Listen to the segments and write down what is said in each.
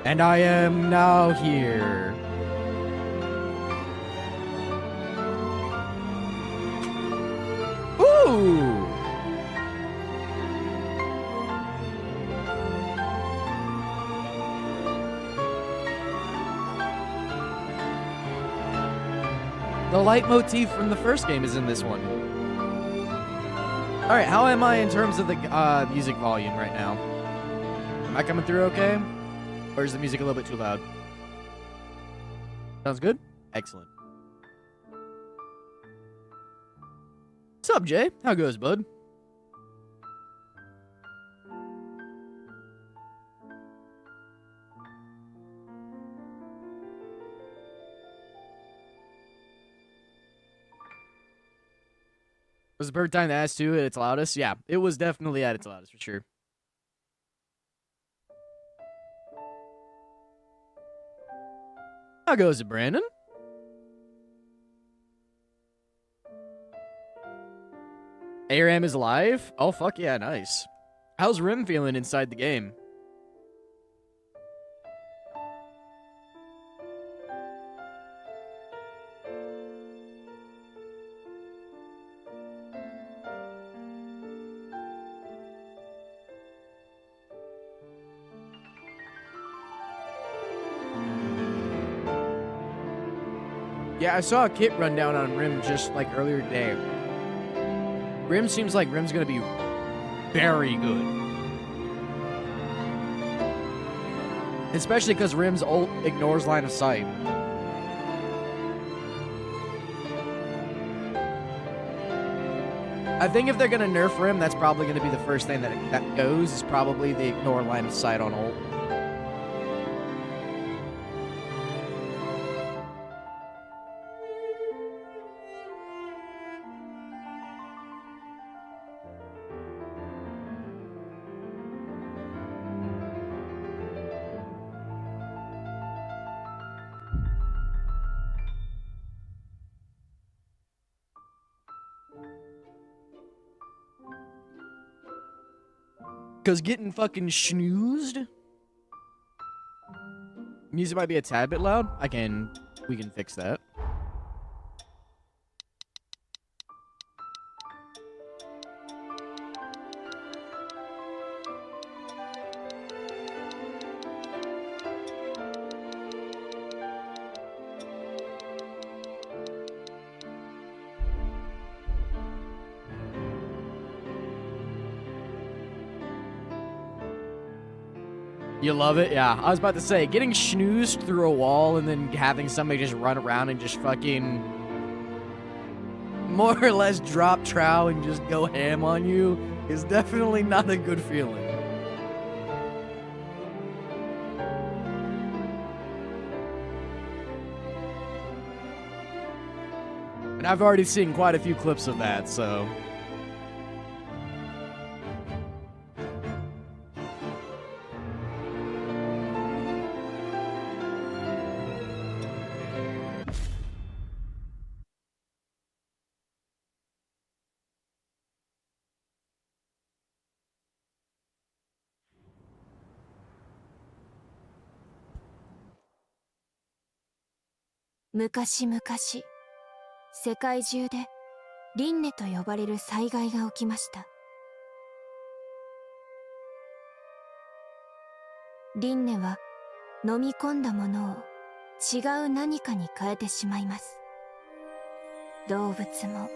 And I am now here. Ooh! The leitmotif from the first game is in this one. Alright, how am I in terms of the music volume right now? Am I coming through okay? Or is the music a little bit too loud? Sounds good? Excellent. What's up, Jay? How goes, bud? Was the bird time the ass too at its loudest? Yeah, it was definitely at its loudest for sure. How goes it, Brandon? ARAM is alive? Oh, fuck yeah, nice. How's Rim feeling inside the game? Yeah, I saw a kit run down on Rim just like earlier today. Rim seems like Rim's gonna be very good. Especially because Rim's ult ignores line of sight. I think if they're gonna nerf Rim, that's probably gonna be the first thing that goes, is probably the ignore line of sight on ult. Because getting fucking schnoozed? Music might be a tad bit loud. We can fix that. You love it? Yeah, I was about to say, getting schnoozed through a wall and then having somebody just run around and just fucking more or less drop trow and just go ham on you is definitely not a good feeling. And I've already seen quite a few clips of that, so...昔々、世界中で輪廻と呼ばれる災害が起きました。輪廻は飲み込んだものを違う何かに変えてしまいます。動物も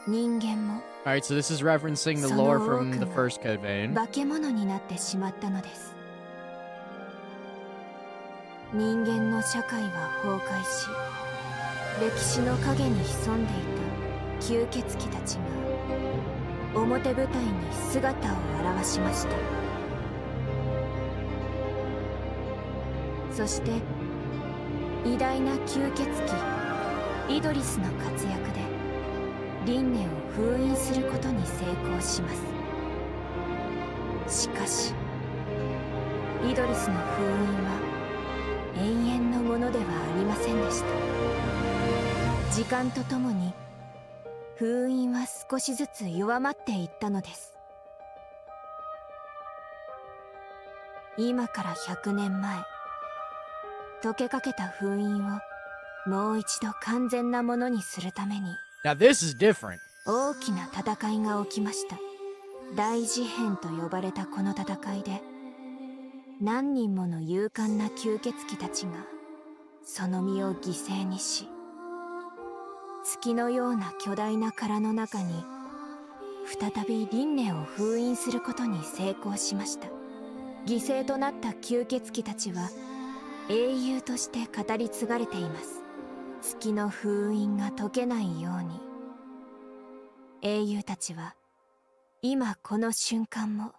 人間も。Alright, so this is referencing the lore from the first Code Vein. 化け物になってしまったのです。人間の社会は崩壊し、歴史の陰に潜んでいた吸血鬼たちが表舞台に姿を現しました。そして偉大な吸血鬼イドリスの活躍で輪廻を封印することに成功します。しかしイドリスの封印は永遠のものではありませんでした。時間とともに封印は少しずつ弱まっていったのです。今から100年前、溶けかけた封印をもう一度完全なものにするために Now this is different. 大きな戦いが起きました。大事変と呼ばれたこの戦いで何人もの勇敢な吸血鬼たちがその身を犠牲にし、月のような巨大な殻の中に再び輪廻を封印することに成功しました。犠牲となった吸血鬼たちは英雄として語り継がれています。月の封印が解けないように、英雄たちは今この瞬間も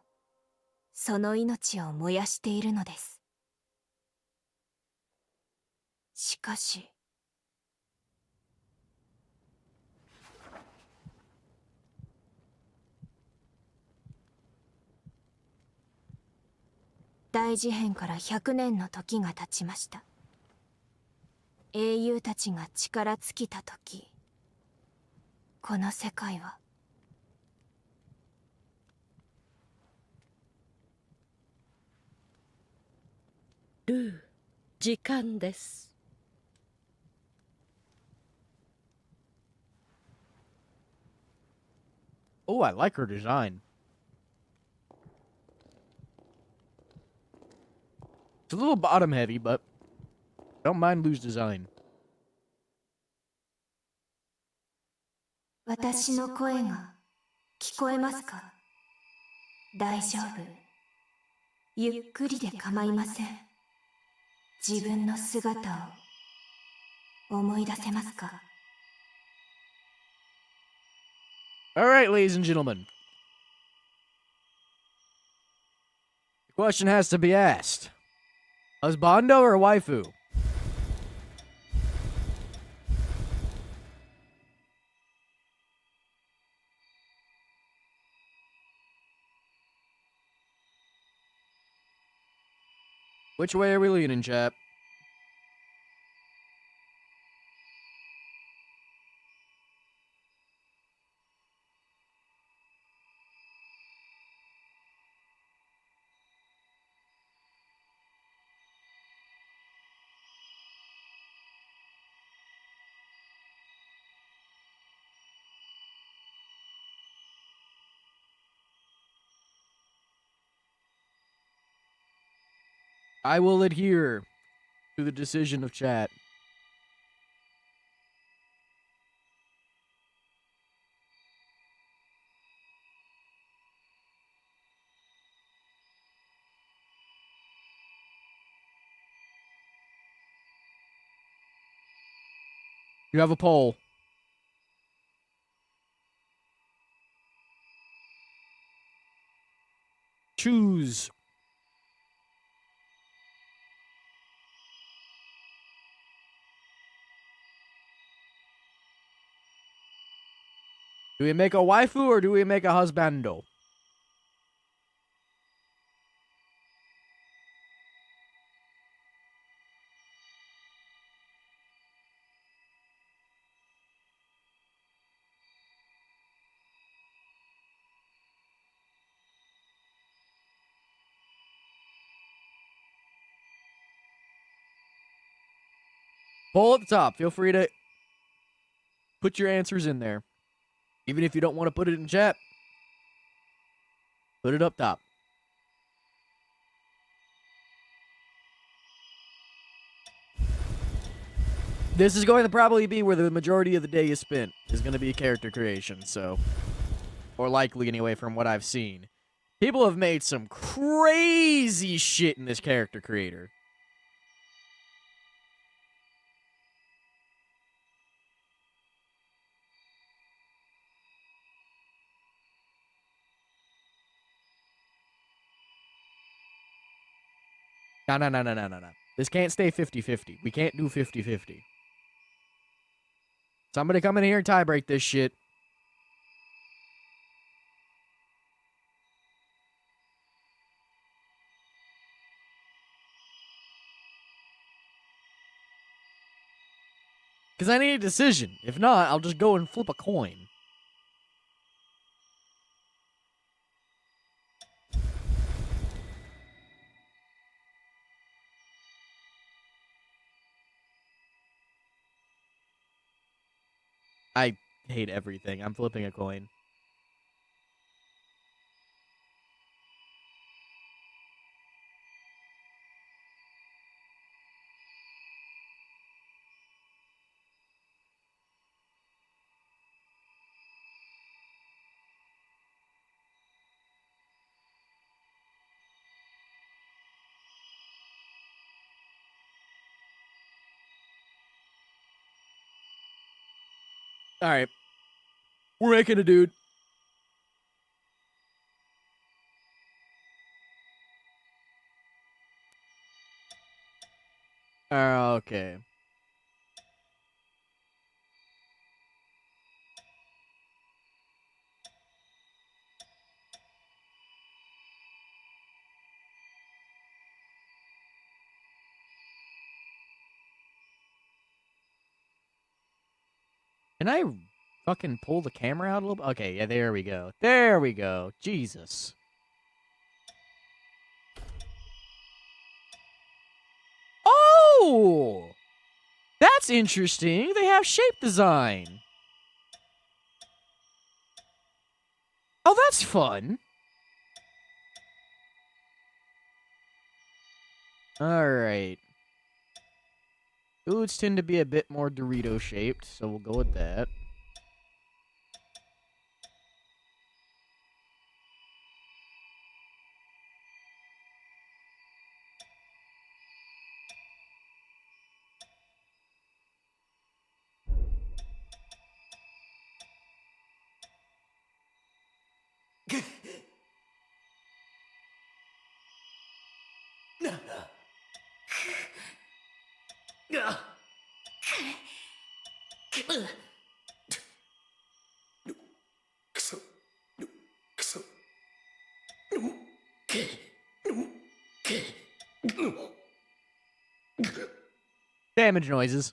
その命を燃やしているのです。しかし大事変から100年の時が経ちました。英雄たちが力尽きた時、この世界はルー、時間です。Oh, I like her design. It's a little bottom heavy, but don't mind Lou's design. 私の声が聞こえますか？大丈夫。ゆっくりで構いません。自分の姿を思い出せますか？ Alright, ladies and gentlemen. The question has to be asked. Husbando or waifu? Which way are we leaning, chap? I will adhere to the decision of chat. You have a poll. Choose. Do we make a waifu or do we make a husbando? Poll at the top. Feel free to put your answers in there. Even if you don't want to put it in chat, put it up top. This is going to probably be where the majority of the day is spent. Is going to be character creation, so. Or likely, anyway, from what I've seen. People have made some crazy shit in this character creator. No. This can't stay 50-50. We can't do 50-50. Somebody come in here and tie break this shit. Because I need a decision. If not, I'll just go and flip a coin. I hate everything. I'm flipping a coin. All right. We're making a dude. Okay. Can I fucking pull the camera out a little bit? Okay, yeah, there we go. There we go. Jesus. Oh! That's interesting. They have shape design. Oh, that's fun. Alright. Foods tend to be a bit more Dorito-shaped, so we'll go with that. Damage noises.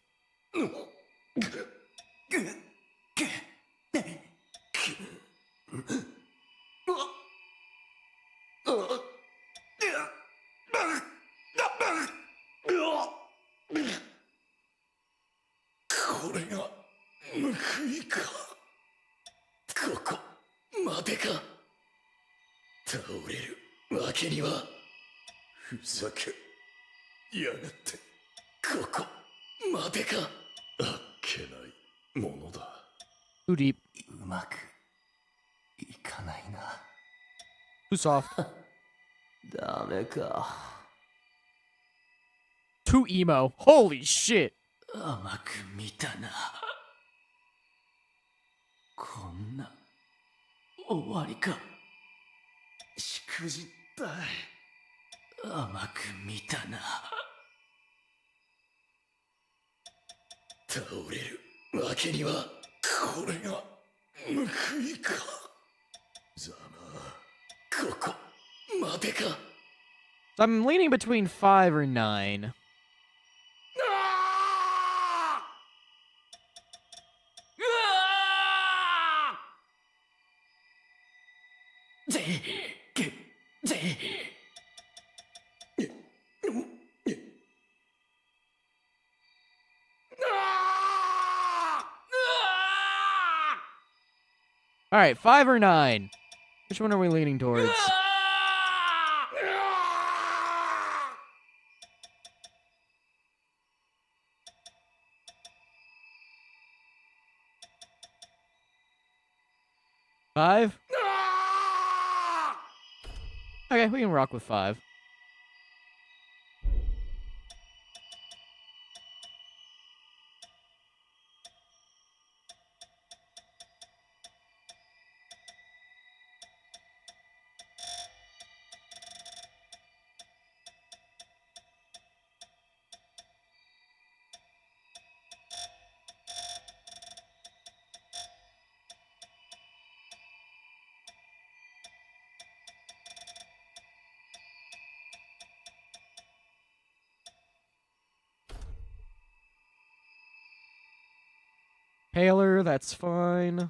Too deep. Too soft. Too emo. Holy shit. 甘く見たな。こんな終わりか。しくじったい。甘く見たな。倒れるわけにはこれが報いか。ざまここまでか。 So I'm leaning between 5 or 9. All right, 5 or 9. Which one are we leaning towards? Five? Okay, we can rock with 5. Paler, that's fine.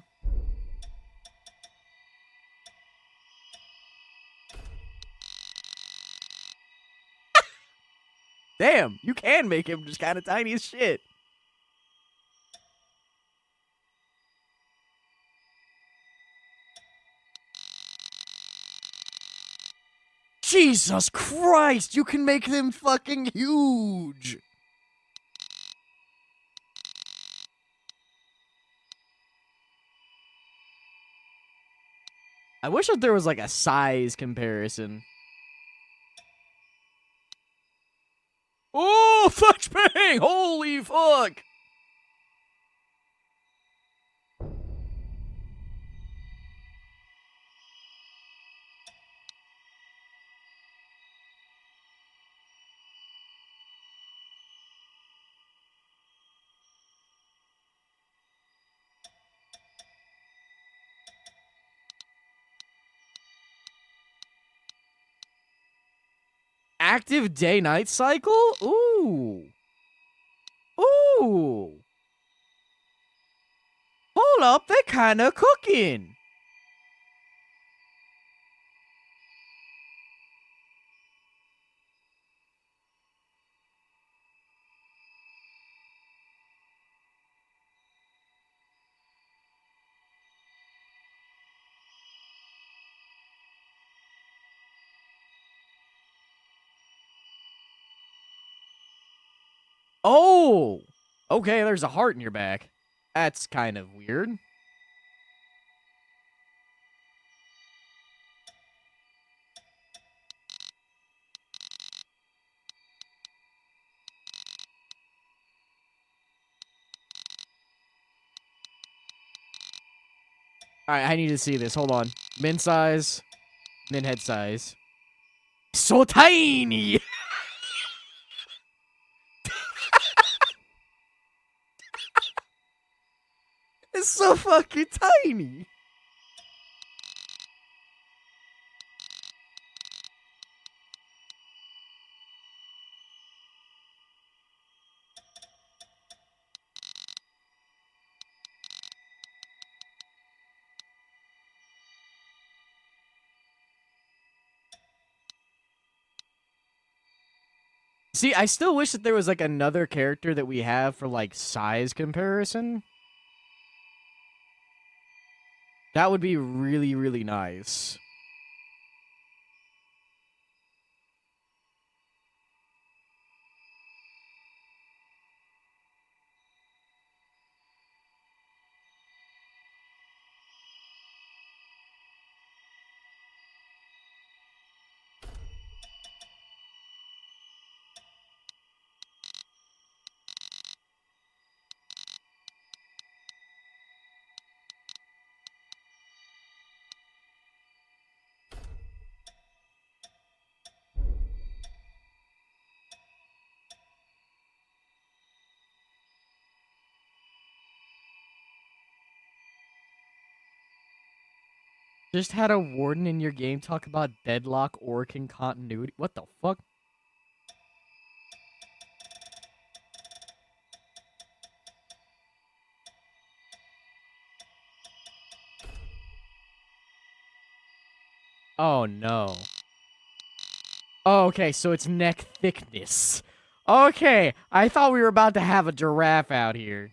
Damn, you can make him just kind of tiny as shit. Jesus Christ, you can make them fucking huge. I wish that there was like a size comparison. Oh, flashbang! Holy fuck! Active day-night cycle? Ooh. Ooh. Hold up, they're kind of cooking. Oh! Okay, there's a heart in your back. That's kind of weird. Alright, I need to see this. Hold on. Min size. Min head size. So tiny! It's so fucking tiny. See, I still wish that there was like another character that we have for like size comparison. That would be really, really nice. Just had a warden in your game talk about deadlock Orkin continuity. What the fuck? Oh no. Oh, okay, so it's neck thickness. Okay, I thought we were about to have a giraffe out here.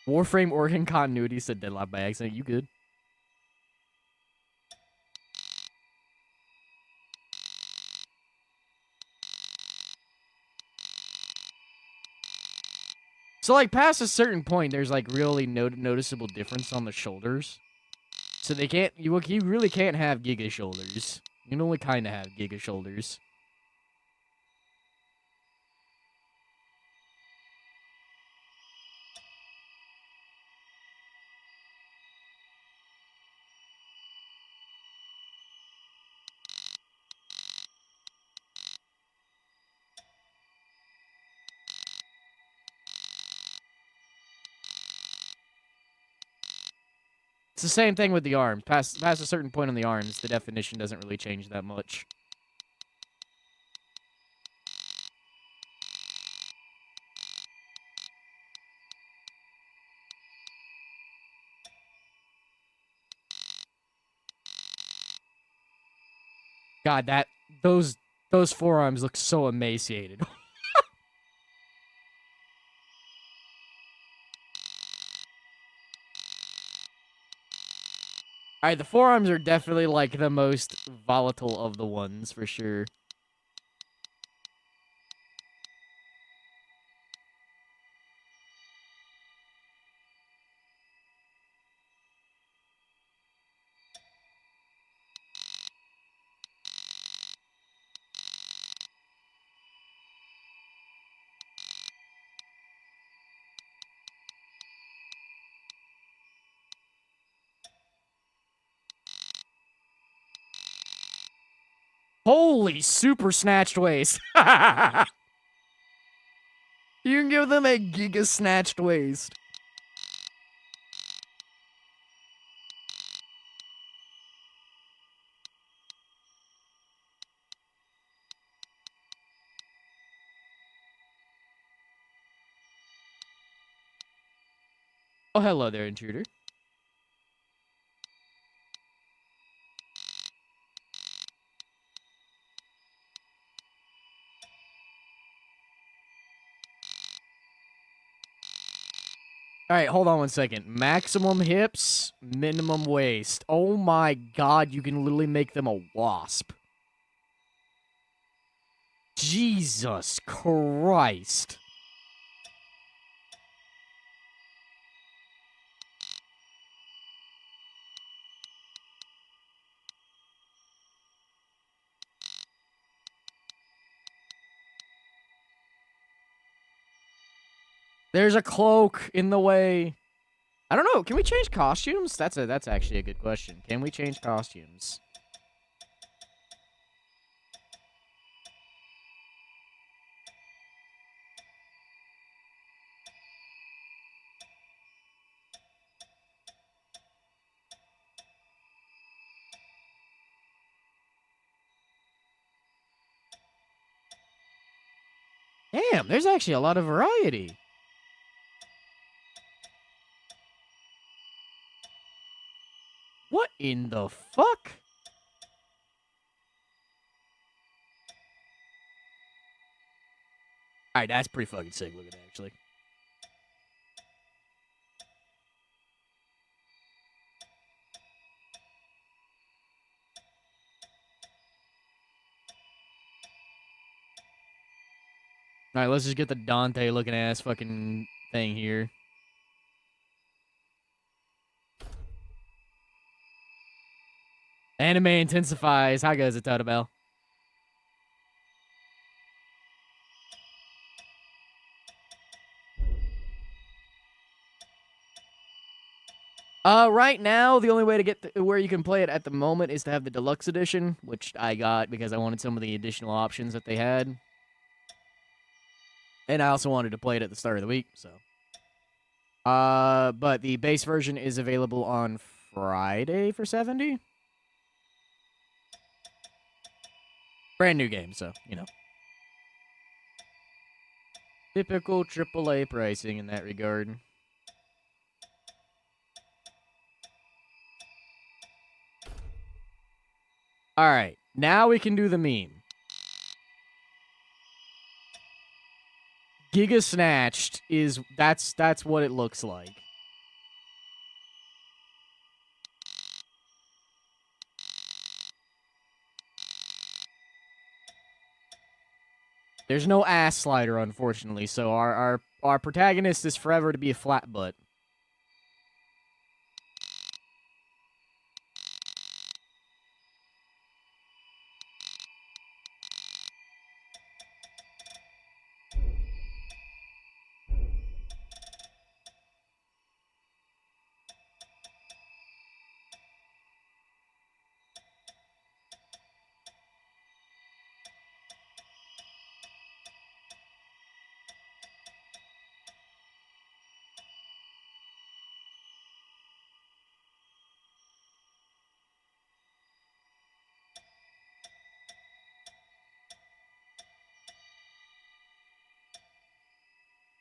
Warframe Orkin continuity said deadlock by accident. You good? So, like, past a certain point, there's, like, really noticeable difference on the shoulders. So they can't, you really can't have Giga shoulders. You can only kind of have Giga shoulders. It's the same thing with the arms. Past a certain point on the arms, the definition doesn't really change that much. God, those forearms look so emaciated. Alright, the forearms are definitely, like, the most volatile of the ones, for sure. Holy super snatched waist. You can give them a giga snatched waist. Oh, hello there, intruder. Alright, hold on one second. Maximum hips, minimum waist. Oh my god, you can literally make them a wasp. Jesus Christ. There's a cloak in the way. I don't know. Can we change costumes? That's actually a good question. Can we change costumes? Damn, there's actually a lot of variety. What in the fuck? Alright, that's pretty fucking sick looking, actually. Alright, let's just get the Dante looking ass fucking thing here. Anime intensifies. How goes it, Totobell? Right now, the only way to get where you can play it at the moment is to have the deluxe edition, which I got because I wanted some of the additional options that they had. And I also wanted to play it at the start of the week, so. But the base version is available on Friday for $70. Brand new game, so, you know. Typical AAA pricing in that regard. Alright, now we can do the meme. Giga Snatched is, that's what it looks like. There's no ass slider, unfortunately, so our protagonist is forever to be a flat butt.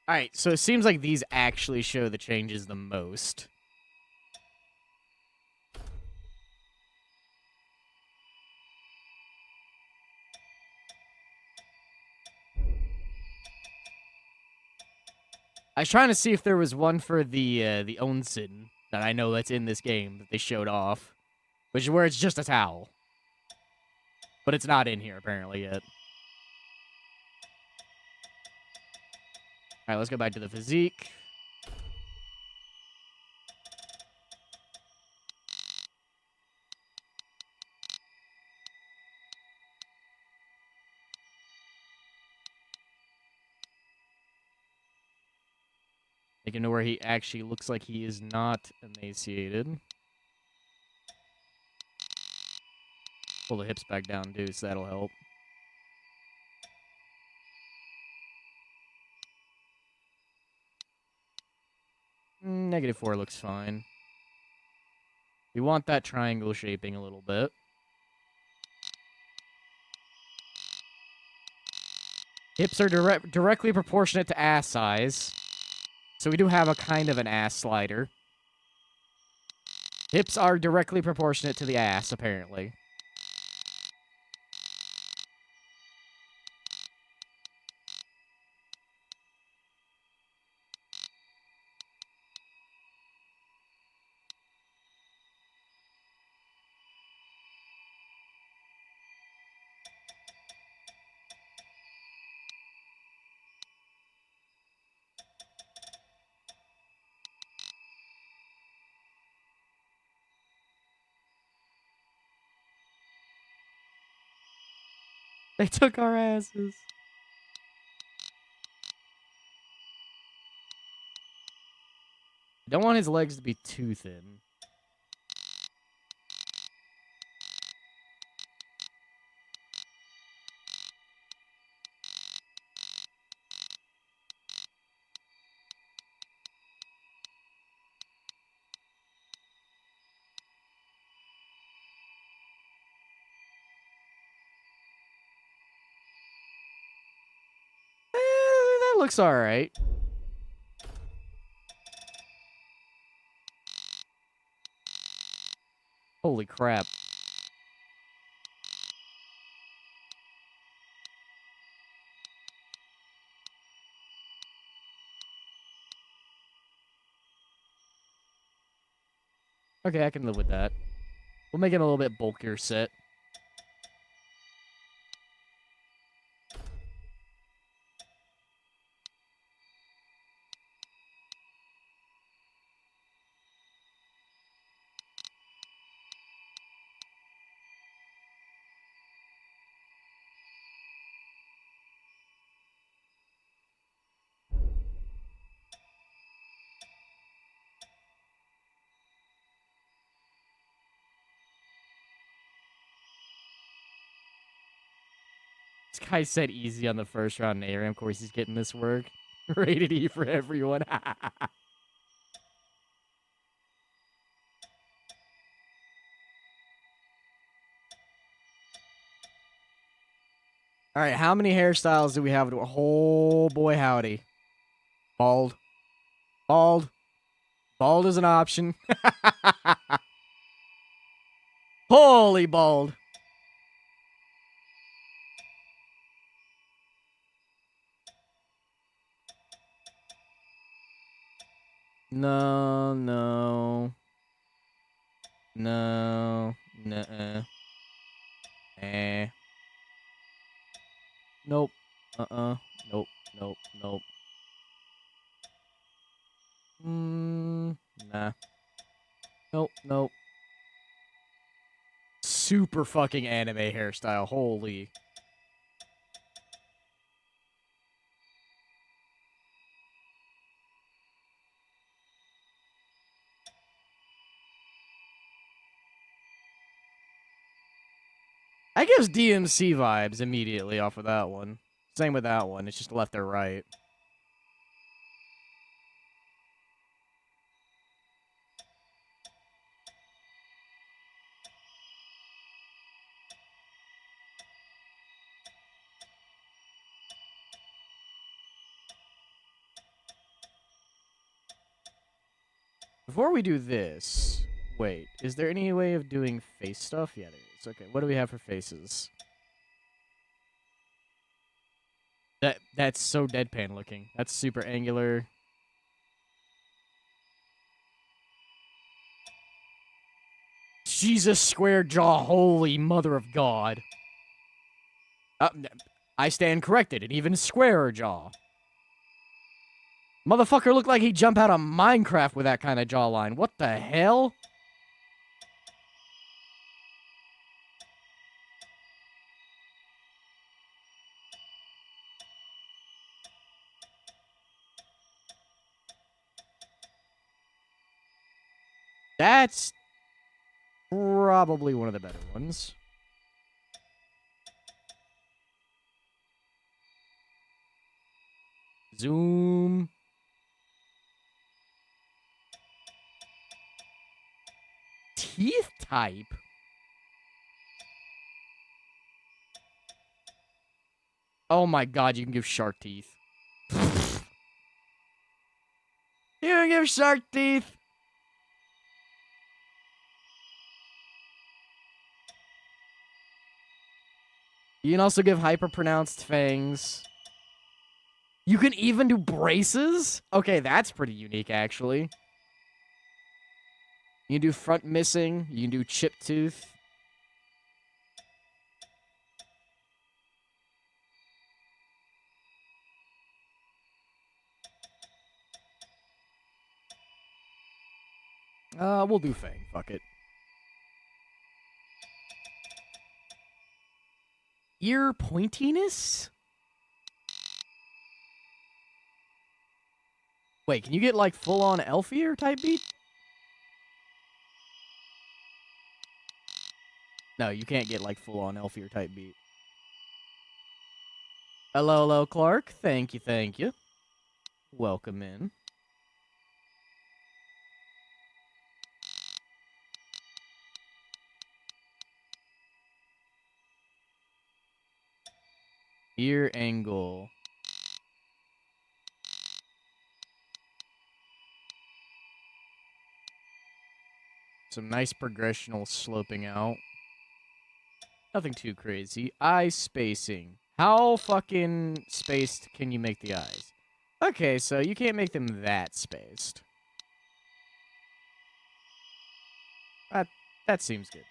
Alright, so it seems like these actually show the changes the most. I was trying to see if there was one for the Onsen that I know that's in this game that they showed off. which is where it's just a towel. But it's not in here, apparently, yet. Alright, let's go back to the physique. Making to where he actually looks like he is not emaciated. Pull the hips back down, too, so that'll help. -4 looks fine. We want that triangle shaping a little bit. Hips are directly proportionate to ass size. So we do have a kind of an ass slider. Hips are directly proportionate to the ass, apparently. They took our asses. I don't want his legs to be too thin. That looks alright. Holy crap. Okay, I can live with that. We'll make it a little bit bulkier set. This guy said easy on the first round in ARAM. Of course, he's getting this work. Rated E for everyone. All right, how many hairstyles do we have? Oh, boy, howdy. Bald. Bald. Bald is an option. Holy bald. No, no. No. Nuh-uh. Eh. Nope. Uh-uh. Nope. Nope. Nope. Nah. Nope. Nope. Super fucking anime hairstyle. Holy. That gives DMC vibes immediately off of that one. Same with that one. It's just left or right. Before we do this, wait, is there any way of doing face stuff? Yeah, there is. Okay, what do we have for faces? That's so deadpan looking. That's super angular. Jesus square jaw, holy mother of God. I stand corrected, an even squarer jaw. Motherfucker looked like he'd jump out of Minecraft with that kind of jawline. What the hell? That's probably one of the better ones. Zoom. Teeth type? Oh my god, you can give shark teeth. You can give shark teeth. You can also give hyper-pronounced fangs. You can even do braces? Okay, that's pretty unique, actually. You can do front missing. You can do chip tooth. We'll do fang. Fuck it. Ear pointiness? Wait, can you get, like, full-on elf ear type beat? No, you can't get, like, full-on elf ear type beat. Hello, Clark. Thank you, thank you. Welcome in. Ear angle. Some nice progressional sloping out. Nothing too crazy. Eye spacing. How fucking spaced can you make the eyes? Okay, so you can't make them that spaced. That seems good.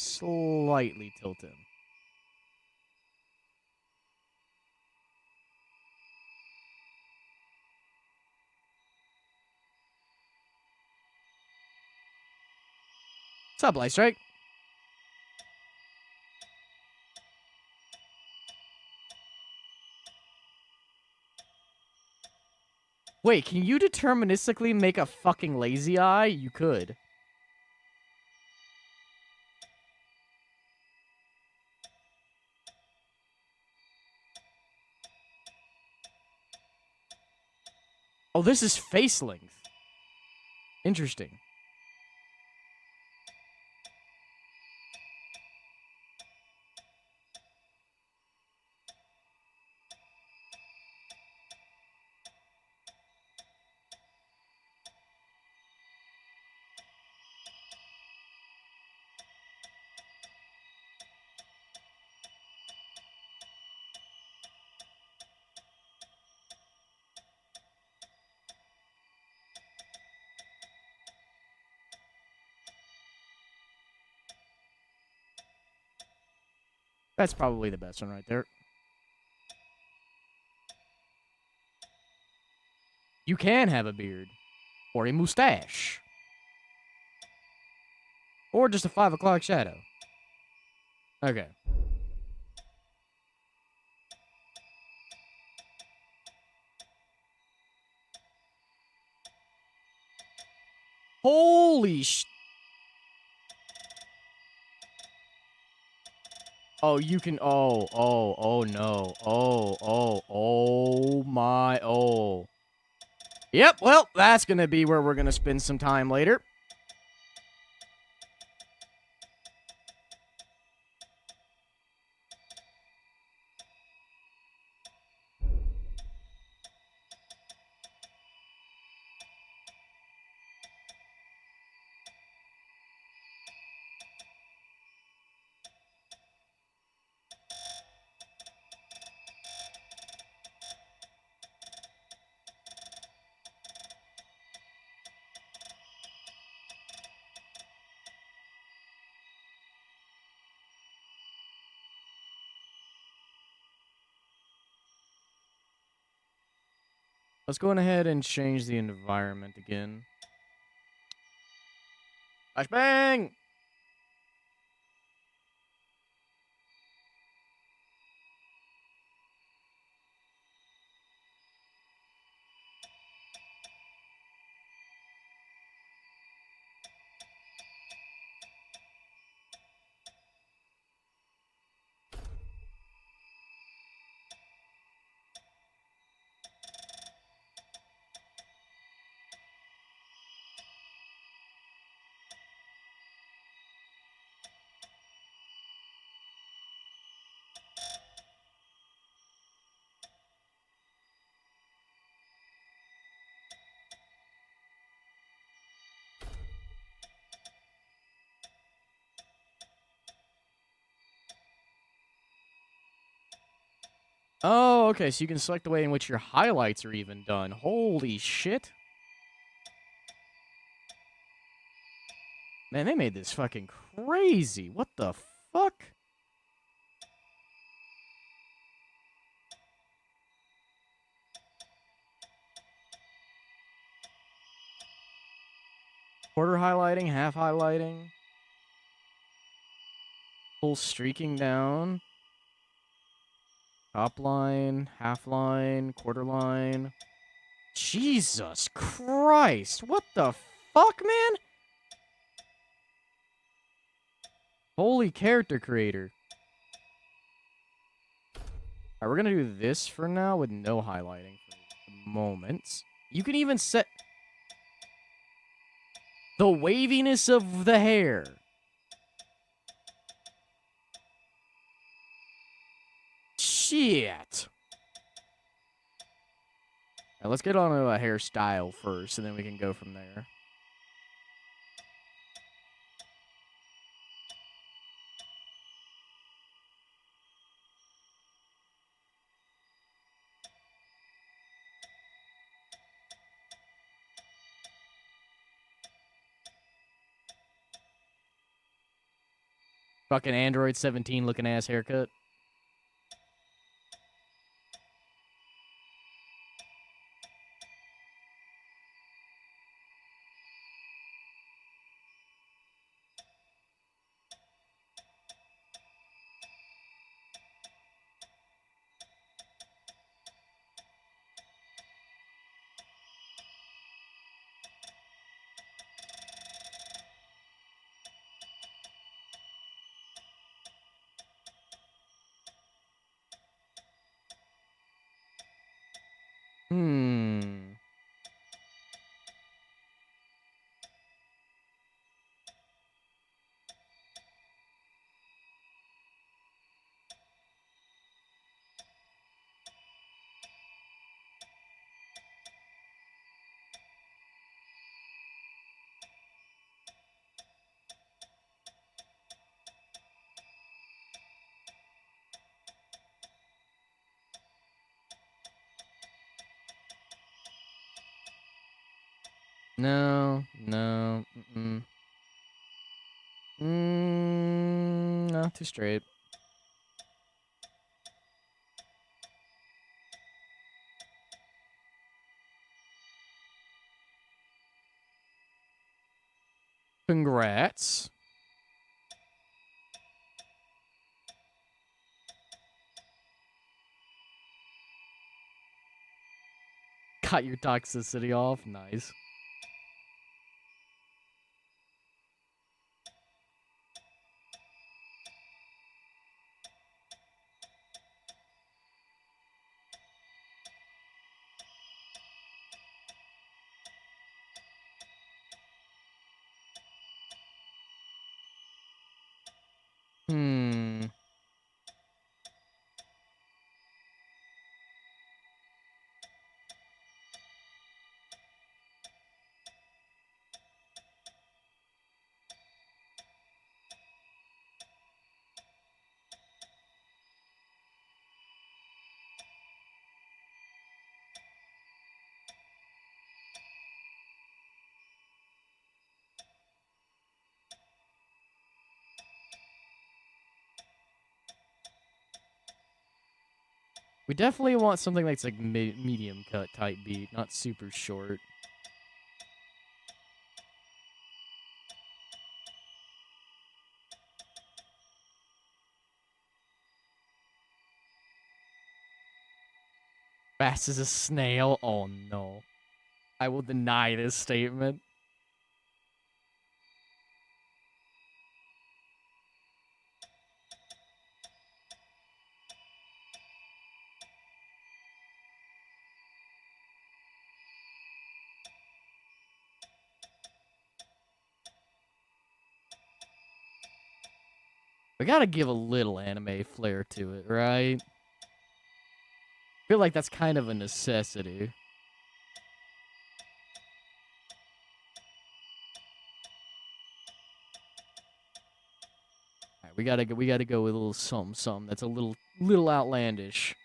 Slightly tilt him. What's up, Light Strike? Wait, can you deterministically make a fucking lazy eye? You could. Oh, this is face length. Interesting. That's probably the best one right there. You can have a beard. Or a mustache. Or just a 5 o'clock shadow. Okay. Holy sh... Oh, you can... Oh, no. Oh, my... Oh. Yep, well, that's gonna be where we're gonna spend some time later. Let's go ahead and change the environment again. Flashbang! Oh, okay, so you can select the way in which your highlights are even done. Holy shit. Man, they made this fucking crazy. What the fuck? Quarter highlighting, half highlighting. Full streaking down. Top line, half line, quarter line. Jesus Christ. What the fuck, man? Holy character creator. Alright, we're gonna do this for now with no highlighting for the moment. You can even set the waviness of the hair. Shit. Now let's get on to a hairstyle first, and then we can go from there. Fucking Android 17 looking ass haircut. Hmm. No, no, no, too straight. Congrats. Got your toxicity off. Nice. Hmm. We definitely want something that's like medium cut type beat, not super short. Fast as a snail? Oh no. I will deny this statement. We gotta give a little anime flair to it, right? I feel like that's kind of a necessity. All right, we gotta go with a little something that's a little outlandish.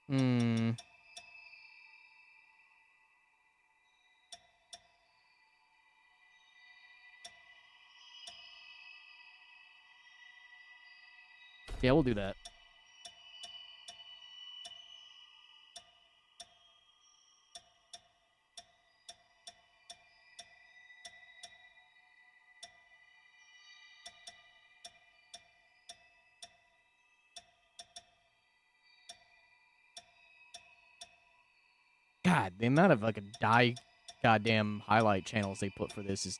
Hmm. Yeah, we'll do that. God, the amount of like goddamn highlight channels they put for this is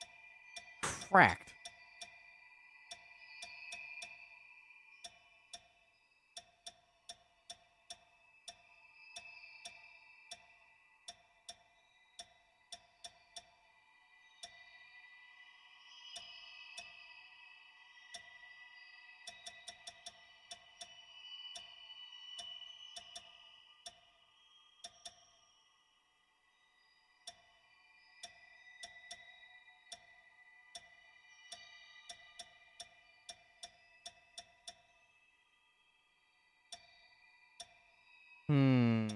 cracked. Hmm.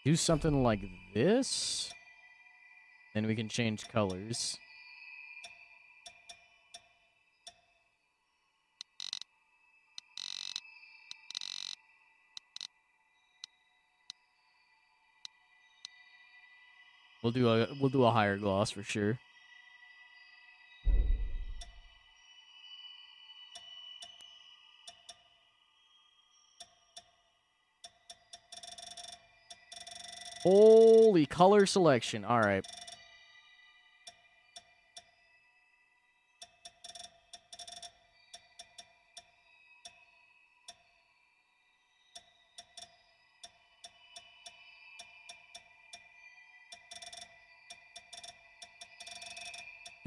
Do something like this, then we can change colors. We'll do a higher gloss for sure. Holy color selection. All right.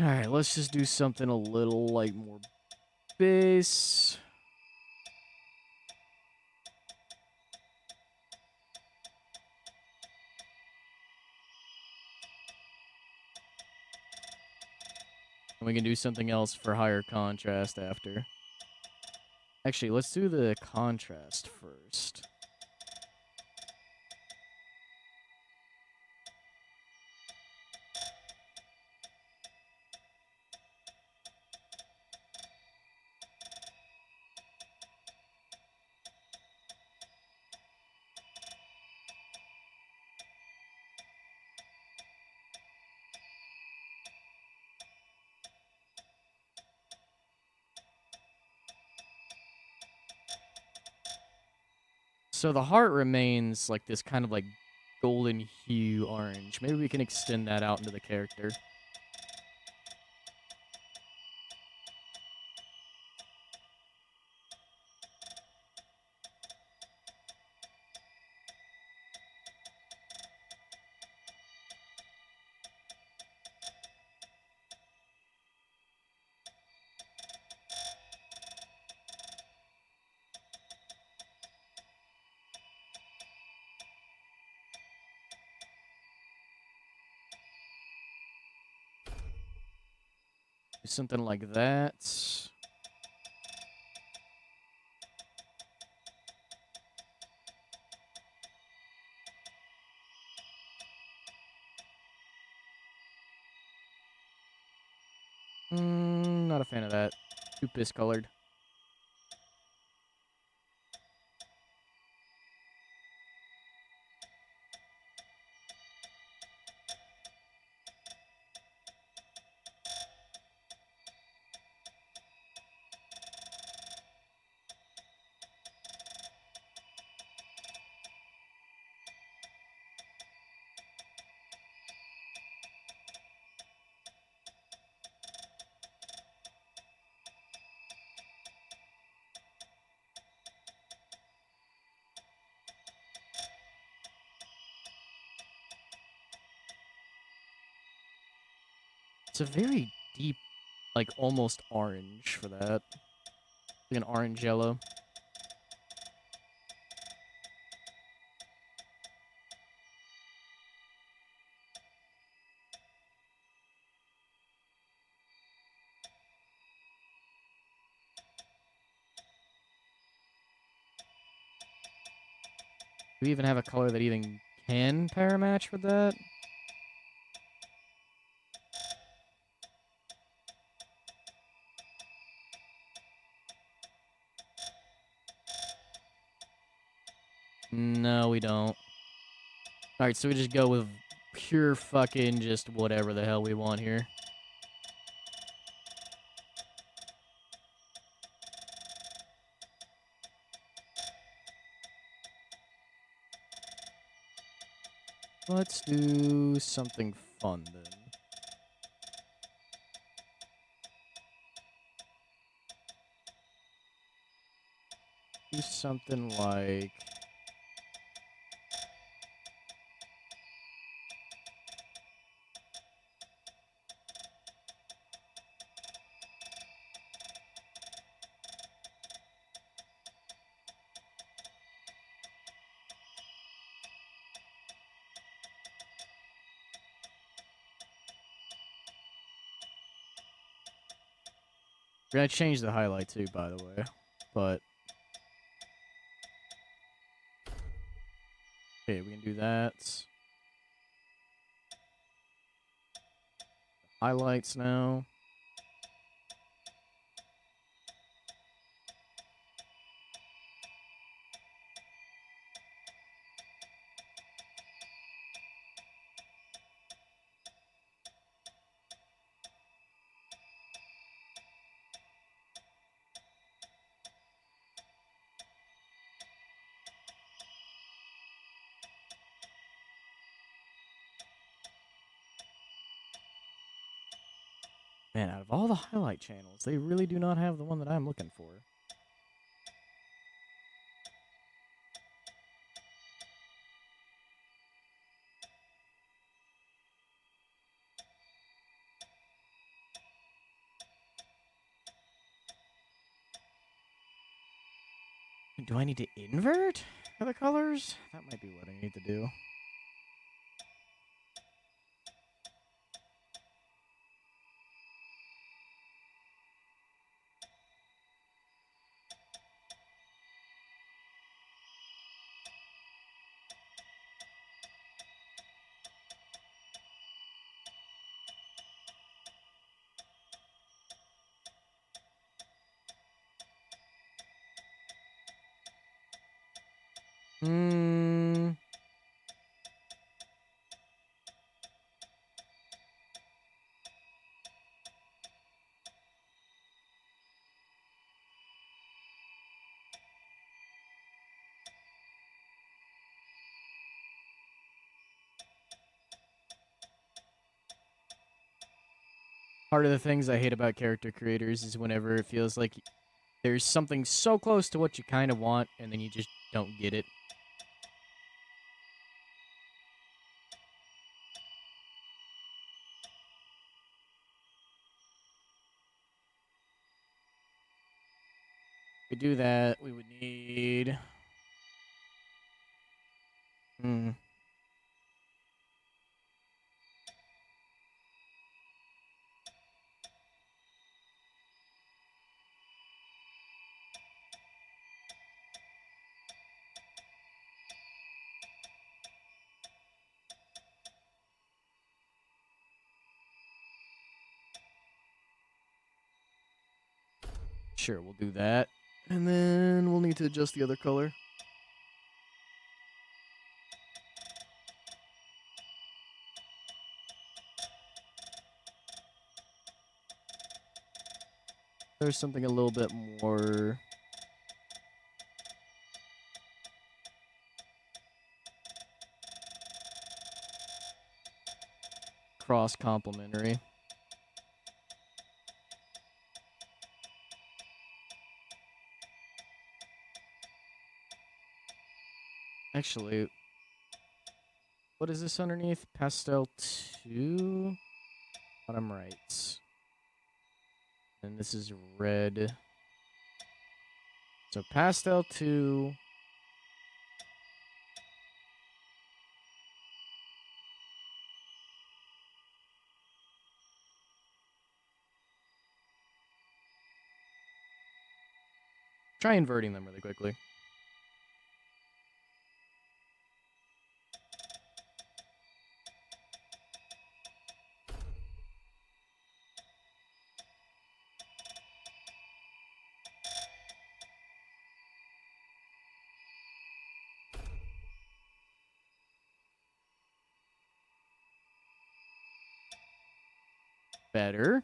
All right, let's just do something a little like more base. And we can do something else for higher contrast after. Actually, let's do the contrast first. So the heart remains like this kind of like golden hue orange. Maybe we can extend that out into the character. Something like that. Not a fan of that. Too piss colored. It's a very deep, like almost orange for that. Like an orange yellow. Do we even have a color that even can pair match with that? No, we don't. Alright, so we just go with pure fucking just whatever the hell we want here. Let's do something fun then. Do something like... We're gonna change the highlight too, by the way. But... okay, we can do that. Highlights now. Man, out of all the highlight channels, they really do not have the one that I'm looking for. Do I need to invert for the colors? That might be what I need to do. Hmm. Part of the things I hate about character creators is whenever it feels like there's something so close to what you kind of want, and then you just don't get it. To do that, we would need... Sure, we'll do that. And then we'll need to adjust the other color. There's something a little bit more cross-complementary. Actually, what is this underneath? Pastel 2? Bottom right. And this is red. So pastel 2. Try inverting them really quickly. Better.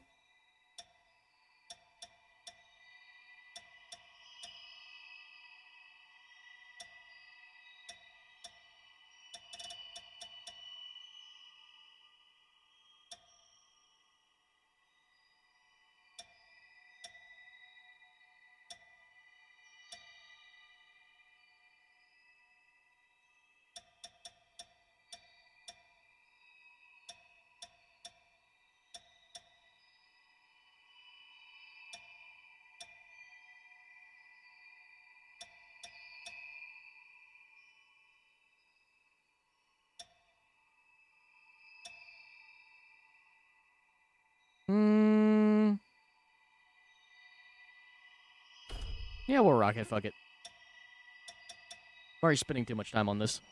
Yeah, we'll rock it. Fuck it. I'm already spending too much time on this.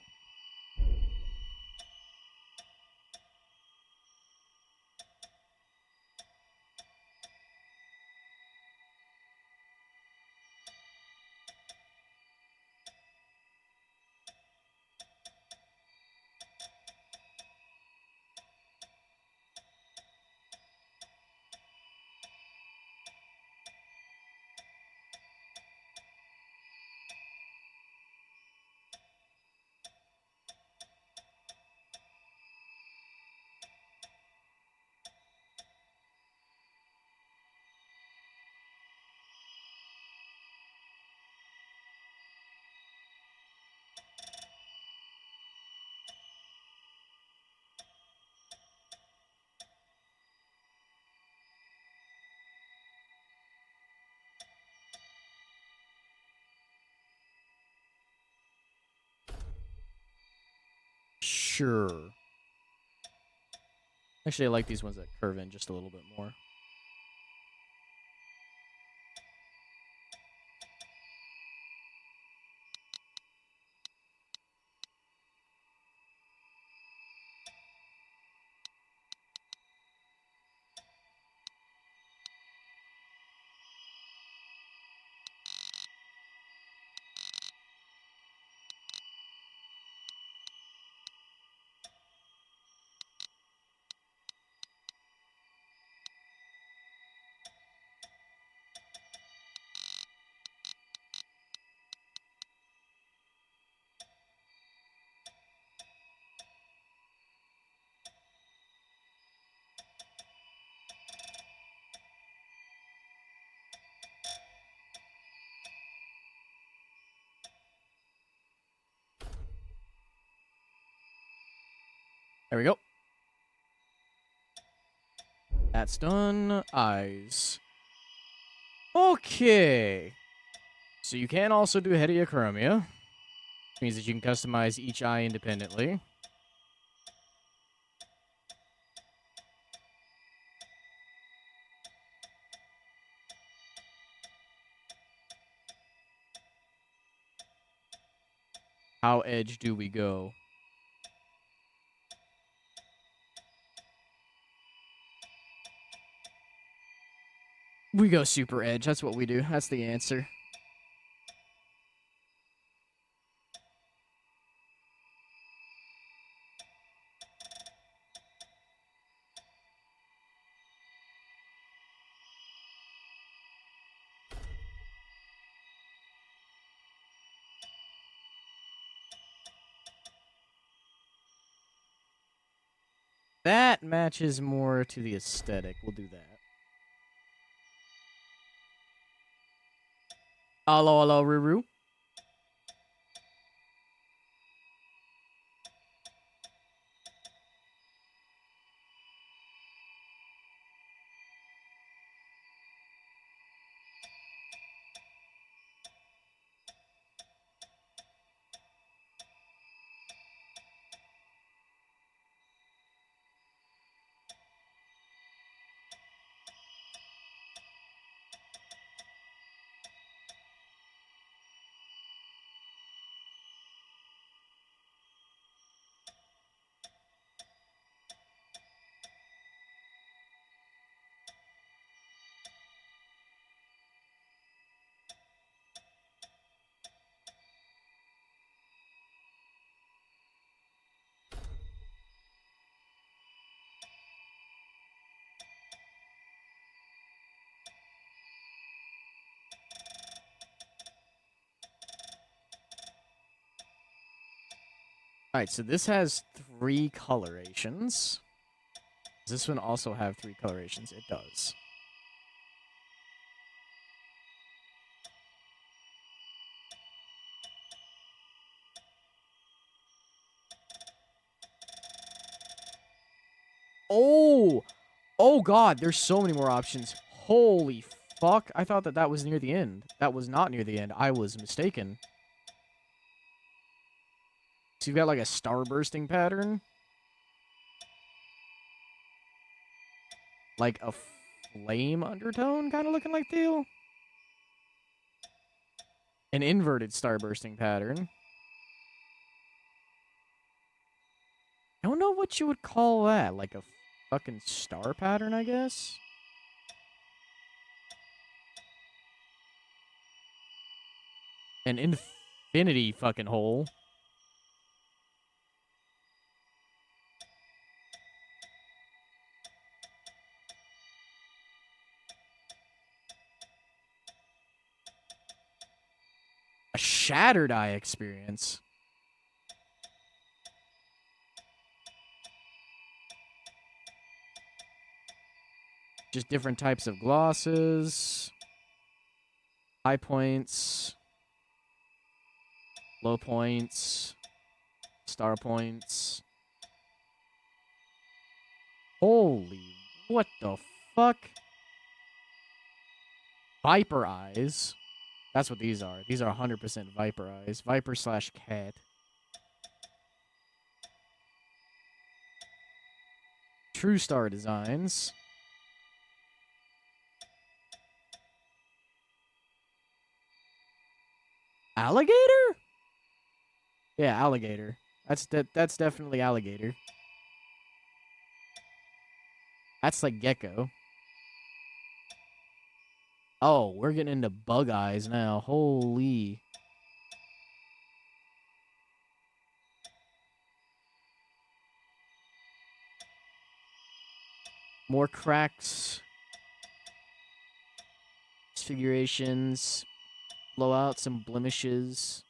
Sure. Actually, I like these ones that curve in just a little bit more. There we go. That's done. Eyes. Okay. So you can also do heterochromia, which means that you can customize each eye independently. How edge do we go? We go super edge. That's what we do. That's the answer. That matches more to the aesthetic. We'll do that. Hello, hello, Ruru. Alright, so this has 3 colorations. Does this one also have 3 colorations? It does. Oh! Oh god, there's so many more options. Holy fuck. I thought that that was near the end. That was not near the end. I was mistaken. So you've got like a starbursting pattern. Like a flame undertone kind of looking like teal. An inverted starbursting pattern. I don't know what you would call that. Like a fucking star pattern, I guess? An infinity fucking hole. A shattered eye experience. Just different types of glosses. High points. Low points. Star points. Holy, what the fuck? Viper eyes. That's what these are. These are 100% Viper eyes. Viper slash cat. True Star designs. Alligator? Yeah, alligator. That's definitely alligator. That's like gecko. Oh, we're getting into bug eyes now. Holy. More cracks. Disfigurations. Blowouts and blemishes.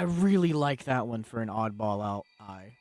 I really like that one for an oddball out eye.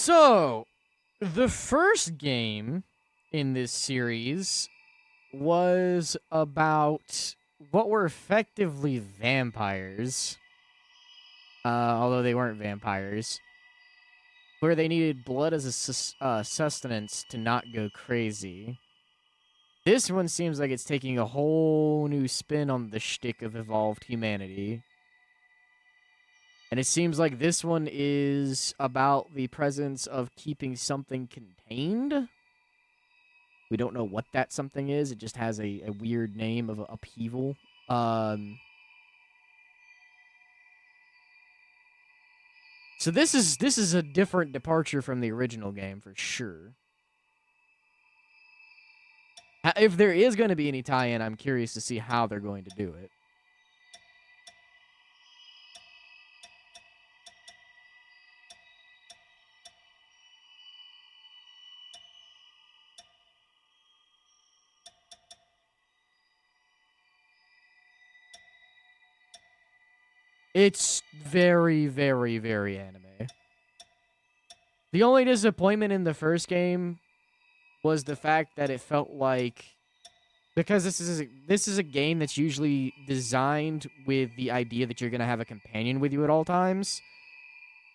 So, the first game in this series was about what were effectively vampires, although they weren't vampires, where they needed blood as a sustenance to not go crazy. This one seems like it's taking a whole new spin on the shtick of evolved humanity. And it seems like this one is about the presence of keeping something contained. We don't know what that something is. It just has a weird name of upheaval. So this is a different departure from the original game for sure. If there is going to be any tie-in, I'm curious to see how they're going to do it. It's very, very, very anime. The only disappointment in the first game was the fact that it felt like, because this is a game that's usually designed with the idea that you're going to have a companion with you at all times.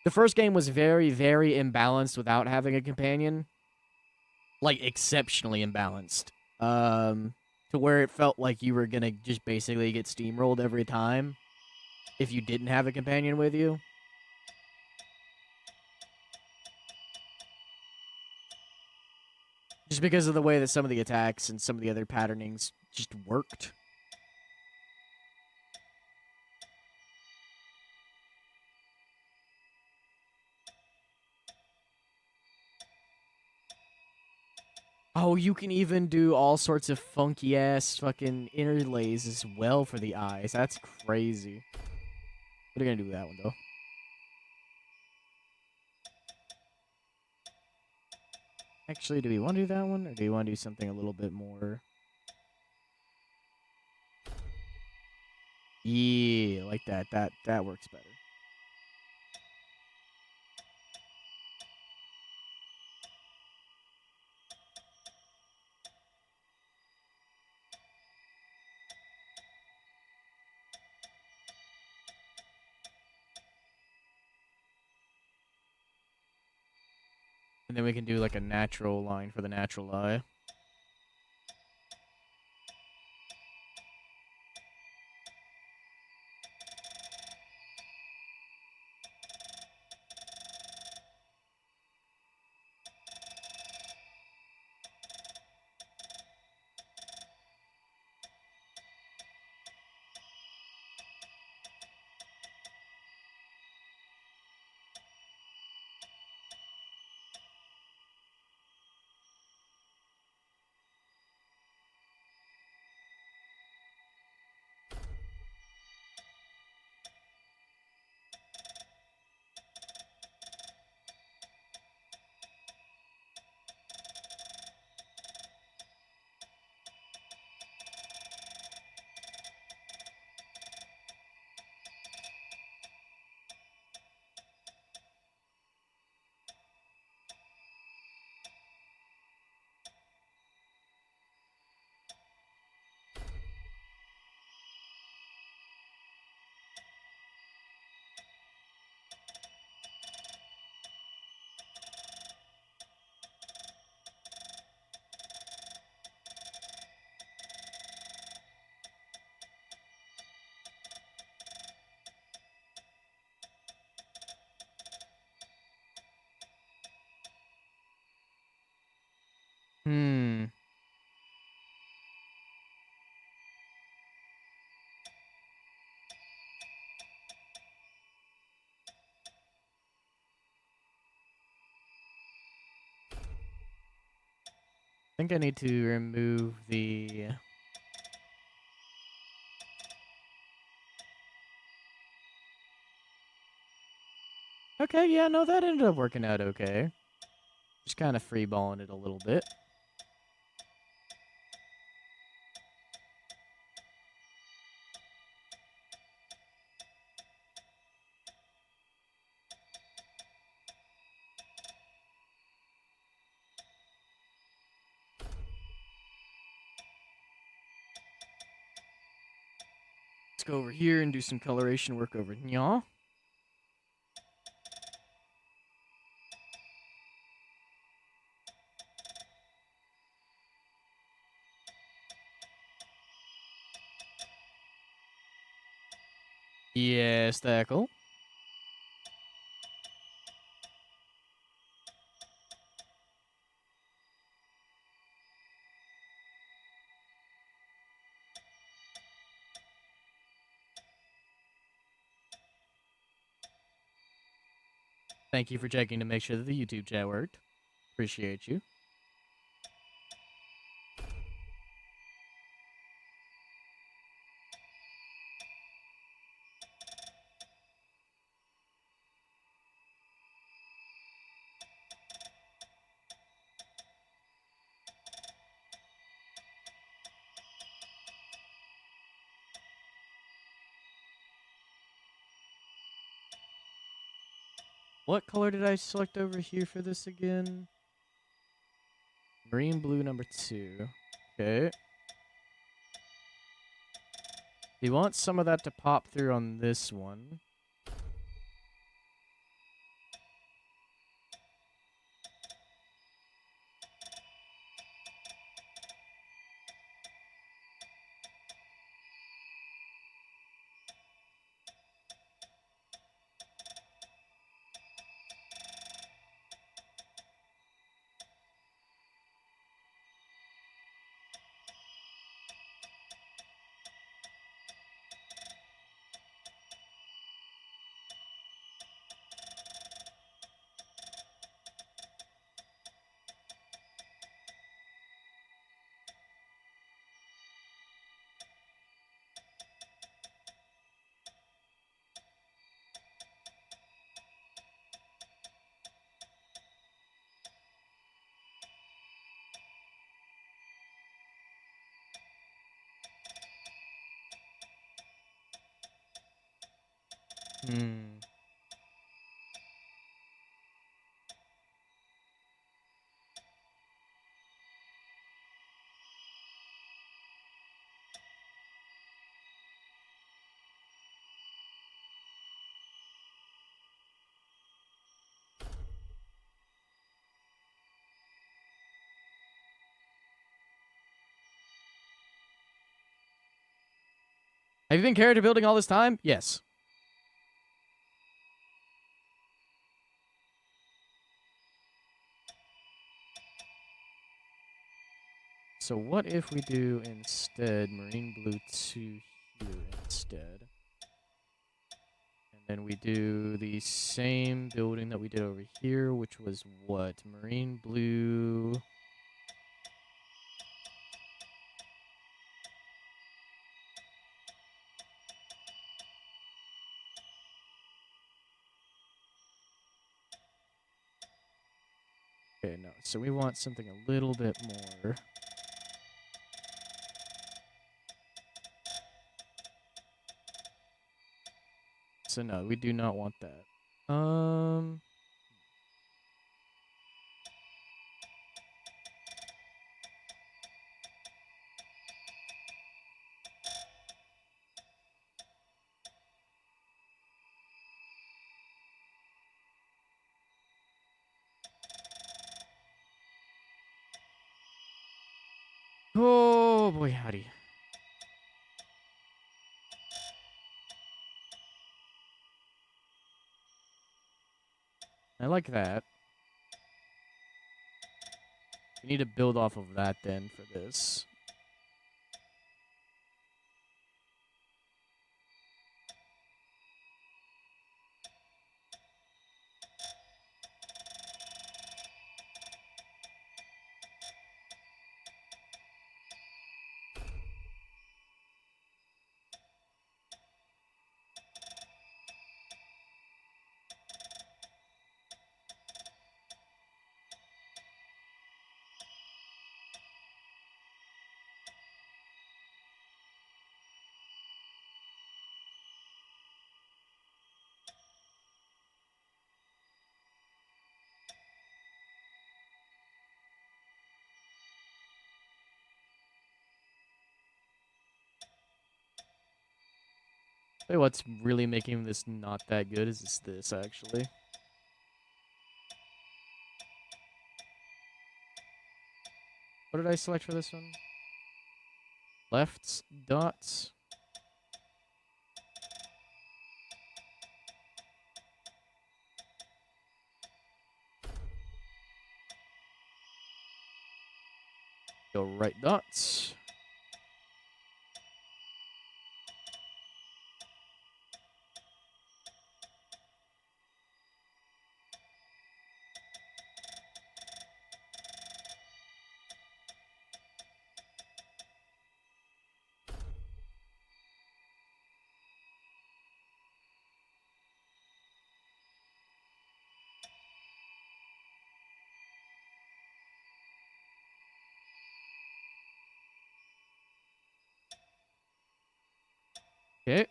The first game was very, very imbalanced without having a companion. Like, exceptionally imbalanced. To where it felt like you were going to just basically get steamrolled every time if you didn't have a companion with you. Just because of the way that some of the attacks and some of the other patternings just worked. Oh, you can even do all sorts of funky-ass fucking interlays as well for the eyes. That's crazy. What are you gonna do with that one, though? Actually, do we want to do that one, or do we want to do something a little bit more? Yeah, like that. That works better. And then we can do like a natural line for the natural eye. Hmm. I think I need to remove the... Okay, yeah, no, that ended up working out okay. Just kind of freeballing it a little bit. go over here and do some coloration work over here. Yes, tackle. Thank you for checking to make sure that the YouTube chat worked. Appreciate you. What color did I select over here for this again? Marine blue number 2. Okay. You want some of that to pop through on this one. Hmm. Have you been character building all this time? Yes. So what if we do instead Marine Blue 2 here instead? And then we do the same building that we did over here, which was what? Marine Blue... Okay, no. So we want something a little bit more. So no, we do not want that. Oh boy, howdy. I like that. We need to build off of that then for this. Hey, what's really making this not that good is this actually. What did I select for this one? Left dots. Go right dots. Okay.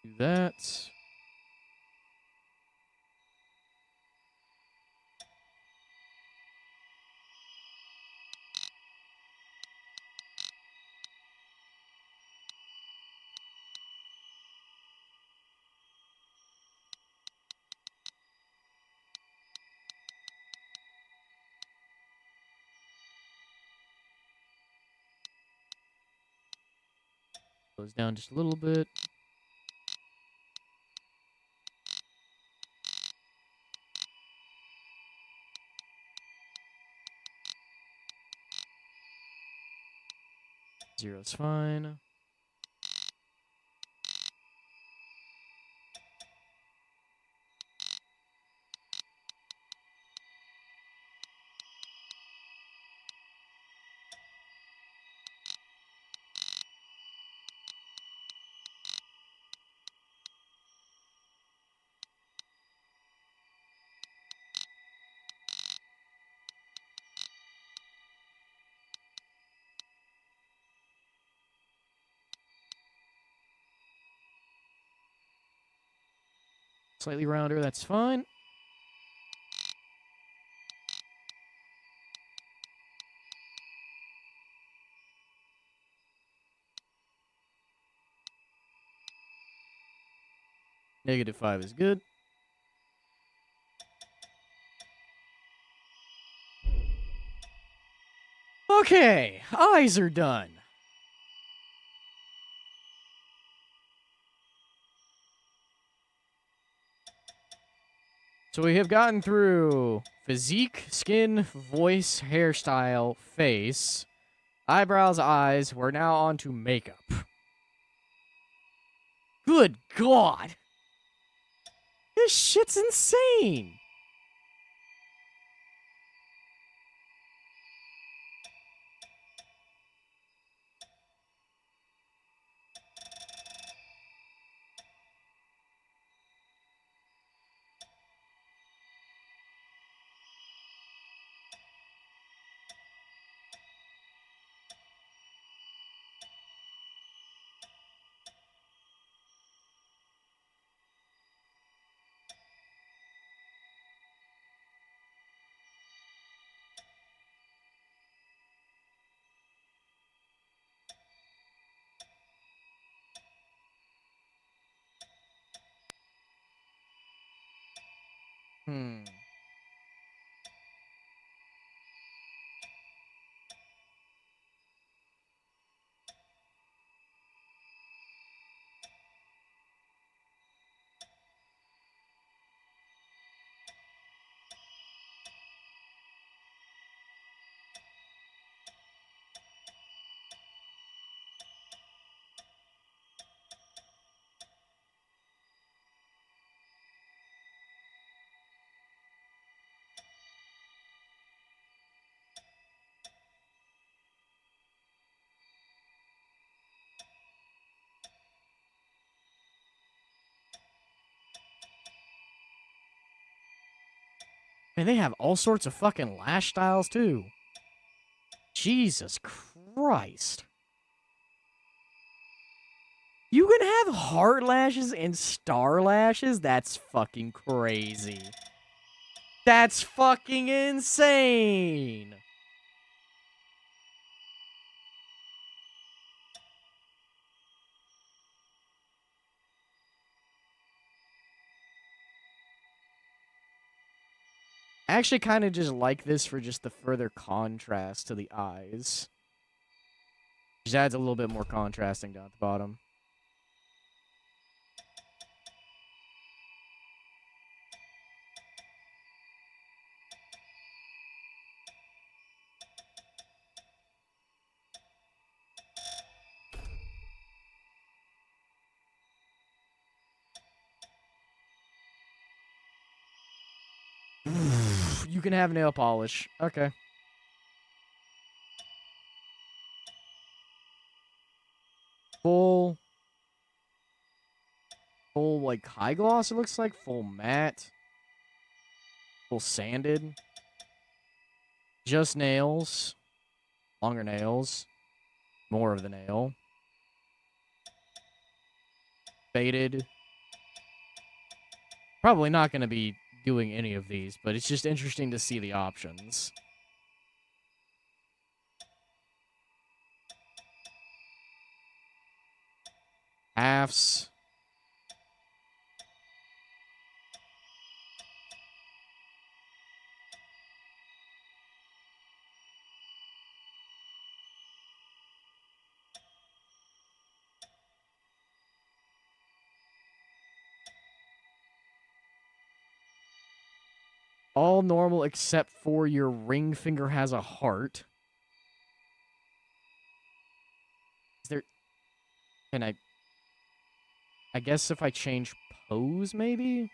Do that. Goes down just a little bit. Zero's fine. Slightly rounder, that's fine. -5 is good. Okay, eyes are done. So we have gotten through physique, skin, voice, hairstyle, face, eyebrows, eyes. We're now on to makeup. Good God! This shit's insane! Hmm. And they have all sorts of fucking lash styles, too. Jesus Christ. You can have heart lashes and star lashes? That's fucking crazy. That's fucking insane. I actually kind of just like this for just the further contrast to the eyes. Just adds a little bit more contrasting down at the bottom. You can have nail polish. Okay. Full, like, high gloss, it looks like. Full matte. Full sanded. Just nails. Longer nails. More of the nail. Faded. Probably not going to be doing any of these, but it's just interesting to see the options. Halves. All normal except for your ring finger has a heart. Is there... Can I guess if I change pose, maybe?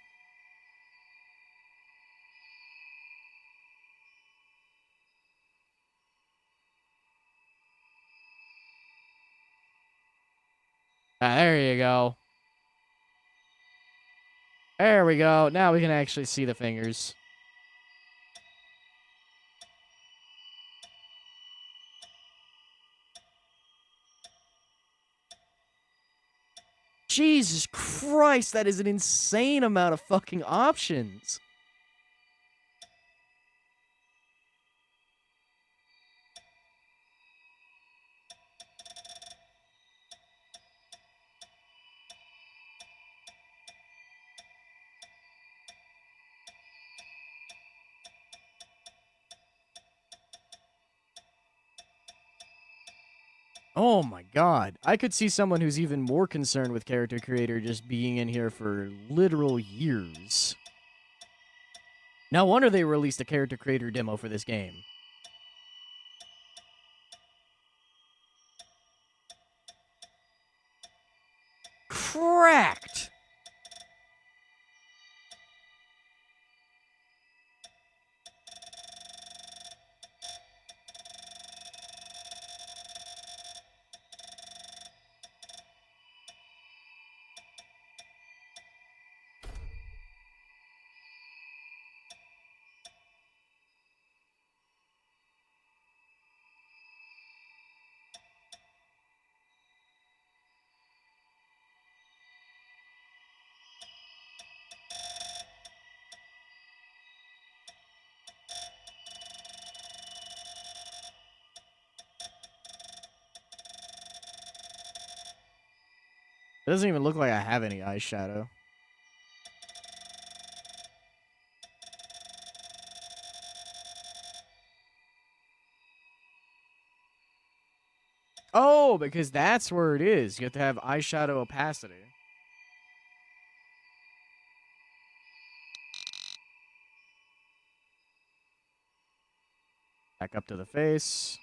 Ah, there you go. There we go. Now we can actually see the fingers. Jesus Christ, that is an insane amount of fucking options. Oh my god. I could see someone who's even more concerned with character creator just being in here for literal years. No wonder they released a character creator demo for this game. Cracked! It doesn't even look like I have any eyeshadow. Oh, because that's where it is. You have to have eyeshadow opacity. Back up to the face.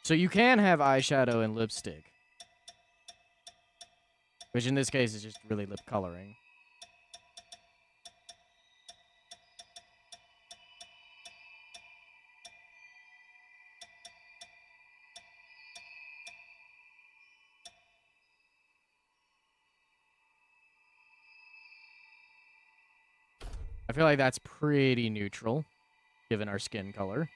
So you can have eyeshadow and lipstick. Which in this case is just really lip coloring. I feel like that's pretty neutral, given our skin color.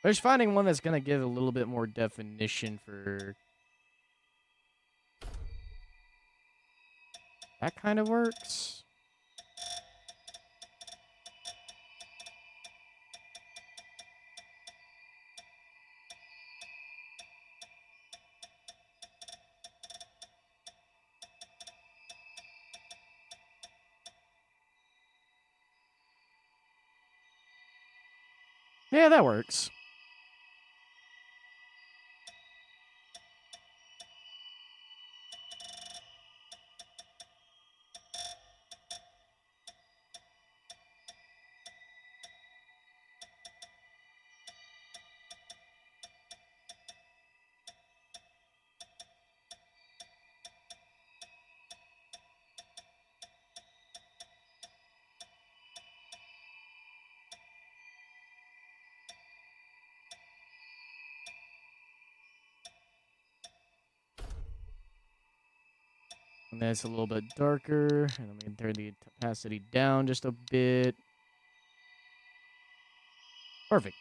Just finding one that's going to give a little bit more definition for... That kind of works. Yeah, that works. And then it's a little bit darker. And then we can turn the opacity down just a bit. Perfect.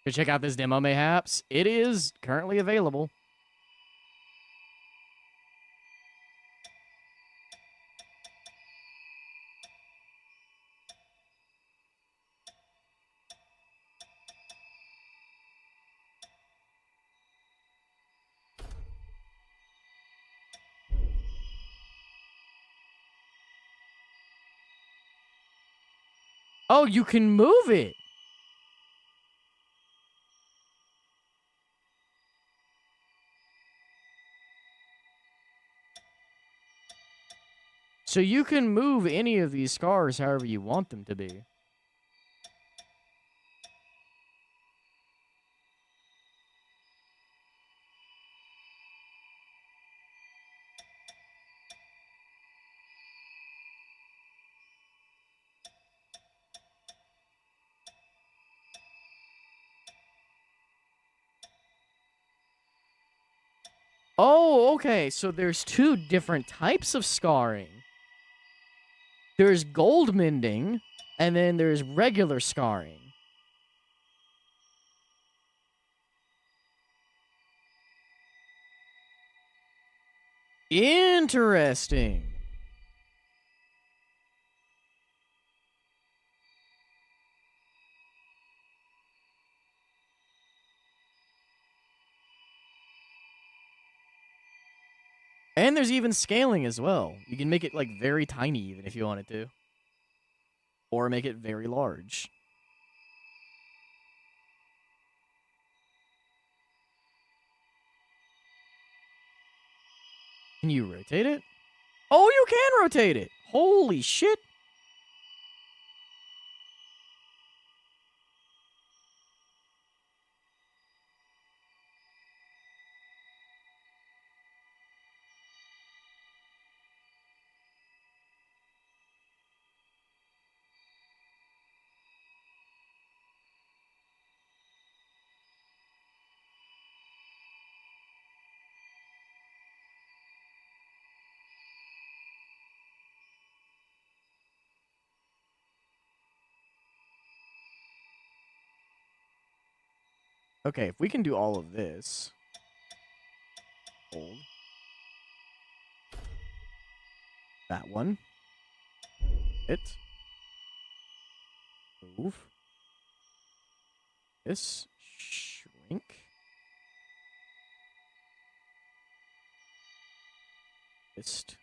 Go check out this demo, mayhaps. It is currently available. Oh, you can move it. So you can move any of these scars however you want them to be. Oh, okay. So there's two different types of scarring. There's gold mending, and then there's regular scarring. Interesting. And there's even scaling as well. You can make it like very tiny even if you wanted to. Or make it very large. Can you rotate it? Oh, you can rotate it! Holy shit! Okay, if we can do all of this. Hold. That one. Hit. Move. This shrink. Fist.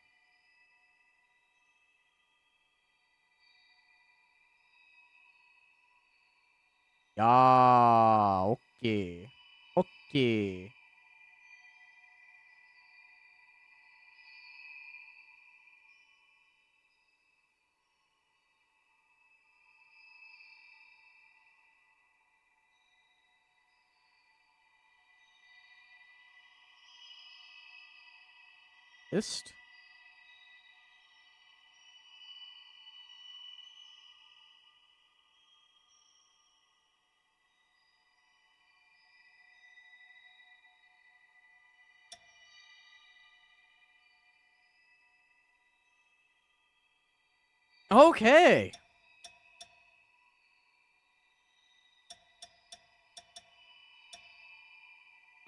Yeah, okay. Okay. Fist. Okay.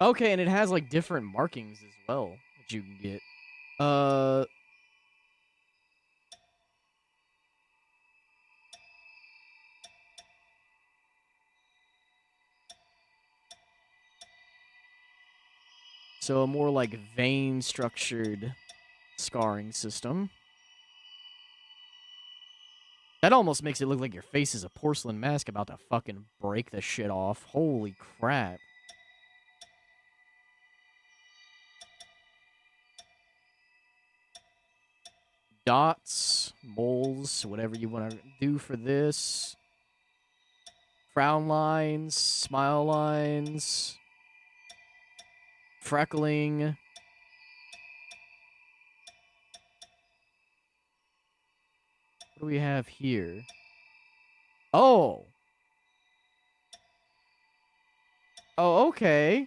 Okay, and it has like different markings as well that you can get. So a more like vein structured scarring system. That almost makes it look like your face is a porcelain mask about to fucking break the shit off. Holy crap. Dots, moles, whatever you want to do for this. Frown lines, smile lines, freckling. What do we have here? Oh. Oh, okay.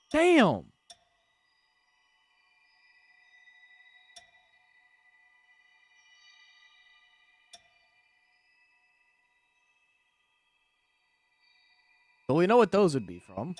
Damn. So we know what those would be from.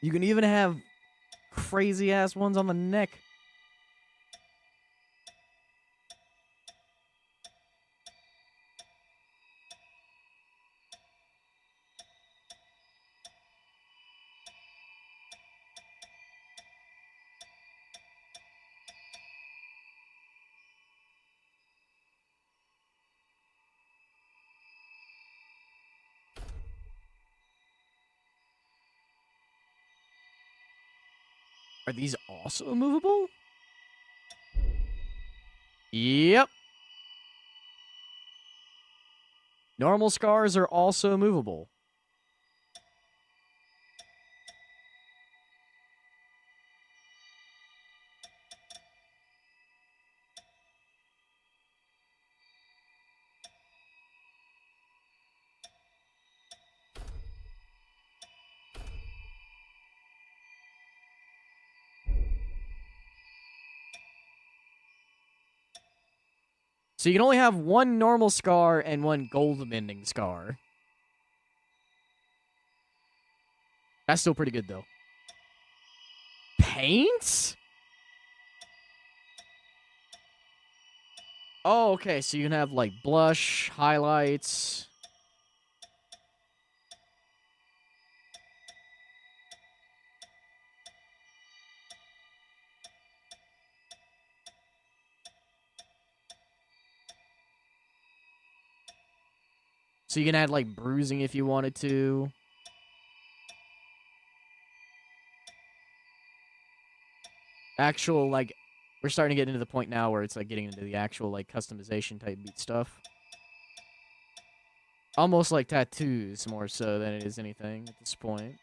You can even have crazy ass ones on the neck. Are these also movable? Yep. Normal scars are also movable. So you can only have one normal scar and one gold mending scar. That's still pretty good, though. Paint? Oh, okay. So you can have, like, blush, highlights. So you can add, like, bruising if you wanted to. Actual, like, we're starting to get into the point now where it's, like, getting into the actual, like, customization type beat stuff. Almost like tattoos, more so than it is anything at this point.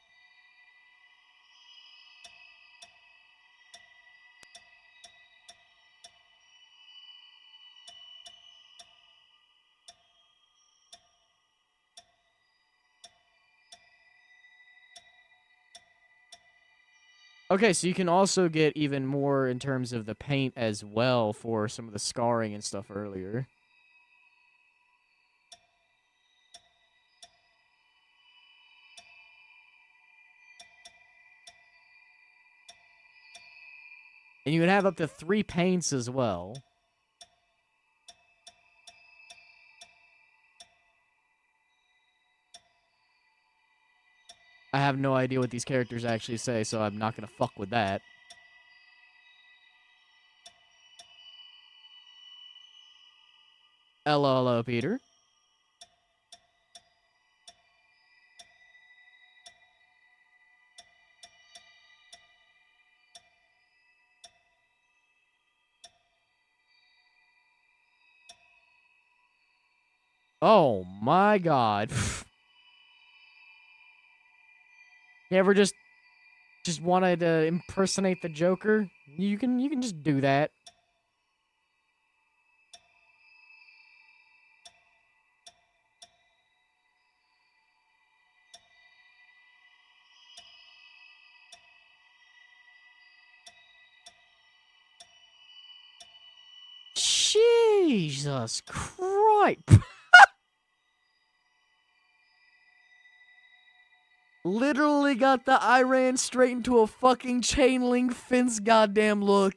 Okay, so you can also get even more in terms of the paint as well for some of the scarring and stuff earlier. And you would have up to 3 paints as well. I have no idea what these characters actually say, so I'm not going to fuck with that. Hello, Peter. Oh my god. You ever just wanted to impersonate the Joker? You can just do that. Jesus Christ. Literally got the Iran straight into a fucking chain link fence goddamn look.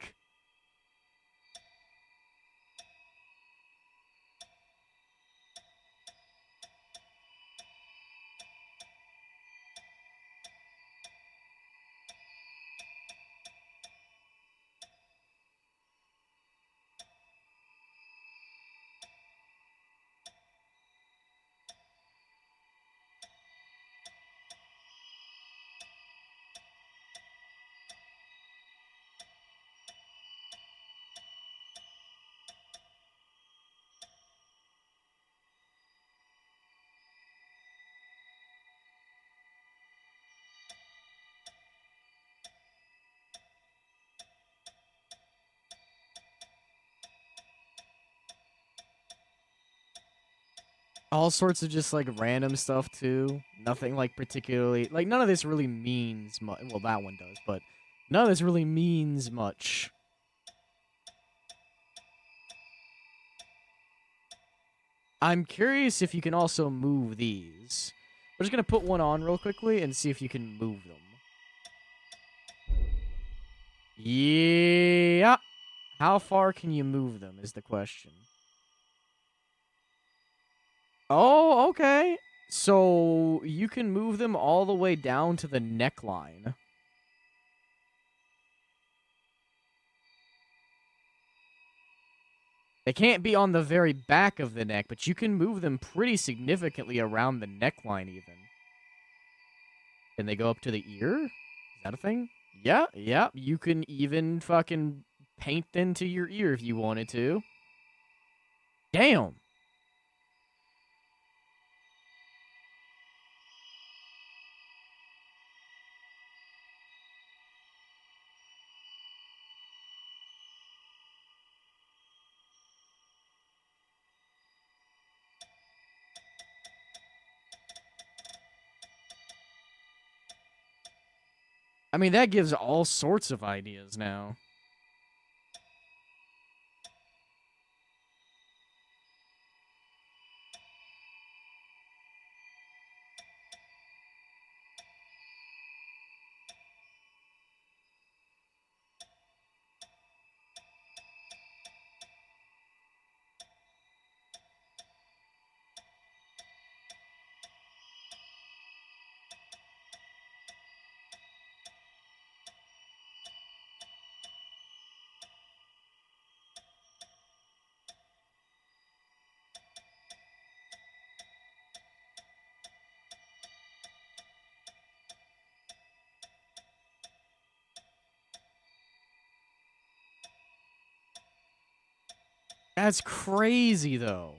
All sorts of just like random stuff too. Nothing like particularly like none of this really means much. Well, that one does, but none of this really means much. I'm curious if you can also move these. We're just gonna put one on real quickly and see if you can move them. Yeah. How far can you move them is the question. Oh, okay. So you can move them all the way down to the neckline. They can't be on the very back of the neck, but you can move them pretty significantly around the neckline even. Can they go up to the ear? Is that a thing? Yeah, yeah. You can even fucking paint into your ear if you wanted to. Damn. I mean, that gives all sorts of ideas now. That's crazy, though.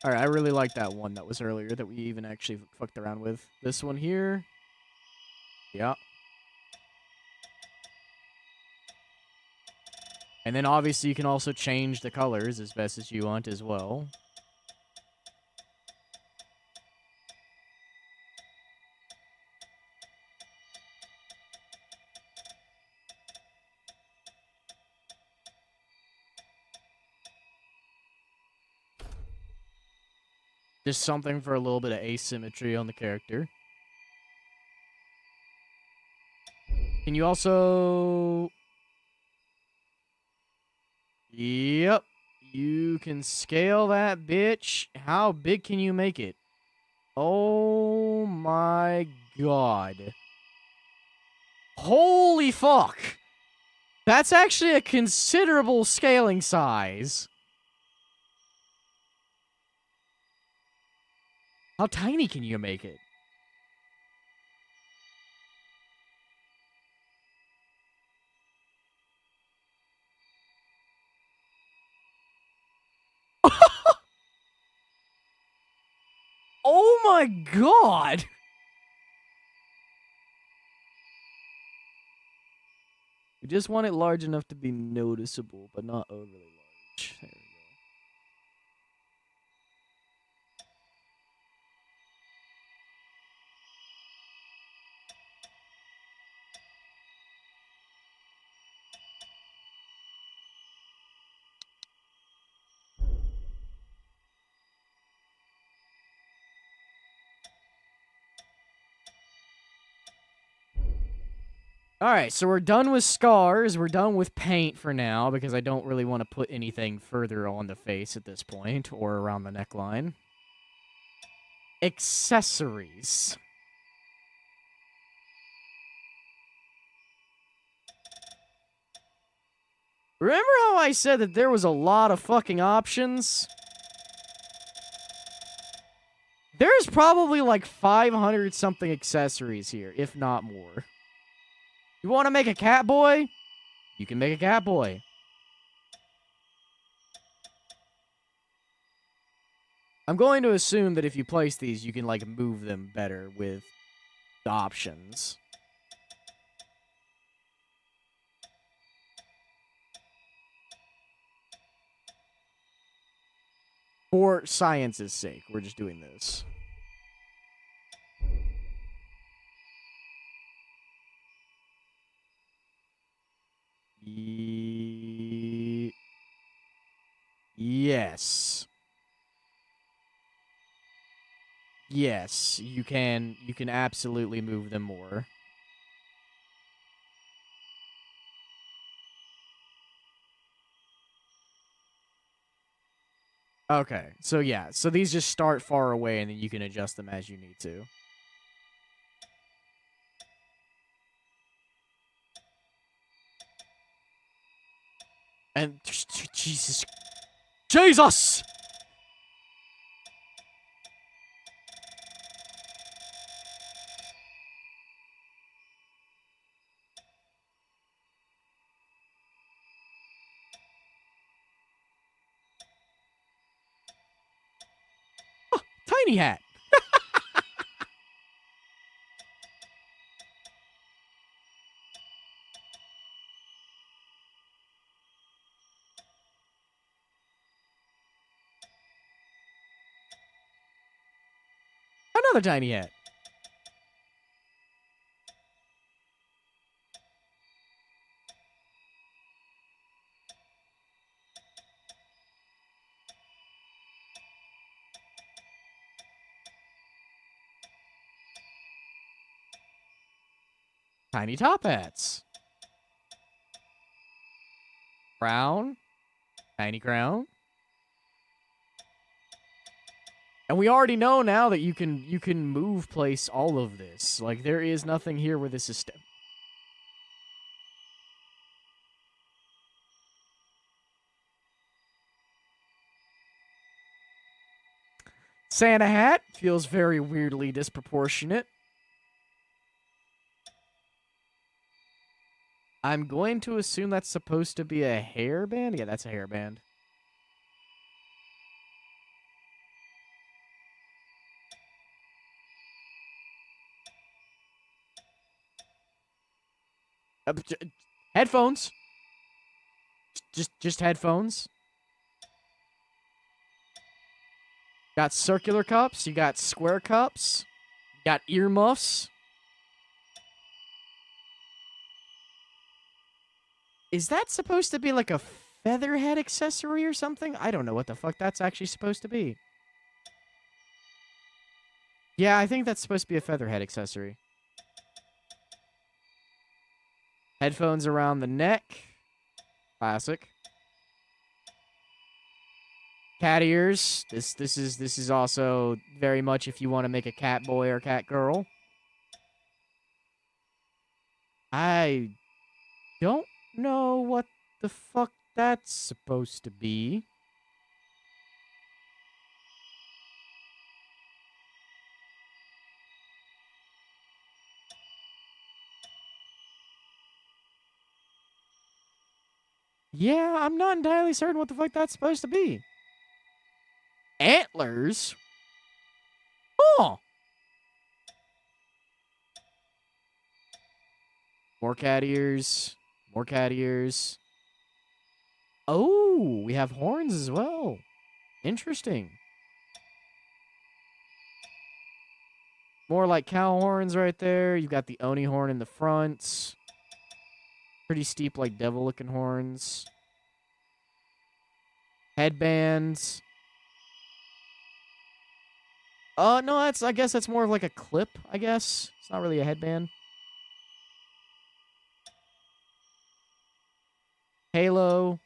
All right, I really like that one that was earlier that we even actually fucked around with. This one here. Yeah. And then obviously you can also change the colors as best as you want as well. Just something for a little bit of asymmetry on the character. Can you also... Yep. You can scale that bitch. How big can you make it? Oh my god. Holy fuck. That's actually a considerable scaling size. How tiny can you make it? Oh my god! We just want it large enough to be noticeable, but not overly large. There we go. Alright, so we're done with scars. We're done with paint for now, because I don't really want to put anything further on the face at this point, or around the neckline. Accessories. Remember how I said that there was a lot of fucking options? There's probably like 500 something accessories here, if not more. You want to make a cat boy? You can make a cat boy. I'm going to assume that if you place these, you can, like, move them better with the options. For science's sake, we're just doing this. Yes. Yes, you can absolutely move them more. Okay, so yeah, so these just start far away and then you can adjust them as you need to. And Jesus. Jesus! Oh, tiny hat. Another tiny hat. Tiny top hats. Crown. Tiny crown. And we already know now that you can move place all of this. Like, there is nothing here where this is Santa hat feels very weirdly disproportionate. I'm going to assume that's supposed to be a hairband. Yeah, that's a hairband. Headphones. Just headphones. Got circular cups. You got square cups. You got earmuffs. Is that supposed to be like a featherhead accessory or something? I don't know what the fuck that's actually supposed to be. Yeah, I think that's supposed to be a featherhead accessory. Headphones around the neck. Classic. Cat ears. This is also very much if you want to make a cat boy or cat girl. I don't know what the fuck that's supposed to be. Yeah, I'm not entirely certain what the fuck that's supposed to be. Antlers? Oh! More cat ears. More cat ears. Oh, we have horns as well. Interesting. More like cow horns right there. You've got the Oni horn in the front. Pretty steep, like devil-looking horns. Headbands. No, I guess that's more of like a clip, I guess. It's not really a headband. Halo.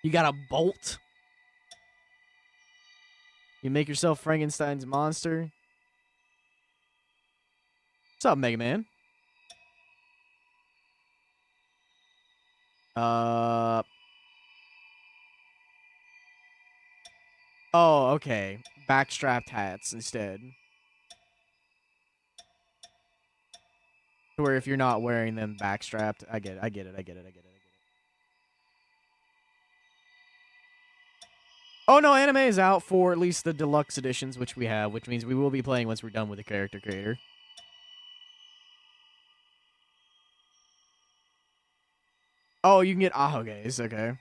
You got a bolt. You make yourself Frankenstein's monster. What's up, Mega Man? Oh, okay. Backstrapped hats instead. To where if you're not wearing them backstrapped, I get it. Oh no, anime is out for at least the deluxe editions, which we have, which means we will be playing once we're done with the character creator. Oh, you can get Ahoge's, okay.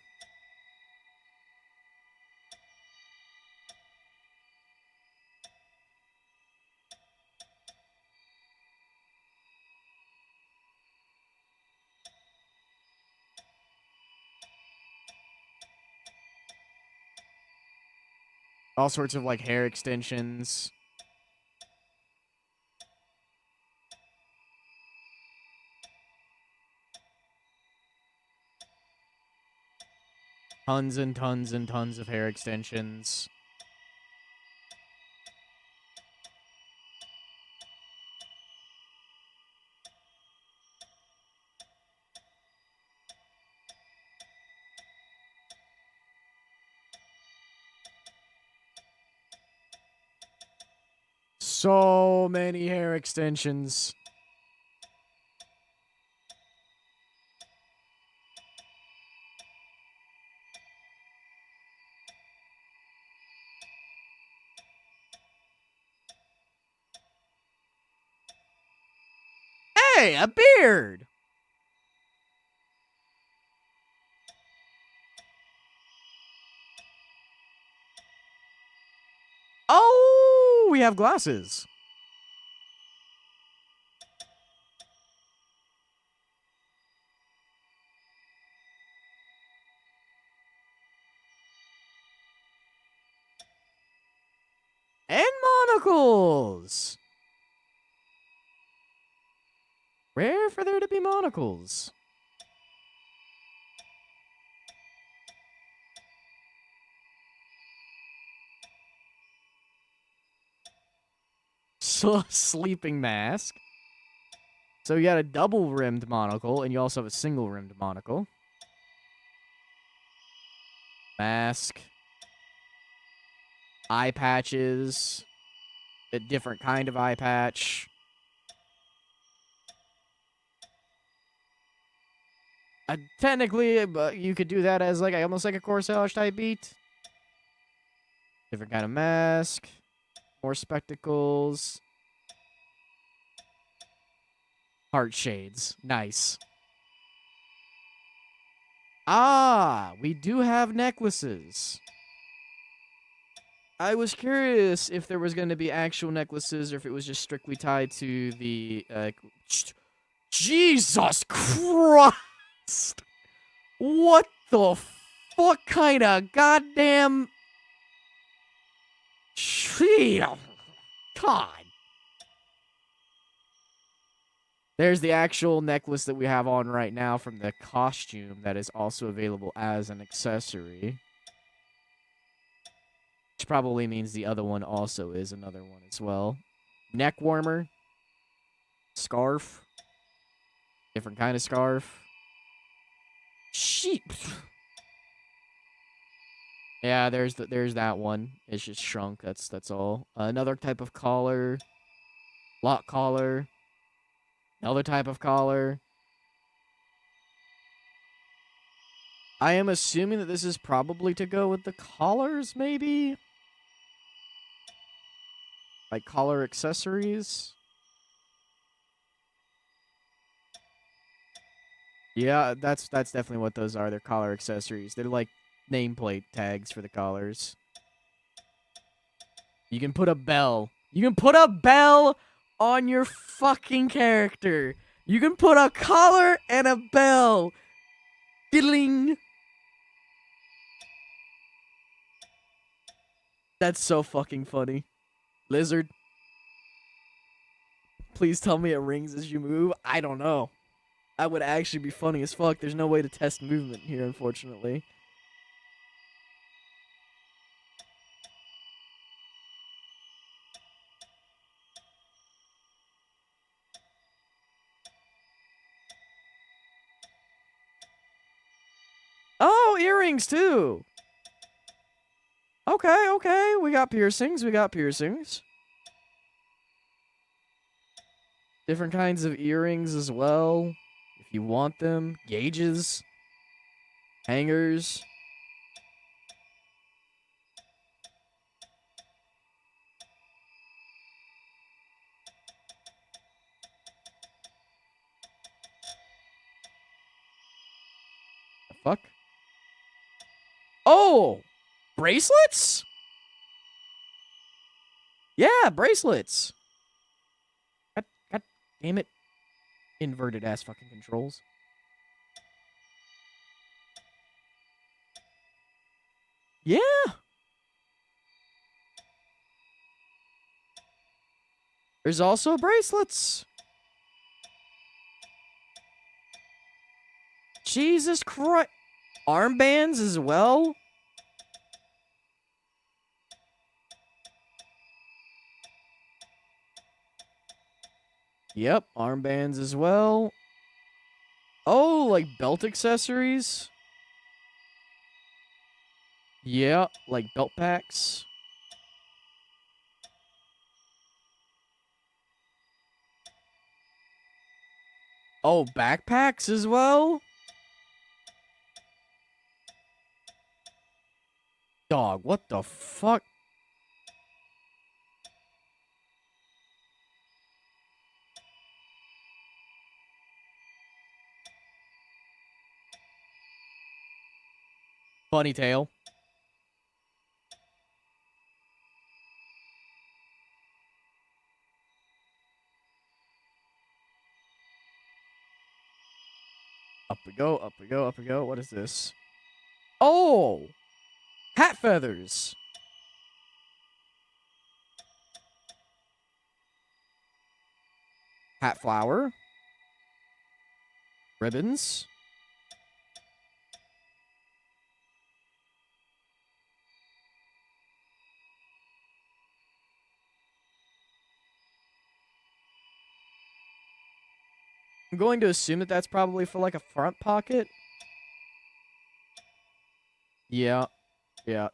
All sorts of like hair extensions. Tons and tons and tons of hair extensions. So many hair extensions. Hey, a beard! Oh, we have glasses. And monocles. Rare for there to be monocles. Sleeping mask. So you got a double rimmed monocle, and you also have a single rimmed monocle. Mask. Eye patches. A different kind of eye patch. Technically, you could do that as like almost like a corsage type beat. Different kind of mask. More spectacles. Heart shades. Nice. Ah, we do have necklaces. I was curious if there was going to be actual necklaces or if it was just strictly tied to the... Jesus Christ! What the fuck kind of goddamn... God. There's the actual necklace that we have on right now from the costume that is also available as an accessory. Which probably means the other one also is another one as well. Neck warmer. Scarf. Different kind of scarf. Sheep. Yeah, there's that one. It's just shrunk. That's all. Another type of collar. Lock collar. Another type of collar. I am assuming that this is probably to go with the collars, maybe? Like collar accessories? Yeah, that's definitely what those are. They're collar accessories. They're like nameplate tags for the collars. You can put a bell. You can put a bell on your fucking character. You can put a collar and a bell. Diddling. That's so fucking funny. Lizard. Please tell me it rings as you move. I don't know. That would actually be funny as fuck. There's no way to test movement here, unfortunately. Oh, earrings too. Okay. We got piercings. Different kinds of earrings as well. If you want them. Gauges. Hangers. The fuck? Oh! Bracelets? Yeah, bracelets. God damn it. Inverted ass fucking controls. Yeah. There's also bracelets. Jesus Christ. Armbands as well? Yep, armbands as well. Oh, like belt accessories? Yeah, like belt packs. Oh, backpacks as well? Dog, what the fuck? Bunny tail. Up we go, up we go, up we go. What is this? Oh! Hat feathers. Hat flower. Ribbons. I'm going to assume that that's probably for like a front pocket. Yeah. Yep.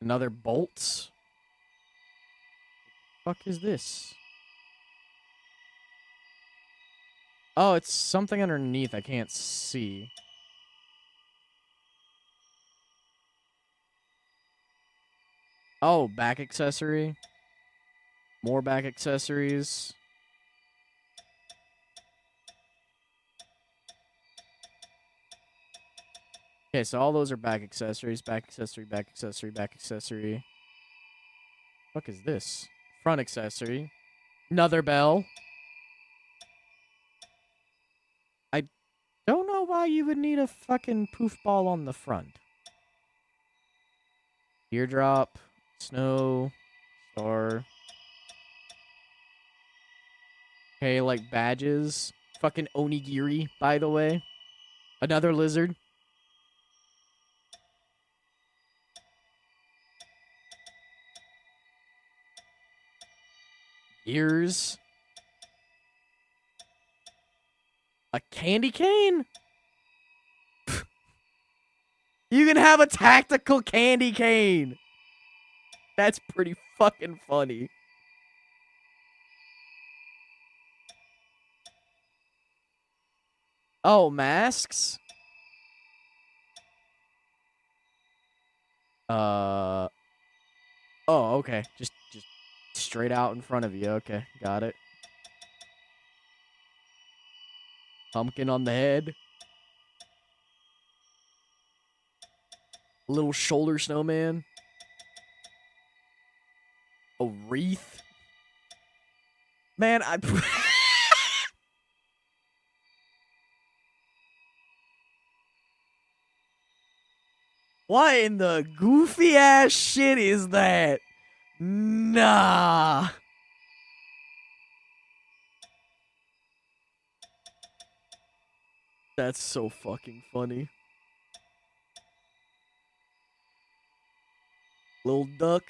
Another bolt. Fuck is this? Oh, it's something underneath I can't see. Oh, back accessory. More back accessories. Okay, so all those are back accessories. Back accessory, back accessory, back accessory. Fuck is this? Front accessory. Another bell. I don't know why you would need a fucking poof ball on the front. Teardrop. Snow. Star. Okay, like badges. Fucking onigiri, by the way. Another lizard. Ears. A candy cane? You can have a tactical candy cane. That's pretty fucking funny. Oh, masks? Oh, okay. Just straight out in front of you. Okay, got it. Pumpkin on the head. Little shoulder snowman. A wreath. Man, I... What in the goofy ass shit is that? Nah. That's so fucking funny. Little duck.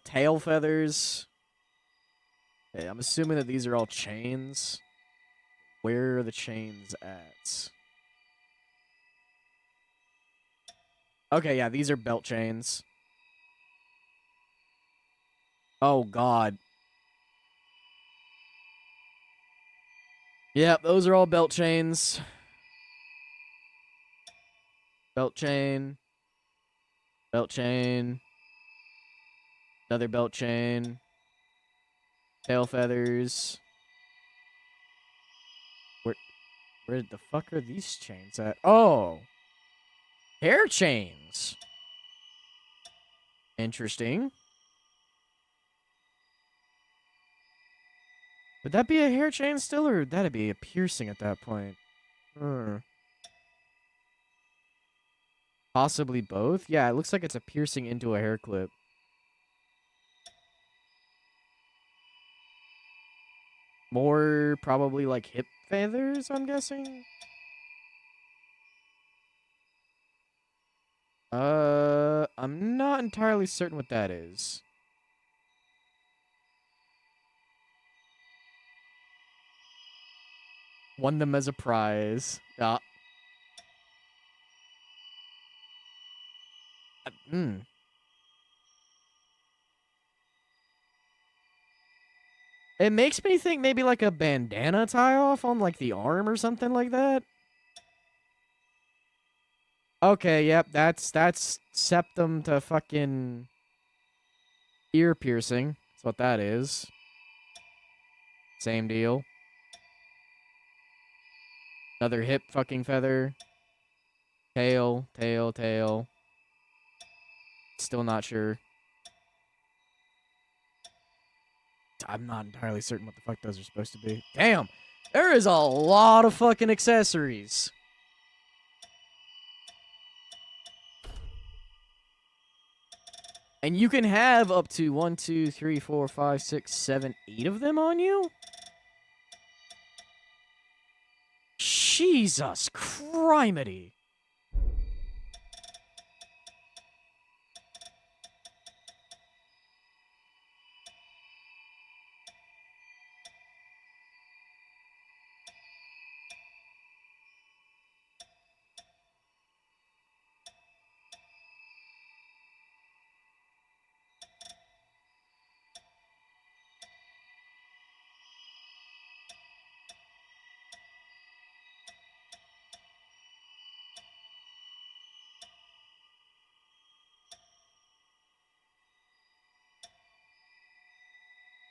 Tail feathers. Okay, I'm assuming that these are all chains. Where are the chains at? Okay, yeah, these are belt chains. Oh, God. Yep, those are all belt chains. Belt chain. Belt chain. Another belt chain. Tail feathers. Where the fuck are these chains at? Oh! Hair chains! Interesting. Would that be a hair chain still, or would that be a piercing at that point? Possibly both? Yeah, it looks like it's a piercing into a hair clip. More probably like hip feathers, I'm guessing? I'm not entirely certain what that is. Won them as a prize. Yeah. It makes me think maybe like a bandana tie off on like the arm or something like that. Okay, yep, that's septum to fucking ear piercing. That's what that is. Same deal. Another hip fucking feather. Tail, tail, tail. Still not sure. I'm not entirely certain what the fuck those are supposed to be. Damn! There is a lot of fucking accessories. And you can have up to 1, 2, 3, 4, 5, 6, 7, 8 of them on you? Jesus criminy.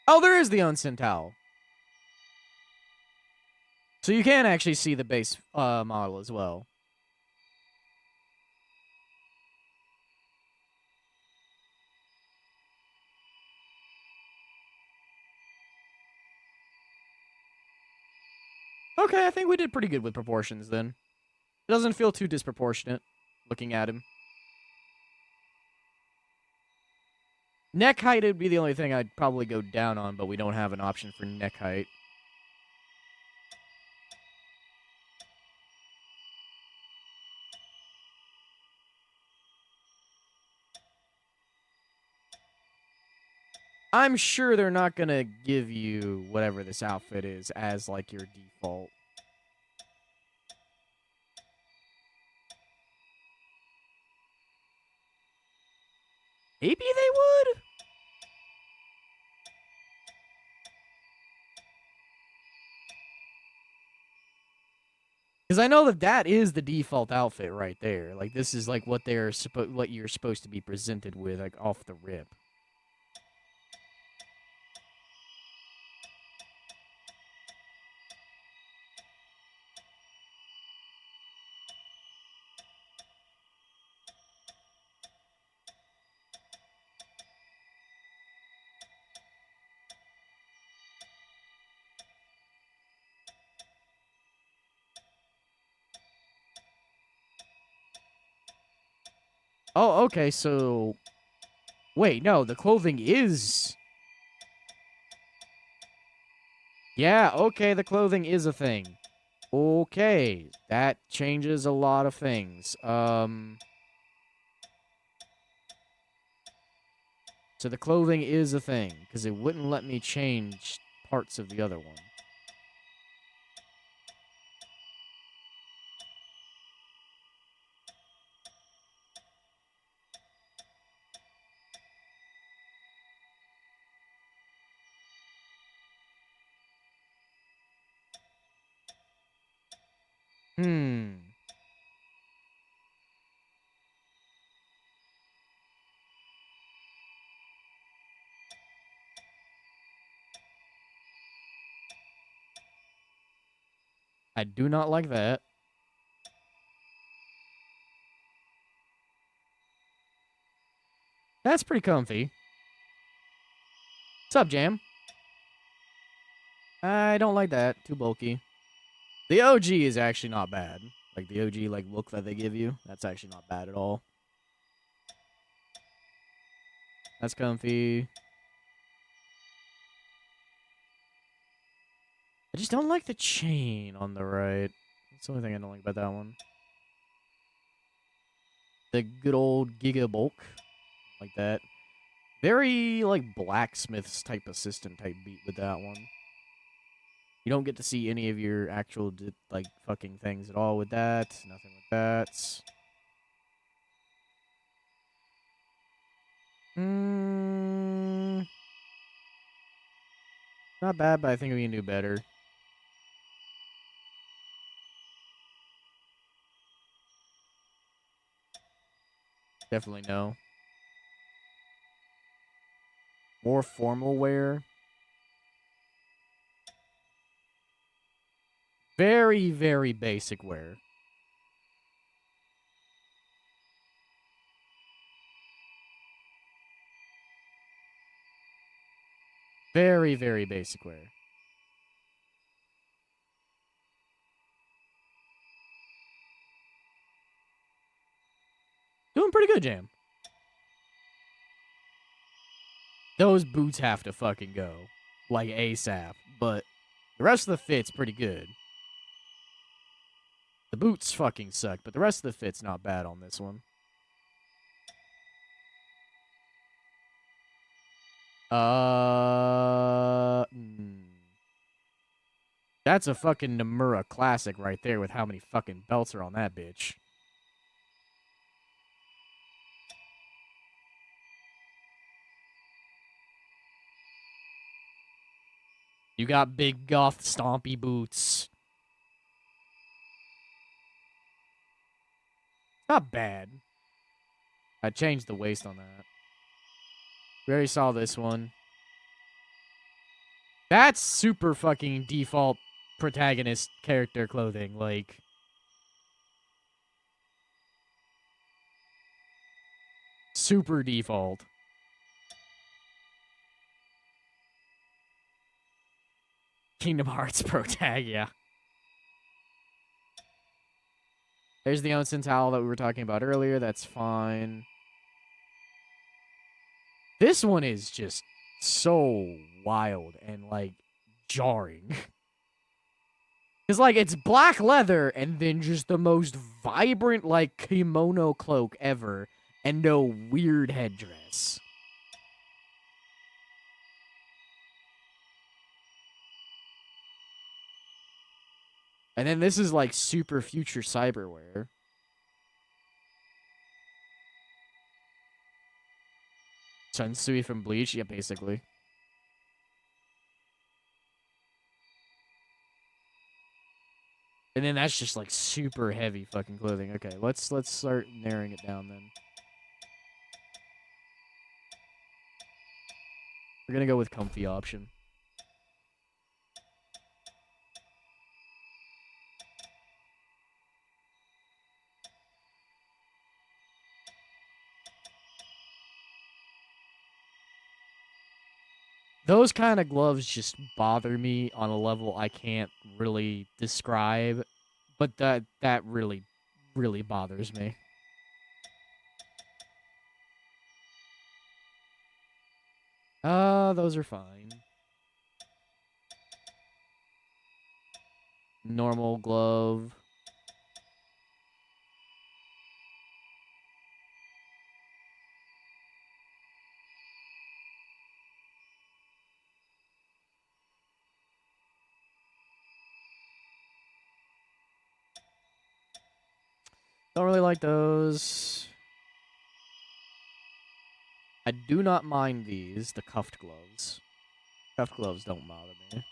Oh, there is the Onsen towel. So you can actually see the base model as well. Okay, I think we did pretty good with proportions then. It doesn't feel too disproportionate looking at him. Neck height would be the only thing I'd probably go down on, but we don't have an option for neck height. I'm sure they're not going to give you whatever this outfit is as, like, your default. Maybe they would? Because I know that that is the default outfit right there. Like, this is, like, what you're supposed to be presented with, like, off the rip. Oh, okay, so... Wait, no, the clothing is... Yeah, okay, the clothing is a thing. Okay, that changes a lot of things. So the clothing is a thing, because it wouldn't let me change parts of the other one. I do not like that. That's pretty comfy. What's up, Jam? I don't like that. Too bulky. The OG is actually not bad. Like, the OG, like, look that they give you. That's actually not bad at all. That's comfy. I just don't like the chain on the right. That's the only thing I don't like about that one. The good old Giga Bulk. Like that. Very, like, blacksmith's type assistant type beat with that one. You don't get to see any of your actual, like, fucking things at all with that. Nothing with that. Not bad, but I think we can do better. Definitely no. More formal wear. Very, very basic wear. Very, very basic wear. Doing pretty good, Jam. Those boots have to fucking go. Like ASAP. But the rest of the fit's pretty good. The boots fucking suck, but the rest of the fit's not bad on this one. That's a fucking Nomura classic right there with how many fucking belts are on that bitch. You got big goth stompy boots. Not bad. I changed the waist on that. We already saw this one. That's super fucking default protagonist character clothing, like... Super default. Kingdom Hearts Pro Tag, yeah. There's the Onsen towel that we were talking about earlier. That's fine. This one is just so wild and, like, jarring. Because, like, it's black leather and then just the most vibrant, like, kimono cloak ever and no weird headdress. And then this is, like, super future cyberware. Sunsui from Bleach? Yeah, basically. And then that's just, like, super heavy fucking clothing. Okay, let's start narrowing it down, then. We're gonna go with comfy option. Those kind of gloves just bother me on a level I can't really describe, but that really, really bothers me. Those are fine. Normal glove. Don't really like those. I do not mind these, the cuffed gloves. Cuffed gloves don't bother me.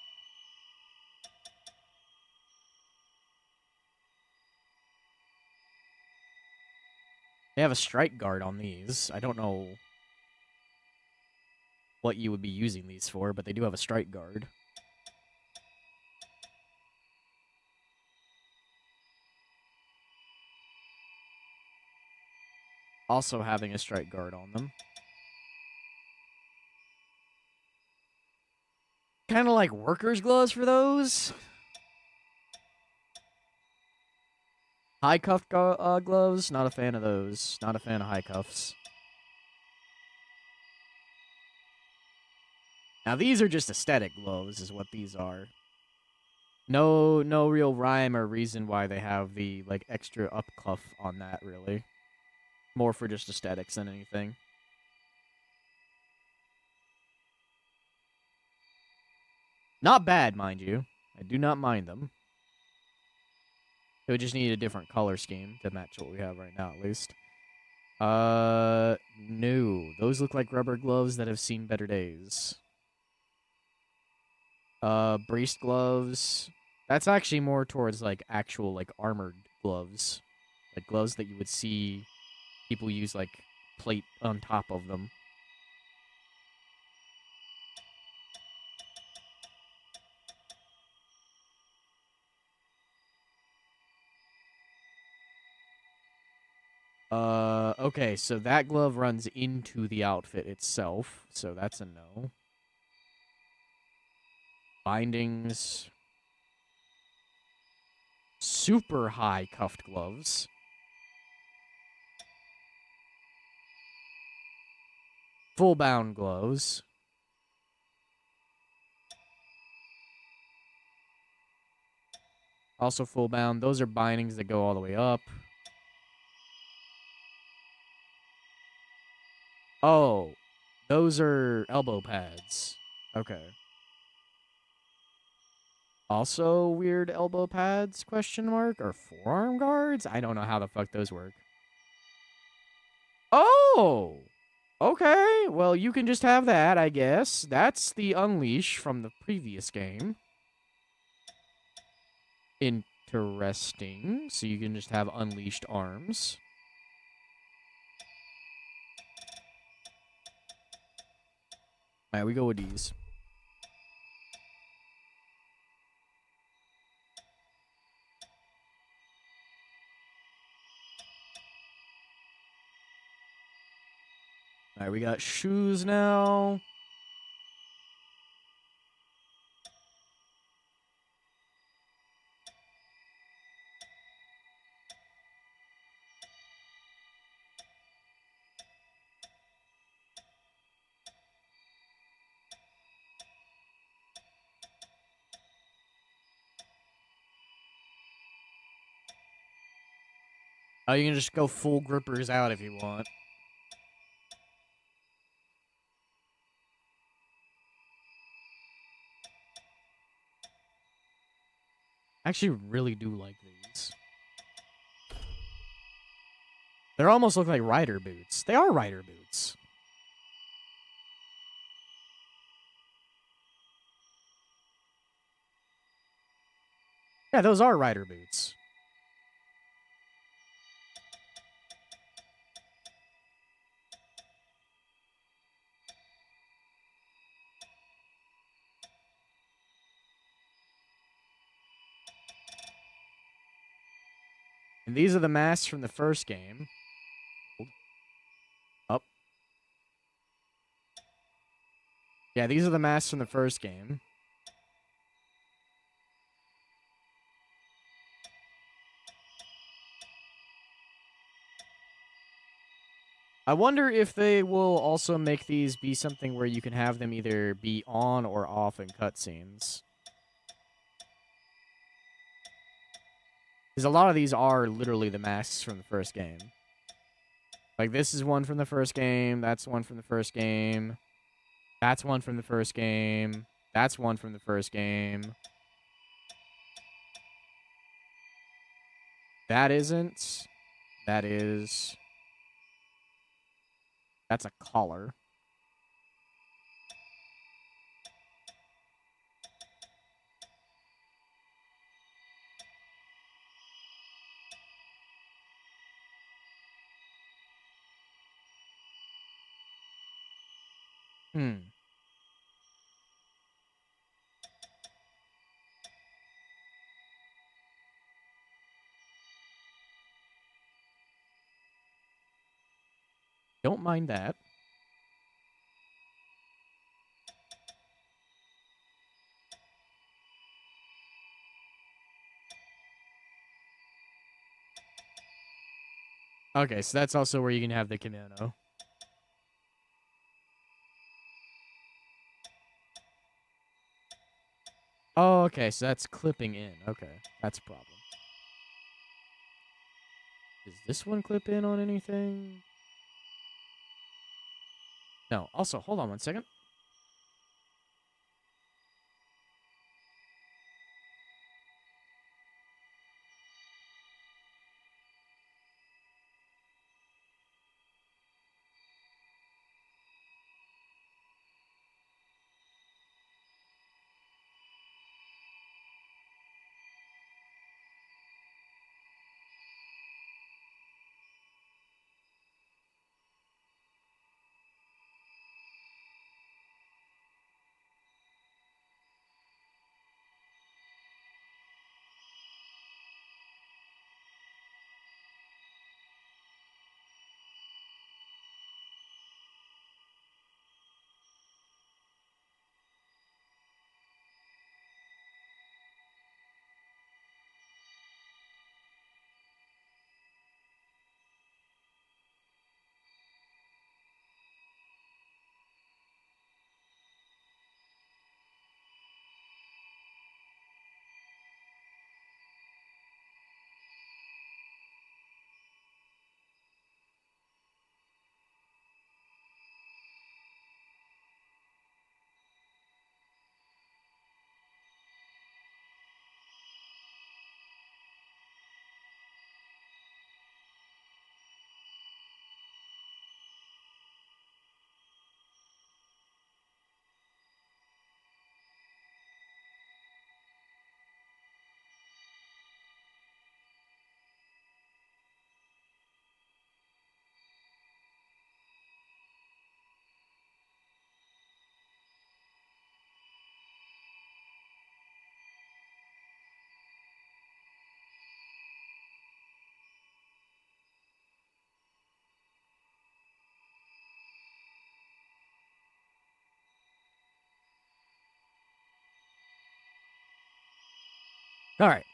They have a strike guard on these. I don't know what you would be using these for, but they do have a strike guard. Also having a strike guard on them. Kind of like workers' gloves for those. High cuffed gloves, not a fan of those. Not a fan of high cuffs. Now these are just aesthetic gloves, is what these are. No real rhyme or reason why they have the like extra up cuff on that, really. More for just aesthetics than anything. Not bad, mind you. I do not mind them. It would just need a different color scheme to match what we have right now, at least. No. Those look like rubber gloves that have seen better days. Braced gloves. That's actually more towards, like, actual, like, armored gloves. Like, gloves that you would see people use, like, plate on top of them. Okay, so that glove runs into the outfit itself, so that's a no. Bindings. Super high cuffed gloves. Full bound gloves. Also full bound. Those are bindings that go all the way up. Oh, those are elbow pads. Okay. Also weird elbow pads, question mark? Or forearm guards? I don't know how the fuck those work. Oh! Okay, well, you can just have that, I guess. That's the Unleash from the previous game. Interesting. So you can just have unleashed arms. Alright, we go with these. All right, we got shoes now. Oh, you can just go full grippers out if you want. I actually really do like these. They almost look like rider boots. They are rider boots. Yeah, those are rider boots. And these are the masks from the first game. Up. Yeah, these are the masks from the first game. I wonder if they will also make these be something where you can have them either be on or off in cutscenes. Because a lot of these are literally the masks from the first game. Like, this is one from the first game. That's one from the first game. That's one from the first game. That's one from the first game. That isn't. That is. That's a collar. Hmm. Don't mind that. Okay, so that's also where you can have the kimono. Oh, okay, so that's clipping in. Okay, that's a problem. Does this one clip in on anything? No. Also, hold on one second. All right.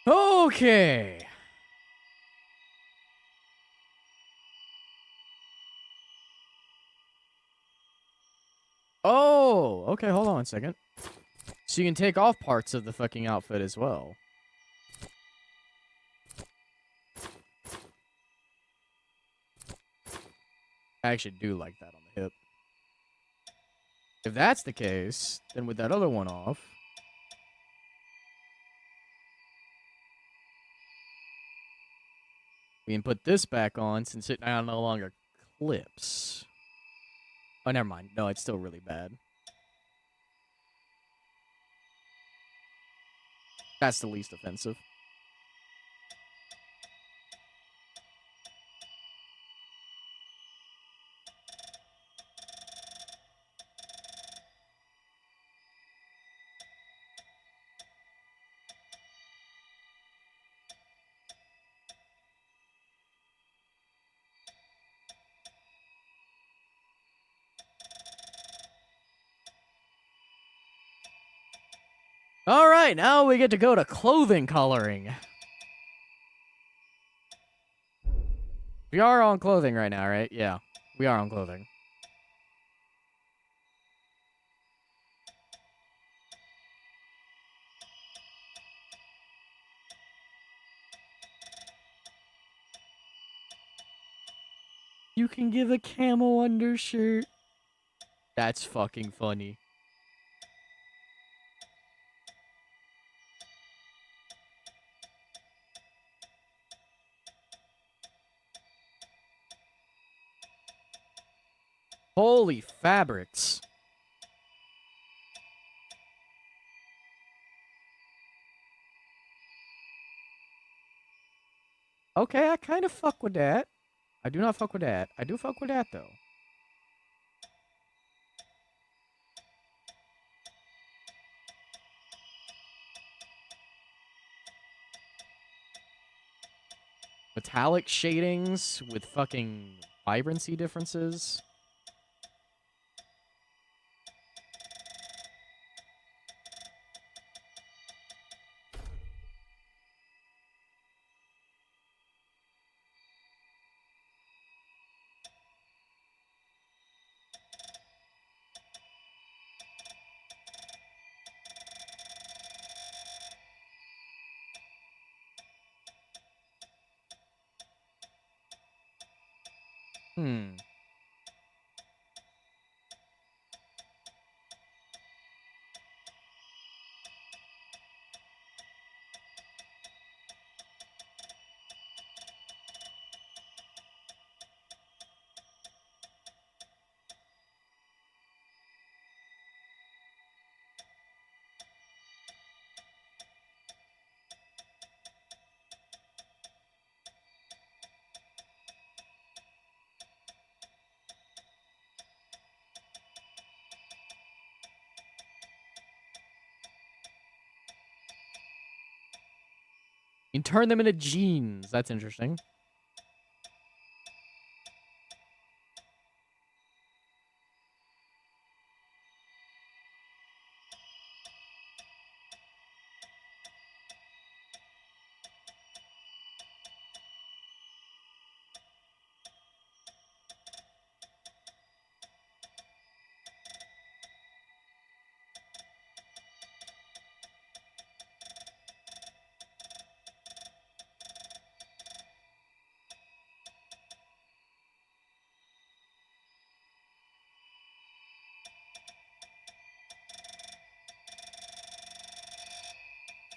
Okay. Oh, okay, hold on a second. So you can take off parts of the fucking outfit as well. I actually do like that on the hip. If that's the case, then with that other one off, we can put this back on since it now no longer clips. Oh, never mind. No, it's still really bad. That's the least offensive. All right, now we get to go to clothing coloring. We are on clothing right now, right? Yeah, we are on clothing. You can give a camo undershirt. That's fucking funny. Holy fabrics. Okay, I kind of fuck with that. I do not fuck with that. I do fuck with that, though. Metallic shadings with fucking vibrancy differences. Hmm. You can turn them into jeans. That's interesting.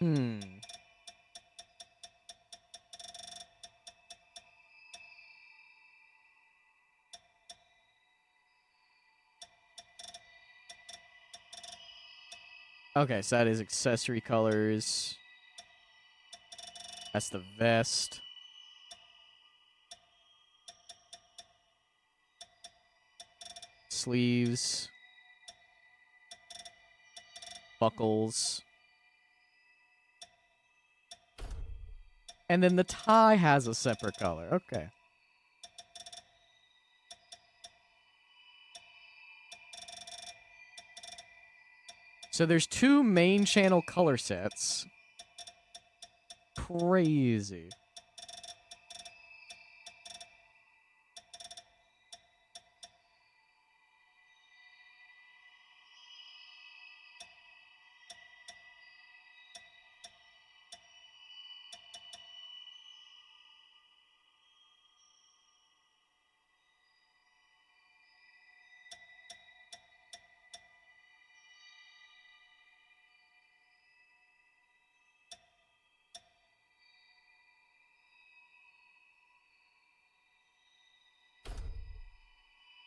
Hmm. Okay, so that is accessory colors. That's the vest. Sleeves. Buckles. And then the tie has a separate color. Okay. So there's 2 main channel color sets. Crazy.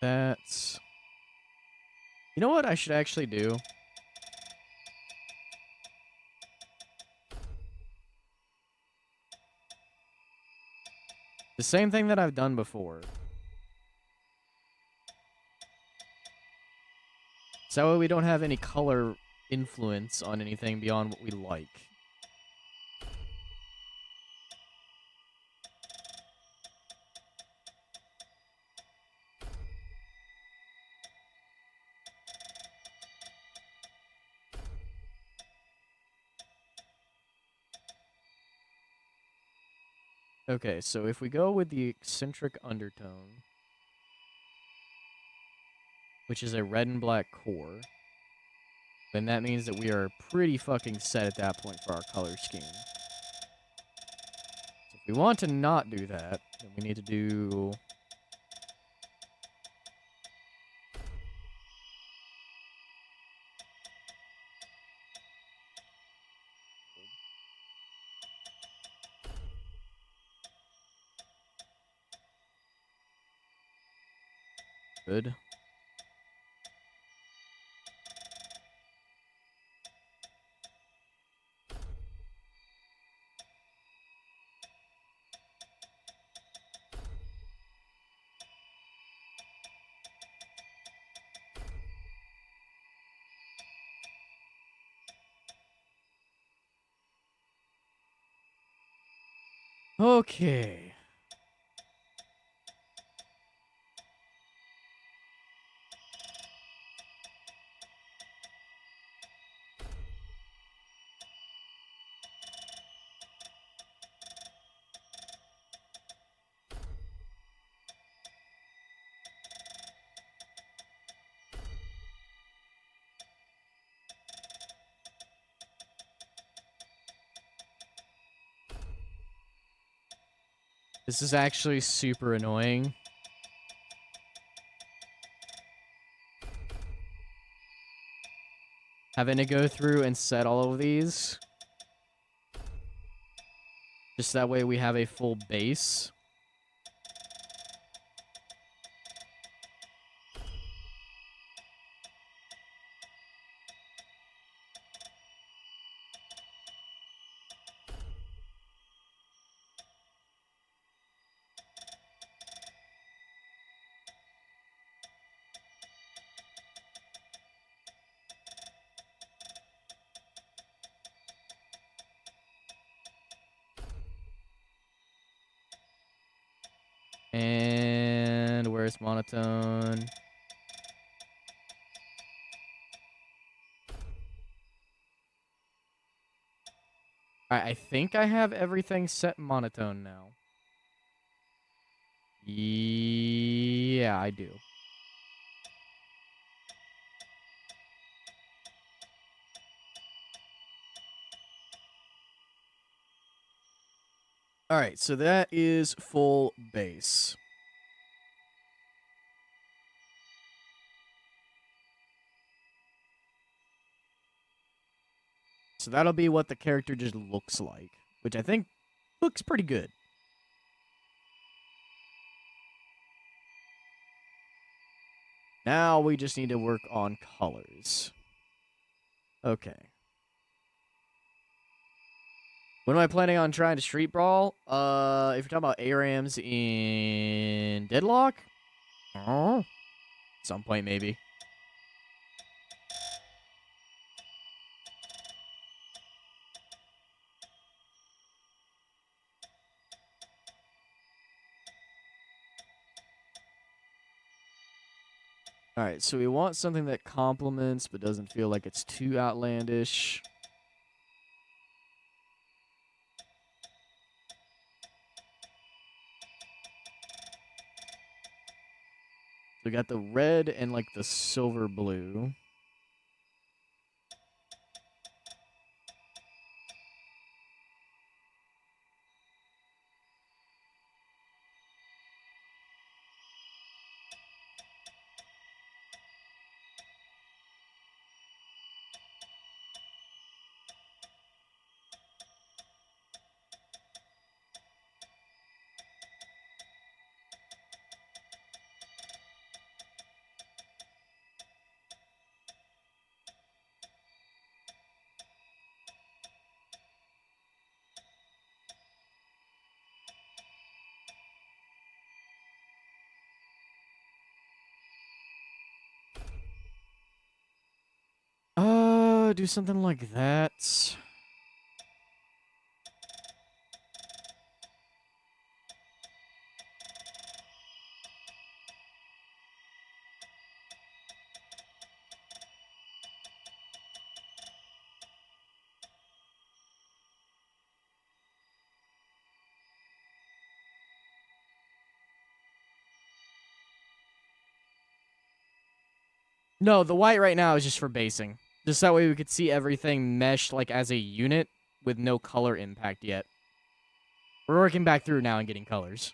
That's... You know what I should actually do? The same thing that I've done before. So that way we don't have any color influence on anything beyond what we like. Okay, so if we go with the eccentric undertone, which is a red and black core, then that means that we are pretty fucking set at that point for our color scheme. So if we want to not do that, then we need to do... Good. Okay. This is actually super annoying. Having to go through and set all of these. Just that way we have a full base. And where's monotone? Alright, I think I have everything set monotone now. Yeah, I do. Alright, so that is full base. So that'll be what the character just looks like, which I think looks pretty good. Now we just need to work on colors. Okay. When am I planning on trying to street brawl? If you're talking about ARAMs in Deadlock, oh, some point maybe. All right, so we want something that complements but doesn't feel like it's too outlandish. We got the red and like the silver blue. Do something like that. No, the white right now is just for basing. Just that way we could see everything meshed like as a unit with no color impact yet. We're working back through now and getting colors.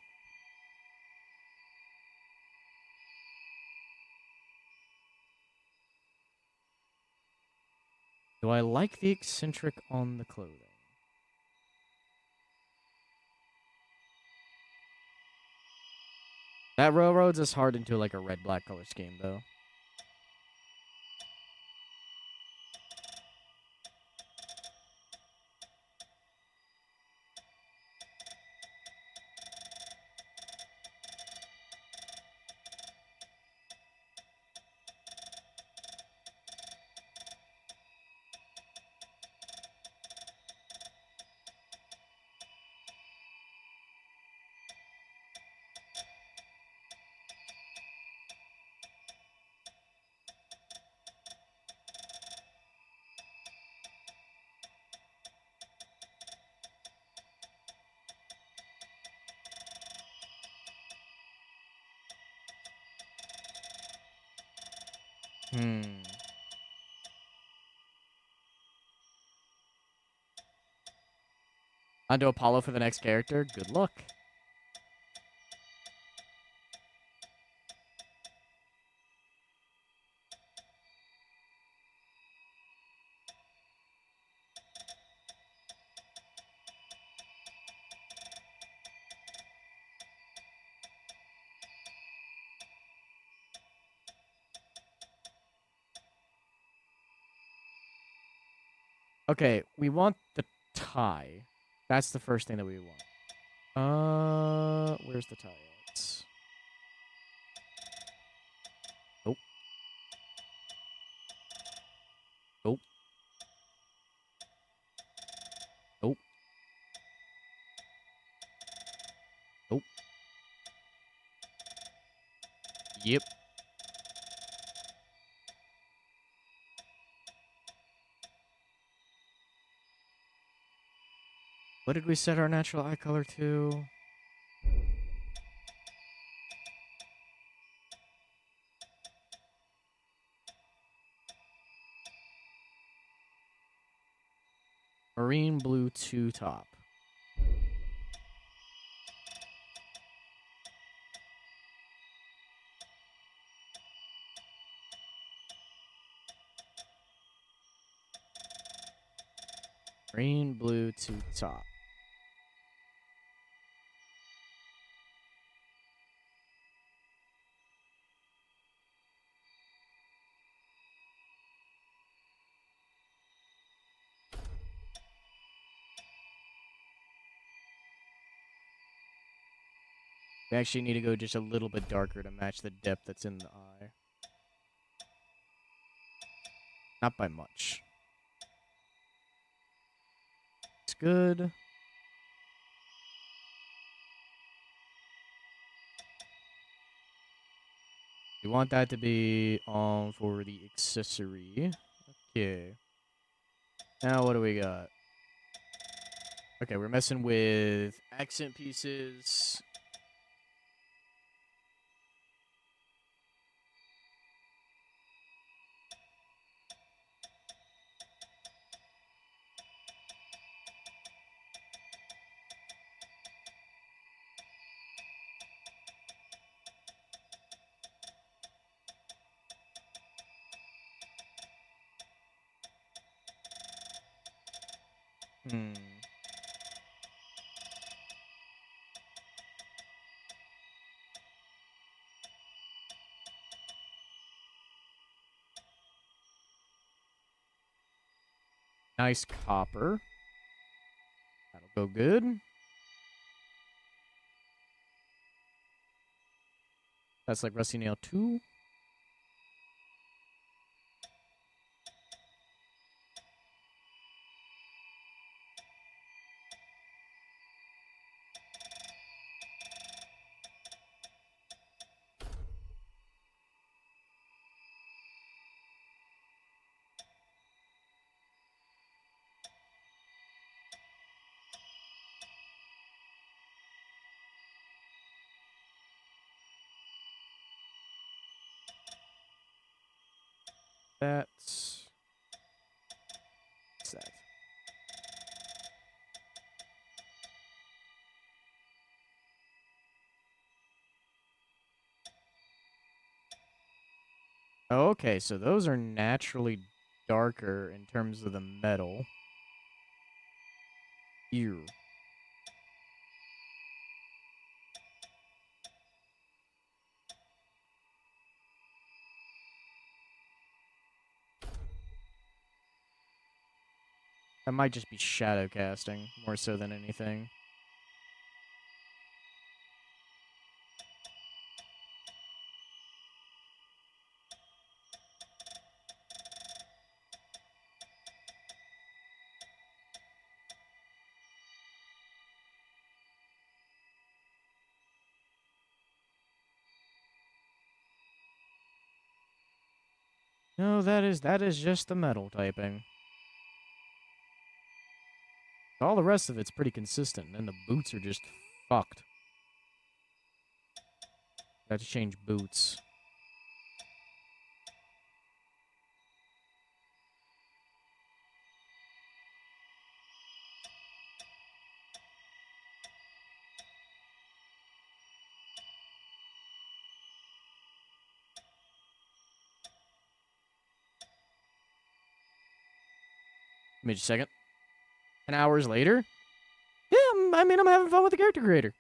Do I like the eccentric on the clothing? That railroads us hard into like a red-black color scheme, though. Onto Apollo for the next character. Good luck. Okay, we want the tie. That's the first thing that we want. Where's the tie at? Nope. Nope. Nope. Nope. Yep. What did we set our natural eye color to? Marine blue 2 top. Green, blue 2 top. We actually need to go just a little bit darker to match the depth that's in the eye. Not by much. It's good. We want that to be on for the accessory. Okay. Now what do we got? Okay, we're messing with accent pieces. Hmm. Nice copper. That'll go good. That's like Rusty Nail 2. That's... What's that? Okay, so those are naturally darker in terms of the metal. Ew. That might just be shadow casting, more so than anything. No, that is just the metal typing. All the rest of it's pretty consistent, and the boots are just fucked. I have to change boots. Give me just a second. 10 hours later? Yeah, I mean, I'm having fun with the character creator.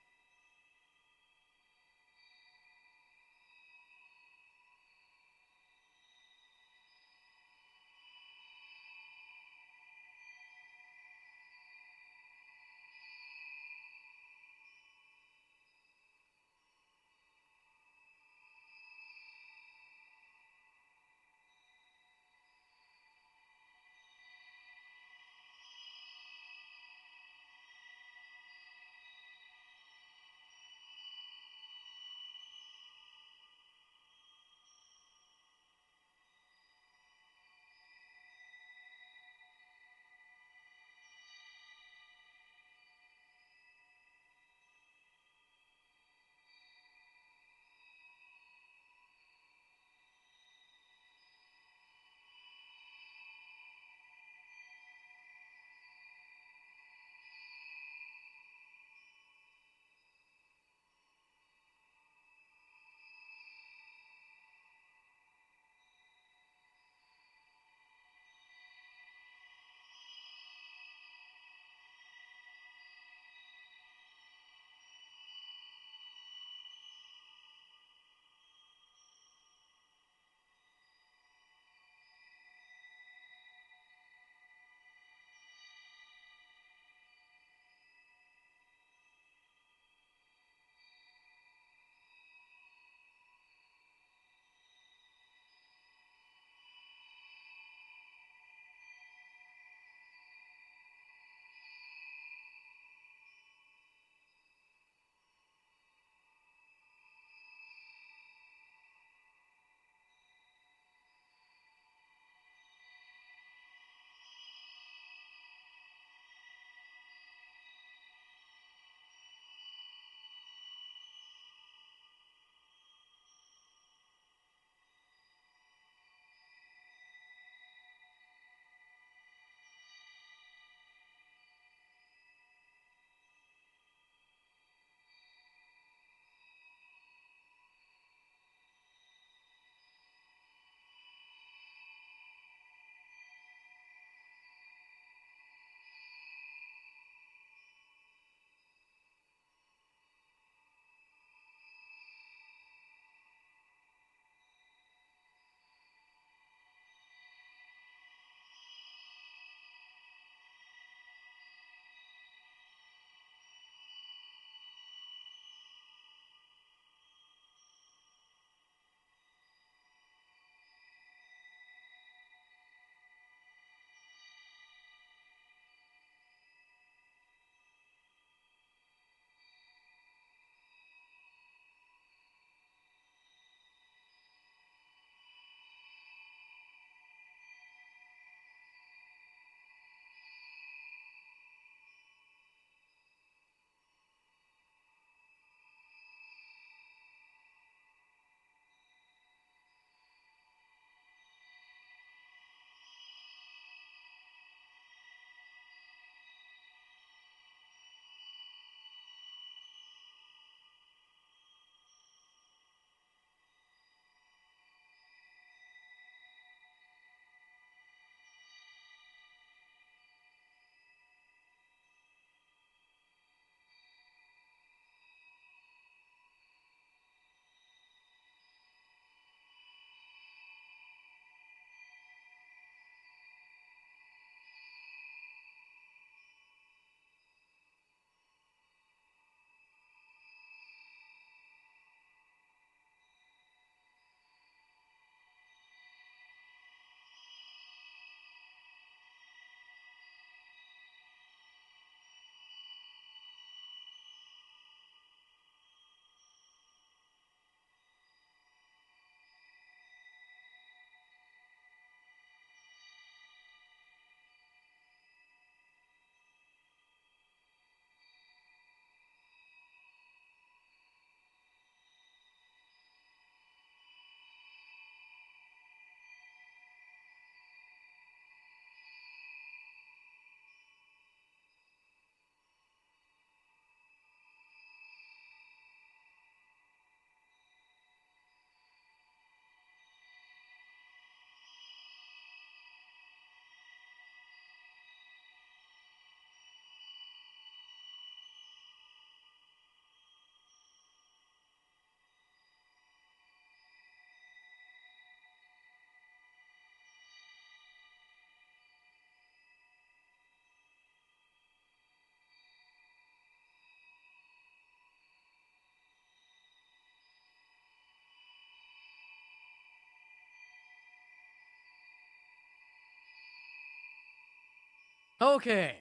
Okay.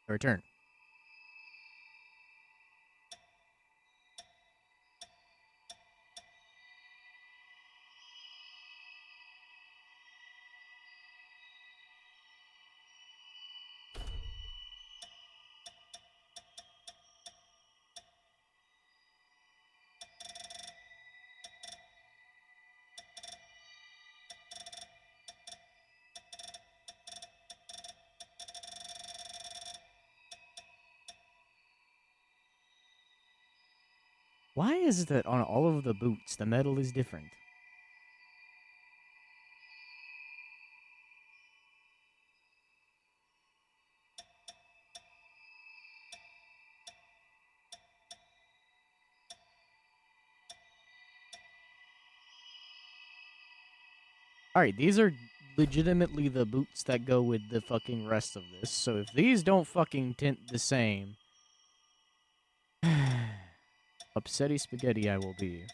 Your turn. Why is it that on all of the boots, the metal is different? Alright, these are legitimately the boots that go with the fucking rest of this. So if these don't fucking tint the same, upsetty spaghetti I will be.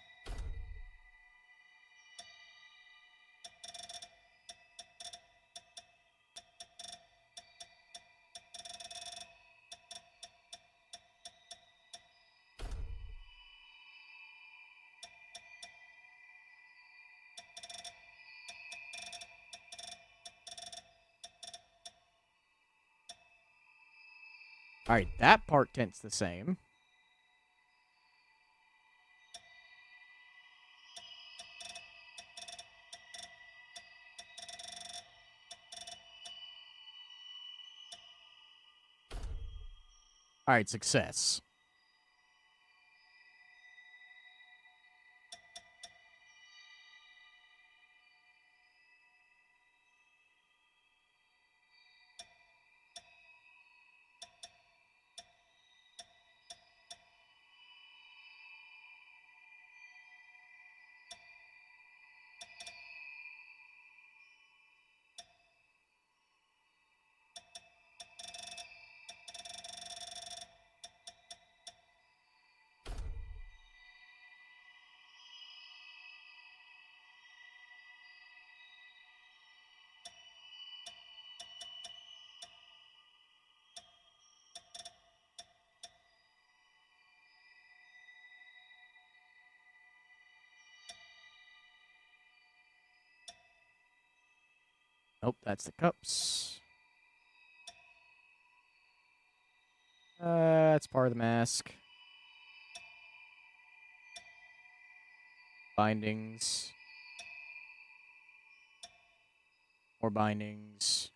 Alright, that part tints the same. Alright, success. Nope, that's the cups. That's part of the mask. Bindings. More bindings.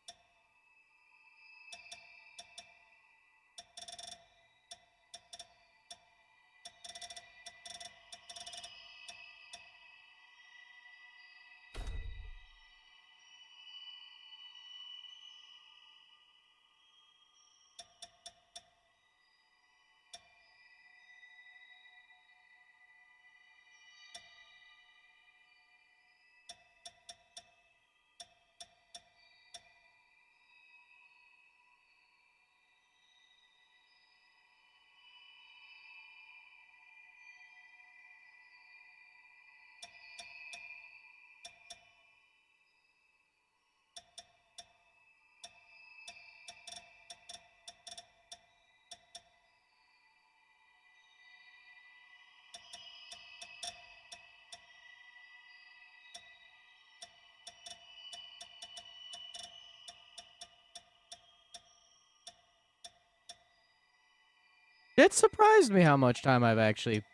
It surprised me how much time I've actually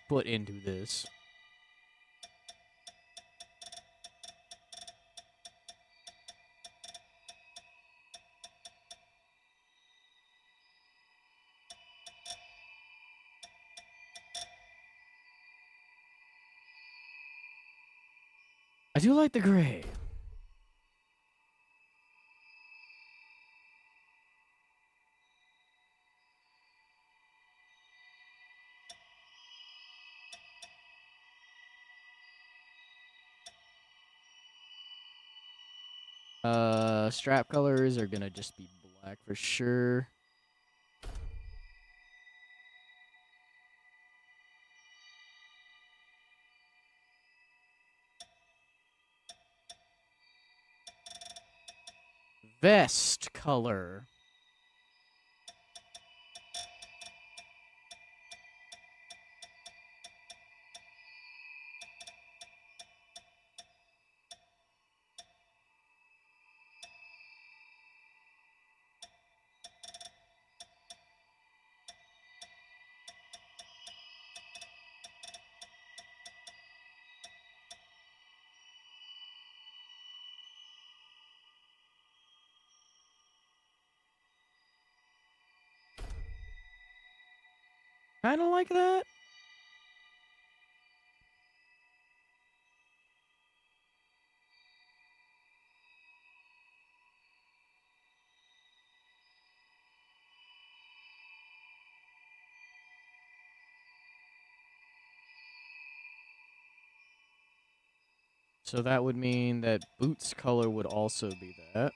put into this. I do like the gray. Strap colors are gonna just be black for sure. Vest color. Kind of like that. So that would mean that boots color would also be that.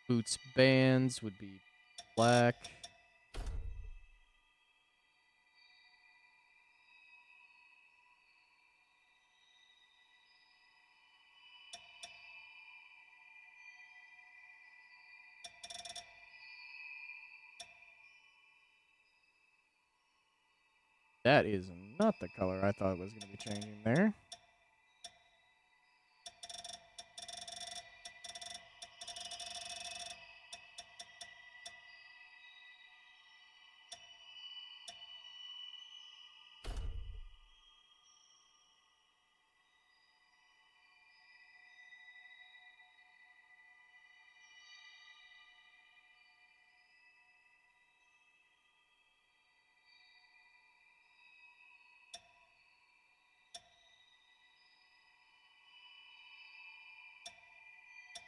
Boots bands would be black. That is not the color I thought was going to be changing there.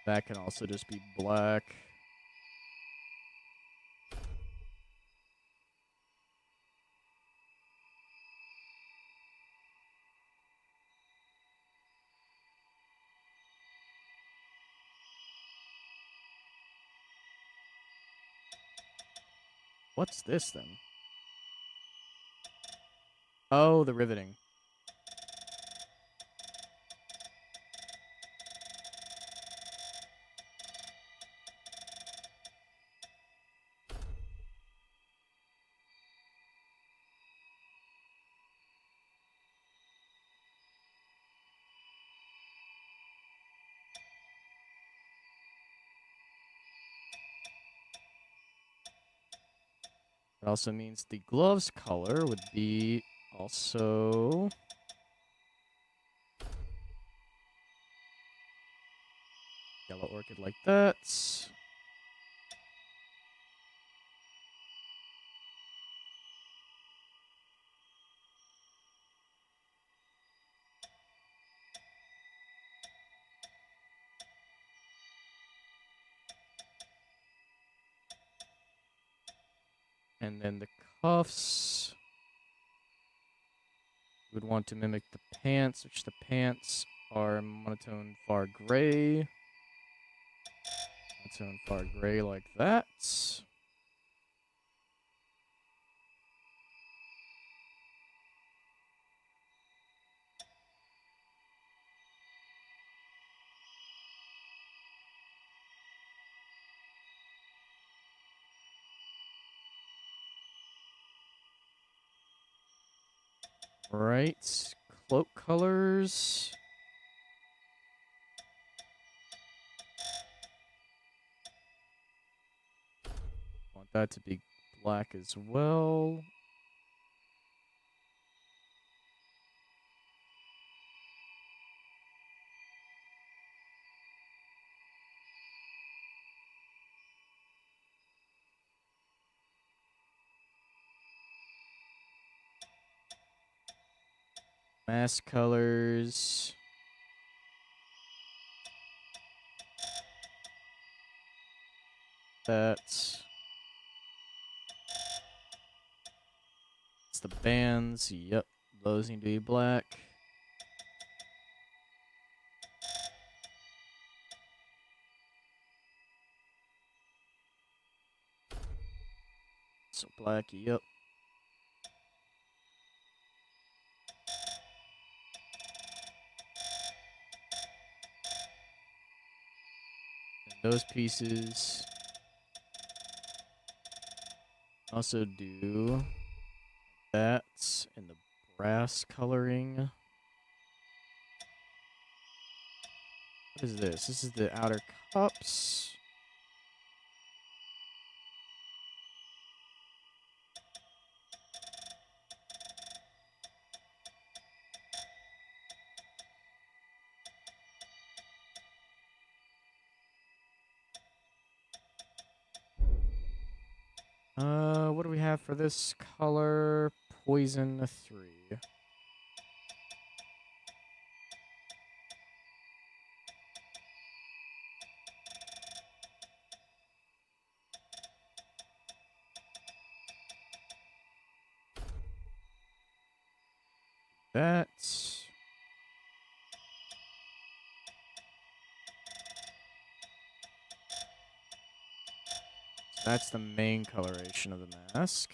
That can also just be black. What's this then? Oh, the riveting. It also means the gloves color would be also yellow orchid like that. And then the cuffs would want to mimic the pants, which the pants are monotone far gray. Monotone far gray like that. Right. Cloak colors. Want that to be black as well. Mask colors. That's the bands. Yep, those need to be black. So black, yep. And those pieces also do that in the brass coloring. What is this? This is the outer cups. What do we have for this color? Poison 3. That. That's the main coloration of the mask.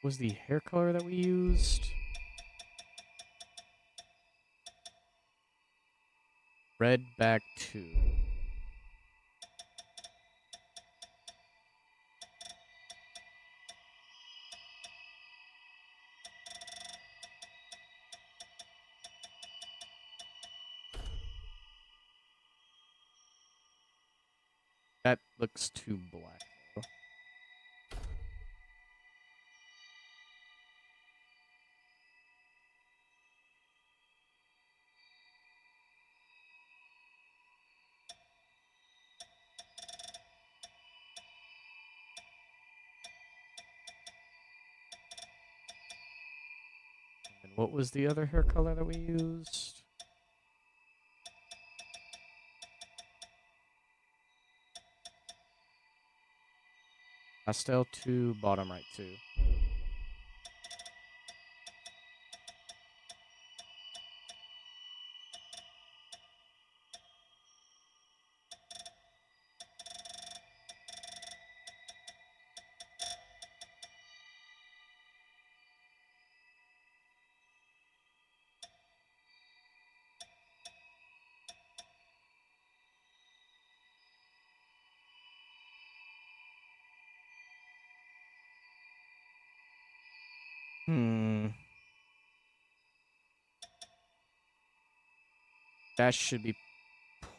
Was the hair color that we used? Red back 2. That looks too black, though. And what was the other hair color that we used? Pastel 2, bottom right 2. That should be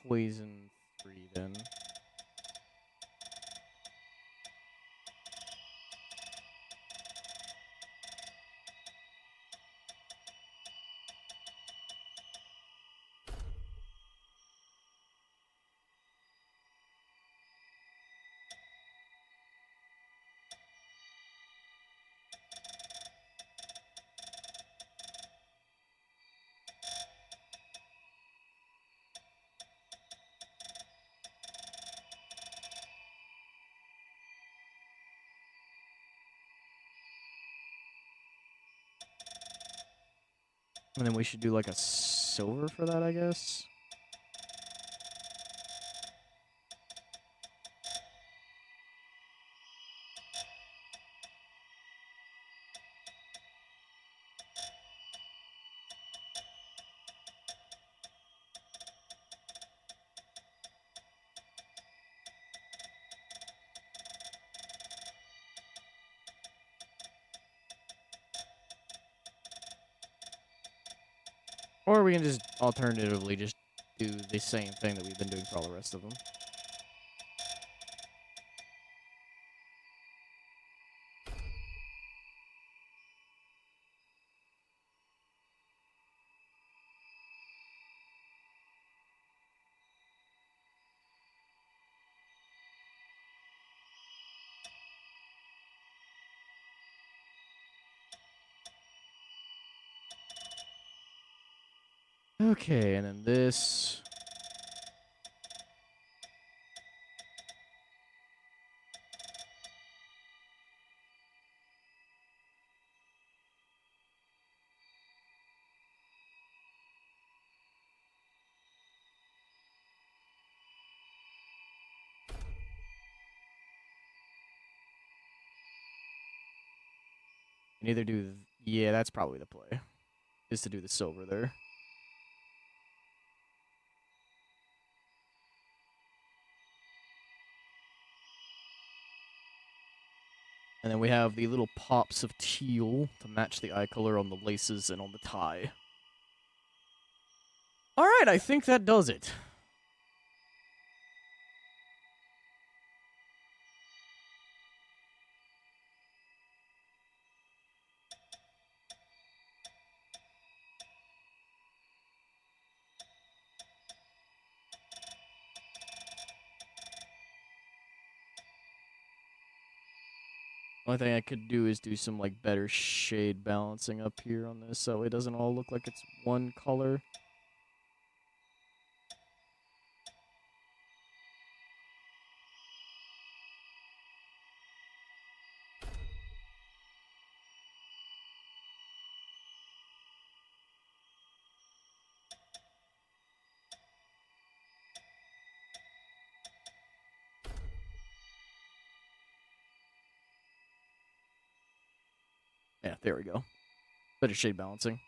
poison 3 then. And then we should do like a silver for that, I guess. Or we can just alternatively just do the same thing that we've been doing for all the rest of them. Okay, and then this. Can either do. Yeah, that's probably the play. Is to do the silver there. And then we have the little pops of teal to match the eye color on the laces and on the tie. Alright, I think that does it. Only thing I could do is do some like better shade balancing up here on this so it doesn't all look like it's one color. Yeah, there we go. Better shade balancing.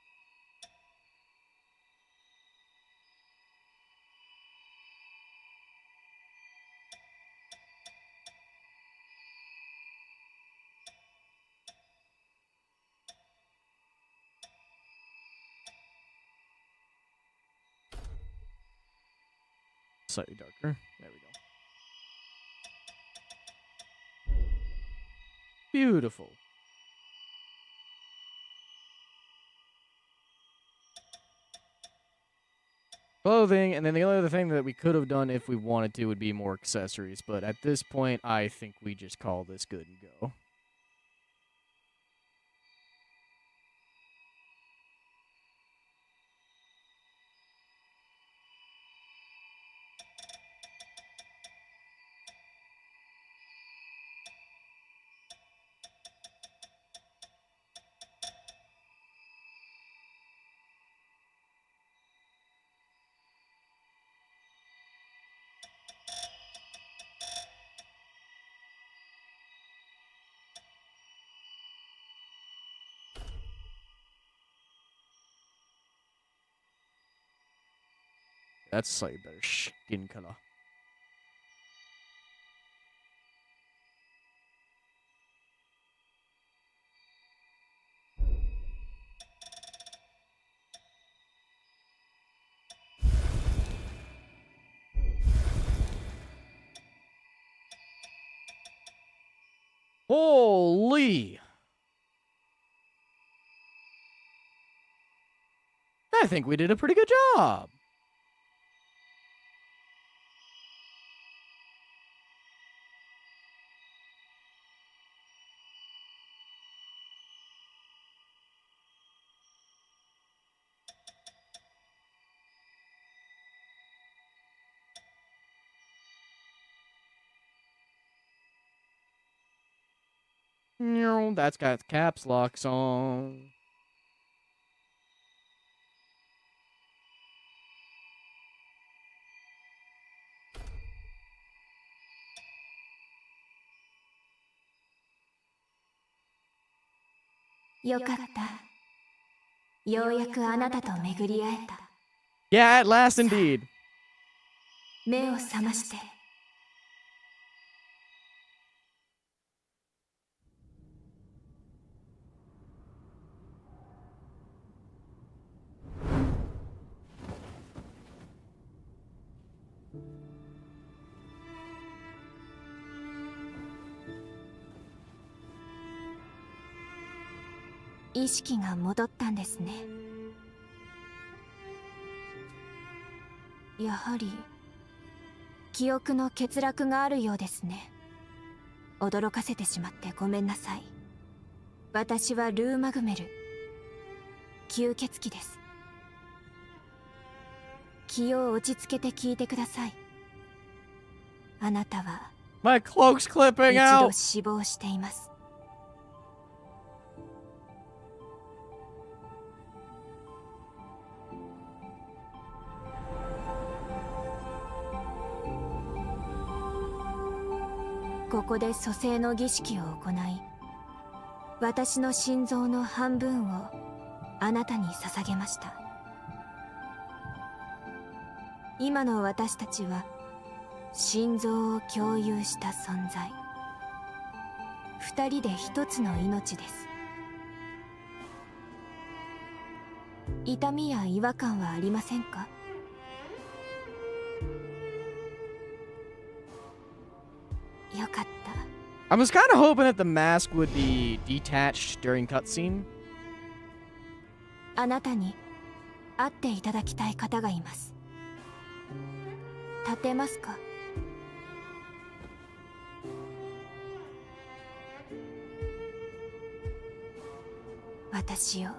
Slightly darker. There we go. Beautiful. Clothing, and then the only other thing that we could have done if we wanted to would be more accessories, but at this point, I think we just call this good and go. That's slightly better skin color. Holy! I think we did a pretty good job. That's got caps locks on.よかった。ようやくあなたと巡り会えた。 Yeah, at last indeed. 目を覚まして。意識が戻ったんですね。やはり記憶の欠落があるようですね。驚かせてしまってごめんなさい。私はルーマグメル、吸血鬼です。気を落ち着けて聞いてください。あなたは My cloak's clipping 一 out! 度死亡しています。ここで蘇生の儀式を行い、私の心臓の半分をあなたに捧げました。今の私たちは心臓を共有した存在。二人で一つの命です。痛みや違和感はありませんか？よかった。I was kind of hoping that the mask would be detached during cutscene. あなたに会っていただきたい方がいます。立てますか？私を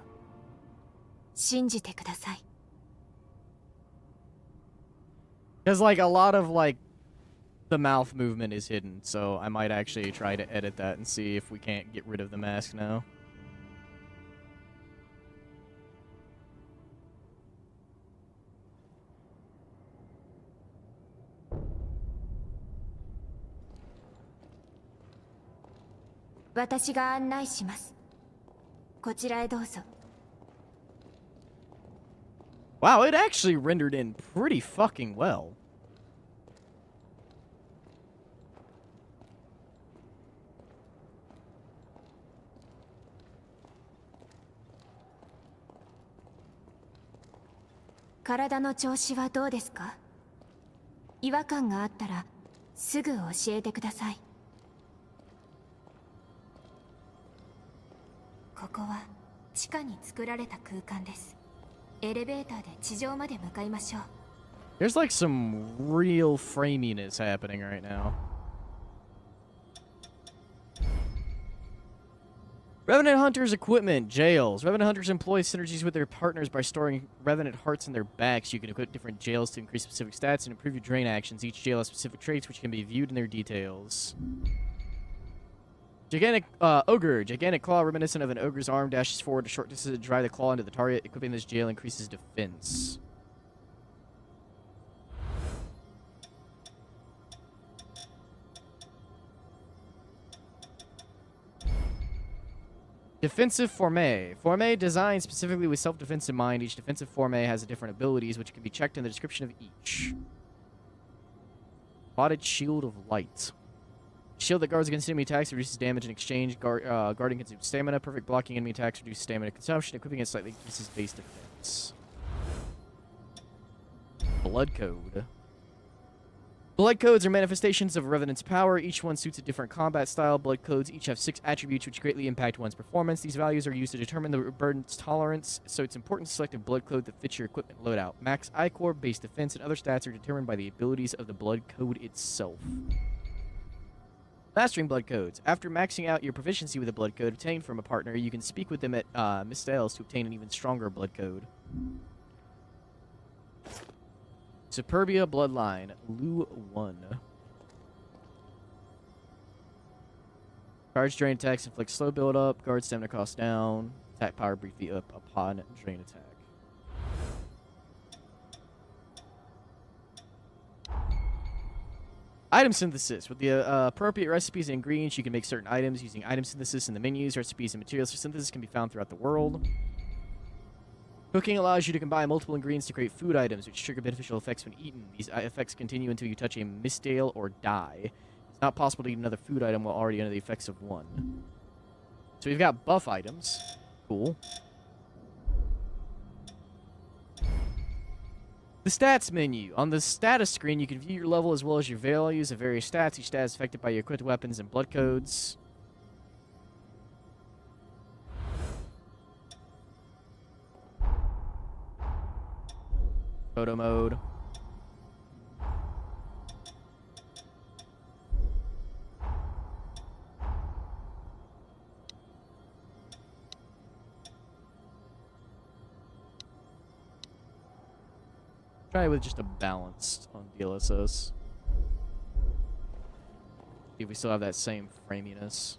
信じてください。 Because, like, a lot of, like, the mouth movement is hidden, so I might actually try to edit that and see if we can't get rid of the mask now. Wow, 私が案内します。こちらへどうぞ。 Wow, it actually rendered in pretty fucking well. 体の調子はどうですか？違和感があったらすぐ教えてください。ここは地下に作られた空間です。エレベーターで地上まで向かいましょう。 There's like some real framiness happening right now. Revenant Hunters equipment, jails. Revenant Hunters employ synergies with their partners by storing Revenant hearts in their backs. You can equip different jails to increase specific stats and improve your drain actions. Each jail has specific traits which can be viewed in their details. Gigantic ogre. Gigantic claw reminiscent of an ogre's arm dashes forward a short distance to drive the claw into the target. Equipping this jail increases defense. Defensive Fourme. Fourme designed specifically with self-defense in mind. Each defensive Fourme has different abilities, which can be checked in the description of each. Spotted Shield of Light. Shield that guards against enemy attacks, reduces damage in exchange. Guarding consumes stamina. Perfect blocking enemy attacks, reduces stamina consumption. Equipping it slightly increases base defense. Blood Code. Blood codes are manifestations of Revenant's power. Each one suits a different combat style. Blood codes each have 6 attributes which greatly impact one's performance. These values are used to determine the burden's tolerance, so it's important to select a blood code that fits your equipment loadout. Max Ichor, base defense, and other stats are determined by the abilities of the blood code itself. Mastering blood codes. After maxing out your proficiency with a blood code obtained from a partner, you can speak with them at Mistales to obtain an even stronger blood code. Superbia Bloodline, Lu 1. Charge drain attacks inflict slow build up, guard stamina cost down, attack power briefly up upon drain attack. Item synthesis. With the appropriate recipes and ingredients, you can make certain items using item synthesis in the menus. Recipes and materials for synthesis can be found throughout the world. Cooking allows you to combine multiple ingredients to create food items, which trigger beneficial effects when eaten. These effects continue until you touch a Mistale or die. It's not possible to eat another food item while already under the effects of one. So we've got buff items. Cool. The stats menu. On the status screen, you can view your level as well as your values of various stats. Each stat is affected by your equipped weapons and blood codes. Photo mode. Try with just a balanced on DLSS. See if we still have that same framiness.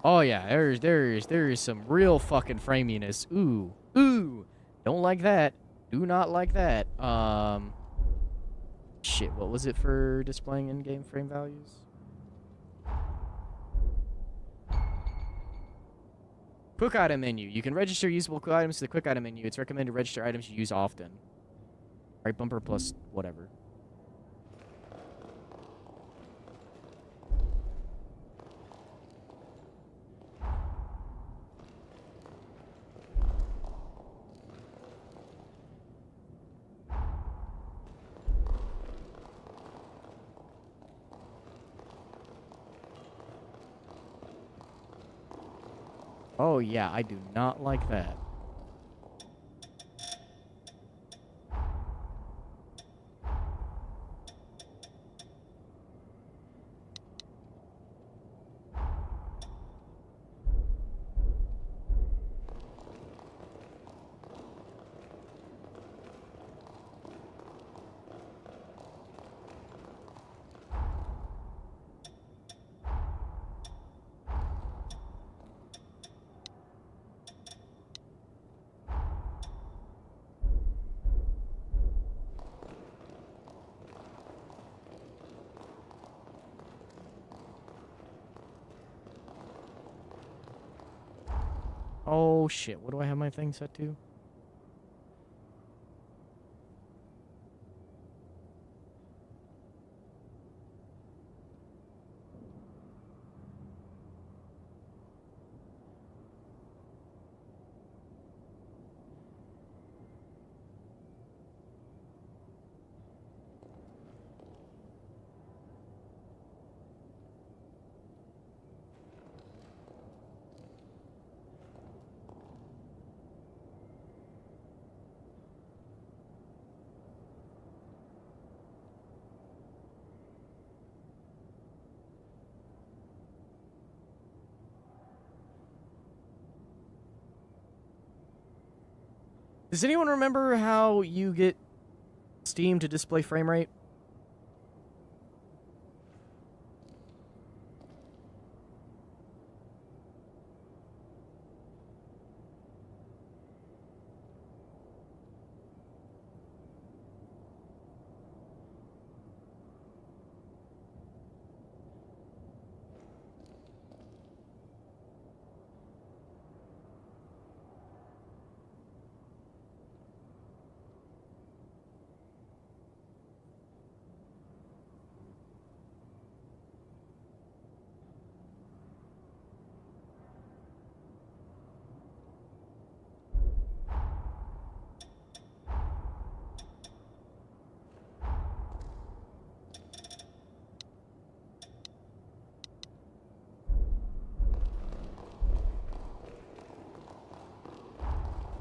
Oh yeah, there's some real fucking framiness. Ooh. Don't like that. Do not like that. Shit, what was it for displaying in-game frame values? Quick item menu. You can register usable items to the quick item menu. It's recommended to register items you use often. Right bumper plus whatever. Oh yeah, I do not like that. Oh shit, what do I have my thing set to? Does anyone remember how you get Steam to display frame rate?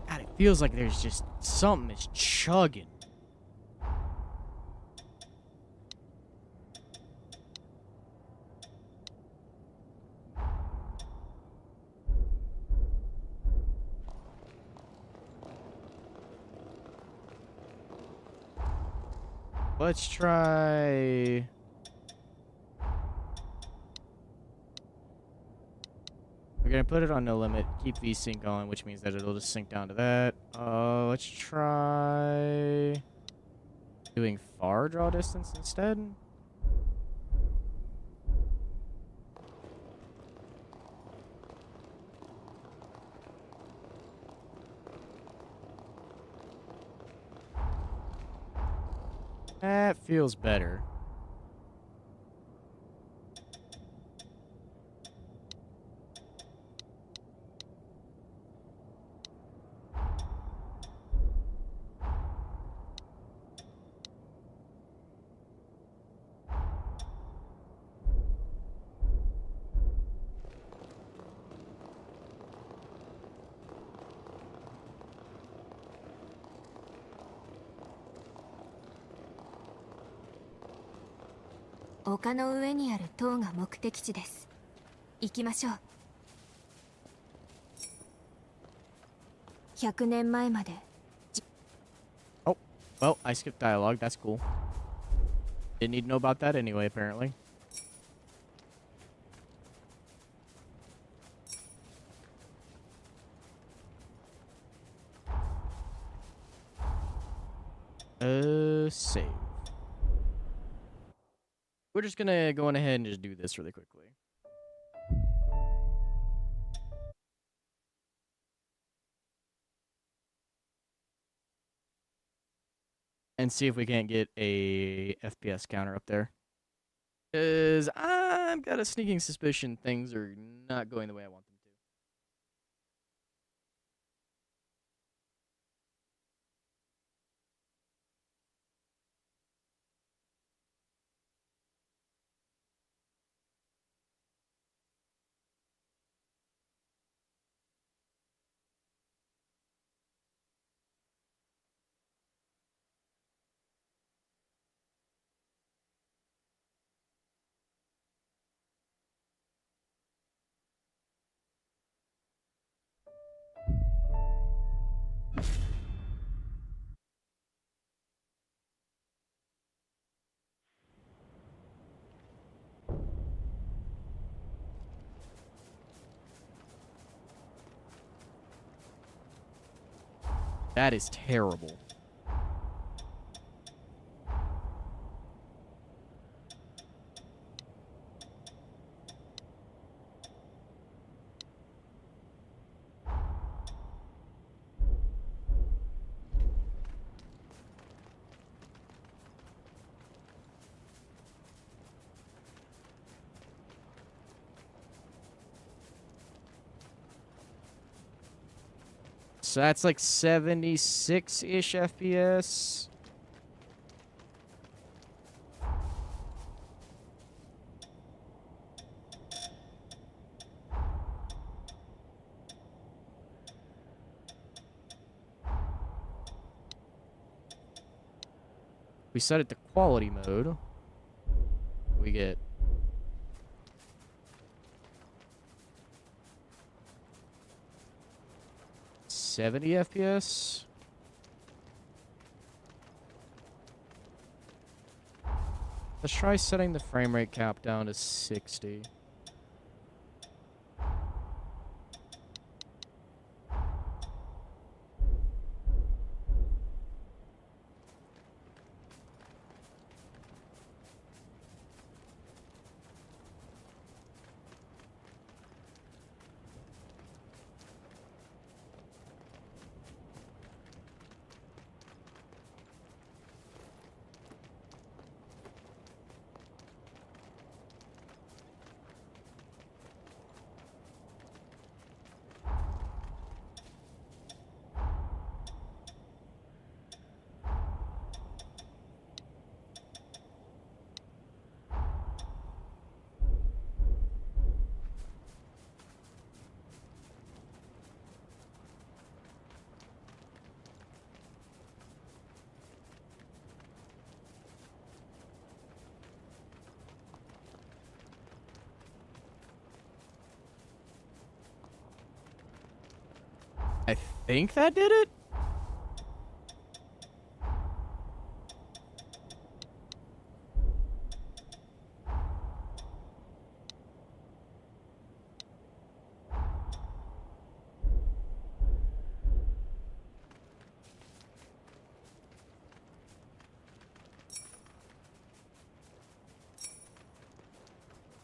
God, it feels like there's just something is chugging. Let's try... We're gonna put it on no limit, keep VSync on, which means that it'll just sync down to that. Let's try doing far draw distance instead. That feels better.丘の上にある塔が目的地です。行きましょう。100年前まで。Oh, well, I skipped dialogue. That's cool. Didn't need to know about that anyway, apparently. Save. We're just gonna go on ahead and just do this really quickly. And see if we can't get a FPS counter up there. Because I've got a sneaking suspicion things are not going the way I want them to. That is terrible. So that's like 76-ish FPS. We set it to quality mode. We get 70 FPS. Let's try setting the frame rate cap down to 60. I think that did it?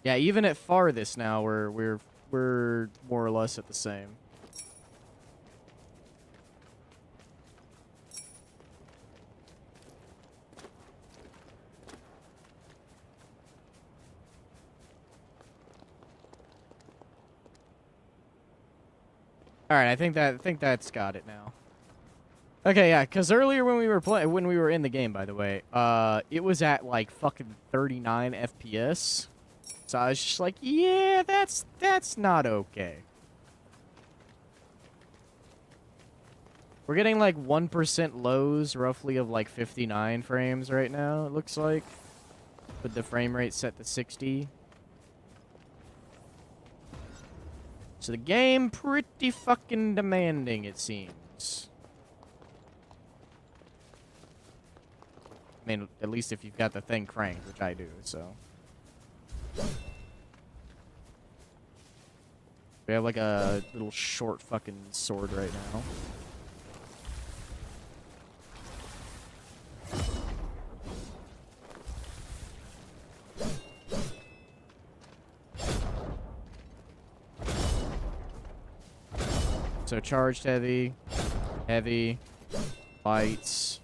Yeah, even at farthest now, we're more or less at the same. All right, I think that's got it now. Okay, yeah, because earlier when we were in the game, by the way, it was at like fucking 39 FPS. So I was just like, yeah, that's not okay. We're getting like 1% lows, roughly of like 59 frames right now, it looks like. With the frame rate set to 60. So the game pretty fucking demanding, it seems. I mean, at least if you've got the thing cranked, which I do, so. We have like a little short fucking sword right now. So charged heavy, heavy, lights.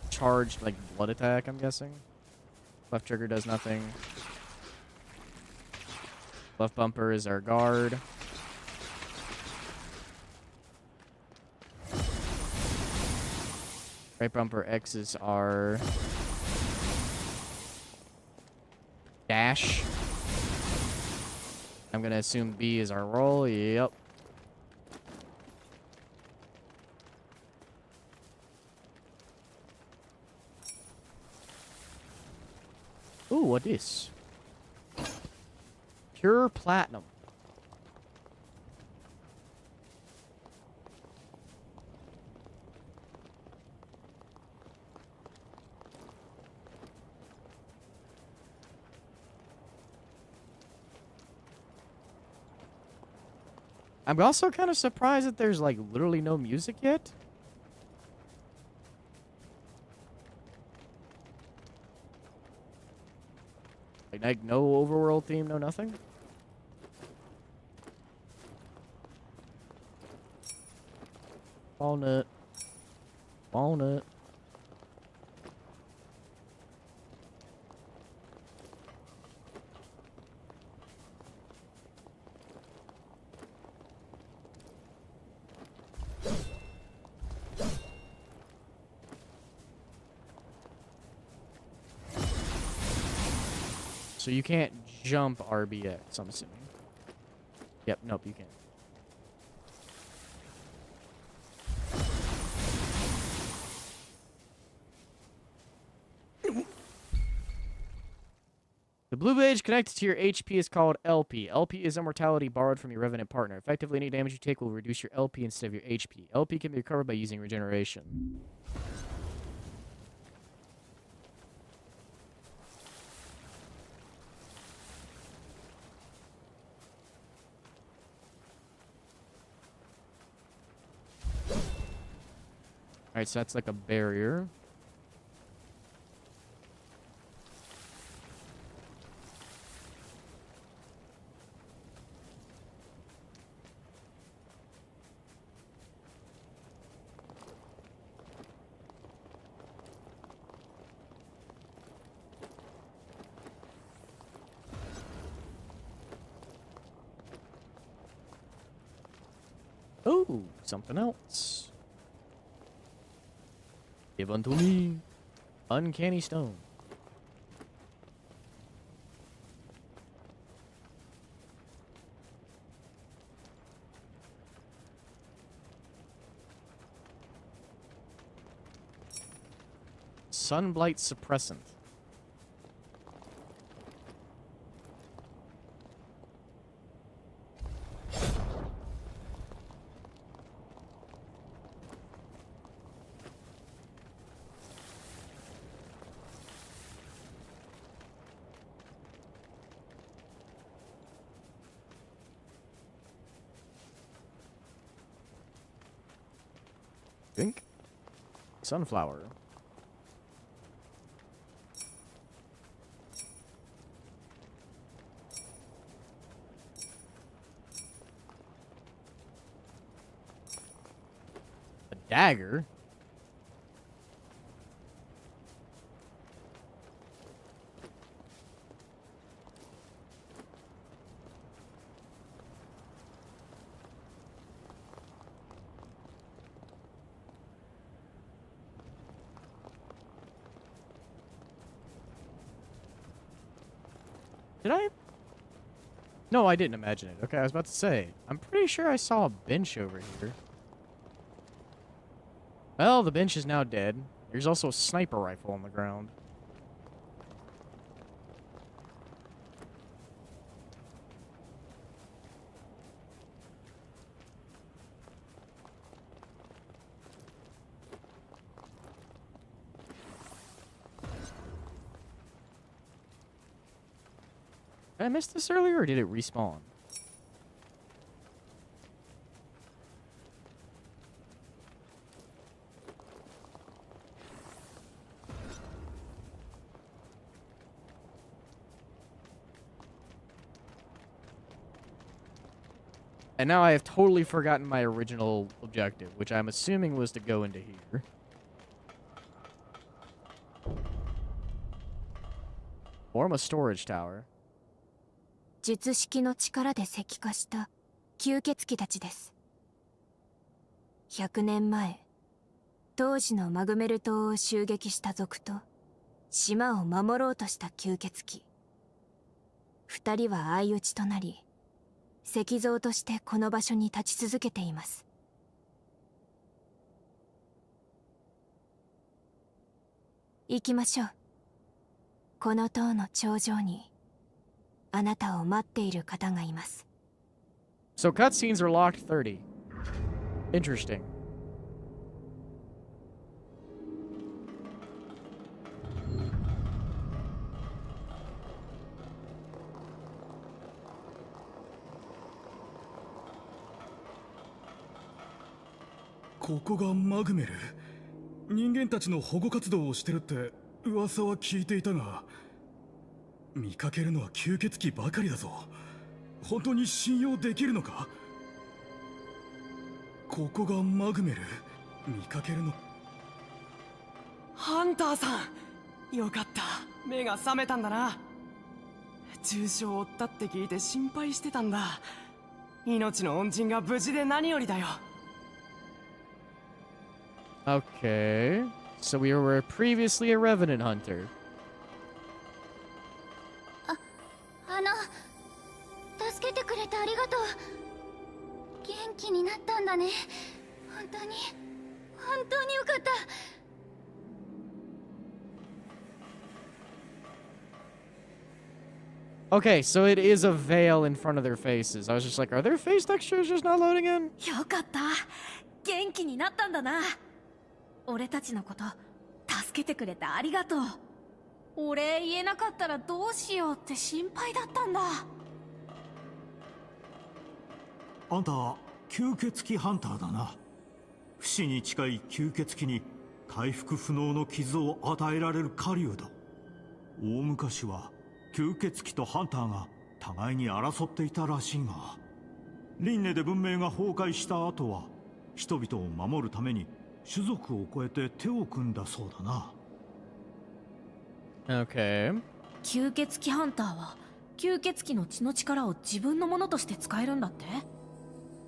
Charged, like, blood attack, I'm guessing. Left trigger does nothing. Left bumper is our guard. Right bumper X is our dash. I'm gonna assume B is our roll. Yep. Ooh, what is? Pure platinum. I'm also kind of surprised that there's like literally no music yet. Like no overworld theme, no nothing. Walnut. Walnut. So you can't jump RBX, I'm assuming. Yep, nope, you can't. The blue badge connected to your HP is called LP. LP is immortality borrowed from your revenant partner. Effectively, any damage you take will reduce your LP instead of your HP. LP can be recovered by using regeneration. Alright, so that's like a barrier. Oh, something else. Give unto me uncanny stone. Sunblight suppressant. Think? Sunflower. A dagger? Did I? No, I didn't imagine it. Okay, I was about to say. I'm pretty sure I saw a bench over here. Well, the bench is now dead. There's also a sniper rifle on the ground. Did I miss this earlier, or did it respawn? And now I have totally forgotten my original objective, which I'm assuming was to go into here. Form a storage tower. 術式の力で石化した吸血鬼たちです。100年前、当時のマグメル島を襲撃した族と島を守ろうとした吸血鬼。2人は相打ちとなり、石像としてこの場所に立ち続けています。行きましょう。この塔の頂上にあなたを待っている方がいます。So cutscenes are locked 30. Interesting.「ここがマグメル。人間たちの保護活動をしてるって噂は聞いていたが、見かけるのは吸血鬼ばかりだぞ。本当に信用できるのか？ここがマグメル。見かけるの。ハンターさん、よかった。目が覚めたんだな。重傷を負ったって聞いて心配してたんだ。命の恩人が無事で何よりだよ。Okay. So we were previously a revenant hunter. 助けてくれてありがとう。元気になったんだね。本当によかった。Okay, so it is a veil in front of their faces. I was just like, are their face textures just not loading in? よかった。元気になったんだな。俺たちのこと助けてくれてありがとう。お礼言えなかったらどうしようって心配だったんだ。あんたは吸血鬼ハンターだな。不死に近い吸血鬼に回復不能の傷を与えられる狩人。大昔は吸血鬼とハンターが互いに争っていたらしいが、輪廻で文明が崩壊した後は人々を守るために種族を超えて手を組んだそうだな。Okay. 吸血鬼ハンターは吸血鬼の血の力を自分のものとして使えるんだって。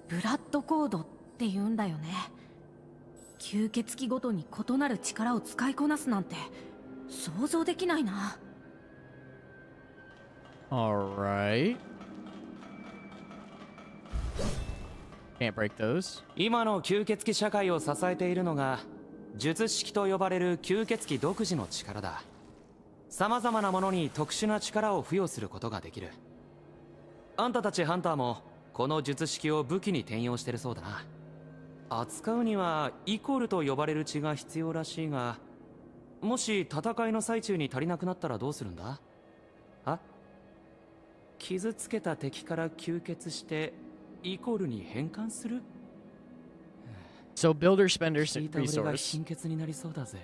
ブラッドコードって言うんだよね。吸血鬼ごとに異なる力を使いこなすなんて想像できないな。Alright. Can't break those. 今の吸血鬼社会を支えているのが術式と呼ばれる吸血鬼独自の力だ。様々なものに特殊な力を付与することができる。あんたたちハンターもこの術式を武器に転用してるそうだな。扱うにはイコールと呼ばれる血が必要らしいが、もし戦いの最中に足りなくなったらどうするんだ？あ？傷つけた敵から吸血してイコールに変換する？ So builder spender 聞いた俺が resource. 貧血になりそうだぜ。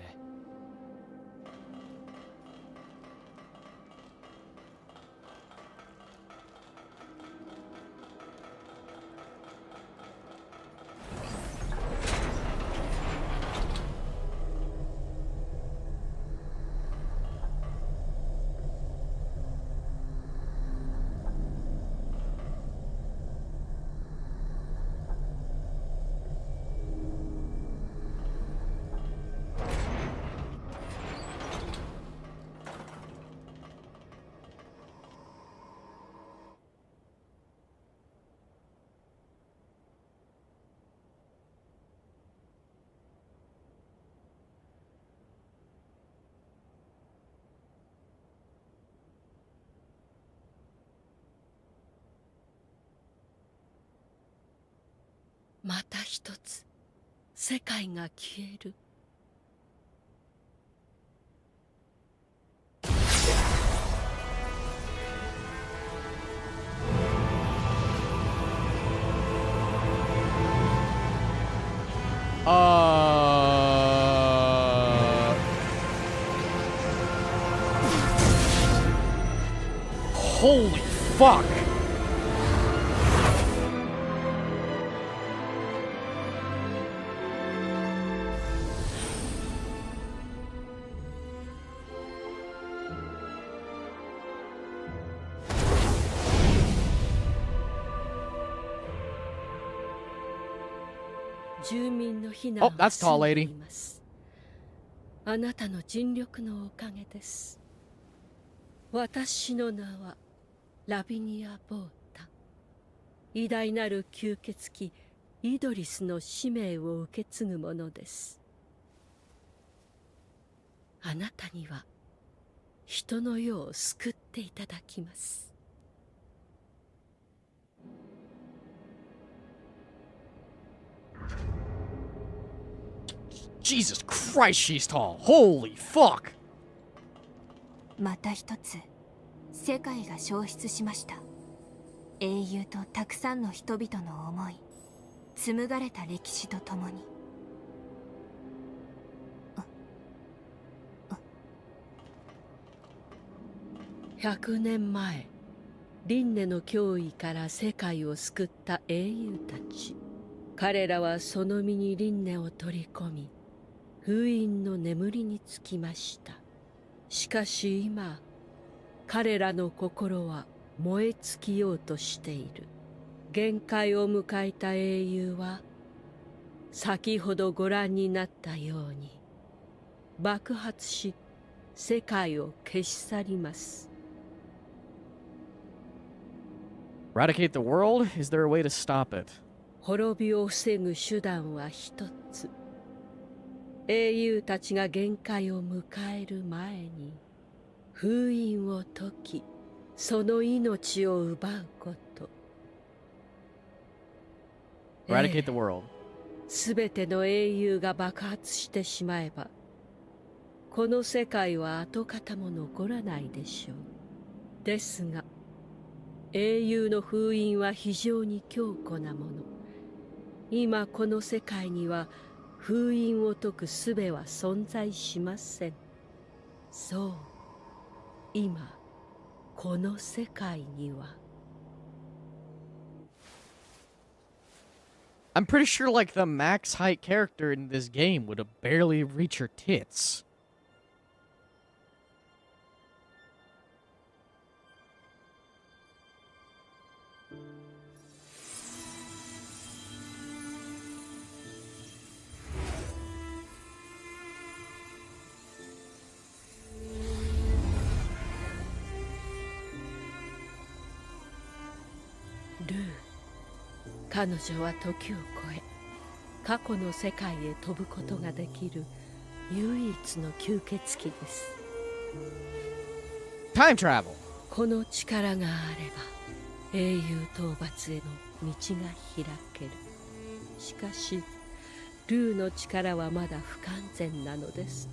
また一つ世界が消える。Holy fuck! Oh, that's tall lady. あなたの尽力のおかげです。私の名はラビニア・ボータ。偉大なる吸血鬼イドリスの使命を受け継ぐものです。あなたには人の世を救っていただきます。Jesus Christ, she's tall. Holy fuck! また一つ世界が消失しました。英雄とたくさんの人々の思い、紡がれた歴史とともに。100年前、輪廻の脅威から世界を救った英雄たち。彼らはその身に輪廻を取り込み、封印の眠りにつきました。しかし今、彼らの心は燃え尽きようとしている。限界を迎えた英雄は、先ほどご覧になったように、爆発し、世界を消し去ります。Eradicate the world? Is there a way to stop it? 滅びを防ぐ手段は一つ。英雄たちが限界を迎える前に封印を解き、その命を奪うこと。Eradicate the world. すべての英雄が爆発してしまえば、この世界は跡形も残らないでしょう。ですが、英雄の封印は非常に強固なもの。今この世界には封印を解く術は存在しません。そう、今この世界には。I'm pretty sure like the max height character in this game would have barely reached her tits. Lou、彼女は時を超え、過去の世界へ飛ぶことができる唯一の吸血鬼です。Time travel. この力があれば、英雄討伐への道が開ける。しかし、ルーの力はまだ不完全なのです。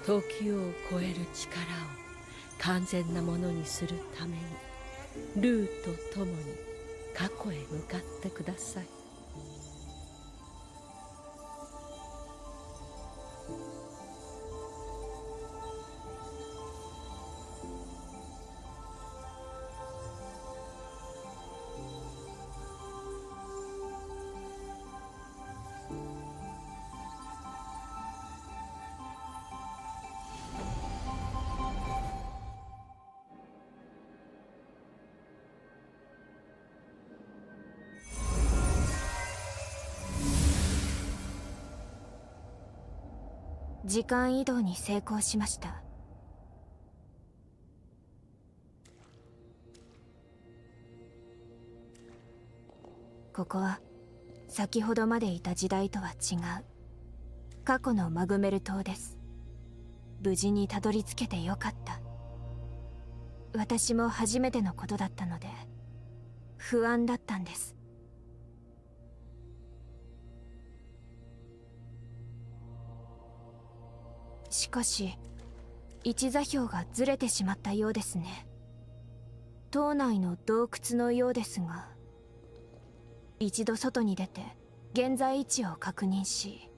時を超える力を完全なものにするために、ルーと共に過去へ向かってください。時間移動に成功しました。ここは先ほどまでいた時代とは違う過去のマグメル島です。無事にたどり着けてよかった。私も初めてのことだったので不安だったんです。しかし位置座標がずれてしまったようですね。島内の洞窟のようですが、一度外に出て現在位置を確認し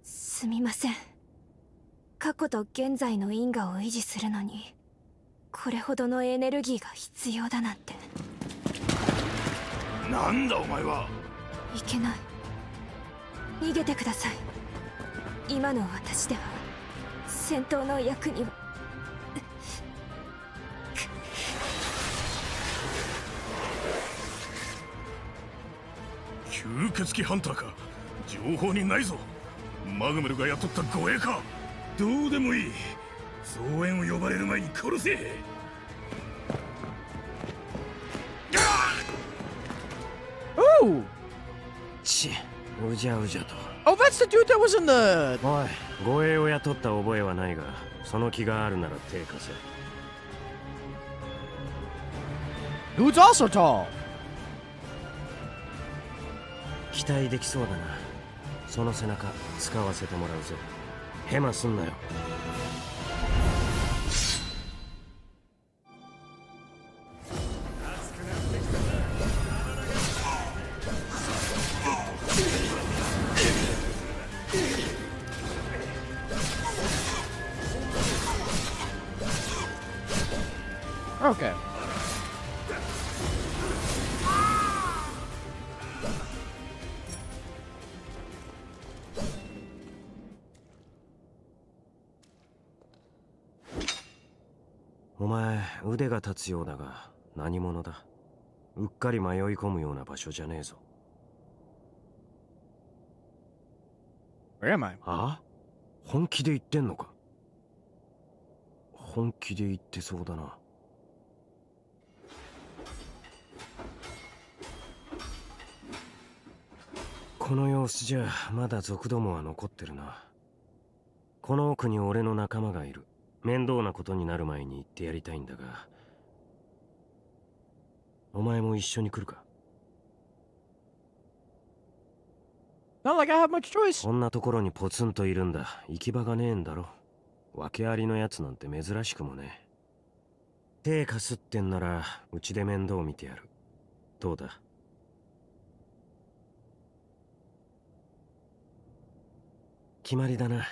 すみません。過去と現在の因果を維持するのにこれほどのエネルギーが必要だなんて。なんだお前は。いけない。逃げてください。今の私では戦闘の役には。吸血鬼ハンターか。情報にないぞ。マグメルが雇った護衛か。どうでもいい。増援を呼ばれる前に殺せ。Ooh! ち、うじゃうじゃと。 Oh, that's the dude that was in the. おい、護衛を雇った覚えはないが、その気があるなら手貸せ。 Dude's also tall. 期待できそうだな。その背中使わせてもらうぜ。ヘマすんなよ。Okay. お前、腕が立つようだが、何者だ。うっかり迷い込むような場所じゃねえぞ。Where am I? あ？本気で言ってんのか？本気で言ってそうだな。この様子じゃまだ族どもは残ってるな。この奥に俺の仲間がいる。面倒なことになる前に言ってやりたいんだが、お前も一緒に来るか？ Not like I have much choice. こんなところにポツンといるんだ。行き場がねえんだろ。訳ありのやつなんて珍しくもね。手貸すってんならうちで面倒見てやる。どうだ？決まりだな。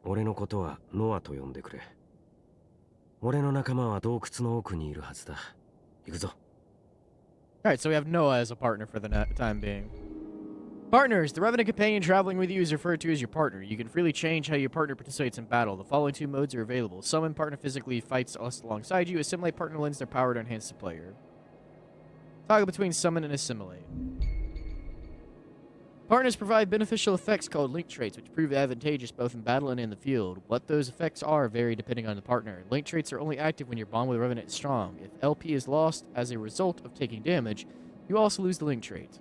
俺のことはノアと呼んでくれ。俺の仲間は洞窟の奥にいるはずだ。行くぞ。Alright, so we have Noah as a partner for the time being. Partners. The Revenant companion traveling with you is referred to as your partner. You can freely change how your partner participates in battle. The following two modes are available. Summon partner physically fights us alongside you. Assimilate partner lends their power to enhance the player. Toggle between summon and assimilate. Partners provide beneficial effects called link traits, which prove advantageous both in battle and in the field. What those effects are vary depending on the partner. Link traits are only active when your bond with the Revenant is strong. If LP is lost as a result of taking damage, you also lose the link trait.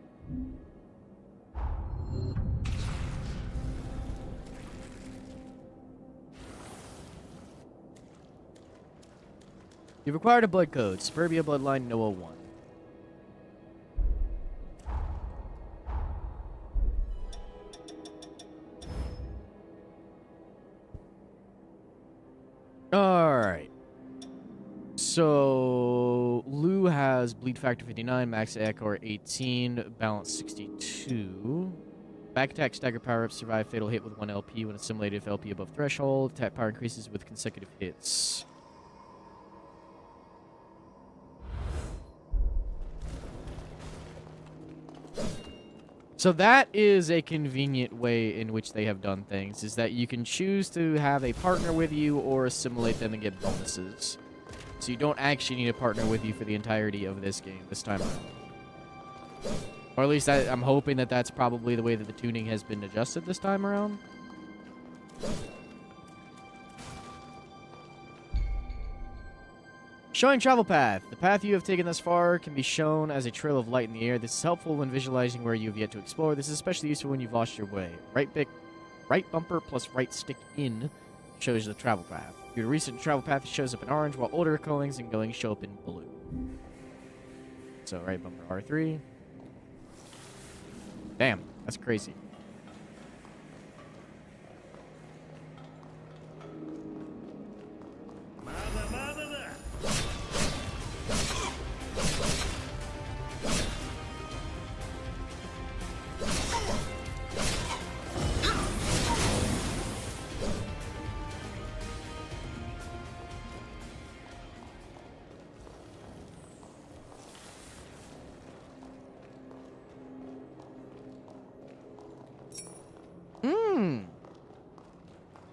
You've acquired a blood code, Superbia Bloodline Noah 1. Alright. So, Lou has Bleed Factor 59, Max Acor 18, Balance 62. Back attack, stagger power-up, survive fatal hit with 1 LP when assimilated if LP above threshold. Attack power increases with consecutive hits. So that is a convenient way in which they have done things, is that you can choose to have a partner with you or assimilate them and get bonuses. So you don't actually need a partner with you for the entirety of this game this time around. Or at least I'm hoping that that's probably the way that the tuning has been adjusted this time around. Showing travel path. The path you have taken thus far can be shown as a trail of light in the air. This is helpful when visualizing where you have yet to explore. This is especially useful when you've lost your way. Right bumper plus right stick in shows the travel path. Your recent travel path shows up in orange, while older callings and goings show up in blue. So right bumper R3. Damn, that's crazy.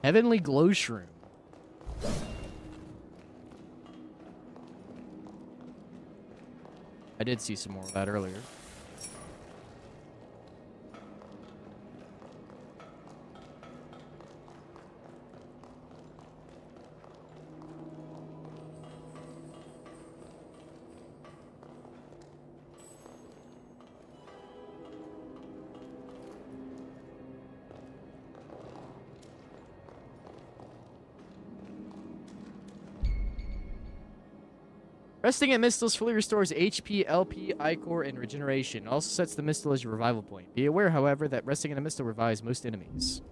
Heavenly glow shroom. I did see some more of that earlier. Resting at Mistles fully restores HP, LP, Ichor, and regeneration. It also sets the Mistle as your revival point. Be aware, however, that resting in a Mistle revives most enemies.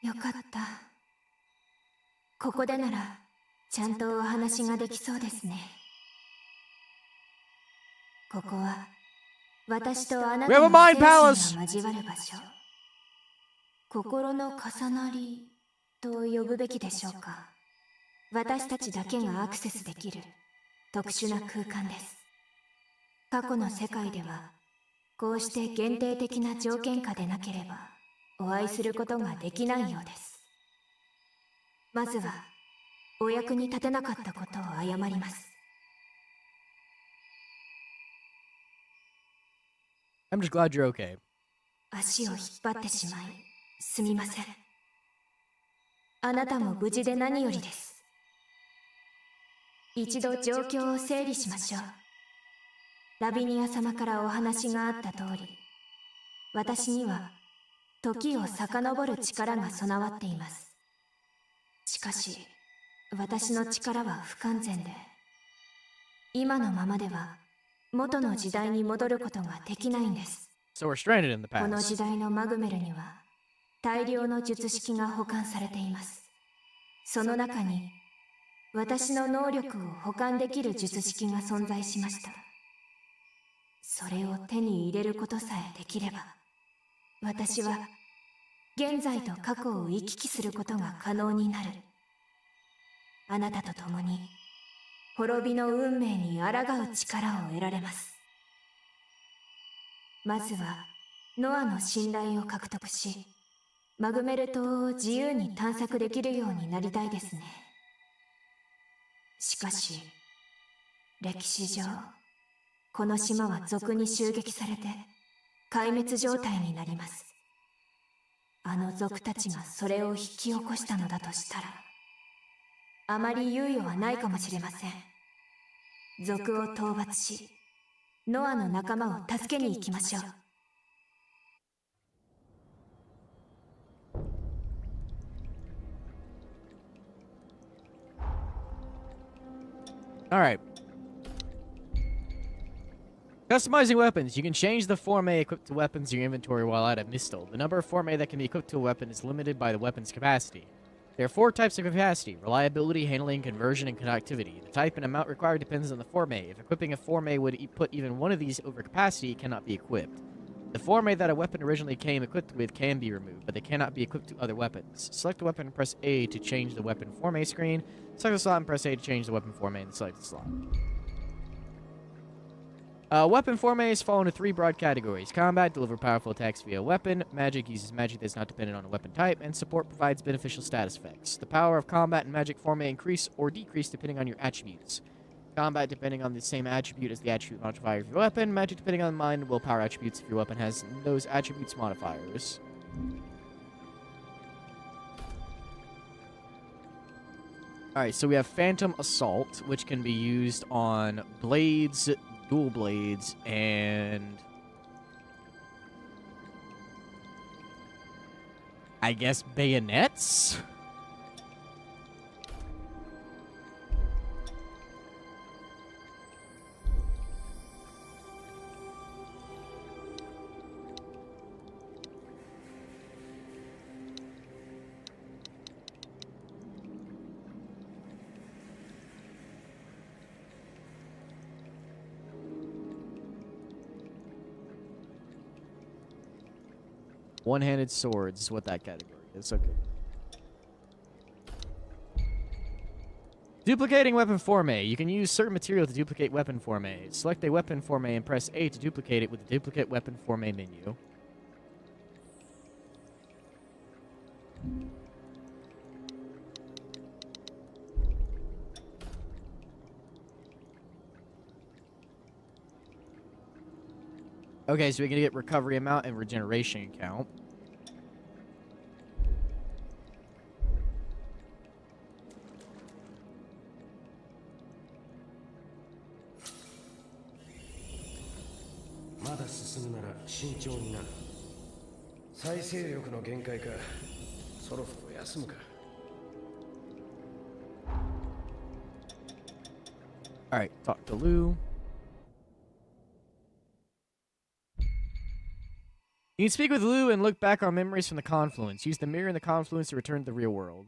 よかった。ここでならちゃんとお話ができそうですね。ここは私とあなたの精神が交わる場所。心の重なりと呼ぶべきでしょうか。私たちだけがアクセスできる特殊な空間です。過去の世界ではこうして限定的な条件下でなければお会いすることができないようです。まずはお役に立てなかったことを謝ります。I'm just glad you're okay. 足を引っ張ってしまいすみません。あなたも無事で何よりです。一度状況を整理しましょう。ラビニア様からお話があった通り、私には時を遡る力が備わっています。しかし、私の力は不完全で、今のままでは元の時代に戻ることができないんです。So we're stranded in the この past. 時代のマグメルには大量の術式が保管されています。その中に私の能力を保管できる術式が存在しました。それを手に入れることさえできれば、私は現在と過去を行き来することが可能になる。あなたと共に滅びの運命に抗う力を得られます。まずはノアの信頼を獲得し、マグメル島を自由に探索できるようになりたいですね。しかし歴史上この島は賊に襲撃されて壊滅状態になります。あの賊たちがそれを引き起こしたのだとしたら、あまり猶予はないかもしれません。賊を討伐し、ノアの仲間を助けに行きましょう。Alright. Customizing weapons. You can change the forme equipped to weapons in your inventory while at a Mistle. The number of forme that can be equipped to a weapon is limited by the weapon's capacity. There are 4 types of capacity: reliability, handling, conversion, and conductivity. The type and amount required depends on the forme. If equipping a forme would put even one of these over capacity, it cannot be equipped. The forme that a weapon originally came equipped with can be removed, but they cannot be equipped to other weapons. Select a weapon and press A to change the weapon forme screen. Select a slot and press A to change the weapon forme and select the slot. Weapon formes fall into 3 broad categories. Combat, deliver powerful attacks via weapon. Magic uses magic that's not dependent on a weapon type. And support provides beneficial status effects. The power of combat and magic form may increase or decrease depending on your attributes. Combat depending on the same attribute as the attribute modifier of your weapon. Magic depending on mind and willpower attributes if your weapon has those attributes modifiers. Alright, so we have Phantom Assault, which can be used on blades, dual blades, and I guess bayonets? One-handed swords is what that category is. Okay. Duplicating weapon forme. You can use certain material to duplicate weapon forme. Select a weapon forme and press A to duplicate it with the duplicate weapon forme menu. Okay, so we can get recovery amount and regeneration count. Alright, talk to Lou. You can speak with Lou and look back on memories from the Confluence. Use the mirror in the Confluence to return to the real world.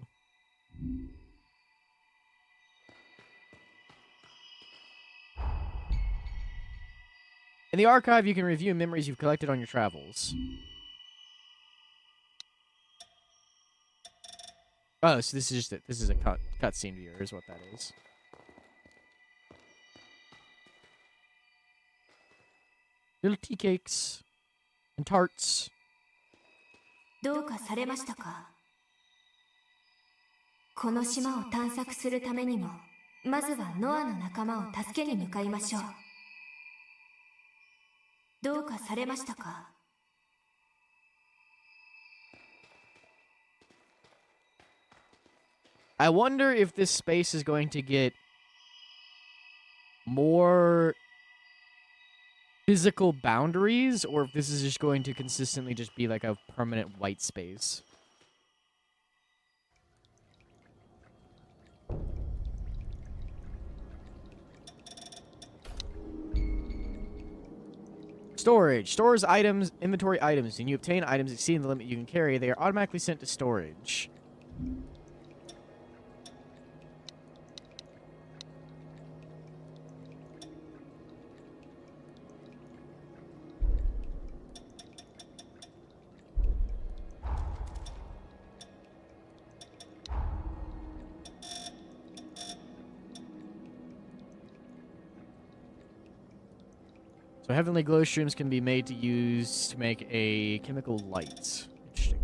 In the archive, you can review memories you've collected on your travels. Oh, so this is just a cutscene viewer, is what that is. Little tea cakes and tarts. どうかされましたか？この島を探索するためにも、まずはノアの仲間を助けに向かいましょう。どうかされましたか？ I wonder if this space is going to get more physical boundaries, or if this is just going to consistently just be like a permanent white space. Storage. Stores items, inventory items. When you obtain items exceeding the limit you can carry, they are automatically sent to storage. So heavenly glow streams can be made to use to make a chemical light. Interesting.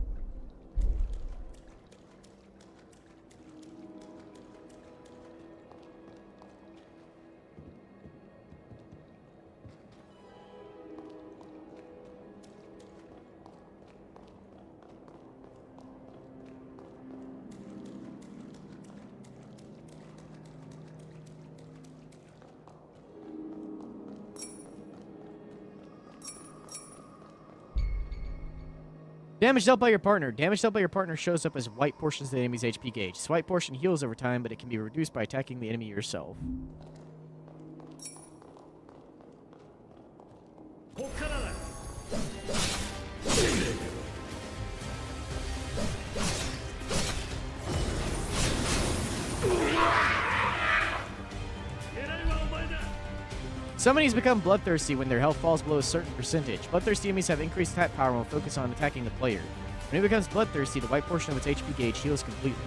Damage dealt by your partner. Damage dealt by your partner shows up as white portions of the enemy's HP gauge. This white portion heals over time, but it can be reduced by attacking the enemy yourself. Some enemies become bloodthirsty when their health falls below a certain percentage. Bloodthirsty enemies have increased attack power and will focus on attacking the player. When it becomes bloodthirsty, the white portion of its HP gauge heals completely.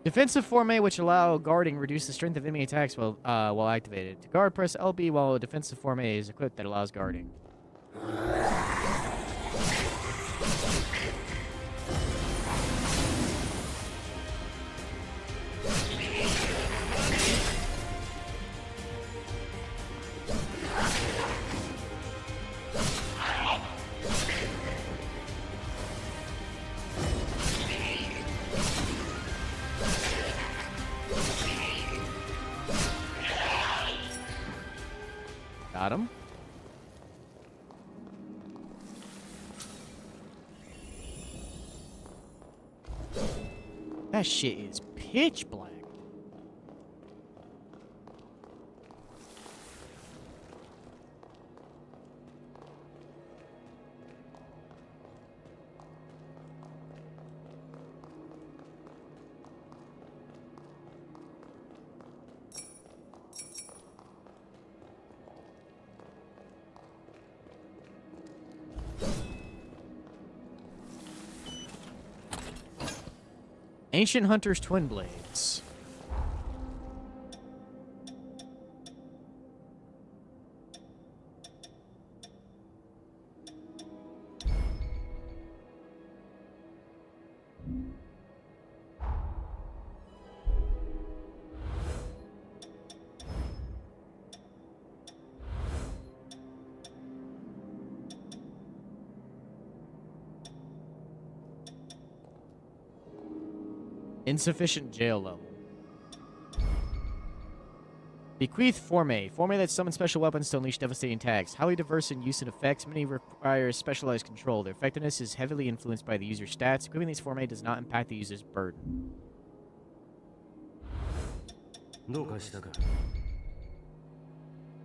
Defensive Forme, which allow guarding, reduce the strength of enemy attacks while activated. To guard, press LB while a defensive Forme is equipped that allows guarding. Got him. That shit is pitch black. Ancient Hunter's Twin Blades. Insufficient jail level. Bequeath Forme. Forme that summons special weapons to unleash devastating attacks. Highly diverse in use and effects. Many require specialized control. Their effectiveness is heavily influenced by the user's stats. Equipping these Forme does not impact the user's burden.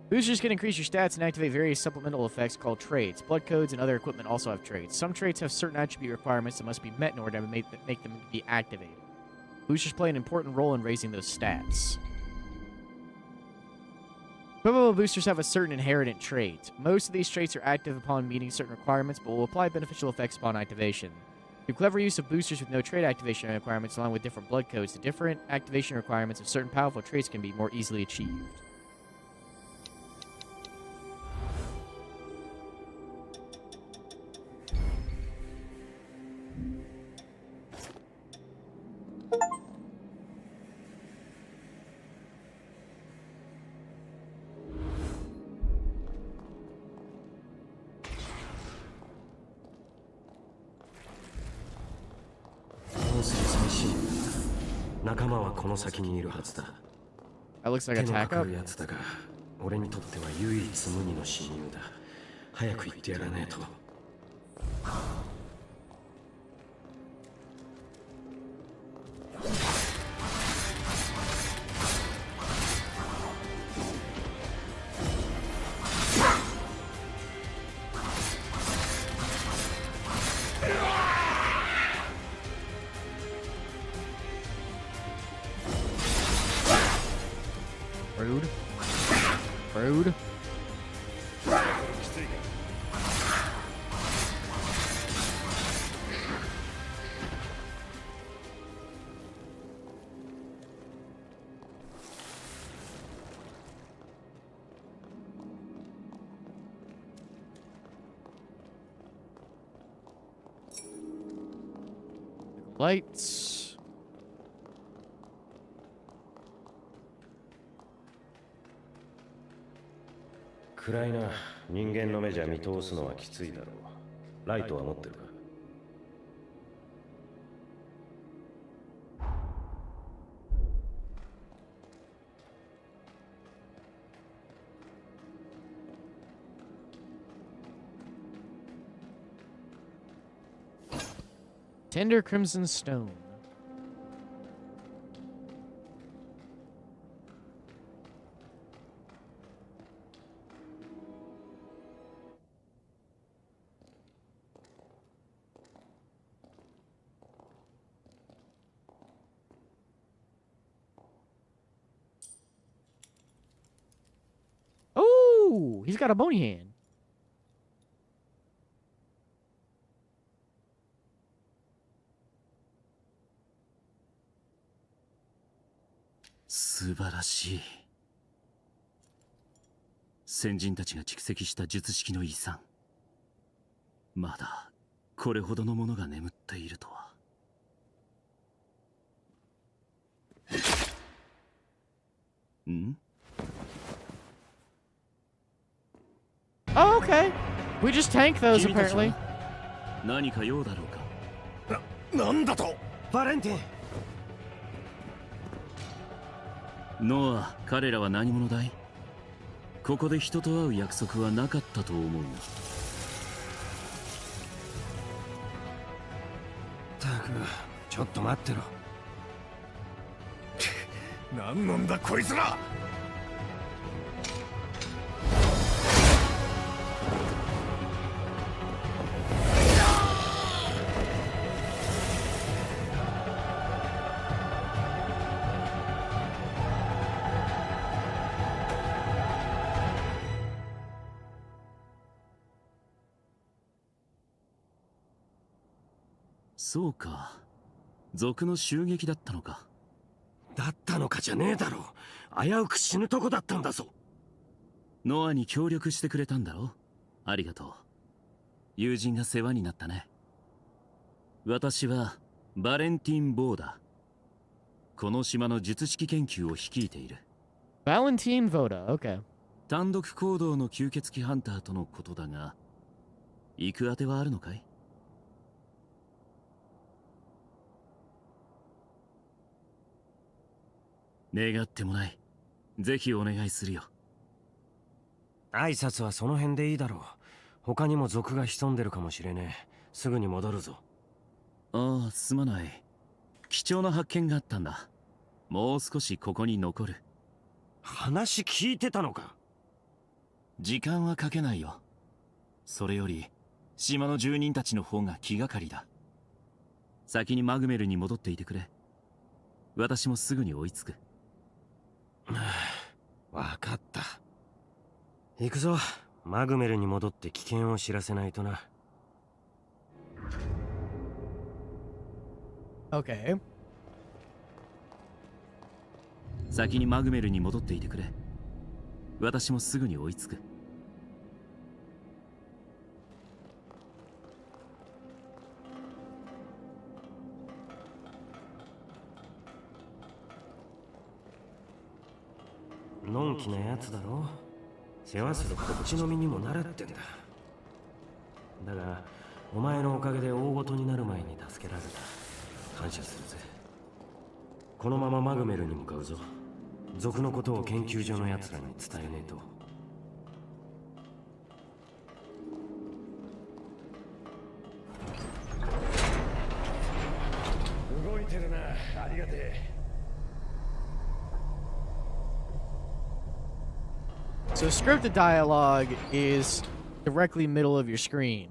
Boosters can increase your stats and activate various supplemental effects called traits. Blood codes and other equipment also have traits. Some traits have certain attribute requirements that must be met in order to make them be activated. Boosters play an important role in raising those stats. Equipable boosters have a certain inherent trait. Most of these traits are active upon meeting certain requirements, but will apply beneficial effects upon activation. Through clever use of boosters with no trait activation requirements along with different blood codes, the different activation requirements of certain powerful traits can be more easily achieved. That looks like a tack up. 俺にとっては唯一無二の親友だ。早く言ってやらねえと。Rude. Rude. Lights.暗いな。人間の目じゃ見通すのはきついだろう。ライトは持ってるか？Tender Crimson Stone. Oh, he's got a bony hand. 素晴らしい。先人たちが蓄積した術式の遺産、まだこれほどのものが眠っているとは。ん？ Oh, okay. We just tank those 君たちは apparently. 何か用だろうか。なんだと。バレンティン。ノア、彼らは何者だい？ここで人と会う約束はなかったと思うが。たく、ちょっと待ってろ。なんなんだこいつら。そうか、賊の襲撃だったのか。だったのかじゃねえだろ。危うく死ぬとこだったんだぞ。ノアに協力してくれたんだろ。ありがとう。友人が世話になったね。私はバレンティン・ボーだ。この島の術式研究を率いている。 Valentine Voda. Okay. 単独行動の吸血鬼ハンターとのことだが、行くあてはあるのかい？願ってもない。ぜひお願いするよ。挨拶はその辺でいいだろう。他にも族が潜んでるかもしれねえ。すぐに戻るぞ。ああ、すまない。貴重な発見があったんだ。もう少しここに残る。話聞いてたのか？時間はかけないよ。それより島の住人たちの方が気がかりだ。先にマグメルに戻っていてくれ。私もすぐに追いつく。わかった。行くぞ。マグメルに戻って危険を知らせないとな。Okay. 先にマグメルに戻っていてくれ。私もすぐに追いつく。のんきなやつだろ。世話するこっちの身にもなれってんだ。だがお前のおかげで大ごとになる前に助けられた。感謝するぜ。このままマグメルに向かうぞ。族のことを研究所のやつらに伝えねえと。動いてるな。ありがてえ。So scripted dialogue is directly middle of your screen.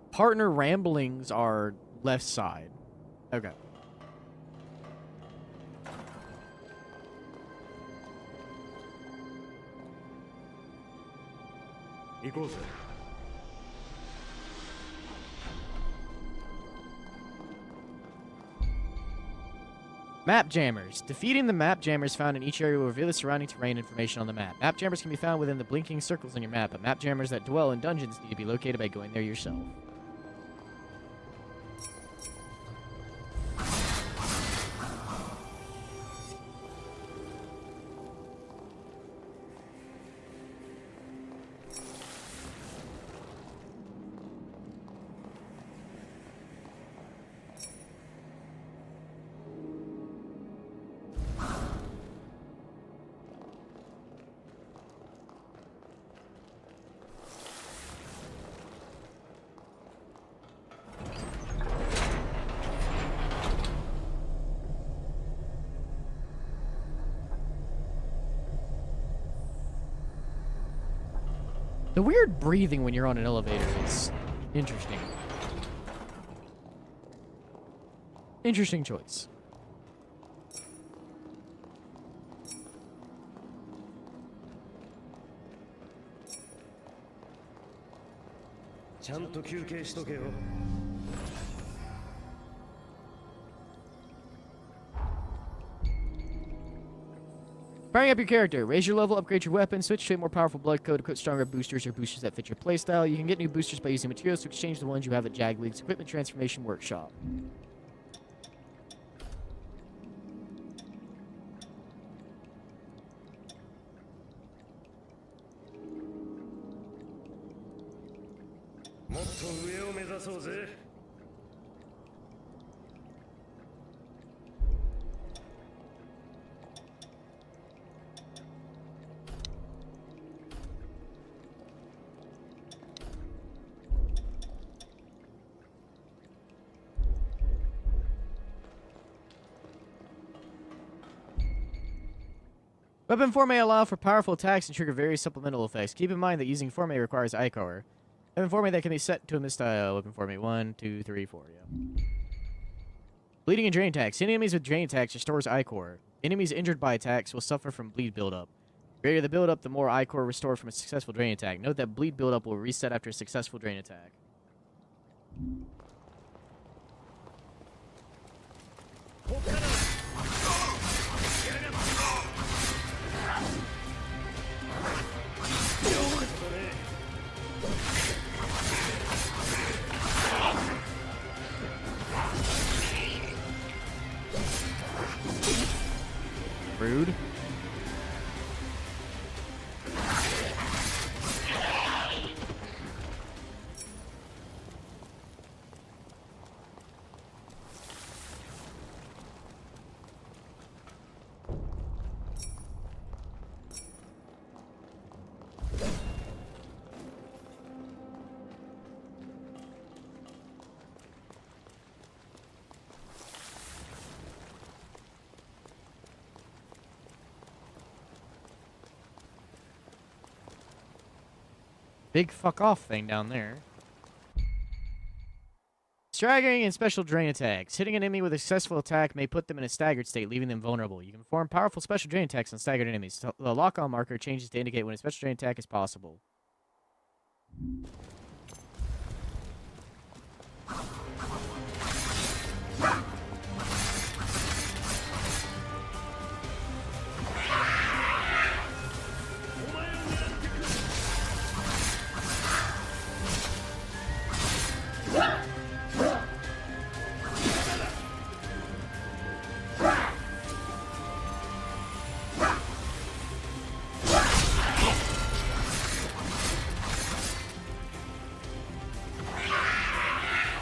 Partner ramblings are left side. Okay. Map jammers. Defeating the map jammers found in each area will reveal the surrounding terrain information on the map. Map jammers can be found within the blinking circles on your map, but map jammers that dwell in dungeons need to be located by going there yourself. The weird breathing when you're on an elevator is interesting. Interesting choice. Powering up your character. Raise your level, upgrade your weapon, switch to a more powerful blood code, equip stronger boosters or boosters that fit your playstyle. You can get new boosters by using materials to exchange the ones you have at Jag League's Equipment Transformation Workshop. Weapon Forme allow for powerful attacks and trigger various supplemental effects. Keep in mind that using Forme requires Ichor. Weapon Forme that can be set to a misstyle. Weapon Forme 1, 2, 3, 4, yeah. Bleeding and drain attacks. Hitting enemies with drain attacks restores Ichor. Enemies injured by attacks will suffer from bleed buildup. The greater the buildup, the more Ichor restored from a successful drain attack. Note that bleed buildup will reset after a successful drain attack. Rude. Big fuck off thing down there. Staggering and special drain attacks. Hitting an enemy with a successful attack may put them in a staggered state, leaving them vulnerable. You can perform powerful special drain attacks on staggered enemies. The lock-on marker changes to indicate when a special drain attack is possible.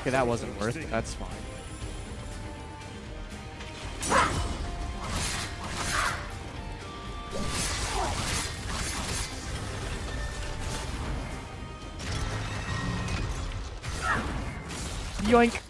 Okay, that wasn't worth it. That's fine. Yoink.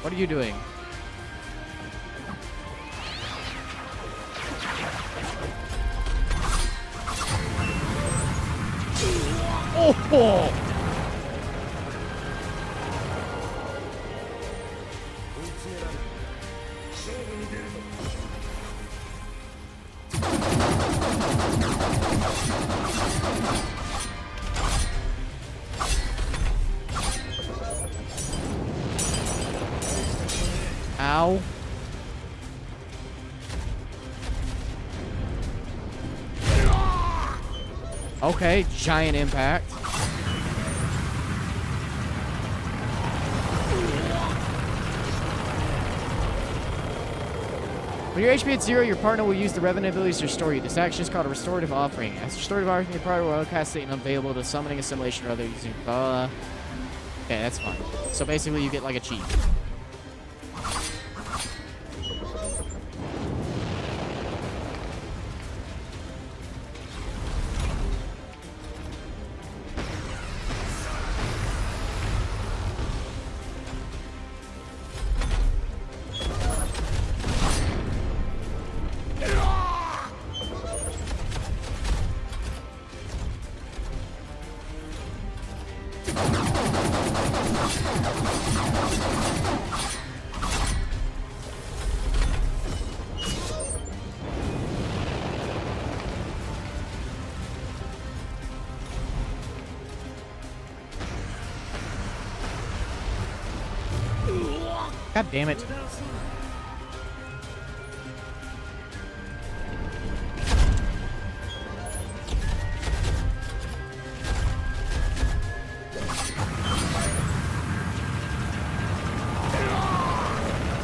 What are you doing? Oh! Ow. Okay, giant impact. When your HP at 0, your partner will use the Revenant abilities to restore you. This action is called a Restorative Offering. As a Restorative Offering, your partner will cast it and unavailable to summoning, assimilation, or other using... Okay, that's fine. So basically, you get like a cheat. God damn it.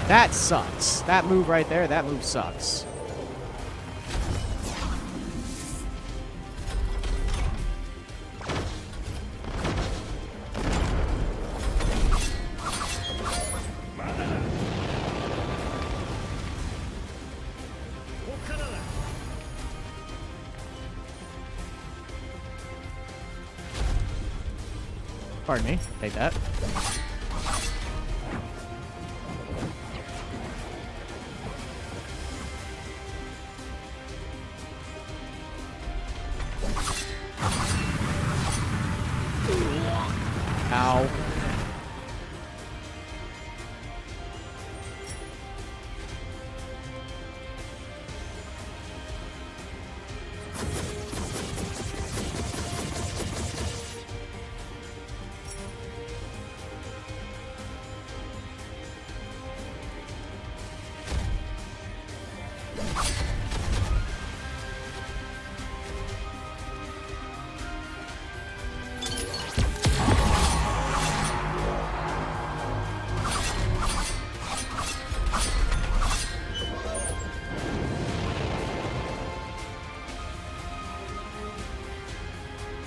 That sucks. That move right there, that move sucks. Pardon me. Take that. Ow.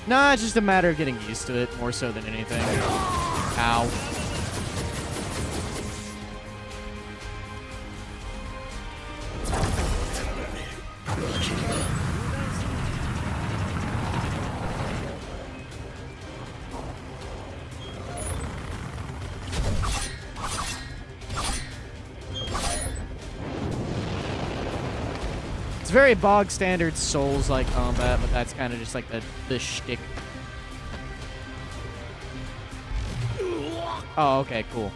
Nah, it's just a matter of getting used to it more so than anything. Ow. It's very bog standard Souls-like combat, but that's kind of just like the shtick. Oh, okay, cool.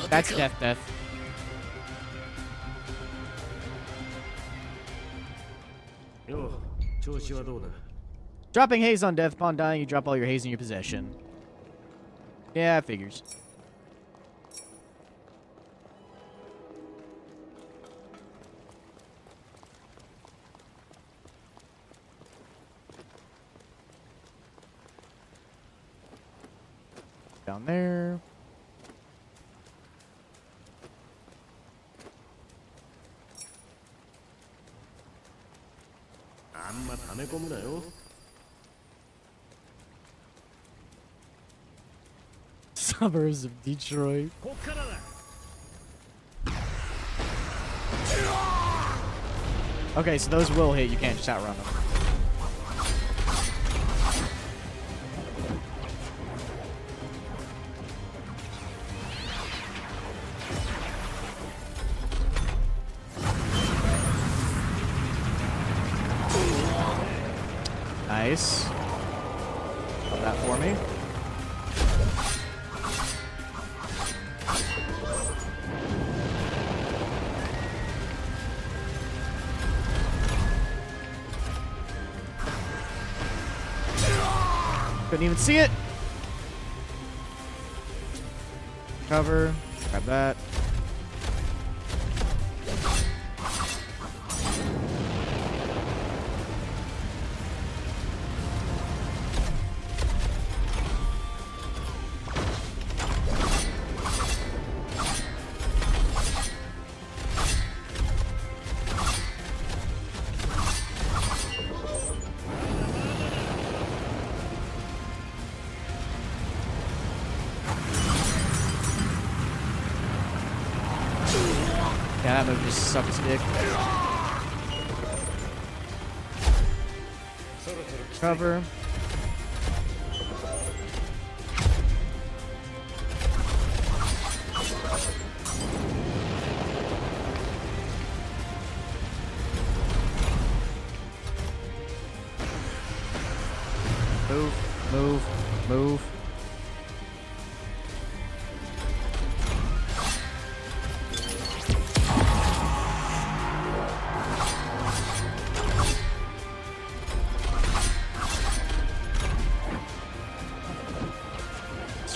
That's death. Yo, 調子はどうだ? Dropping haze on death. Upon dying, you drop all your haze in your possession. Yeah, figures. Down there. Suburbs of Detroit. Okay, so those will hit. You can't just outrun them. Nice. Hold that for me. Couldn't even see it. Cover. Grab that. Yeah, that move just sucks dick. Cover. Move, move, move.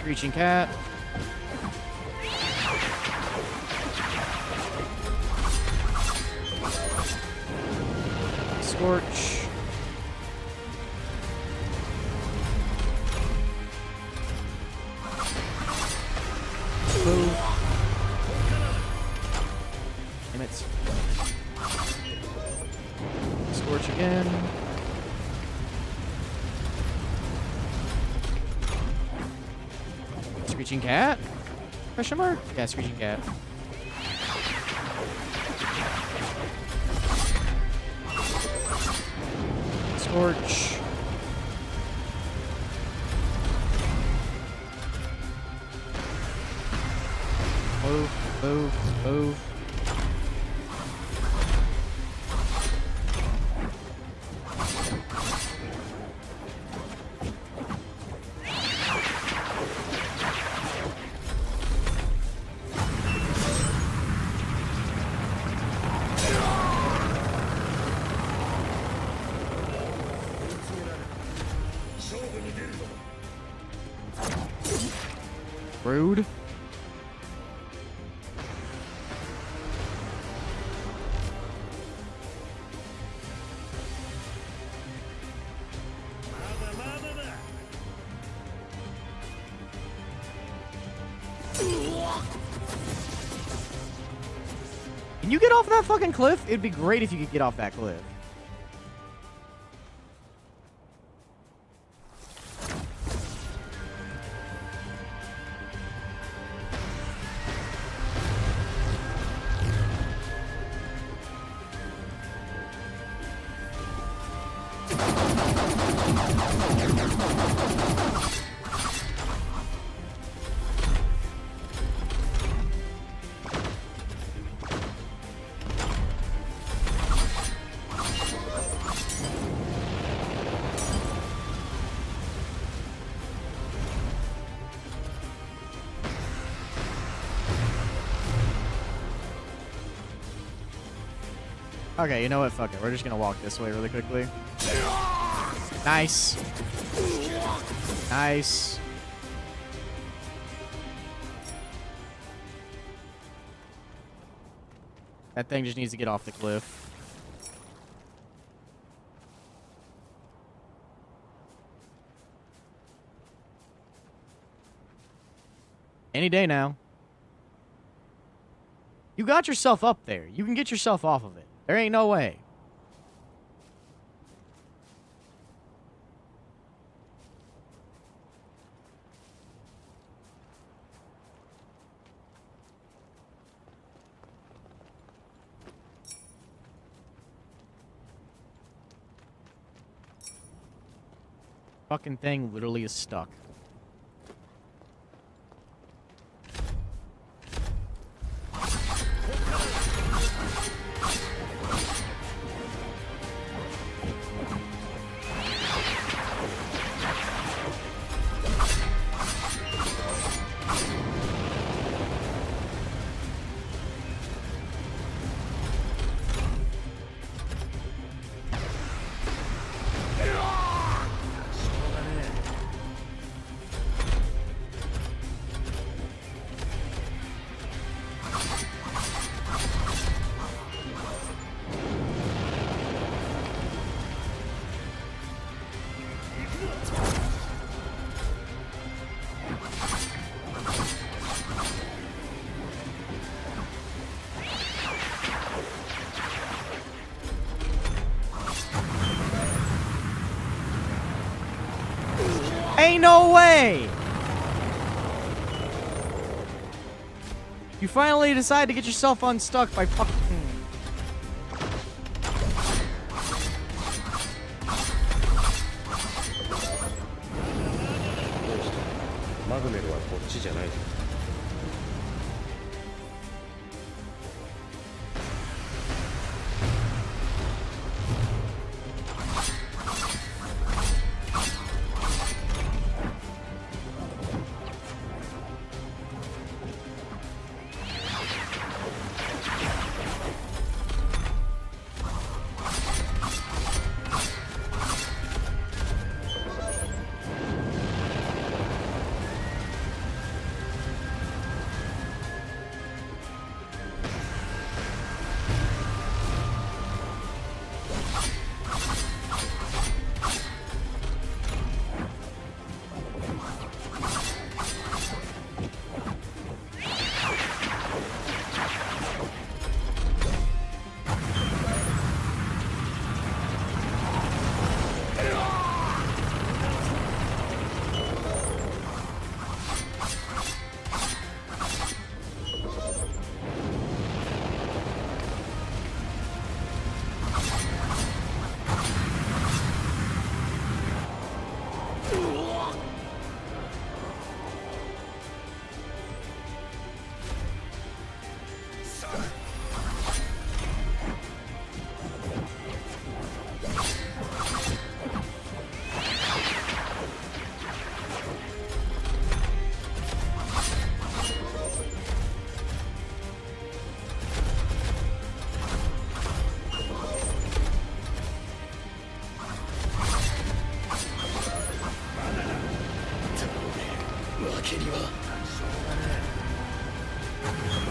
Screeching Cat. Scorch. Move. Damn it. Scorch again. Screeching Cat? Question mark? Yeah, Screeching Cat. Scorch. Move. Rude. Can you get off that fucking cliff? It'd be great if you could get off that cliff. Okay, you know what? Fuck it. We're just gonna walk this way really quickly. Nice. Nice. That thing just needs to get off the cliff. Any day now. You got yourself up there. You can get yourself off of it. There ain't no way. Fucking thing literally is stuck. Ain't no way! You finally decide to get yourself unstuck by fucking...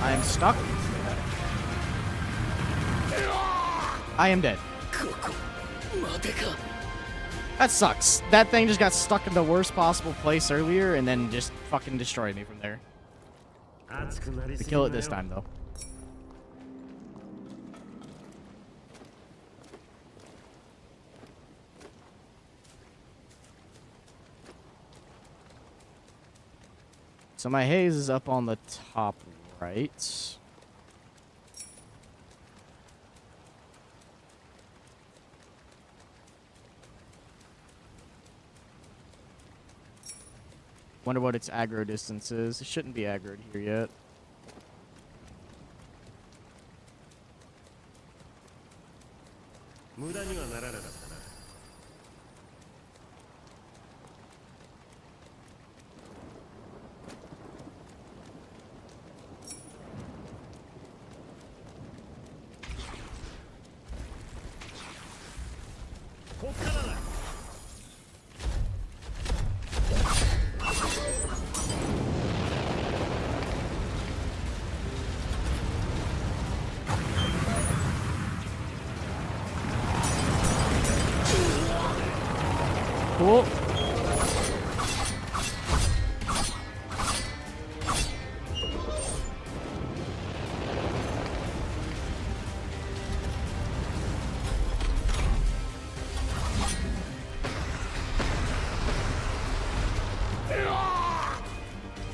I am stuck. I am dead. That sucks. That thing just got stuck in the worst possible place earlier and then just fucking destroyed me from there. We kill it this time, though. So my haze is up on the top right. Wonder what its aggro distance is. It shouldn't be aggroed here yet. Cool.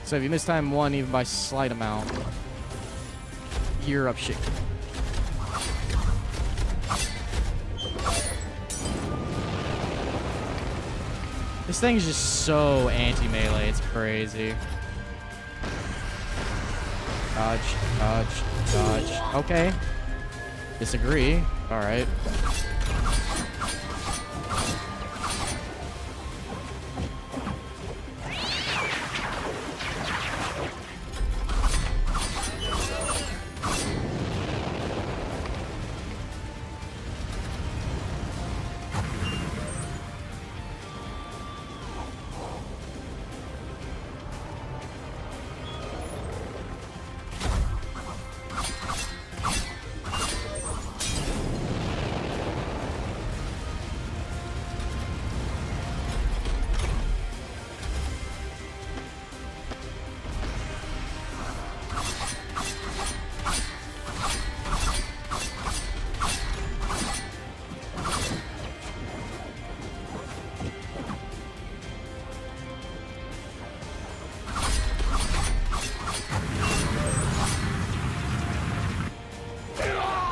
So if you miss time one, even by slight amount, you're up shit. This thing is just so anti-melee, it's crazy. Dodge, dodge, dodge. Okay. Disagree. Alright.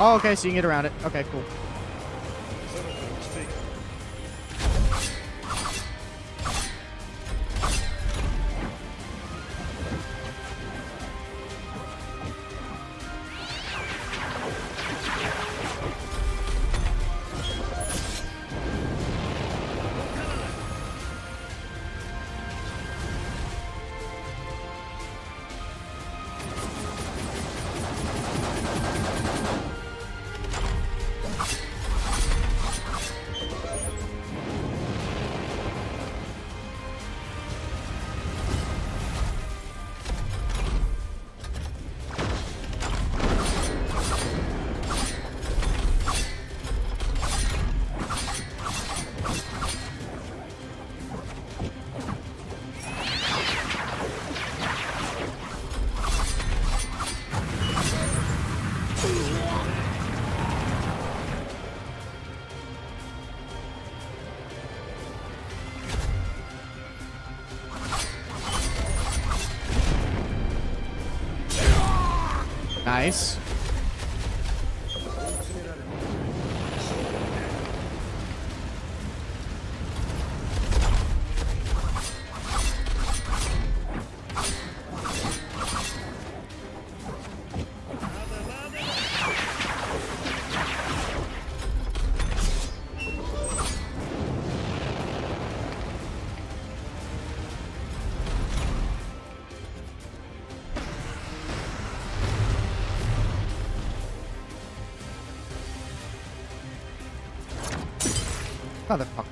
Oh, okay, so you can get around it. Okay, cool. Nice. Motherfucker.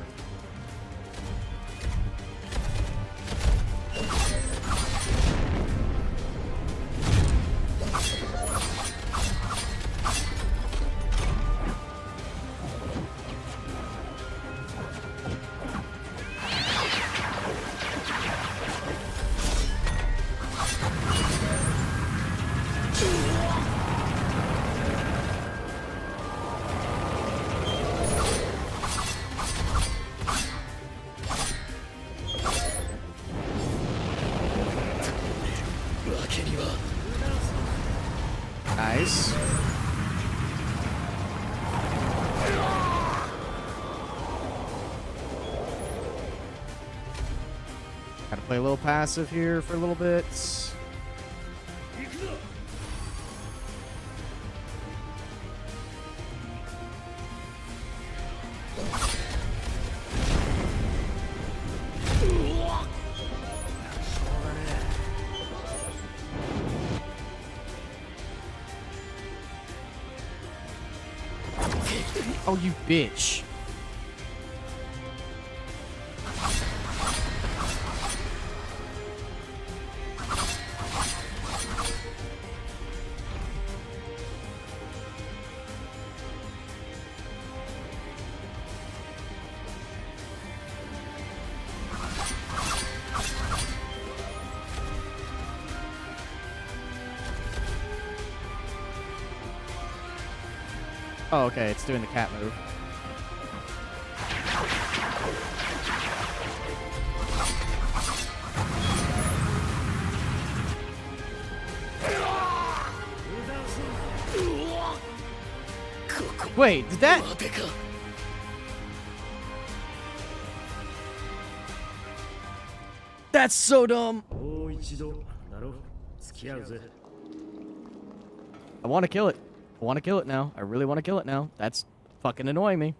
Gotta play a little passive here for a little bit. Oh, you bitch. Oh, okay, it's doing the cat move. Wait, did that... That's so dumb. もう一度だろ。付き合うぜ。 I want to kill it. I want to kill it now. I really want to kill it now. That's fucking annoying me.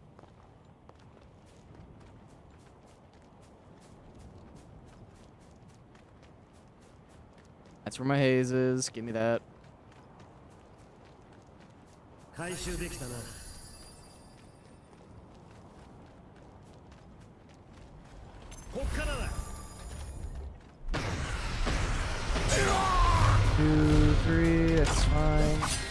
That's where my haze is. Give me that. 回収できたな。こっからだ。 2, 3, that's fine.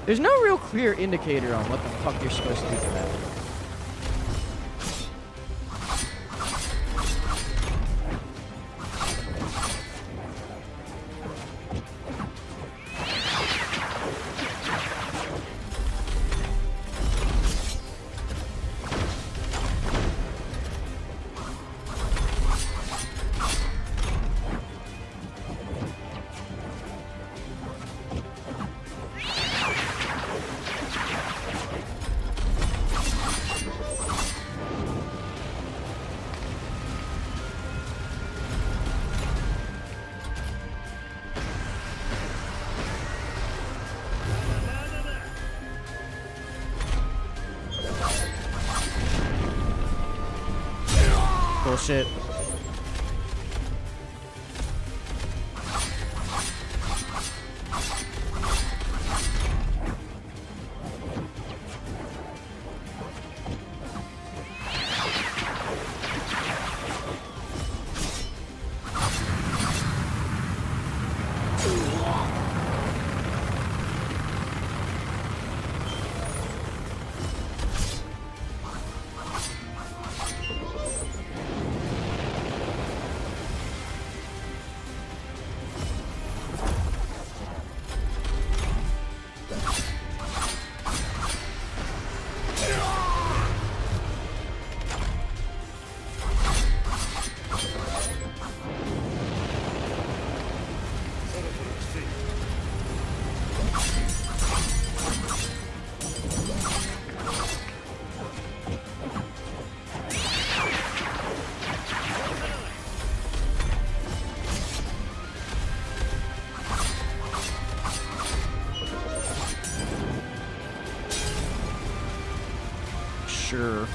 There's no real clear indicator on what the fuck you're supposed to do for that. Bullshit. Sure.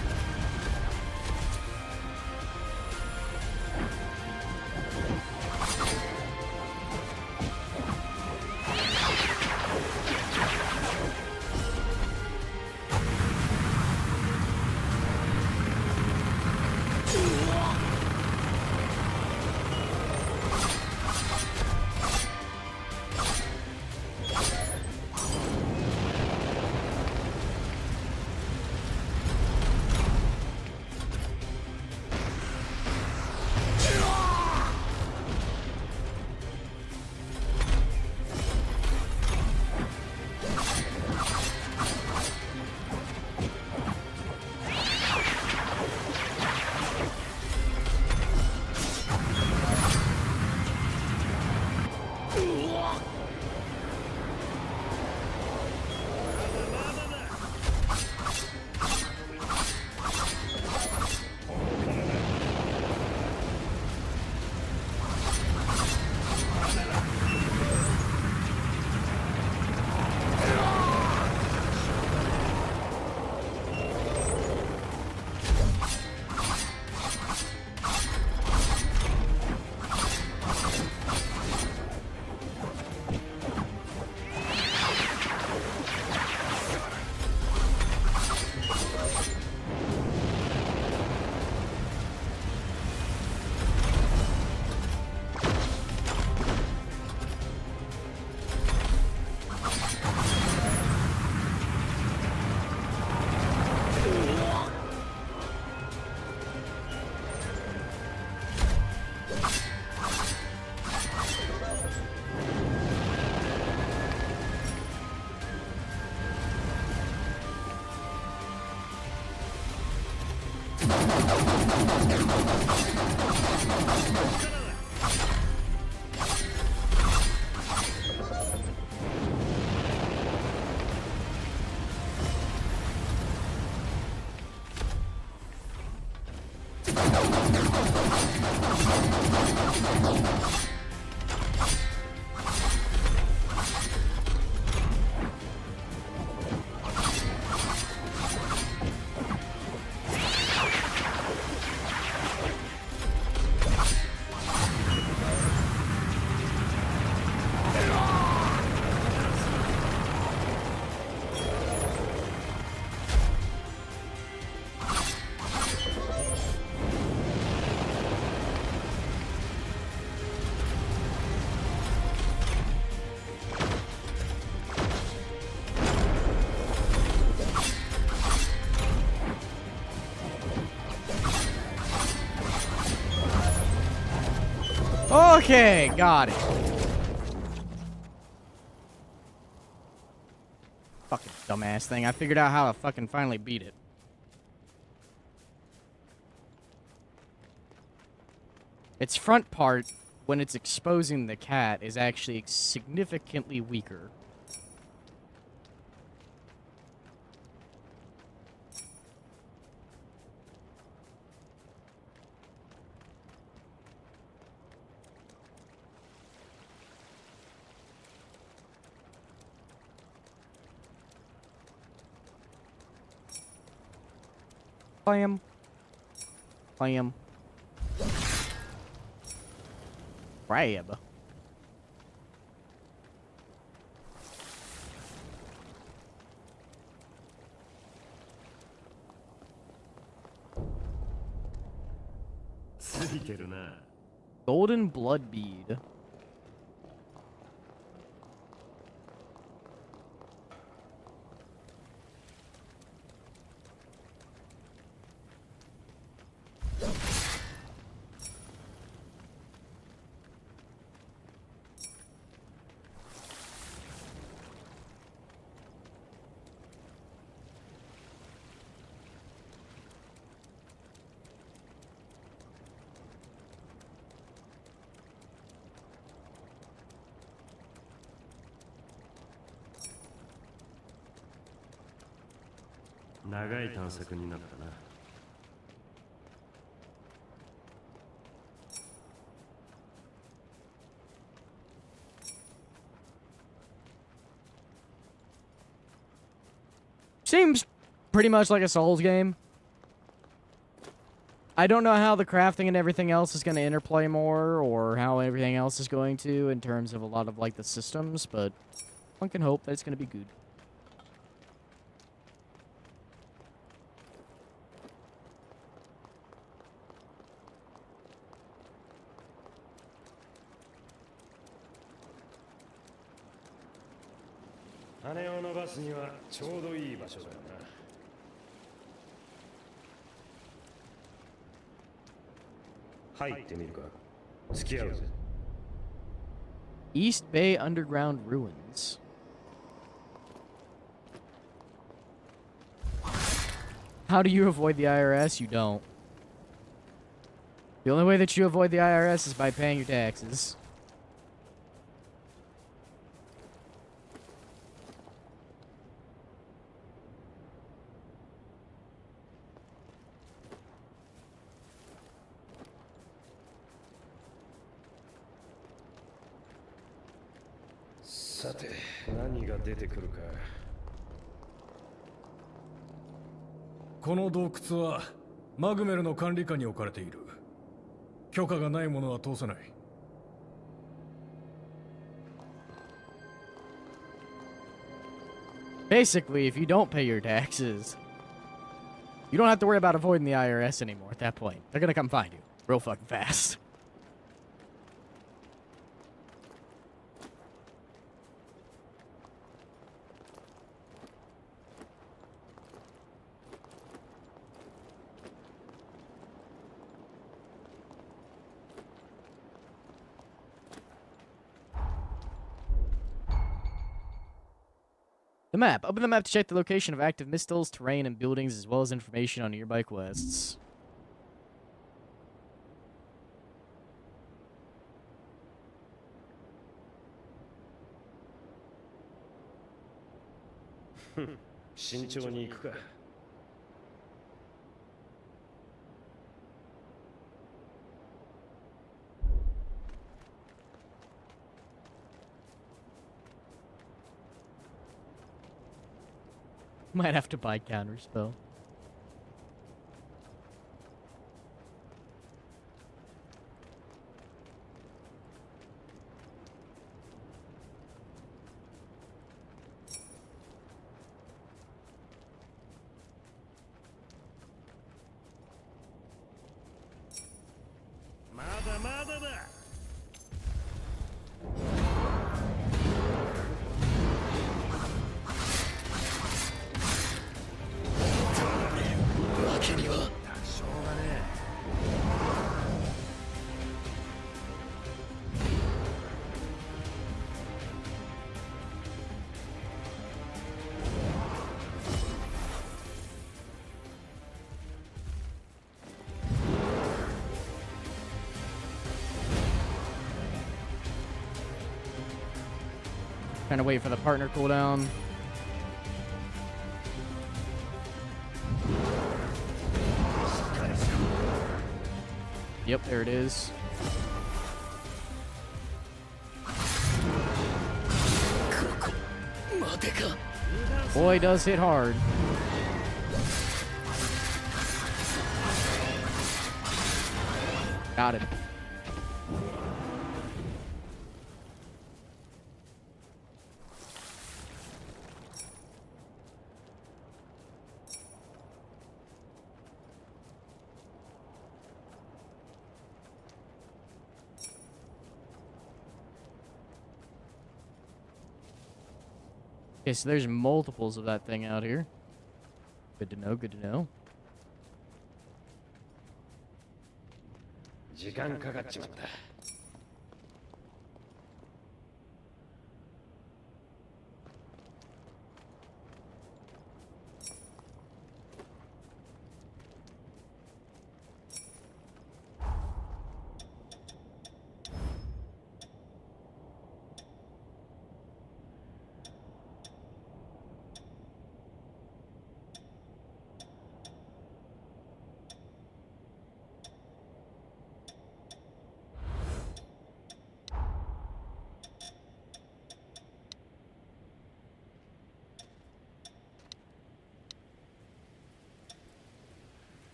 Okay, got it. Fucking dumbass thing. I figured out how to fucking finally beat it. Its front part, when it's exposing the cat, is actually significantly weaker. Blam. Blam. Crab. Golden blood bead.長い探索になったな。Seems pretty much like a Souls game. I don't know how the crafting and everything else is going to interplay more, or how everything else is going to in terms of a lot of like the systems, but one can hope that it's going to be good.羽を伸ばすにはちょうどいい場所だよな。入ってみるか。付き合うぜ。East Bay Underground Ruins. How do you avoid the IRS? You don't. The only way that you avoid the IRS is by paying your taxes. Ka. この洞窟はマグメルの管理下に置かれている。許可がないものは通さない。Basically, if you don't pay your taxes, you don't have to worry about avoiding the IRS anymore at that point. They're gonna come find you real fucking fast. The map. Open the map to check the location of active missiles, terrain, and buildings, as well as information on nearby quests. 慎重に行くか。Might have to buy counterspell. Trying to wait for the partner cooldown. Yep, there it is. Boy, does hit hard. Got it. Okay, so there's multiples of that thing out here. Good to know, good to know. 時間かかっちまった。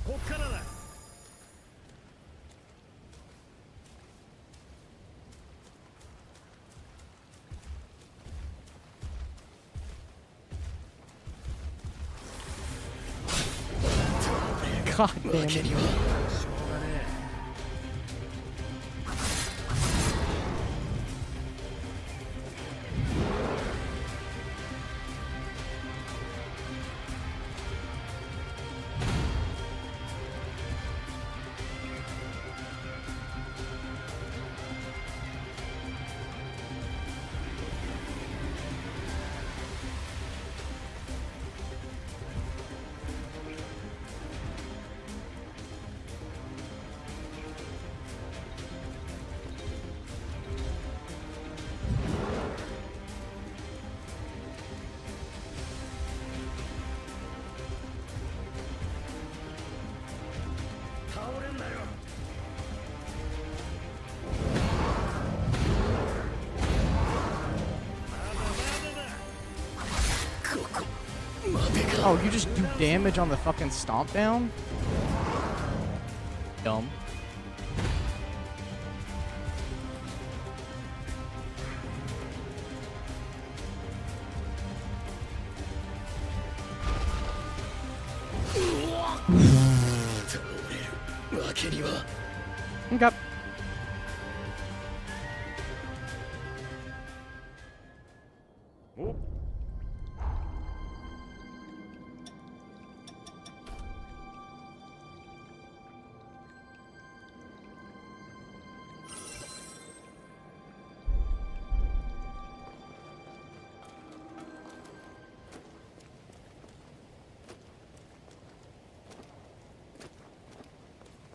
こっからだ。God damn it. Oh, you just do damage on the fucking stomp down? Dumb. Okay.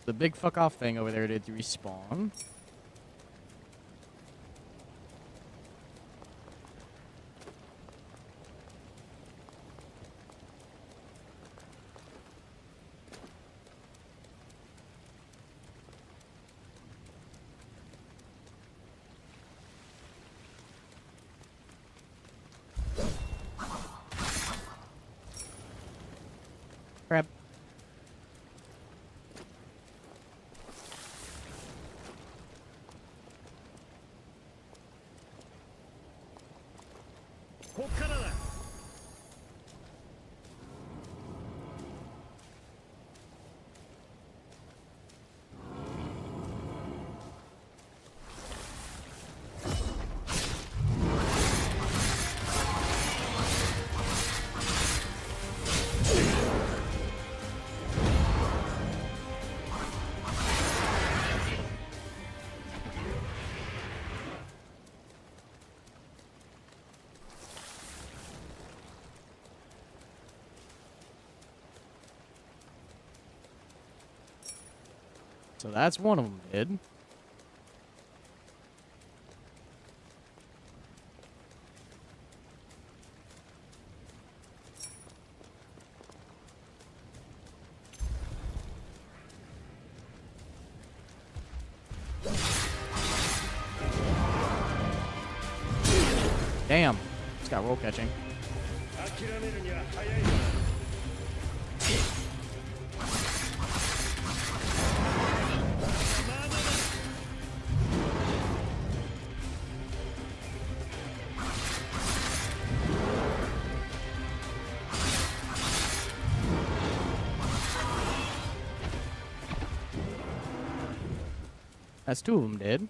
The big fuck off thing over there did respawn. Crap. So that's one of them did. Damn. It's got roll catching. That's two of them dead.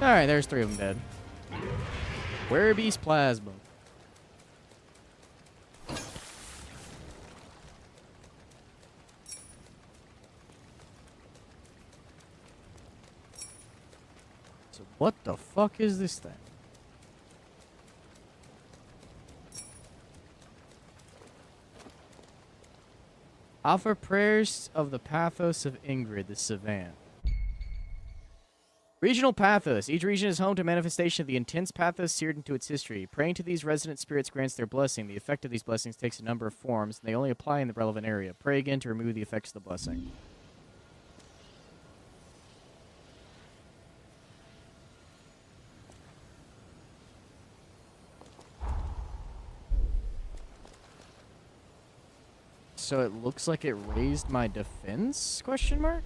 Alright, there's three of them dead. Werebeast Plasma. So what the fuck is this thing? Offer prayers of the pathos of Ingrid, the Savant. Regional pathos. Each region is home to a manifestation of the intense pathos seared into its history. Praying to these resident spirits grants their blessing. The effect of these blessings takes a number of forms, and they only apply in the relevant area. Pray again to remove the effects of the blessing. So it looks like it raised my defense? Question mark?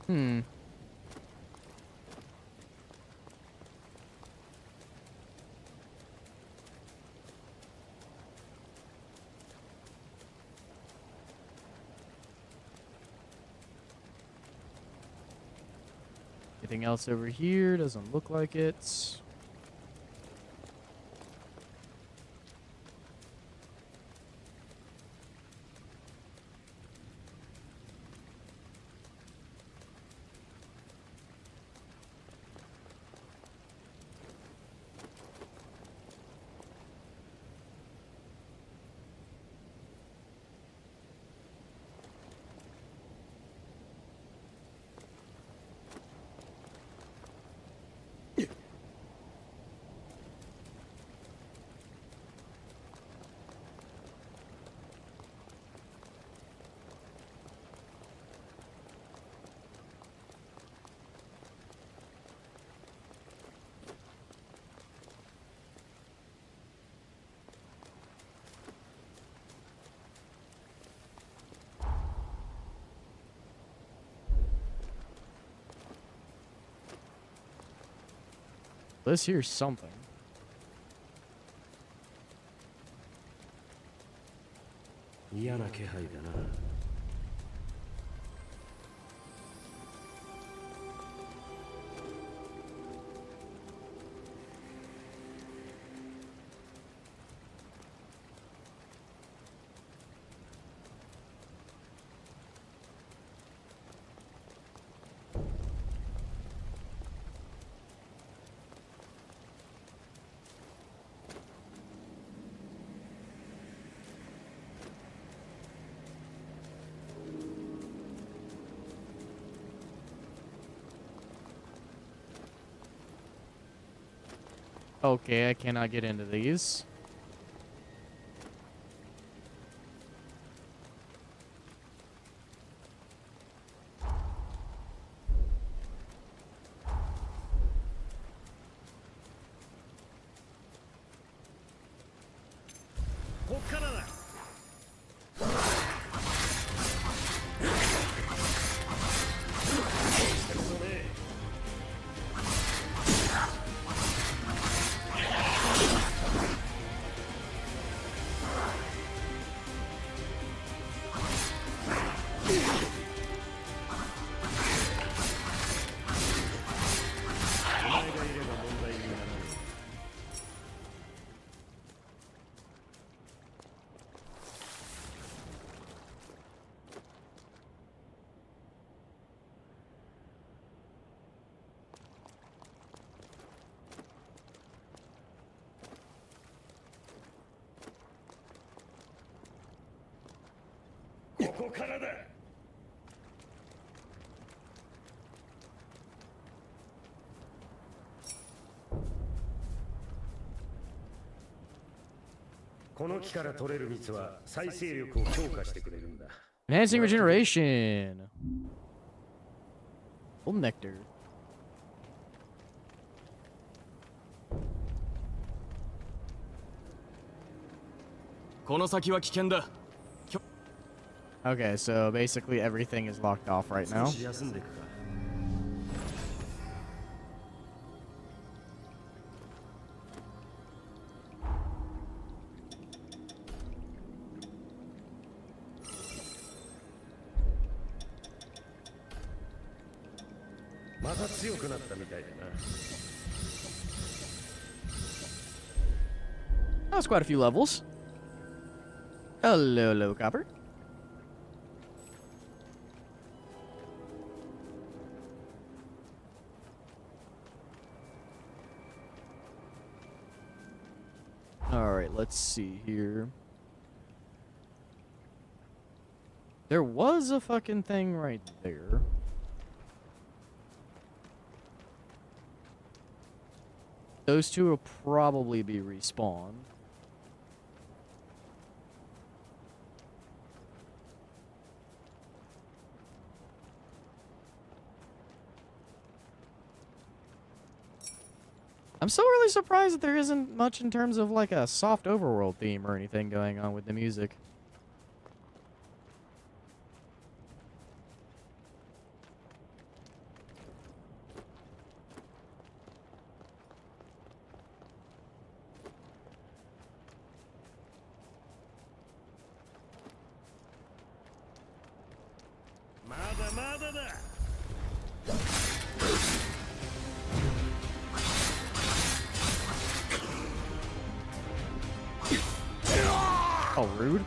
Hmm. Anything else over here? Doesn't look like it. Let's hear something.嫌な気配だな。Okay, I cannot get into these. Enhancing regeneration. Full nectar. Okay, so basically everything is locked off right now. That was quite a few levels. Hello, Copper. Alright, let's see here. There was a fucking thing right there. Those two will probably be respawned. I'm so really surprised that there isn't much in terms of like a soft overworld theme or anything going on with the music. Oh, rude.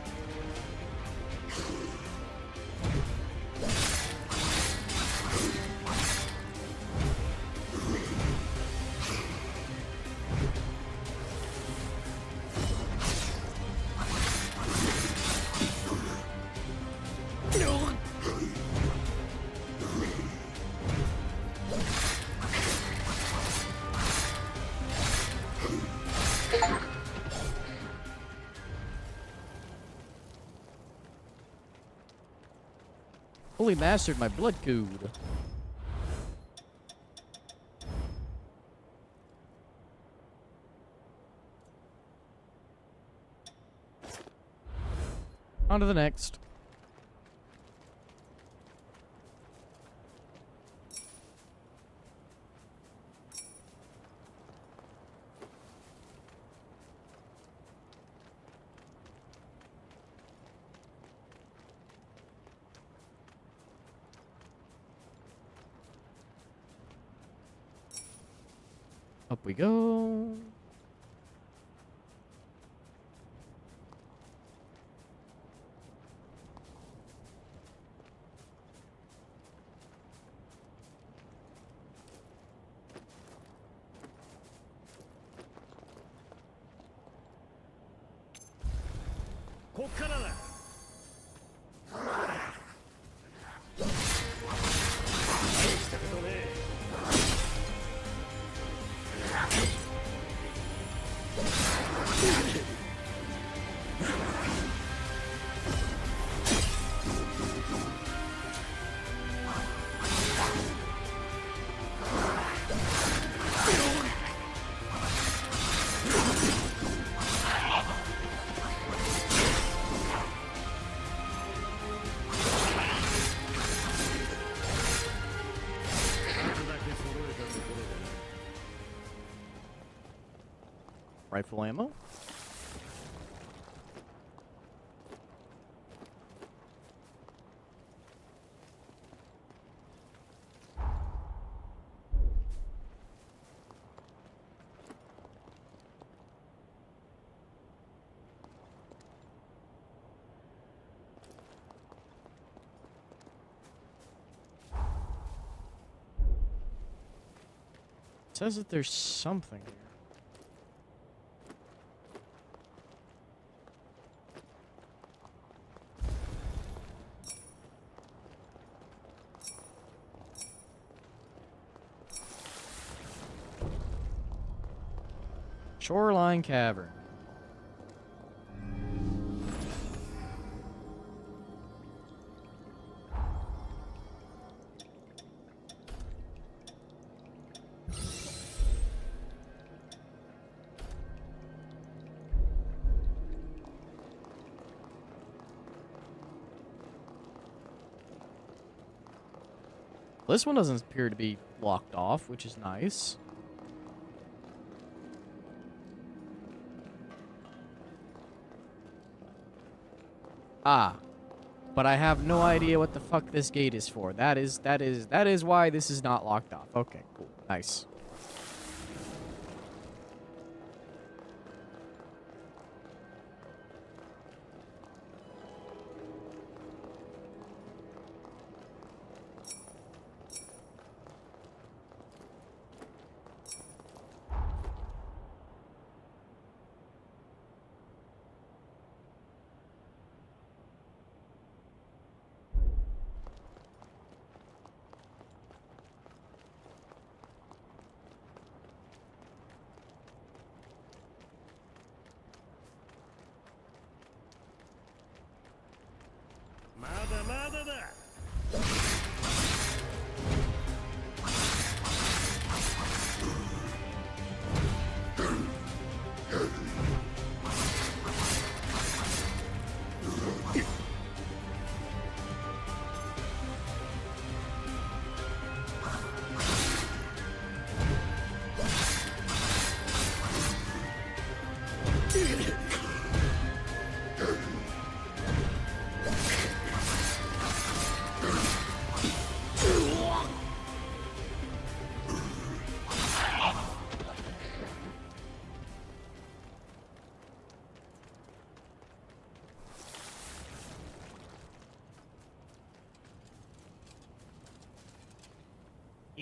Fully mastered my blood code. On to the next. Up we go. Rifle ammo. It says that there's something here. Shoreline Cavern. This one doesn't appear to be locked off, which is nice. Ah, but I have no idea what the fuck this gate is for. That is why this is not locked off. Okay, cool. Nice.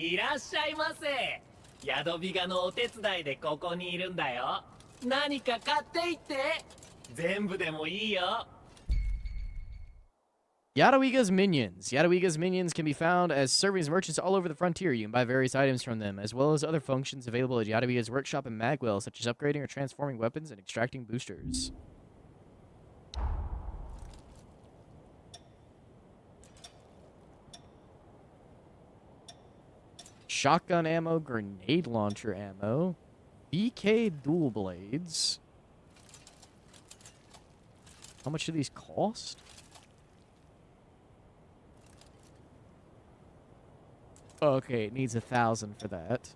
いらっしゃいませ。宿ビガのお手伝いでここにいるんだよ。何か買っていって。全部でもいいよ。Yadawiga's minions. Yadawiga's minions can be found as servings merchants all over the frontier. You can buy various items from them, as well as other functions available at Yadawiga's workshop in Magwell, such as upgrading or transforming weapons and extracting boosters. Shotgun ammo, grenade launcher ammo, BK dual blades. How much do these cost? Okay, it needs 1,000 for that.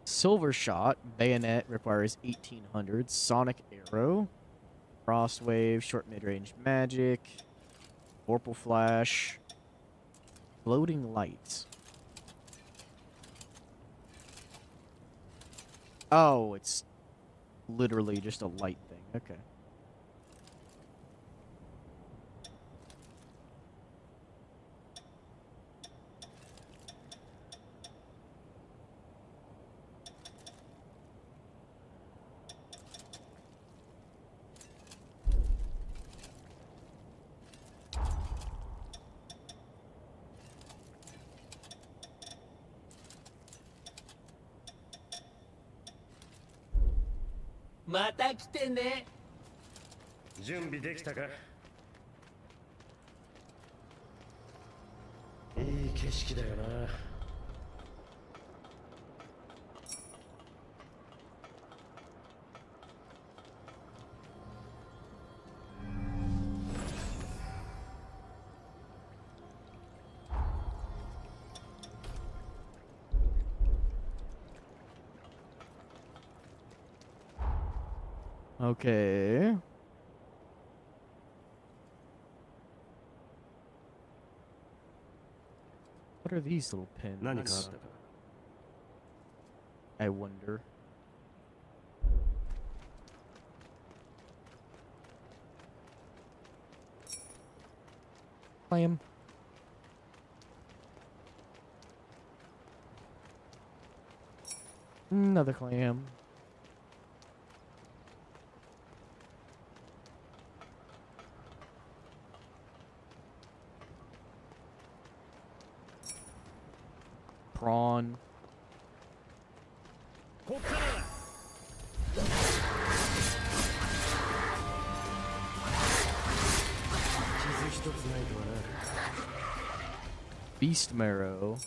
Silver shot, bayonet requires 1,800. Sonic arrow, frost wave, short mid-range magic, vorpal flash, floating lights. Oh, it's literally just a light thing. Okay.また来てね。準備できたか。いい景色だよな。Okay. What are these little pins? 何かあったか。I wonder. Clam. Another clam. Prawn. こっからだ。傷一つないとはな。 Beast marrow.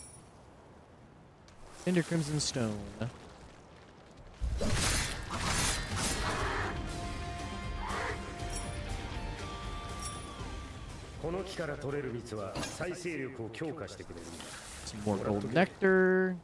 Cinder crimson stone. この木から取れる蜜は再生力を強化してくれるんだ。 Some more gold nectar.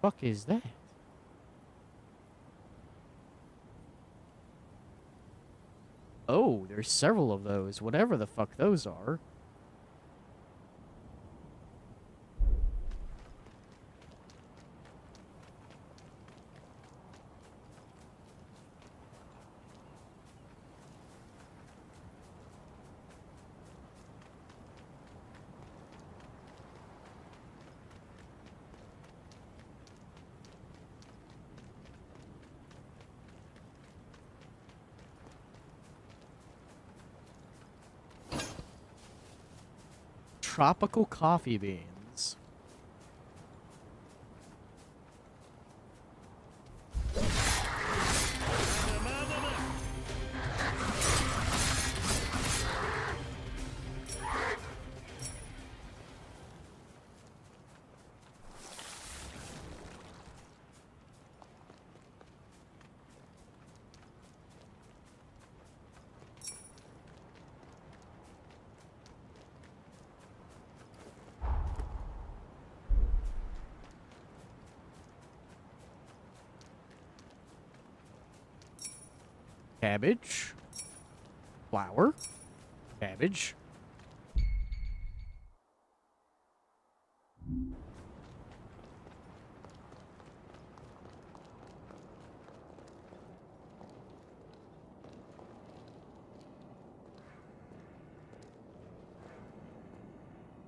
Fuck is that? Oh, there's several of those, whatever the fuck those are. Tropical coffee beans. Cabbage. Flour. Cabbage.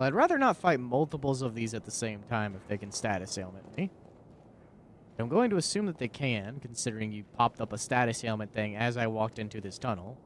I'd rather not fight multiples of these at the same time if they can status ailment me. I'm going to assume that they can, considering you popped up a status ailment thing as I walked into this tunnel.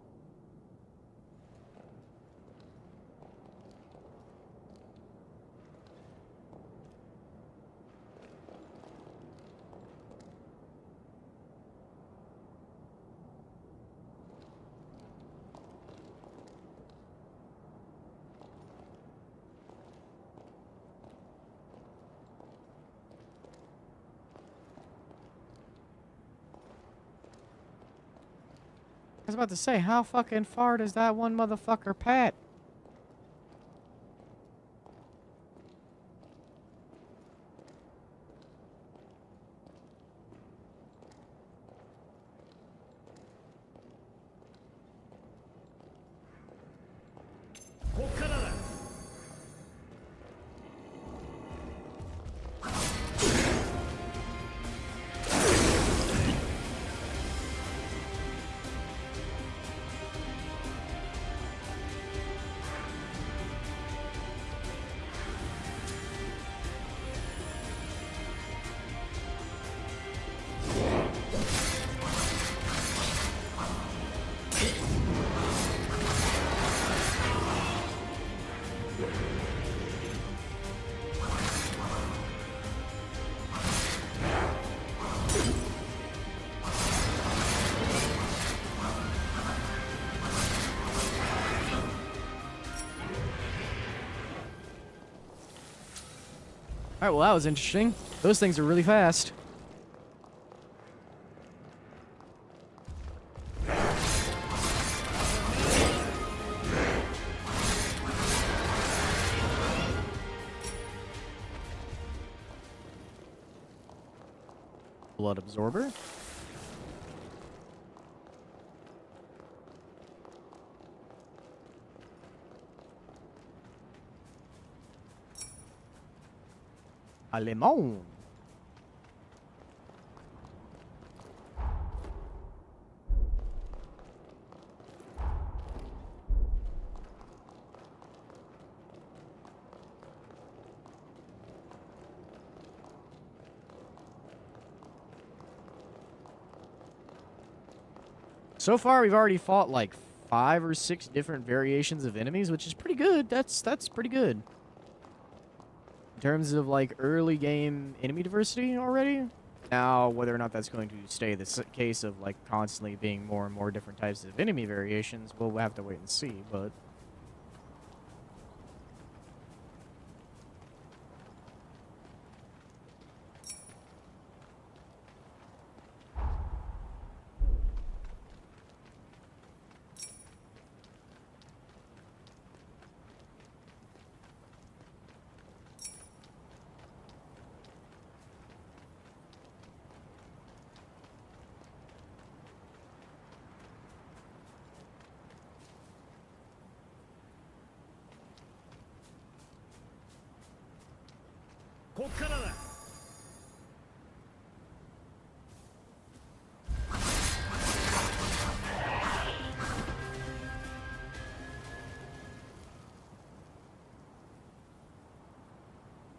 I was about to say, how fucking far does that one motherfucker pat? Alright, well that was interesting. Those things are really fast. Blood absorber. A limon. So far, we've already fought like 5 or 6 different variations of enemies, which is pretty good. That's pretty good. In terms of like early game enemy diversity already. Now, whether or not that's going to stay the case of like constantly being more and more different types of enemy variations, we'll have to wait and see, but...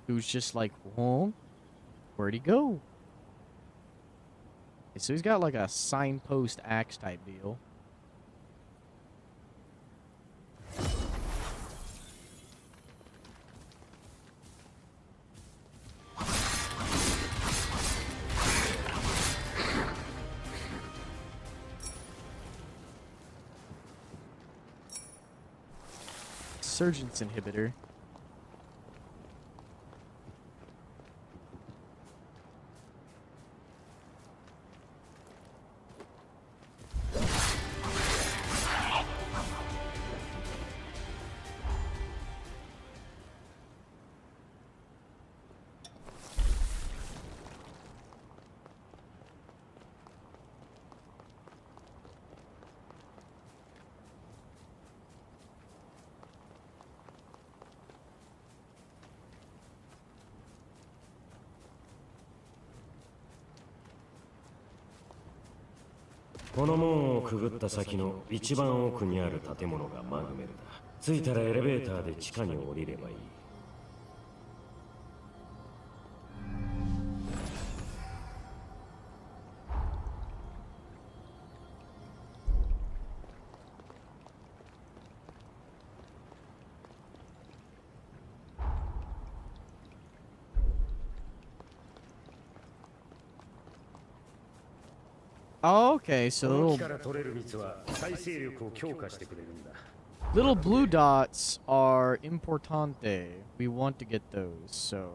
Who's just like, whoa, where'd he go? Okay, so he's got like a signpost axe type deal. Surgence inhibitor. この門をくぐった先の一番奥にある建物がマグメルだ。着いたらエレベーターで地下に降りればいい。Okay, so この little 木から取れる蜜は再生力を強化してくれるんだ。 little blue dots are importante. We want to get those, so.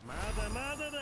まだまだだ。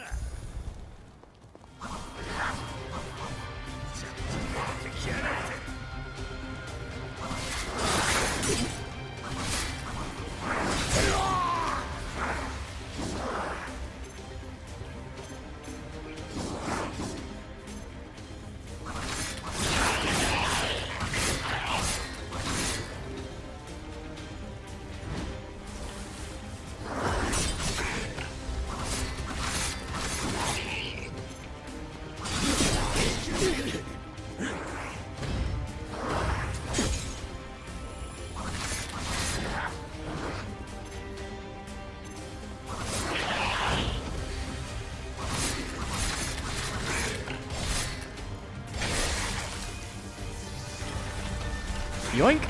Yoink!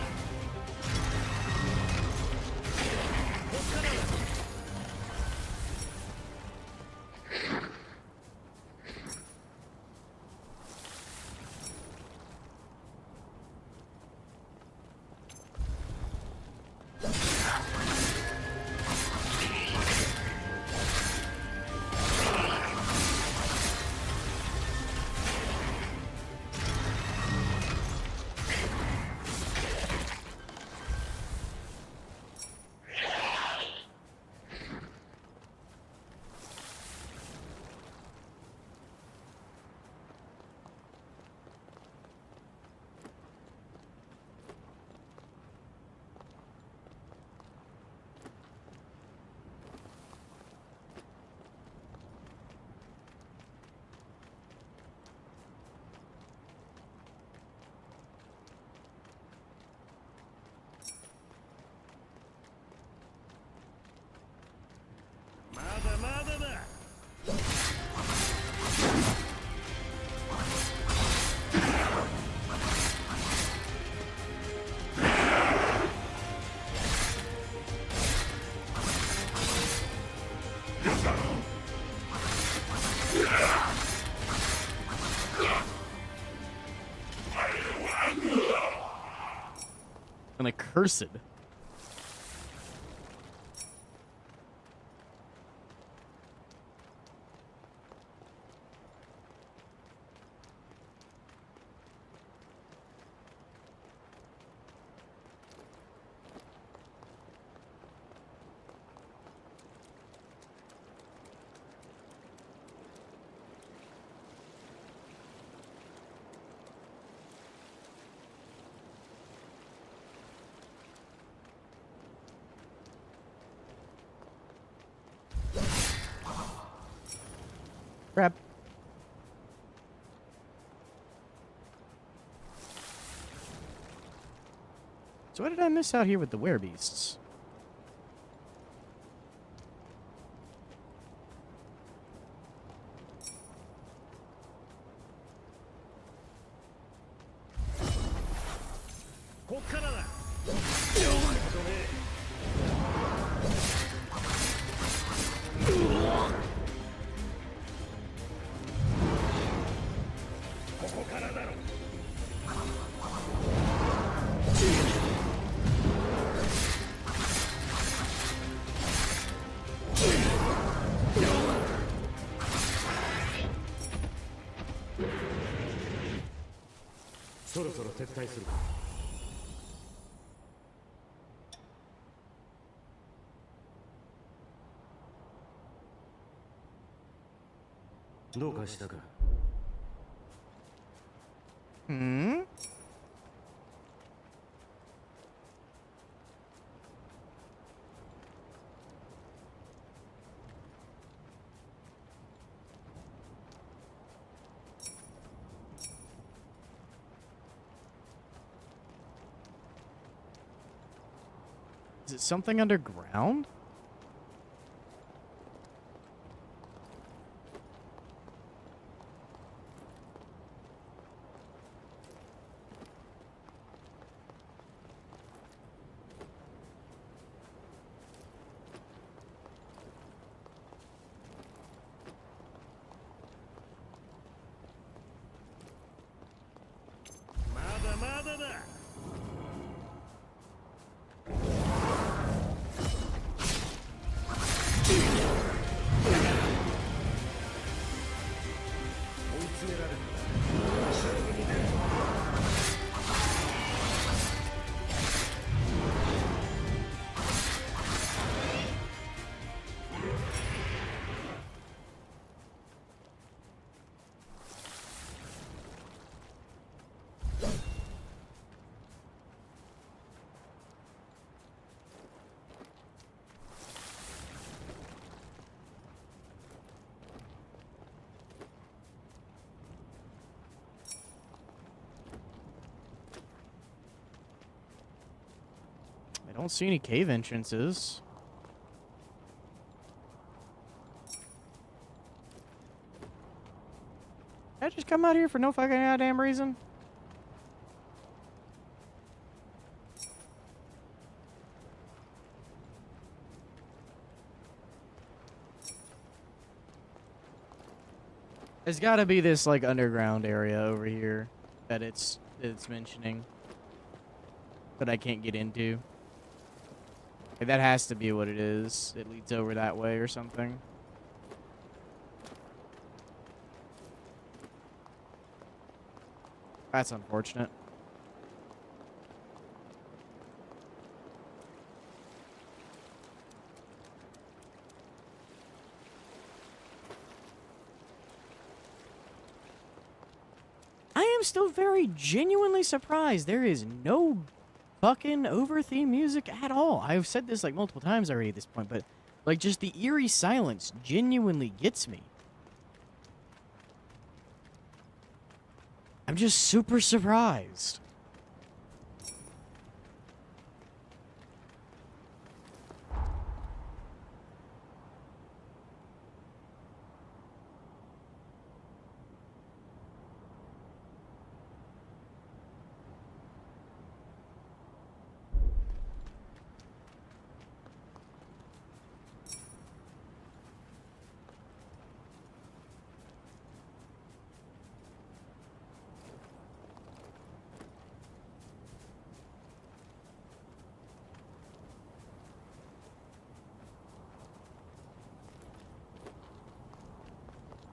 And accursed. Crap. So what did I miss out here with the werebeasts? Is it something underground? I don't see any cave entrances. Did I just come out here for no fucking goddamn reason? There's gotta be this like underground area over here that it's mentioning that I can't get into. Like, that has to be what it is. It leads over that way or something. That's unfortunate. I am still very genuinely surprised there is no fucking over-theme music at all. I've said this like multiple times already at this point, but like just the eerie silence genuinely gets me. I'm just super surprised.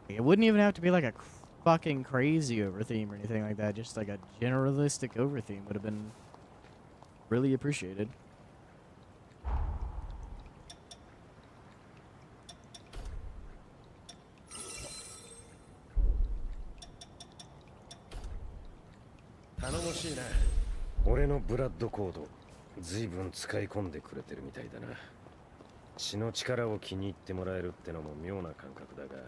It wouldn't even have to be like a fucking crazy over theme or anything like that. Just like a generalistic over theme would have been really appreciated.俺のブラッドコード、随分使い込んでくれてるみたいだな。血の力を気に入ってもらえるってのも妙な感覚だが、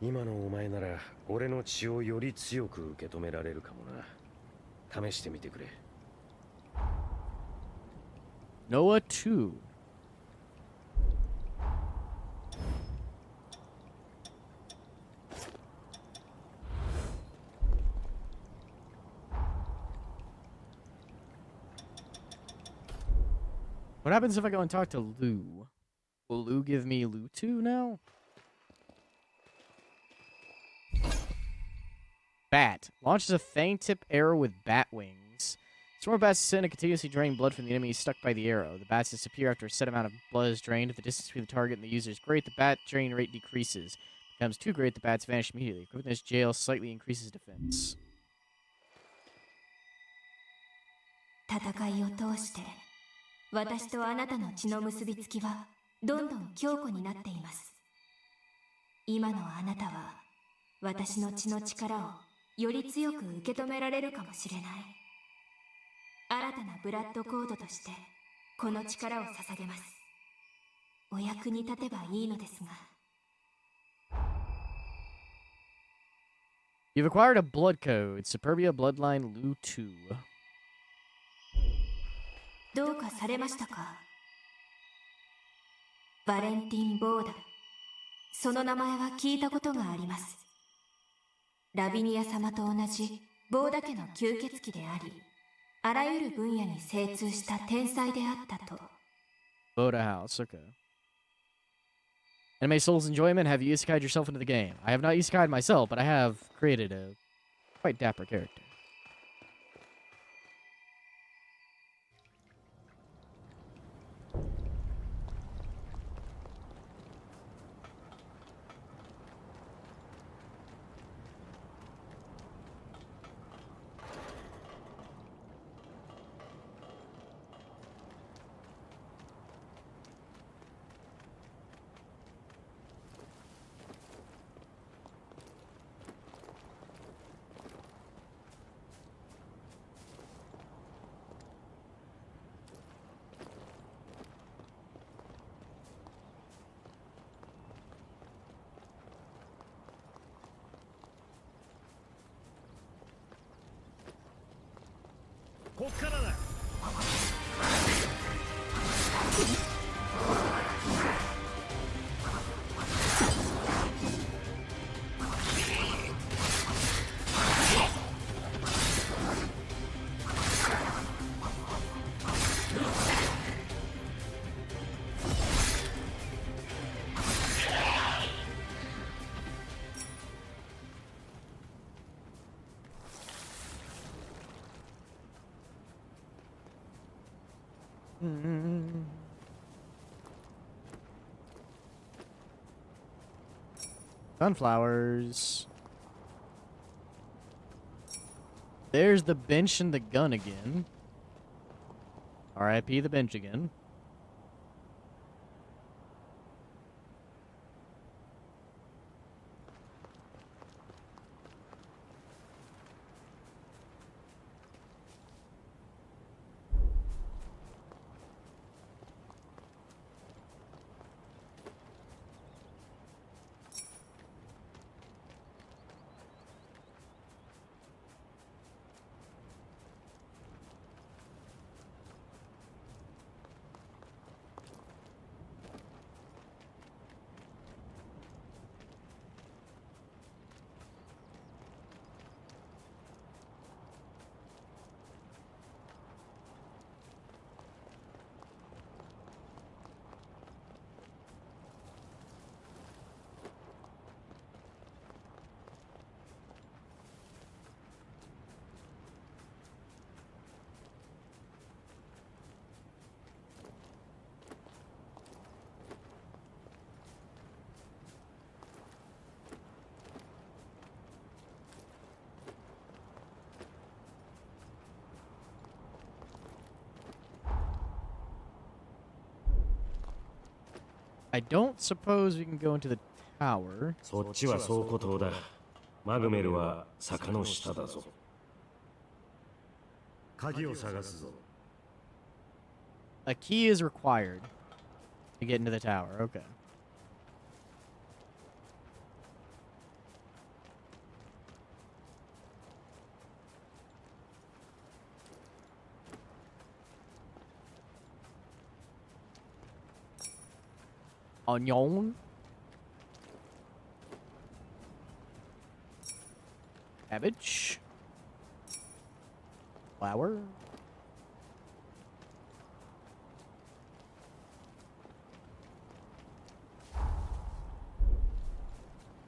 今のお前なら俺の血をより強く受け止められるかもな。試してみてくれ。Noah 2. What happens if I go and talk to Lou? Will Lou give me Lou 2 now? Bat. Launches a fang-tip arrow with bat wings. Swarm of bats descend and continuously drain blood from the enemy stuck by the arrow. The bats disappear after a set amount of blood is drained. If the distance between the target and the user is great, the bat drain rate decreases. Becomes too great, the bats vanish immediately. Equipping this jail slightly increases defense. 戦いを通して私とあなたの血の結びつきはどんどん強固になっています。今のあなたは私の血の力をより強く受け止められるかもしれない。新たなブラッドコードとしてこの力を捧げます。お役に立てばいいのですが。You've acquired a blood code. Superbia Bloodline Lu 2. どうかされましたか？バレンティン・ボーダ。その名前は聞いたことがあります。ラビニア様と同じボーダ家の吸血鬼であり、あらゆる分野に精通した天才であったと。Boda House, okay. Anime Souls Enjoyment, have you isekai'd yourself into the game? I have not isekai'd myself, but I have created a quite dapper character. Sunflowers. There's the bench and the gun again. R.I.P. the bench again. I don't suppose we can go into the tower. そっちは倉庫島だ。マグメルは坂の下だぞ。鍵を探すぞ。A key is required to get into the tower. Okay. Onion. Cabbage. Flour.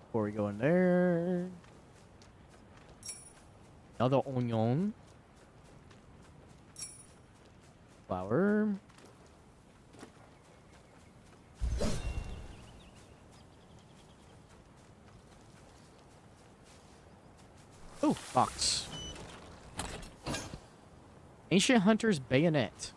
Before we go in there. Another onion. Flour. Oh, box. Ancient Hunter's Bayonet.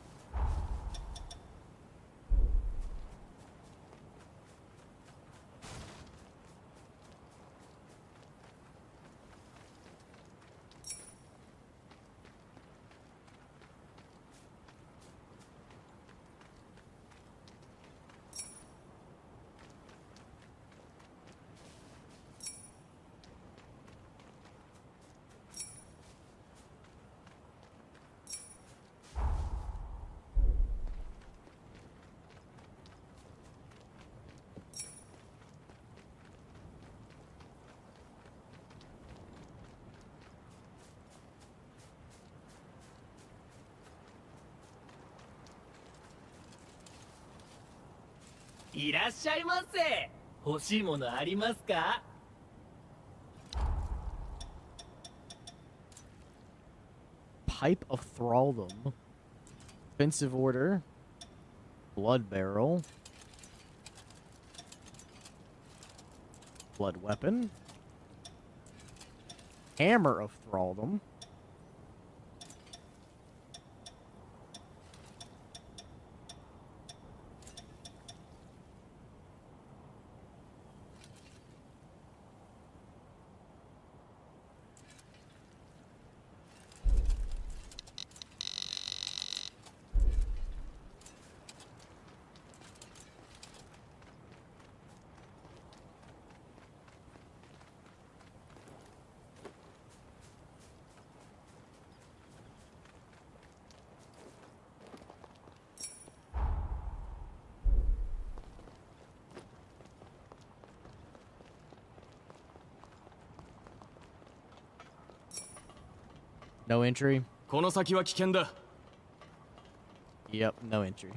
いらっしゃいませ。欲しいものありますか？ Pipe of Thraldom. Offensive Order. Blood Barrel. Blood Weapon. Hammer of Thraldom. No entry? この先は危険だ。 Yep, no entry.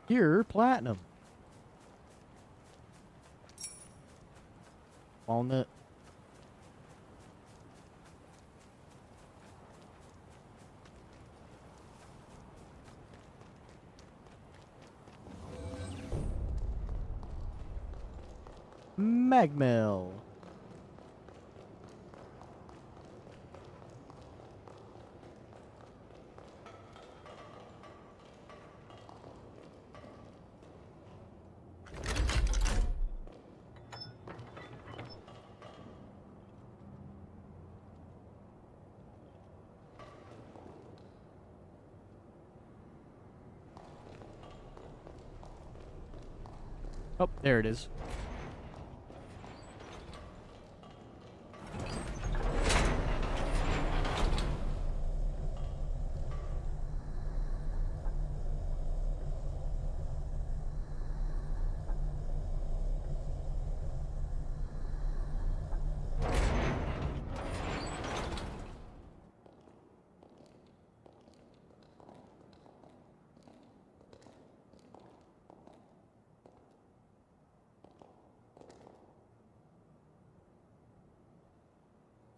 You're platinum. Walnut. Magmel. Oh, there it is.「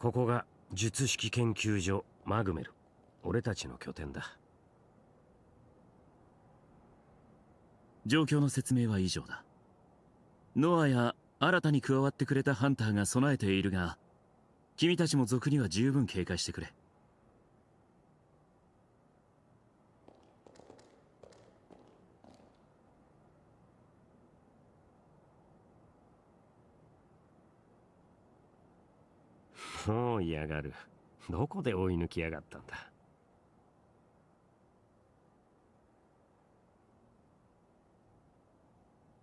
ここが術式研究所マグメル。俺たちの拠点だ。状況の説明は以上だ。ノアや新たに加わってくれたハンターが備えているが、君たちも賊には十分警戒してくれ。もう嫌がる。どこで追い抜きやがったんだ。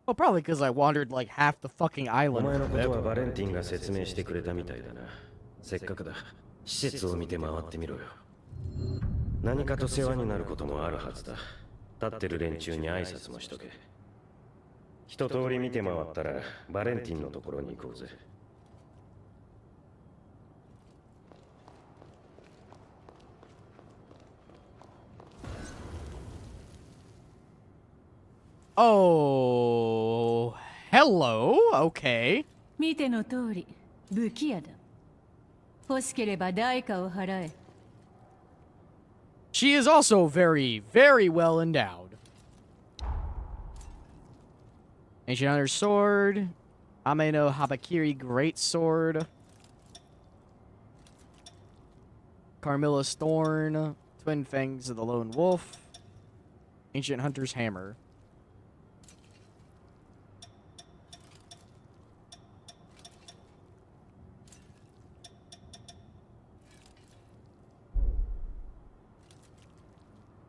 Well, probably because I wandered like half the fucking お island. 前のことはバレンティンが説明してくれたみたいだな。せっかくだ。施設を見て回ってみろよ。何かと世話になることもあるはずだ。立ってる連中に挨拶もしとけ。一通り見て回ったらバレンティンのところに行こうぜ。Oh, hello. Okay. 見ての通り武器屋だ。欲しければ代価を払え。 She is also very, very well endowed. Ancient Hunter's Sword. Ame no Habakiri Great Sword. Carmilla's Thorn. Twin Fangs of the Lone Wolf. Ancient Hunter's Hammer.「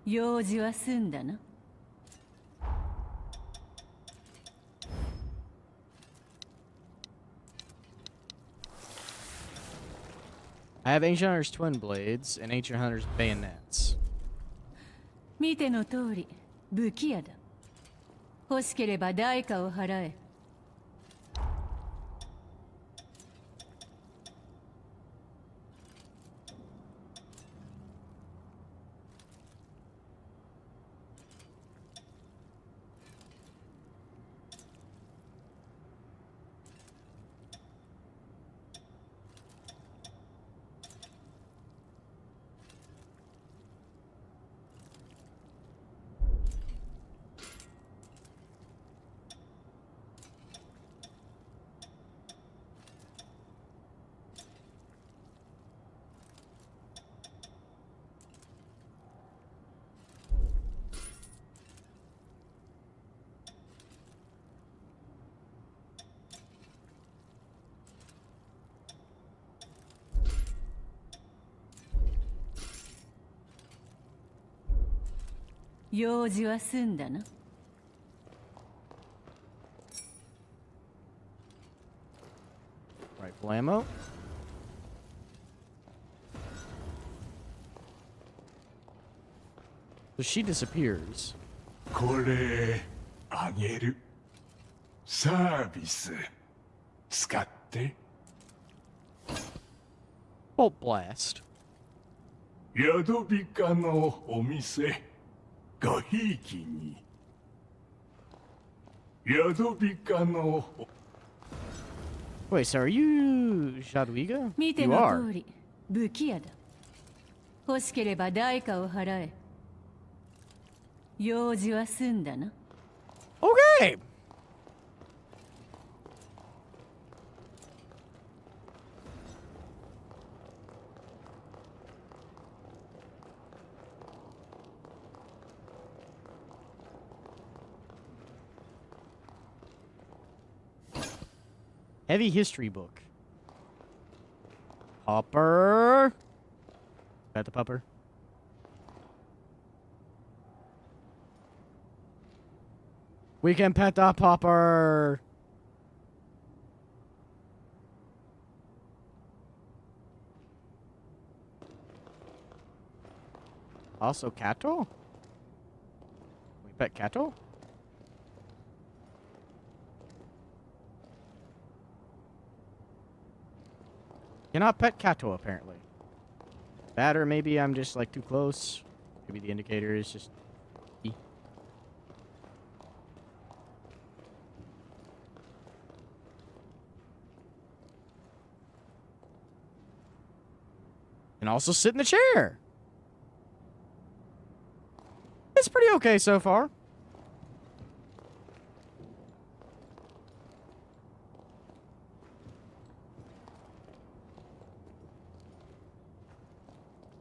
用事は済んだな。 I have Ancient Hunter's Twin Blades and Ancient Hunter's Bayonets. 見ての通り武器屋だ。欲しければ代価を払え。用事は済んだな。Rifle ammo. So she disappears. これあげる。サービス使って。Bolt blast. 宿ビカのお店ごひいきに。宿ビカの Wait, so are you Jadwiga? 見て You の are. 通り武器屋だ。欲しければ代価を払え。用事は済んだな。Okay. Heavy history book. Popper. Is that the pupper? We can pet the popper. Also, Kato? We pet Kato? Cannot pet Kato, apparently. That, or maybe I'm just, like, too close. Maybe the indicator is just... E. And also sit in the chair. It's pretty okay so far.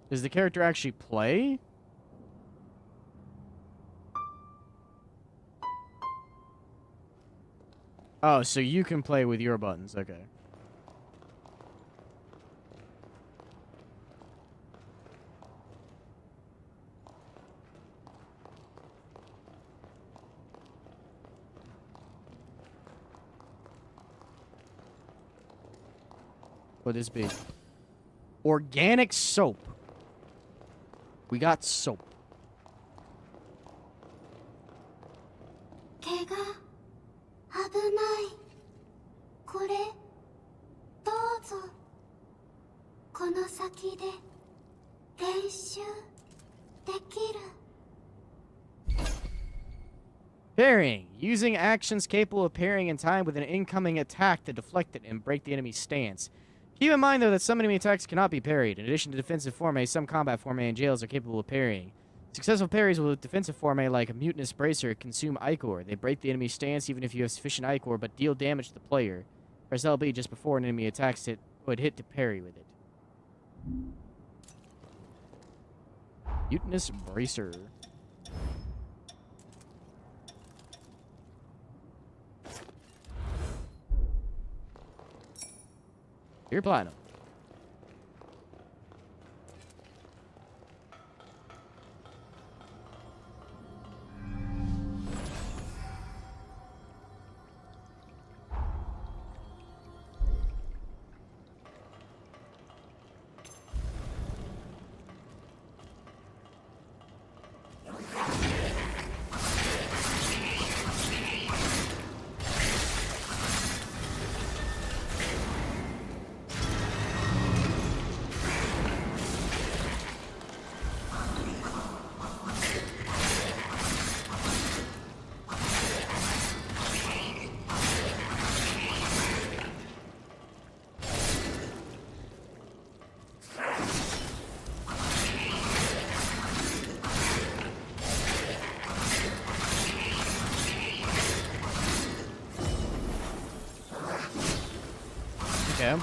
Does the character actually play? Oh, so you can play with your buttons. Okay. What would this be? Organic soap. We got soap. 怪我危ないこれどうぞこの先で練習できる Parrying. Using actions capable of parrying in time with an incoming attack to deflect it and break the enemy's stance. Keep in mind, though, that some enemy attacks cannot be parried. In addition to defensive forme, some combat forme and jails are capable of parrying. Successful parries with defensive forme, like a Mutinous Bracer, consume Ichor. They break the enemy's stance even if you have sufficient Ichor, but deal damage to the player. Press LB just before an enemy attacks it would hit to parry with it. Mutinous Bracer. You're platinum. Yeah.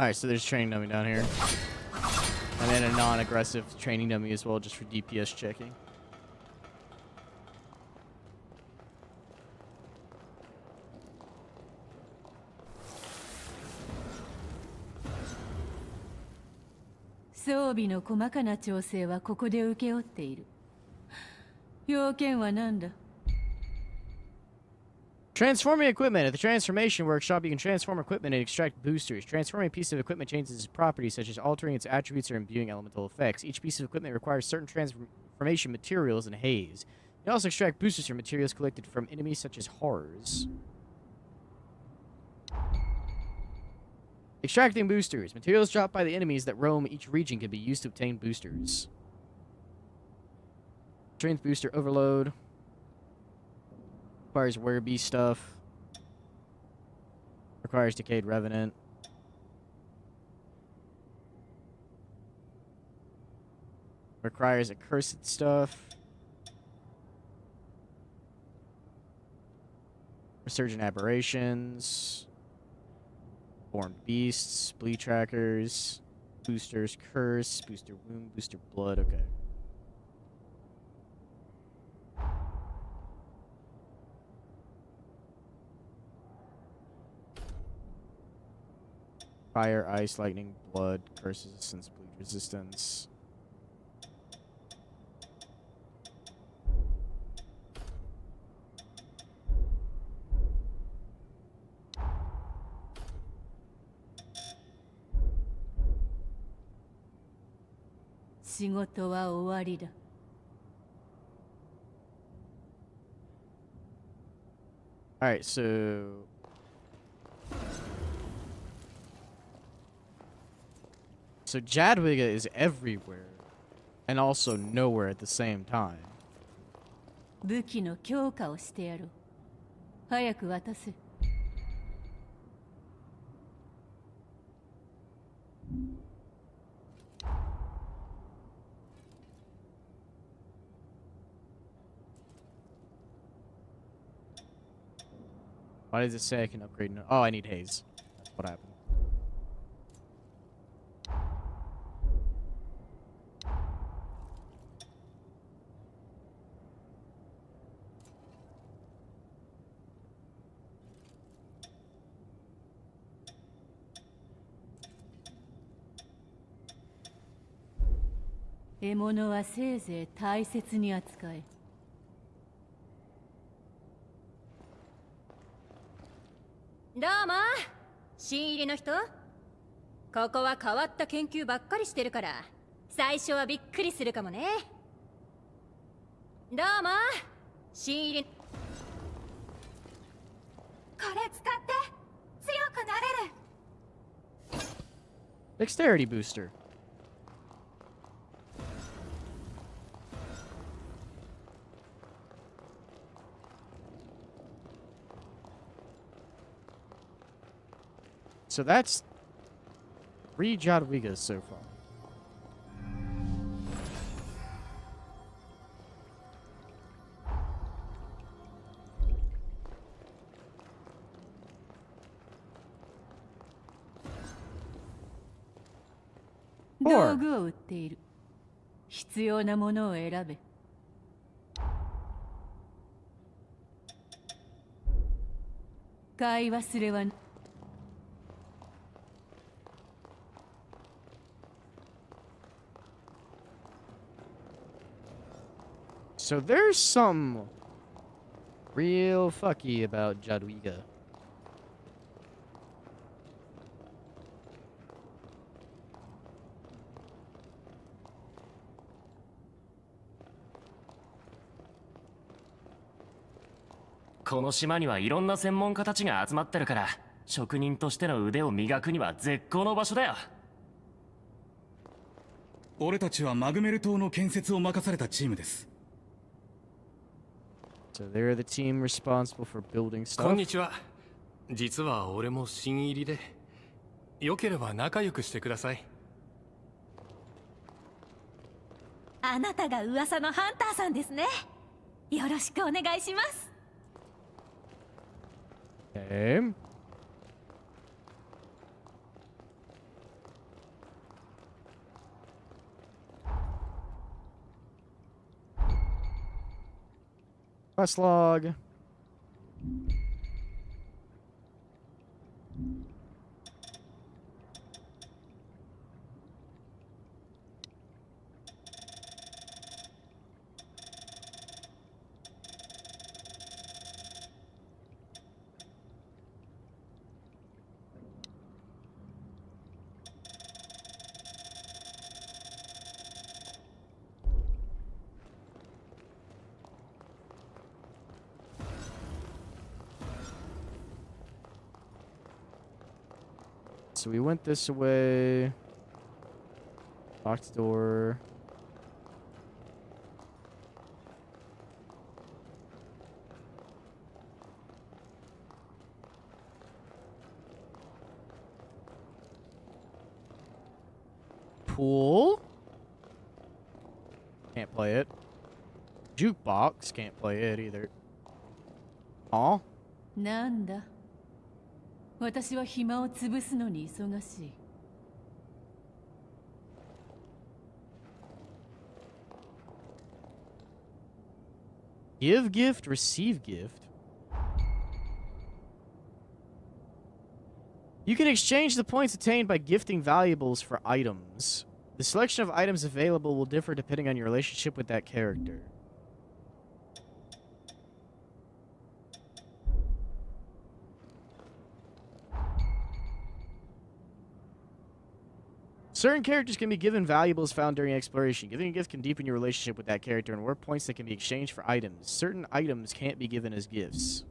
Alright, so there's training dummy down here. And then a non-aggressive training dummy as well, just for DPS checking.装備の細かな調整はここで請け負っている。要件は何だ？ Transforming equipment. At the transformation workshop, you can transform equipment and extract boosters. Transforming a piece of equipment changes its properties, such as altering its attributes or imbuing elemental effects. Each piece of equipment requires certain transformation materials and haze. You can also extract boosters from materials collected from enemies such as horrors. Extracting boosters. Materials dropped by the enemies that roam each region can be used to obtain boosters. Strength booster overload. Requires Werebeast stuff. Requires Decayed Revenant. Requires Accursed stuff. Resurgent Aberrations. Formed Beasts. Bleed Trackers. Boosters Curse. Booster Wound. Booster Blood. Okay. Fire, ice, lightning, blood, curse resistance, bleed resistance. Alright, so... So Jadwiga is everywhere, and also nowhere at the same time. 武器の強化をしてやろう。早く渡せ。Why does it say I can upgrade? No oh, I need haze. That's what happened.「獲物はせいぜい大切に扱え」どうも新入りの人。ここは変わった研究ばっかりしてるから最初はびっくりするかもね。どうも新入り。これ使って強くなれる。 Dexterity booster. So that's 3 Jadwigas so far. 道具を売っている。必要なものを選べ。買い忘れは。So there's some real fucky about Jadwiga.「この島にはいろんな専門家たちが集まってるから、職人としての腕を磨くには絶好の場所だよ。俺たちはマグメル島の建設を任されたチームです。So they're the team responsible for building stuff. こんにちは。実は俺も新入りで、よければ仲良くしてください。あなたが噂のハンターさんですね。よろしくお願いします。Okay. Quest log. So we went this way. Locked door. Pool. Can't play it. Jukebox. Can't play it either. Aw. なんだ。私は暇を潰すのに忙しい。Give gift, receive gift. You can exchange the points attained by gifting valuables for items. The selection of items available will differ depending on your relationship with that character. Certain characters can be given valuables found during exploration. Giving a gift can deepen your relationship with that character and award points that can be exchanged for items. Certain items can't be given as gifts.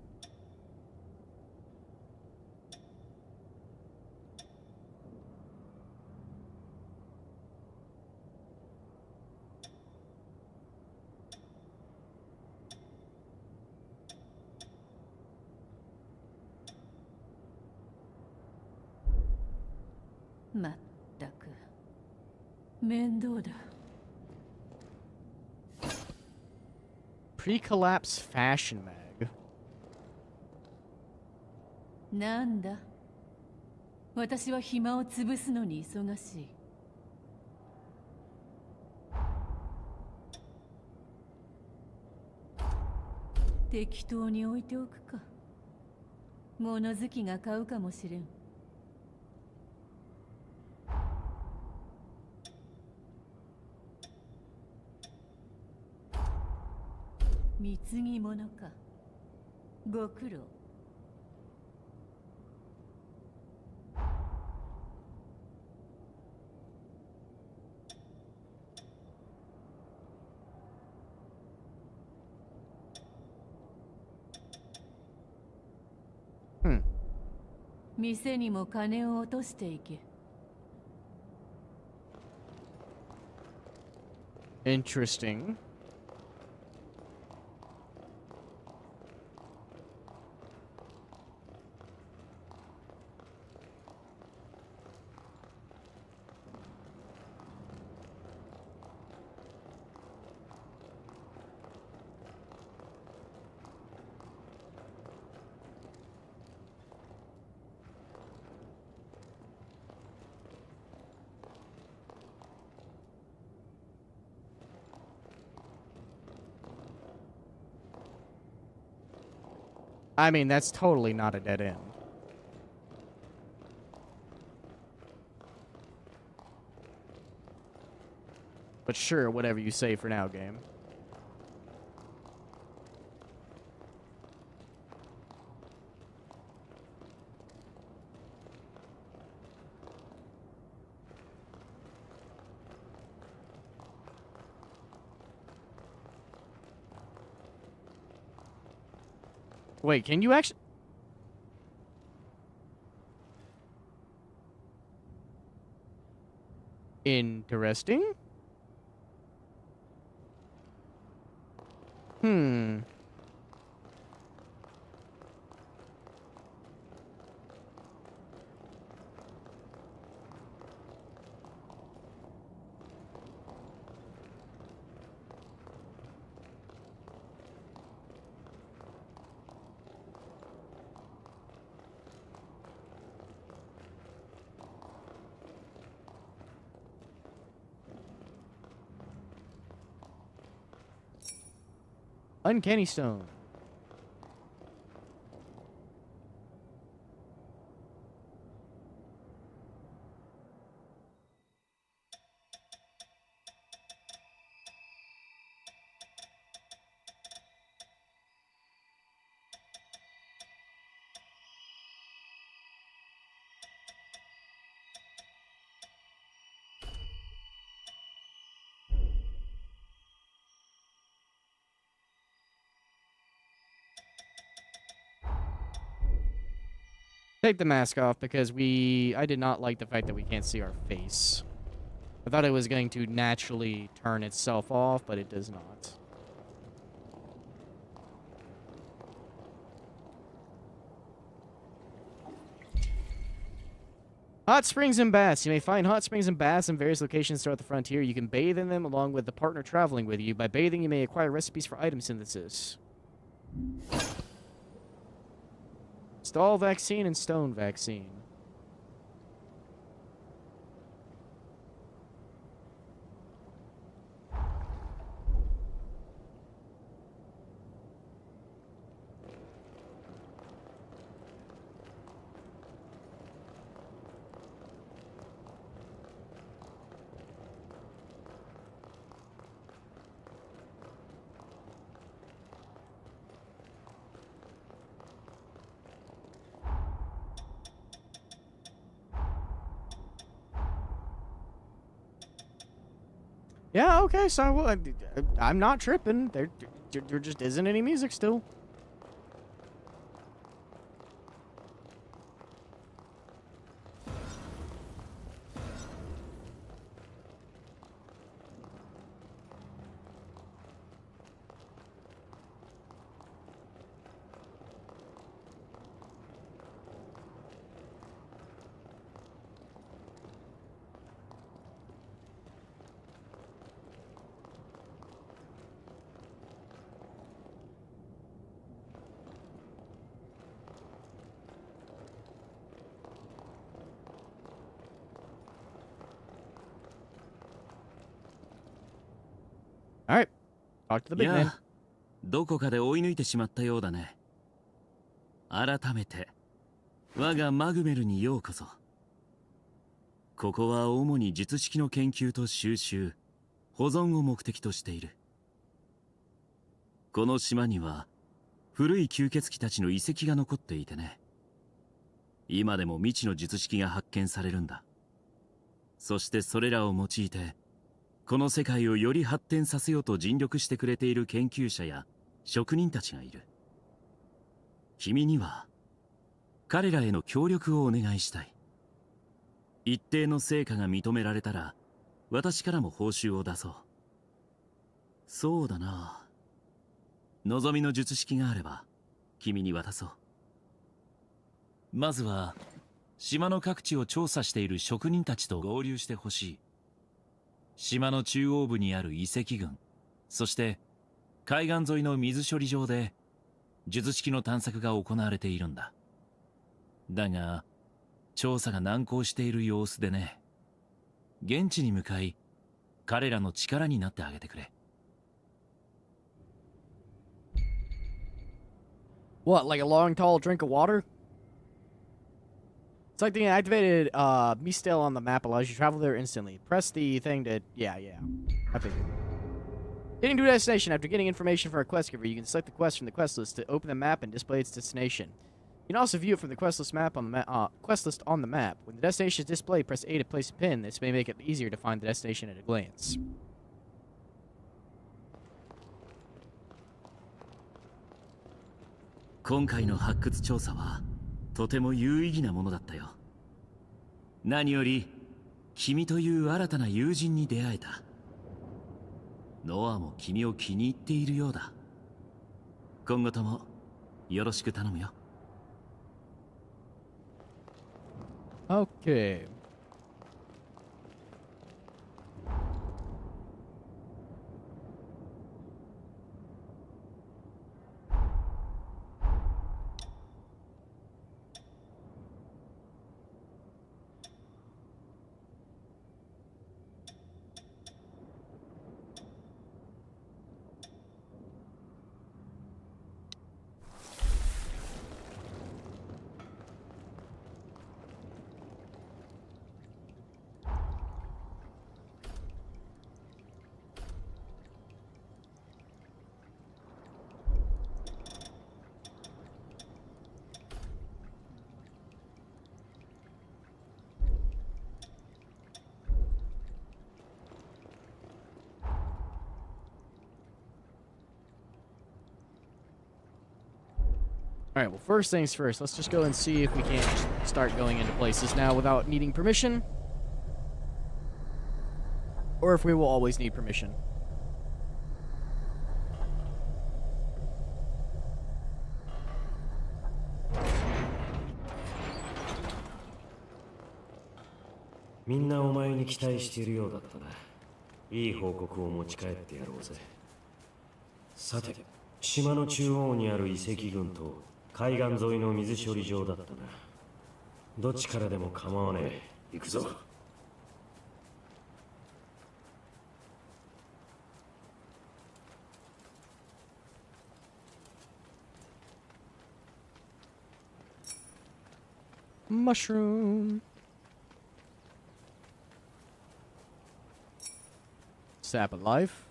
まったく面倒だ。Pre-collapse fashion mag. なんだ。私は暇を潰すのに忙しい。適当に置いておくか。物好きが買うかもしれん。貢ぎ物か。ご苦労。店にも金を落としていけ。Interesting. I mean, that's totally not a dead end. But sure, whatever you say for now, game. Wait, can you actually... Interesting. Uncanny stone. Take the mask off because I did not like the fact that we can't see our face. I thought it was going to naturally turn itself off, but it does not. Hot springs and baths. You may find hot springs and baths in various locations throughout the frontier. You can bathe in them along with the partner traveling with you. By bathing, you may acquire recipes for item synthesis. Stall vaccine and stone vaccine. Yeah, okay, so I'm not tripping. There just isn't any music still. Alright. Talk to the big man. いや、どこかで追い抜いてしまったようだね。改めて、我がマグメルにようこそ。ここは主に術式の研究と収集、保存を目的としている。この島には、古い吸血鬼たちの遺跡が残っていてね。今でも未知の術式が発見されるんだ。そしてそれらを用いて、この世界をより発展させようと尽力してくれている研究者や職人たちがいる。君には彼らへの協力をお願いしたい。一定の成果が認められたら私からも報酬を出そう。そうだな。望みの術式があれば君に渡そう。まずは島の各地を調査している職人たちと合流してほしい。島の中央部にある遺跡群、そして海岸沿いの水処理場で術式の探索が行われているんだ。だが調査が難航している様子でね。現地に向かい彼らの力になってあげてくれ。What, like a long, tall drink of water? It's like the activated Mistel on the map allows you to travel there instantly. Press the thing to... Yeah. I figured. Getting to a destination. After getting information for a quest giver, you can select the quest from the quest list to open the map and display its destination. You can also view it from the quest list on the map. When the destination is displayed, press A to place a pin. This may make it easier to find the destination at a glance.今回の発掘調査はとても有意義なものだったよ。何より君という新たな友人に出会えた。ノアも君を気に入っているようだ。今後ともよろしく頼むよ。Okay. Alright, well, first things first, let's just go and see if we can't start going into places now without needing permission. Or if we will always need permission.みんなお前に期待しているようだったな。いい報告を持ち帰ってやろうぜ。さて、島の中央にある遺跡群と海岸沿いの水処理場だったな。どっちからでも構わねえ。行くぞ。Mushroom. Sap of life.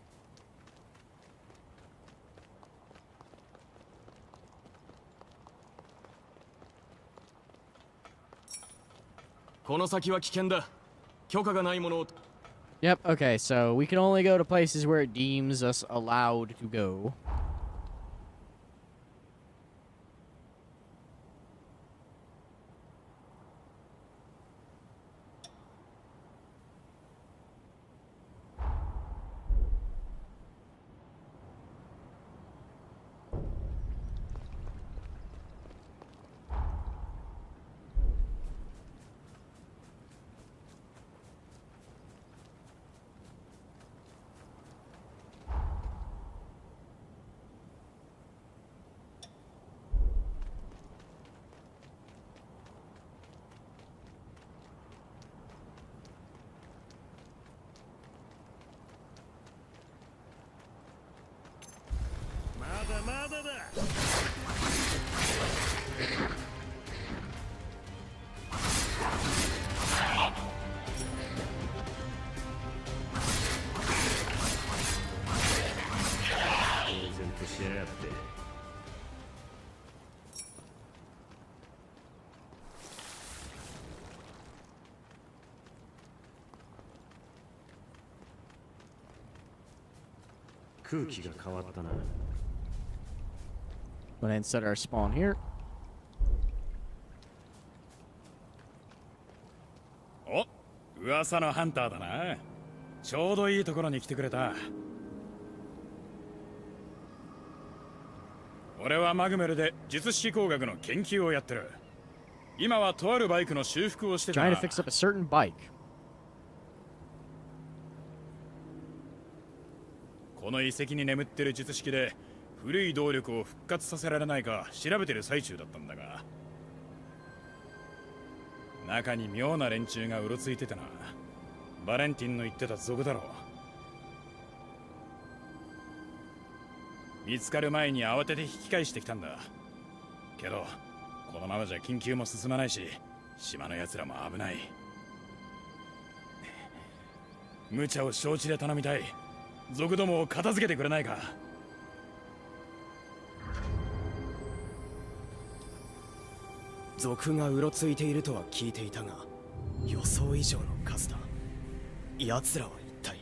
Yep, okay, so we can only go to places where it deems us allowed to go.空気が変わったな。Go ahead and set our spawn here. お、噂のハンターだな。ちょうどいいところに来てくれた。俺はマグメルで術式工学の研究をやってる。今はとあるバイクの修復をしてた。 Trying to fix up a certain bike. この遺跡に眠ってる術式で古い動力を復活させられないか調べてる最中だったんだが、中に妙な連中がうろついててな。バレンティンの言ってた族だろう。見つかる前に慌てて引き返してきたんだ。けどこのままじゃ緊急も進まないし、島の奴らも危ない。無茶を承知で頼みたい。族どもを片付けてくれないか。族がうろついているとは聞いていたが、予想以上の数だ。奴らは一体。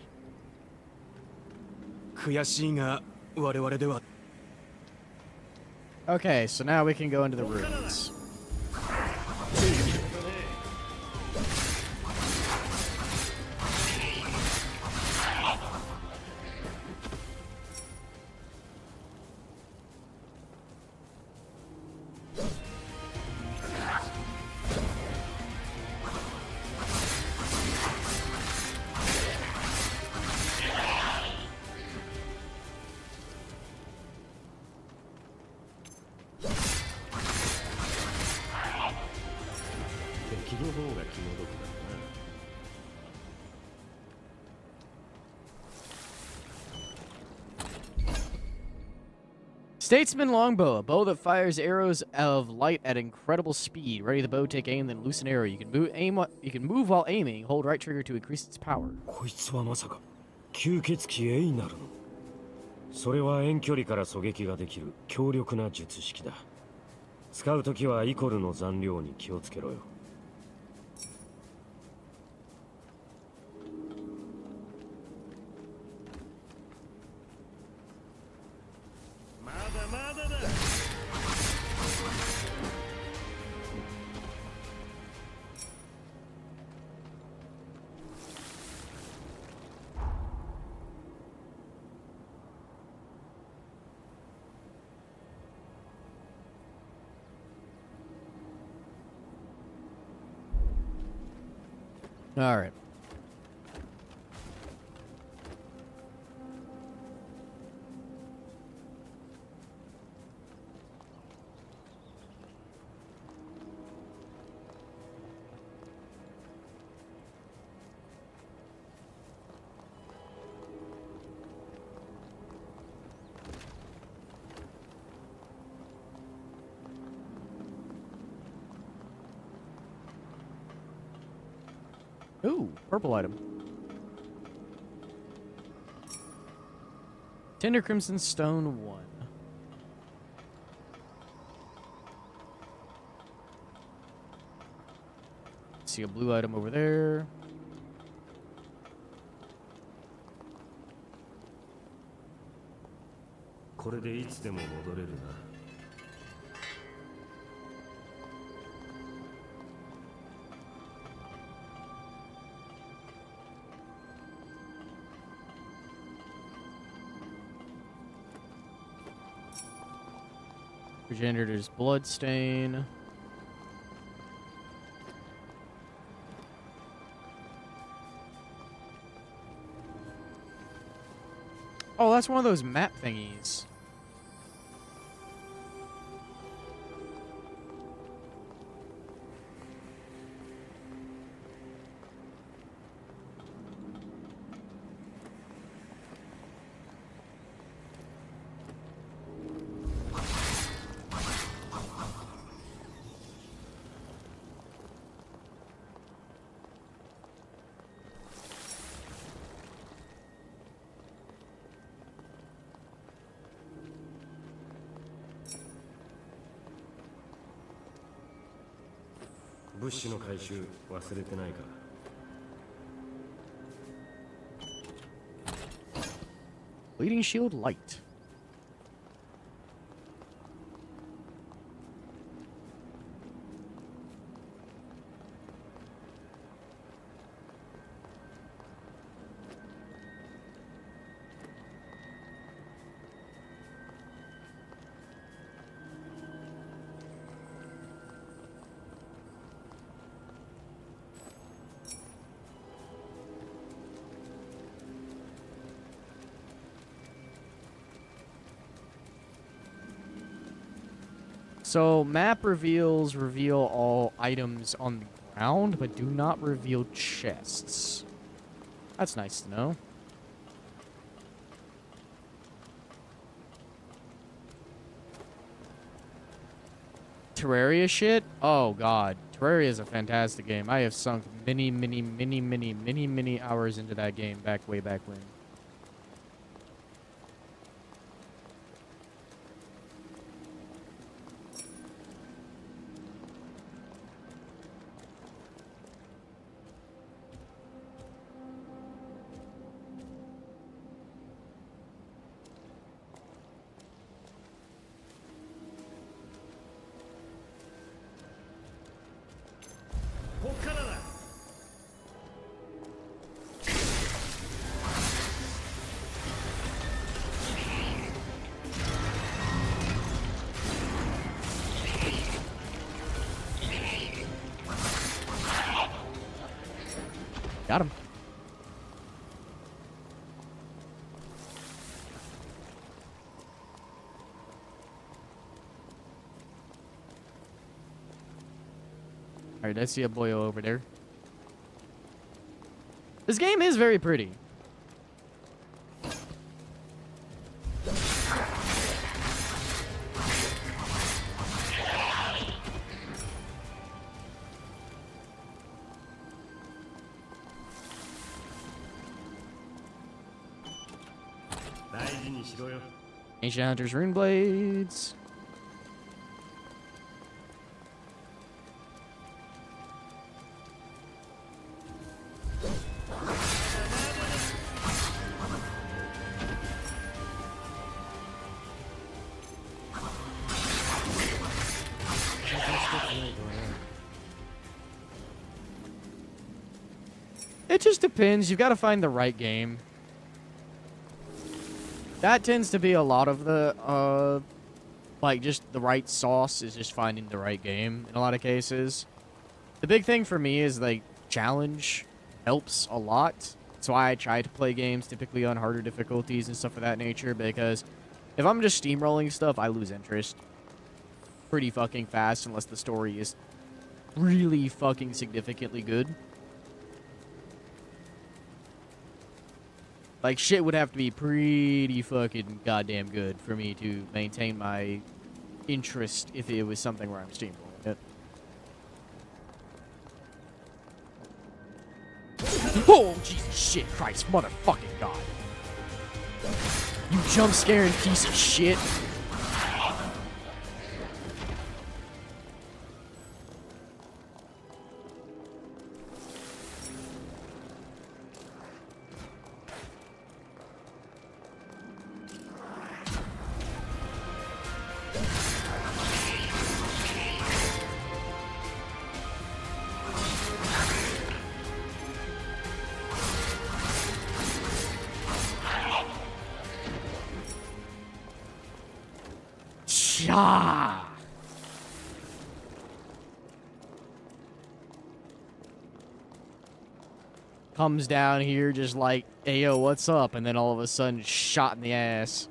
悔しいが我々では。 Okay, so now we can go into the rooms. Statesman Longbow, a bow that fires arrows of light at incredible speed. Ready the bow, take aim, then loose an arrow. You can move while aiming. Hold right trigger to increase its power. こいつはまさか吸血鬼エイなるの。それは遠距離から狙撃ができる強力な術式だ。使うときはイコルの残量に気をつけろよ。All right. Ooh, purple item. Tender Crimson Stone 1. See a blue item over there. Progenitor's Bloodstain. Oh, that's one of those map thingies. Bleeding Shield Light. So, map reveals reveal all items on the ground, but do not reveal chests. That's nice to know. Terraria shit? Oh god. Terraria is a fantastic game. I have sunk many hours into that game way back when. Got him. Alright, I see a boyo over there. This game is very pretty. Ancient Hunters Rune Blades. It just depends. You've got to find the right game. That tends to be a lot of the, like, just the right sauce is just finding the right game in a lot of cases. The big thing for me is, like, challenge helps a lot. That's why I try to play games typically on harder difficulties and stuff of that nature, because if I'm just steamrolling stuff, I lose interest pretty fucking fast unless the story is really fucking significantly good. Like, shit would have to be pretty fucking goddamn good for me to maintain my interest if it was something where I'm steamrolling it. Oh, Jesus shit, Christ, motherfucking God. You jump scaring piece of shit. Cha! Comes down here just like, hey, yo, what's up? And then all of a sudden, shot in the ass.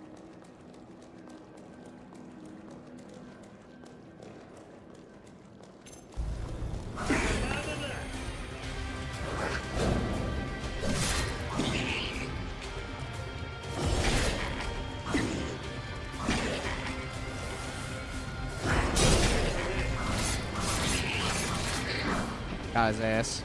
Got his ass.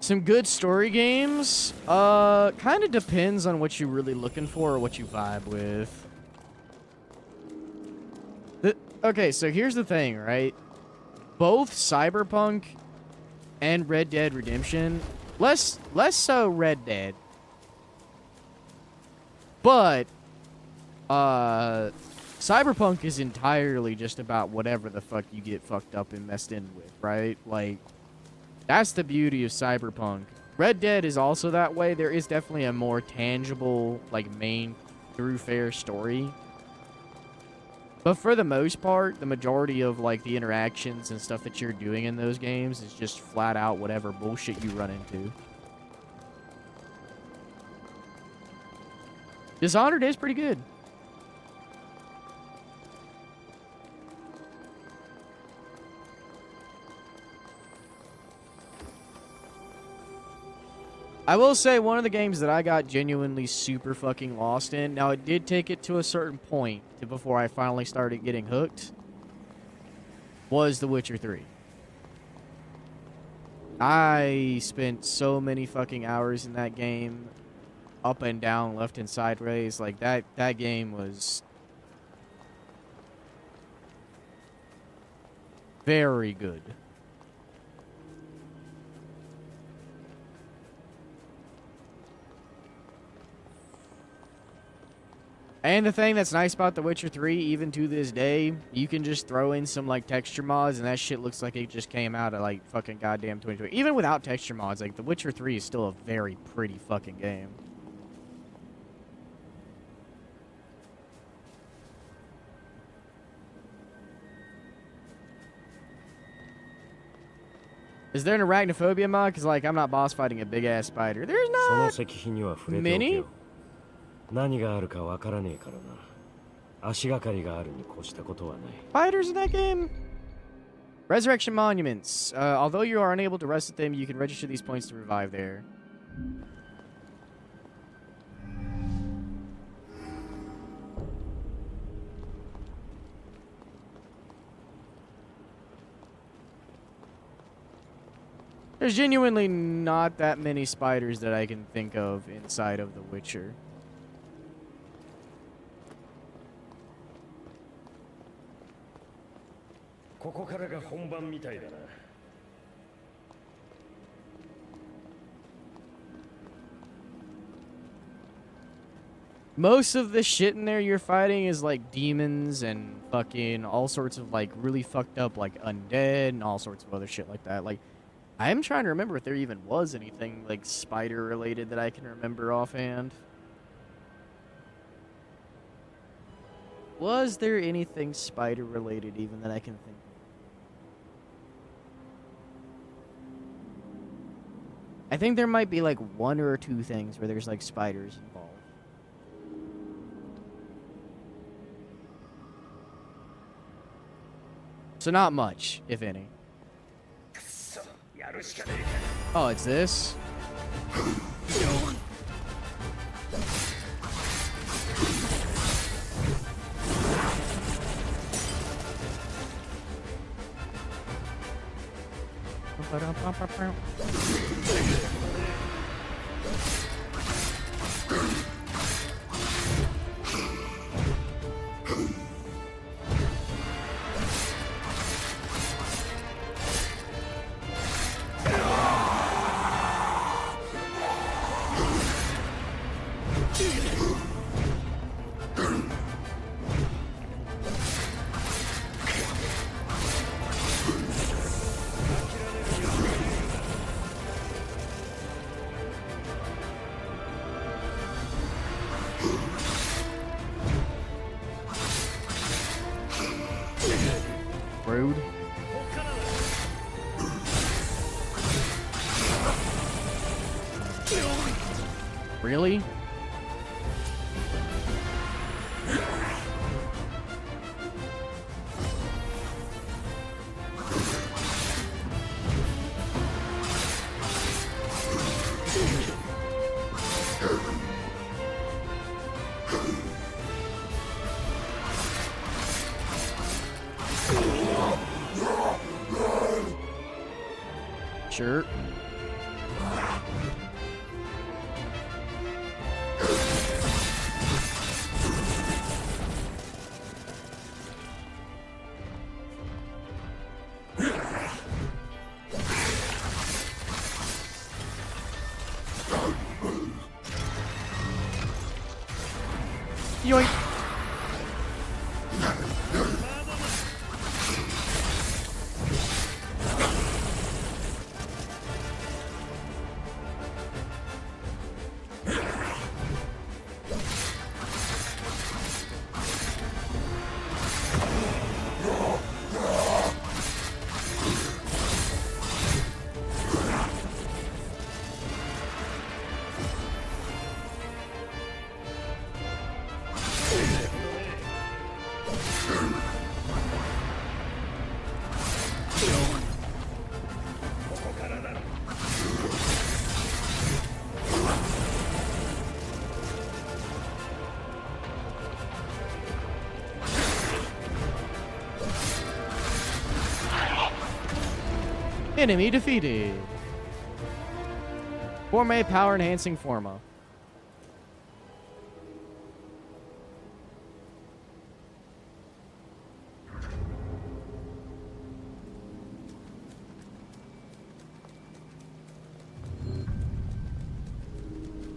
Some good story games. Kind of depends on what you're really looking for or what you vibe with. Okay, so here's the thing, right? Both Cyberpunk and Red Dead Redemption, less so Red Dead, but Cyberpunk is entirely just about whatever the fuck you get fucked up and messed in with, right? Like, that's the beauty of Cyberpunk. Red Dead is also that way. There is definitely a more tangible, like, main thoroughfare story. But for the most part, the majority of, like, the interactions and stuff that you're doing in those games is just flat out whatever bullshit you run into. Dishonored is pretty good. I will say one of the games that I got genuinely super fucking lost in. Now, it did take it to a certain point before I finally started getting hooked. Was The Witcher 3. I spent so many fucking hours in that game, up and down, left and sideways. Like that game was very good. And the thing that's nice about The Witcher 3, even to this day, you can just throw in some, like, texture mods, and that shit looks like it just came out of, like, fucking goddamn 2020. Even without texture mods, like, The Witcher 3 is still a very pretty fucking game. Is there an arachnophobia mod? Because, like, I'm not boss fighting a big-ass spider. There's not many. 何があるかわからねえからな。足がかりがあるに越したことはない。 Spiders in that game? Resurrection monuments. Although you are unable to rest at them, you can register these points to revive there. There's genuinely not that many spiders that I can think of inside of The Witcher. Most of the shit in there you're fighting is like demons and fucking all sorts of like really fucked up like undead and all sorts of other shit like that. Like, I'm trying to remember if there even was anything like spider related that I can remember offhand. Was there anything spider related even that I can think of? I think there might be like one or two things where there's like spiders involved. So not much, if any. Oh, it's this? Rude. Really? Sure. Yoink. Enemy defeated. Form a power enhancing forma.「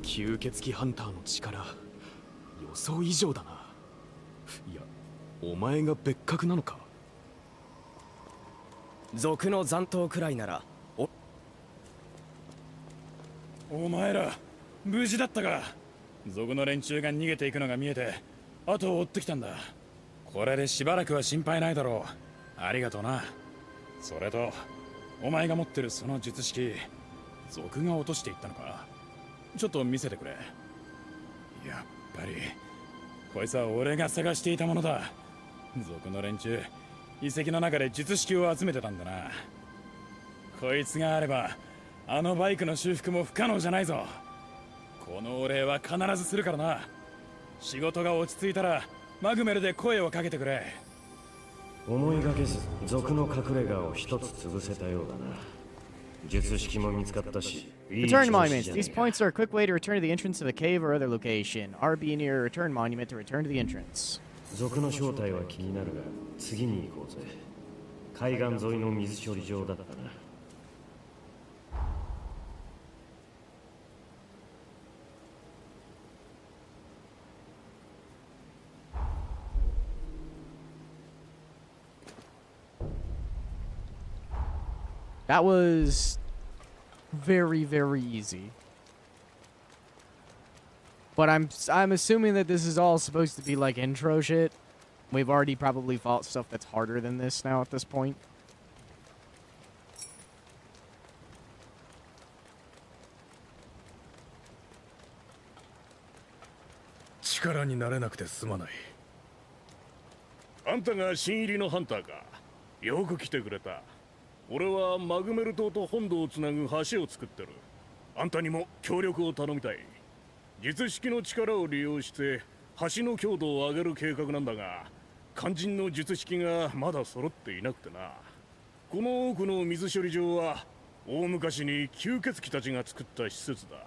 吸血鬼ハンターの力予想以上だな。いや、お前が別格なのか。族の残党くらいならお前ら無事だったか。族の連中が逃げていくのが見えて後を追ってきたんだ。これでしばらくは心配ないだろう。ありがとうな。それとお前が持ってるその術式、族が落としていったのか。ちょっと見せてくれ。やっぱりこいつは俺が探していたものだ。族の連中遺跡の中で術式を集めてたんだな。こいつがあればあのバイクの修復も不可能じゃないぞ。このお礼は必ずするからな。仕事が落ち着いたらマグメルで声をかけてくれ。思いがけず族の隠れ家を一つ潰せたようだな。術式も見つかったし。Return monuments. These points are a quick way to return to the entrance to the cave or other location. RB near a return monument to return to the entrance. 族の正体は気になるが、次に行こうぜ。海岸沿いの水処理場だったな。That was very, very easy. But I'm assuming that this is all supposed to be like intro shit. We've already probably fought stuff that's harder than this now at this point. 力になれなくてすまない。あんたが新入りのハンターか。よく来てくれた。俺はマグメル島と本土をつなぐ橋を作ってる。あんたにも協力を頼みたい。術式の力を利用して橋の強度を上げる計画なんだが、肝心の術式がまだ揃っていなくてな。この奥の水処理場は大昔に吸血鬼たちが作った施設だ。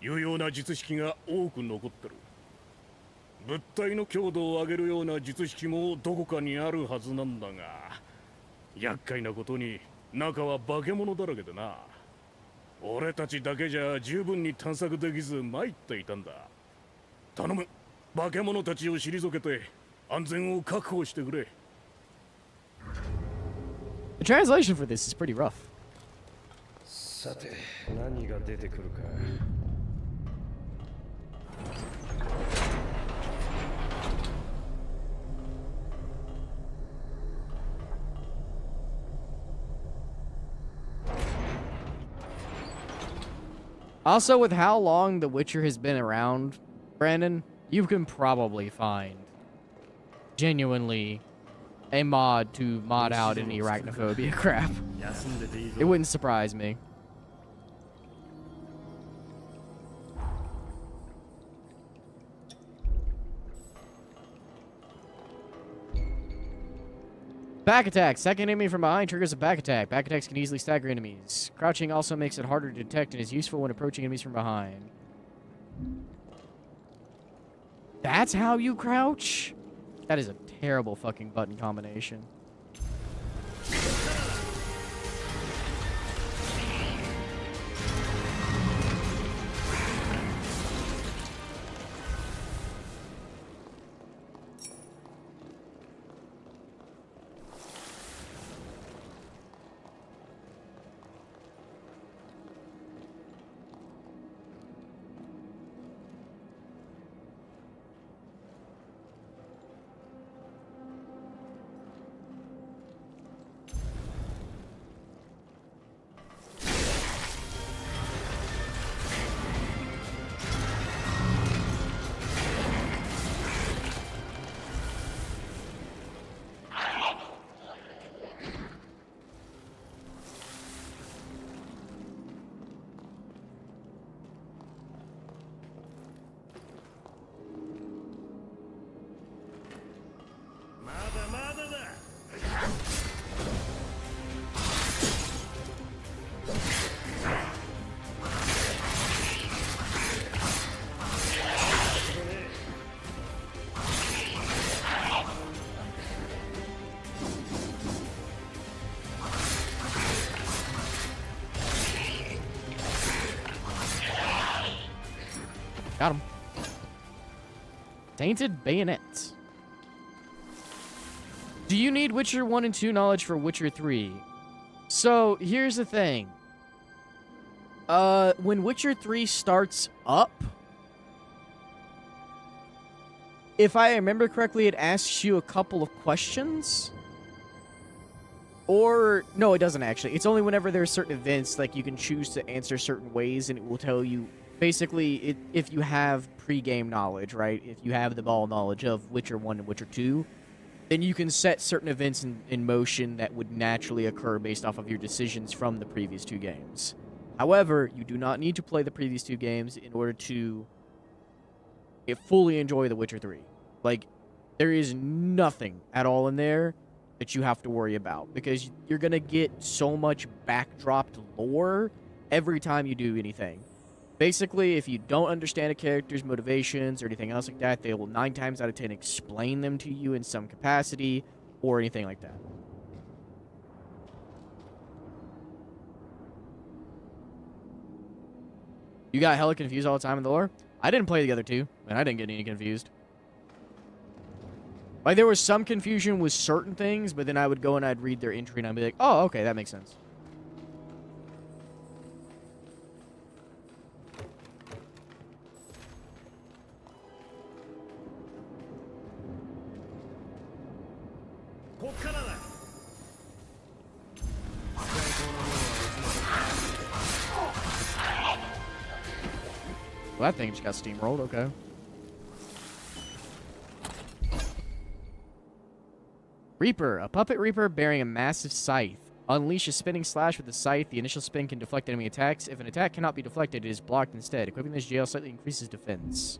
有用な術式が多く残ってる。物体の強度を上げるような術式もどこかにあるはずなんだが、厄介なことに中は化け物だらけでな。俺たちだけじゃ十分に探索できず参っていたんだ。頼む、化け物たちを退けて安全を確保してくれ。 The translation for this is pretty rough. さて、何が出てくるか。Also, with how long The Witcher has been around, Brandon, you can probably find genuinely a mod to mod out any arachnophobia crap. It wouldn't surprise me. Back attack. Second enemy from behind triggers a back attack. Back attacks can easily stagger enemies. Crouching also makes it harder to detect and is useful when approaching enemies from behind. That's how you crouch? That is a terrible fucking button combination. Got him. Tainted Bayonet. Do you need Witcher 1 and 2 knowledge for Witcher 3? So, here's the thing. When Witcher 3 starts up, if I remember correctly, it asks you a couple of questions. Or, no, it doesn't actually. It's only whenever there's certain events, like you can choose to answer certain ways, and it will tell you, basically, if you have pre-game knowledge, right? If you have the ball knowledge of Witcher 1 and Witcher 2, then you can set certain events in motion that would naturally occur based off of your decisions from the previous 2 games. However, you do not need to play the previous 2 games in order to fully enjoy The Witcher 3. Like, there is nothing at all in there that you have to worry about, because you're going to get so much backdropped lore every time you do anything. Basically, if you don't understand a character's motivations or anything else like that, they will 9 times out of 10 explain them to you in some capacity or anything like that. You got hella confused all the time in the lore? I didn't play the other 2, and I didn't get any confused. Like, there was some confusion with certain things, but then I would go and I'd read their entry and I'd be like, oh, okay, that makes sense. Well, that thing just got steamrolled, okay. Reaper, a puppet reaper bearing a massive scythe. Unleash a spinning slash with the scythe. The initial spin can deflect enemy attacks. If an attack cannot be deflected, it is blocked instead. Equipping this jail slightly increases defense.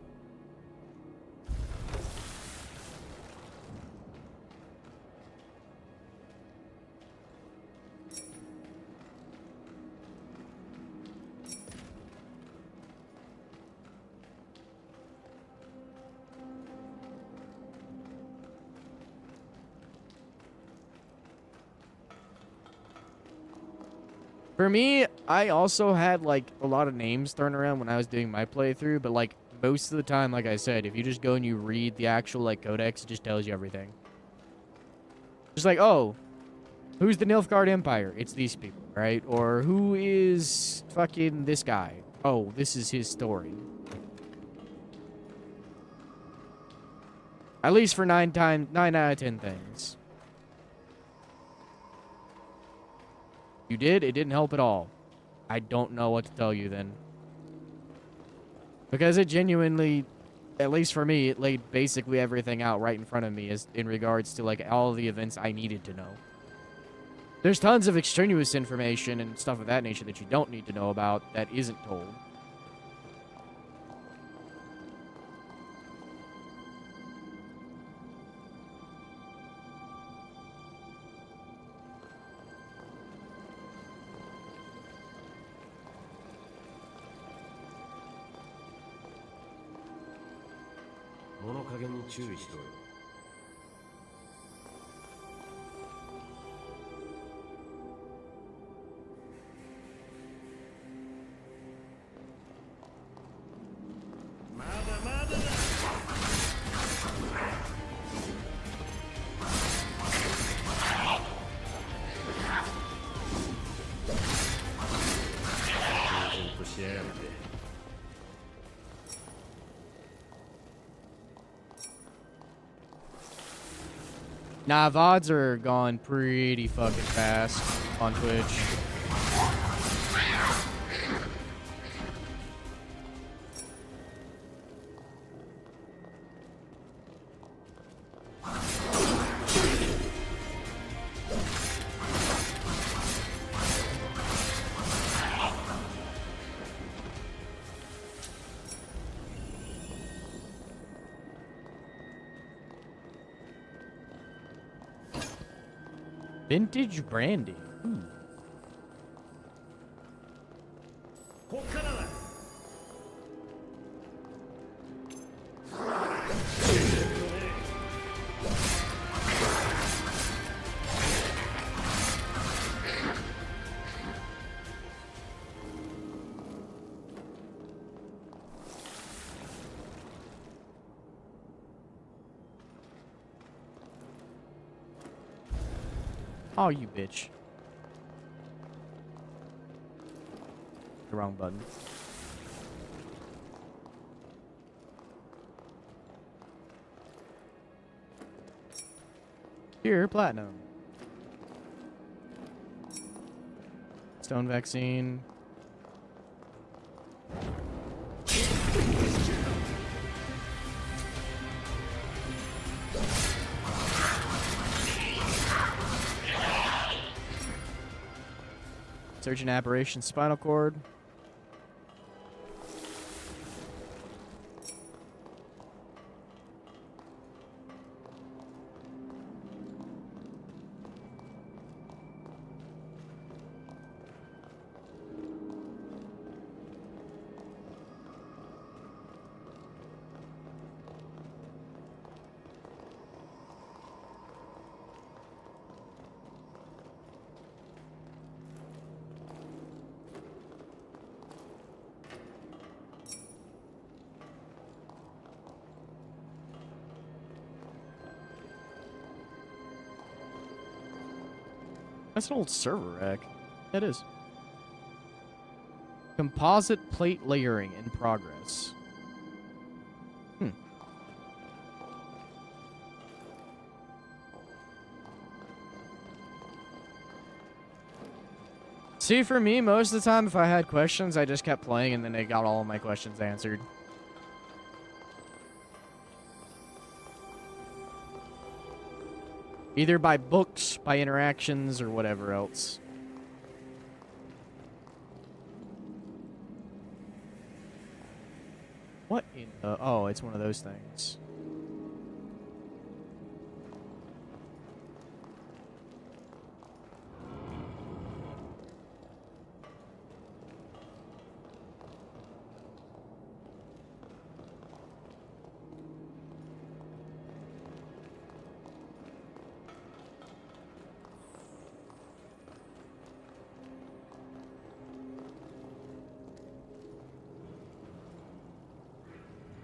For me, I also had, like, a lot of names thrown around when I was doing my playthrough, but, like, most of the time, like I said, if you just go and you read the actual, like, codex, it just tells you everything. Just like, oh, who's the Nilfgaard Empire? It's these people, right? Or who is fucking this guy? Oh, this is his story. At least for 9 out of 10 things. You did? It didn't help at all. I don't know what to tell you then. Because it genuinely, at least for me, it laid basically everything out right in front of me as in regards to, like, all of the events I needed to know. There's tons of extraneous information and stuff of that nature that you don't need to know about that isn't told. Nah, VODs are gone pretty fucking fast on Twitch. Vintage brandy. Ooh. Oh, you bitch. The wrong button. Here, platinum. Stone vaccine. Surgeon aberration spinal cord. That's an old server rack. That is. Composite plate layering in progress. See, for me, most of the time, if I had questions, I just kept playing and then they got all of my questions answered. Either by books, by interactions, or whatever else. What in the... Oh, it's one of those things.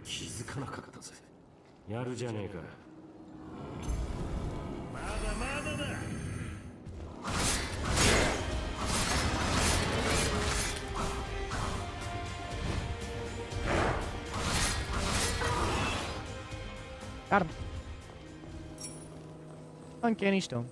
気づかなかったぜ。やるじゃねえか。まだまだだ。Got him. Uncanny stone.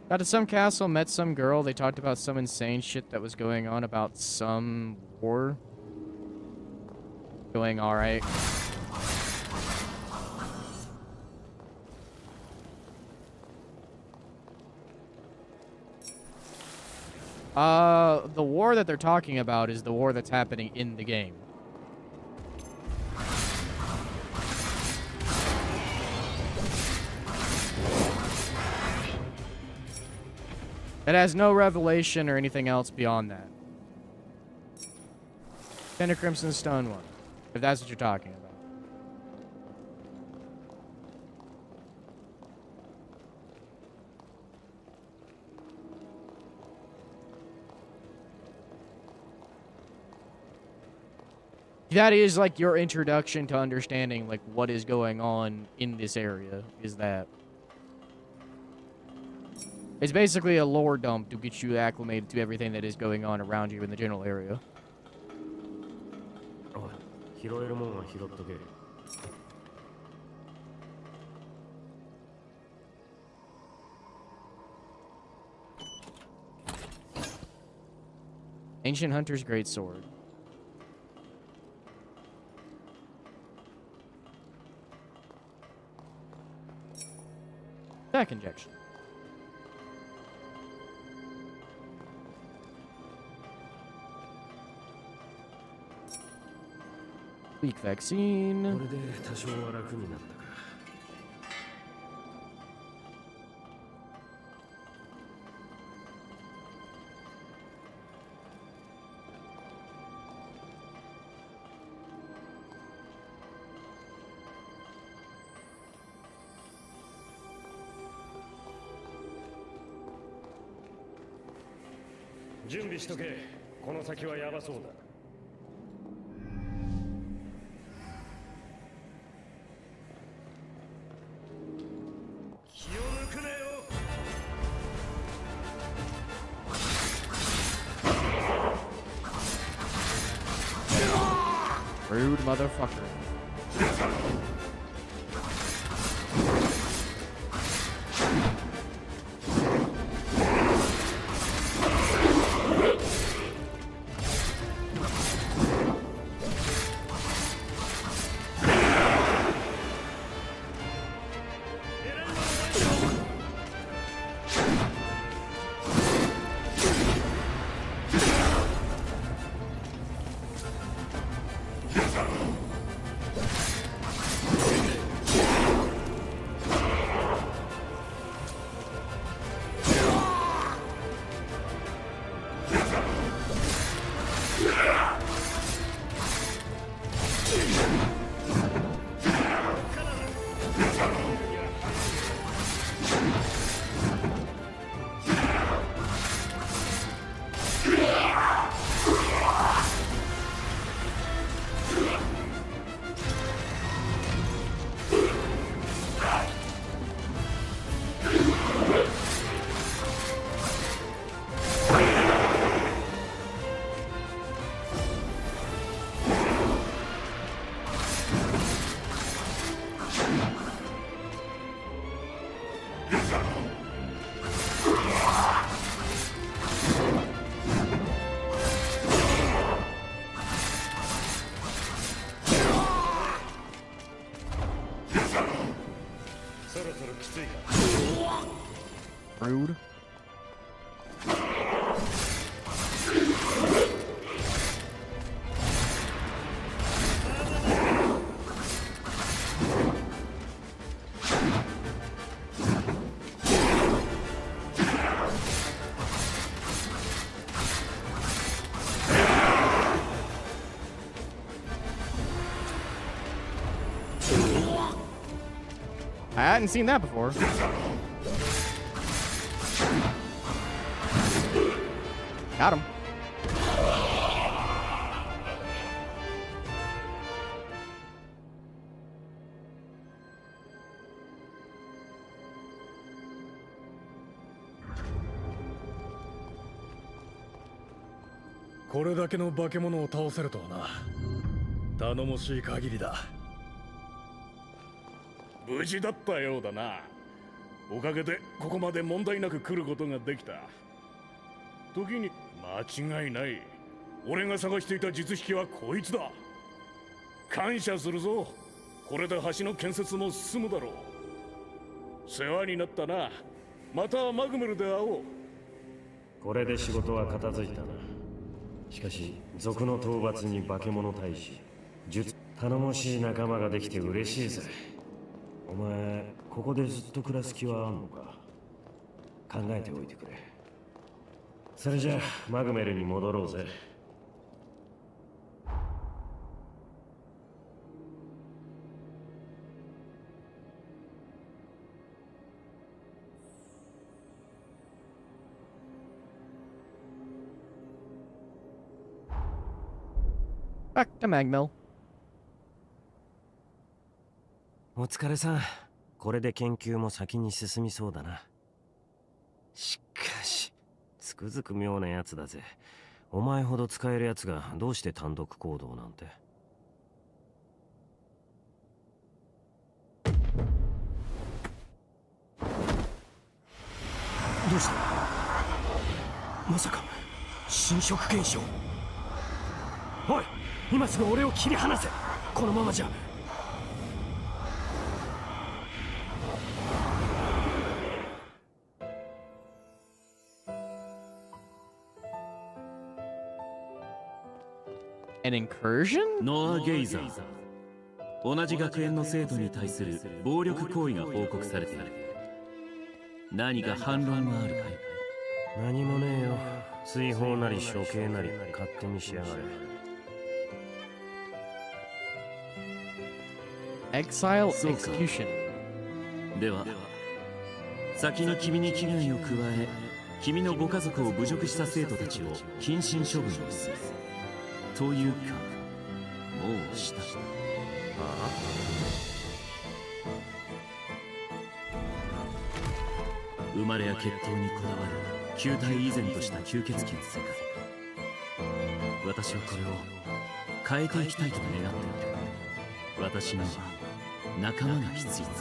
Got to some castle, met some girl. They talked about some insane shit that was going on about some war. Going alright. The war that they're talking about is the war that's happening in the game. It has no revelation or anything else beyond that. Tender Crimson Stone one, if that's what you're talking about. That is like your introduction to understanding like what is going on in this area, is that. It's basically a lore dump to get you acclimated to everything that is going on around you in the general area. Oh, 拾えるもんは拾っとけ。Ancient Hunter's Greatsword. Back injection. Leak vaccine. これで多少は楽になったか。準備しとけ。この先はヤバそうだ。気を抜くなよ。Rude motherfucker. Rude. I hadn't seen that before. Got him.「これだけの化け物を倒せるとはな。頼もしい限りだ。無事だったようだな。おかげでここまで問題なく来ることができた。時に間違いない。俺が探していた術式はこいつだ。感謝するぞ。これで橋の建設も進むだろう。世話になったな。またマグメルで会おう。これで仕事は片付いたな。しかし賊の討伐に化け物大使、術頼もしい仲間ができて嬉しいぜ。お前ここでずっと暮らす気はあんのか。考えておいてくれ。それじゃあマグメルに戻ろうぜ。Back to Magmill. お疲れさん。これで研究も先に進みそうだな。しかしつくづく妙なやつだぜ。お前ほど使えるやつがどうして単独行動なんて。どうした？まさか侵食現象？おい、今すぐ俺を切り離せ。このままじゃ。An incursion? ノア・ゲイザー。同じ学園の生徒に対する暴力行為が報告されている。何か反論はあるかい？何もねえよ。追放なり処刑なり勝手にしやがれ。Exile execution. では先に君に危害を加え君のご家族を侮辱した生徒たちを謹慎処分にする。というか、もうした。生まれや血統にこだわる球体以前とした吸血鬼の世界。私はこれを変えていきたいと願っている。私には仲間が必要だ。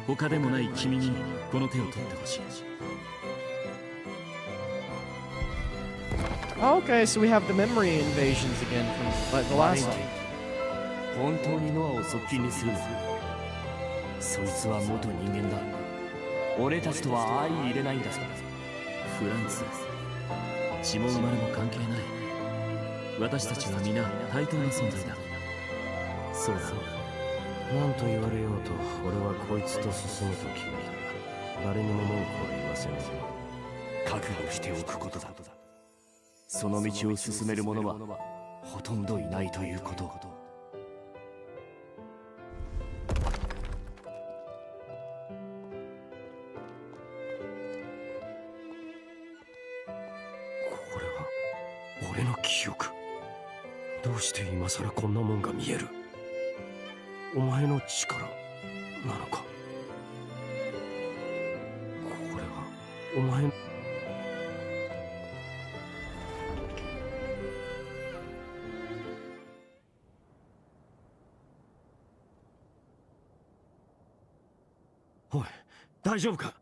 他でもない君にこの手を取ってほしい。Okay, so we have the memory invasions again from the last one. 本当にノアを側近にするのか。そいつは元人間だ。俺たちとは相入れないんだぞ。フランス、血も生まれも関係ない。私たちは皆対等な存在だ。そうだろう。何と言われようと俺はこいつと進むと決めた。誰にも文句は言いません。覚悟しておくことだ。その道を進める者はほとんどいないということ。俺の記憶。どうして今さらこんなもんが見える。お前の力なのか。これはお前の。おい、大丈夫か。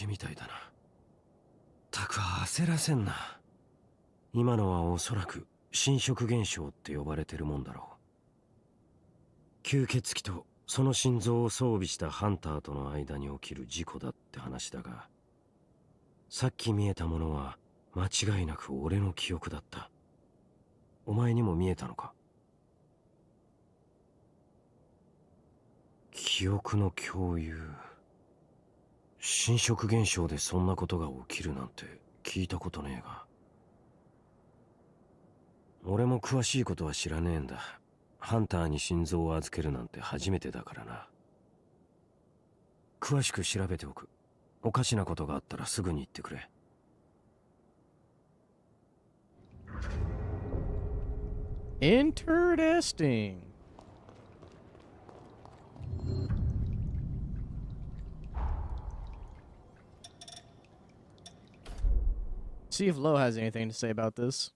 みたいだな。たく焦らせんな。今のはおそらく侵食現象って呼ばれてるもんだろう。吸血鬼とその心臓を装備したハンターとの間に起きる事故だって話だが、さっき見えたものは間違いなく俺の記憶だった。お前にも見えたのか。記憶の共有。侵食現象でそんなことが起きるなんて聞いたことねえが。俺も詳しいことは知らねえんだ。ハンターに心臓を預けるなんて初めてだからな。詳しく調べておく。おかしなことがあったらすぐに言ってくれ。Interesting. See if Lo has anything to say about this.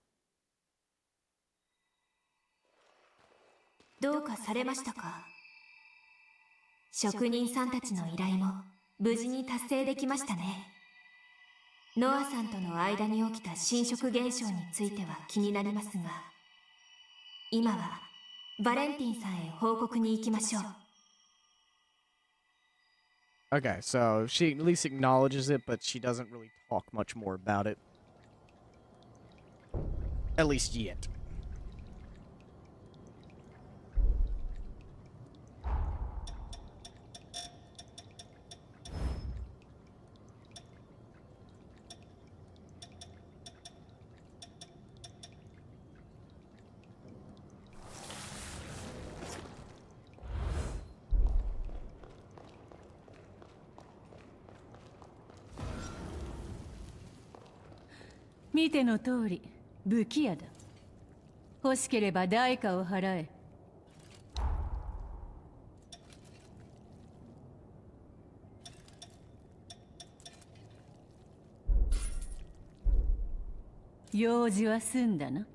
どうかされましたか。職人さんたちの依頼も無事に達成できましたね。ノアさんとの間に起きた侵食現象については気になりますが、今はバレンティンさんへ報告に行きましょう。Okay, so she at least acknowledges it, but she doesn't really talk much more about it. At least yet.「見ての通り武器屋だ。欲しければ代価を払え。用事は済んだな。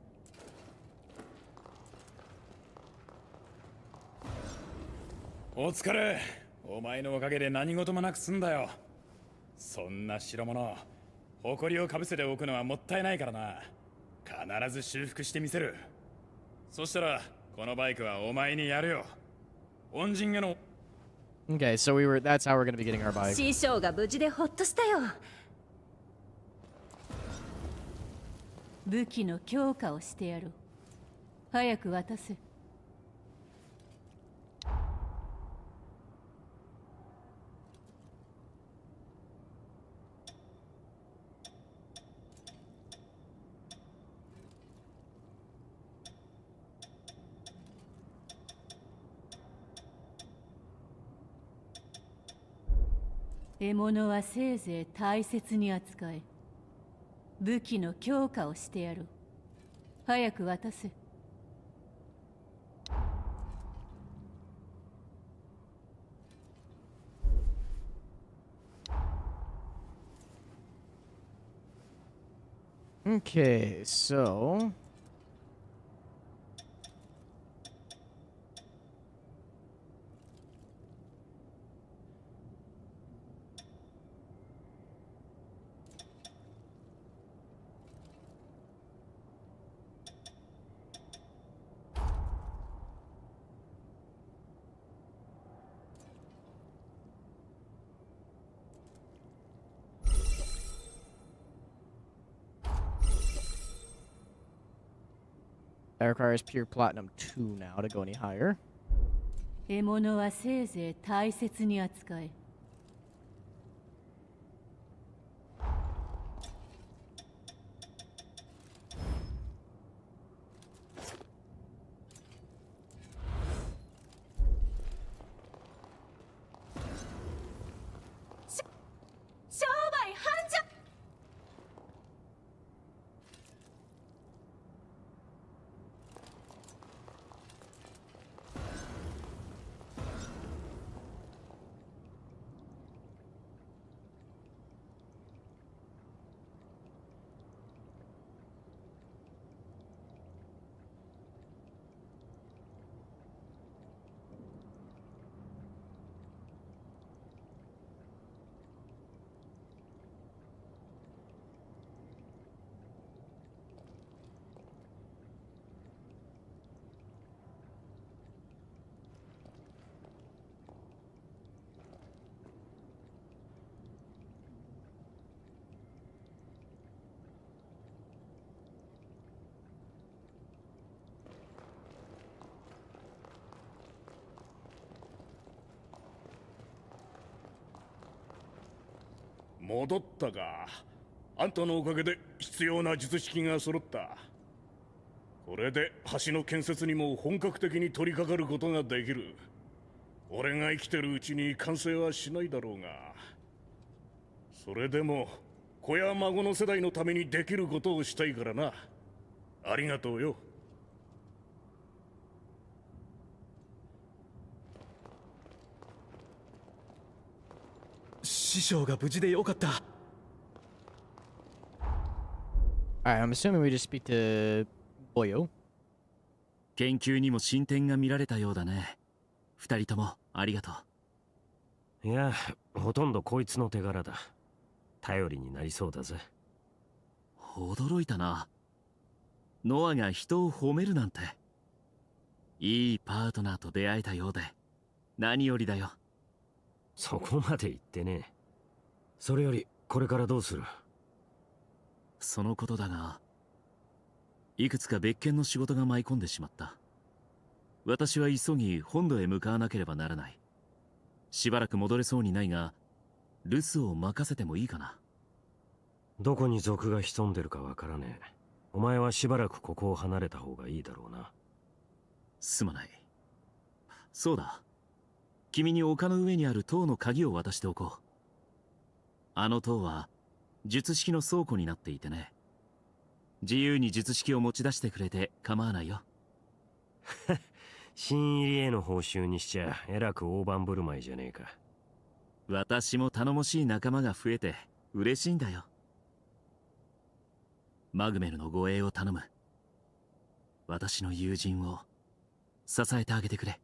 お疲れ。お前のおかげで何事もなく済んだよ。そんな代物、誇りをかぶせておくのはもったいないからな。必ず修復してみせる。そしたらこのバイクはお前にやるよ。恩人への。 Okay, so that's how we're gonna be getting our bike. 師匠が無事でほっとしたよ。武器の強化をしてやろう。早く渡せ。獲物はせいぜい大切に扱え。武器の強化をしてやろう。早く渡せ。Okay, so that requires pure platinum 2 now to go any higher. 獲物はせいぜい大切に扱え。商売繁盛。戻ったか。あんたのおかげで必要な術式が揃った。これで橋の建設にも本格的に取り掛かることができる。俺が生きてるうちに完成はしないだろうが、それでも子や孫の世代のためにできることをしたいからな。ありがとうよ。師匠が無事でよかった。Alright, I'm assuming we just speak to Boyo. 研究にも進展が見られたようだね。二人ともありがとう。いや、ほとんどこいつの手柄だ。頼りになりそうだぜ。驚いたな。ノアが人を褒めるなんて。いいパートナーと出会えたようで何よりだよ。そこまで言ってね。それよりこれからどうする？そのことだが、いくつか別件の仕事が舞い込んでしまった。私は急ぎ本土へ向かわなければならない。しばらく戻れそうにないが、留守を任せてもいいかな。どこに賊が潜んでるかわからねえ。お前はしばらくここを離れた方がいいだろうな。すまない。そうだ。君に丘の上にある塔の鍵を渡しておこう。あの塔は術式の倉庫になっていてね。自由に術式を持ち出してくれて構わないよ。新入りへの報酬にしちゃえらく大盤振る舞いじゃねえか。私も頼もしい仲間が増えて嬉しいんだよ。マグメルの護衛を頼む。私の友人を支えてあげてくれ。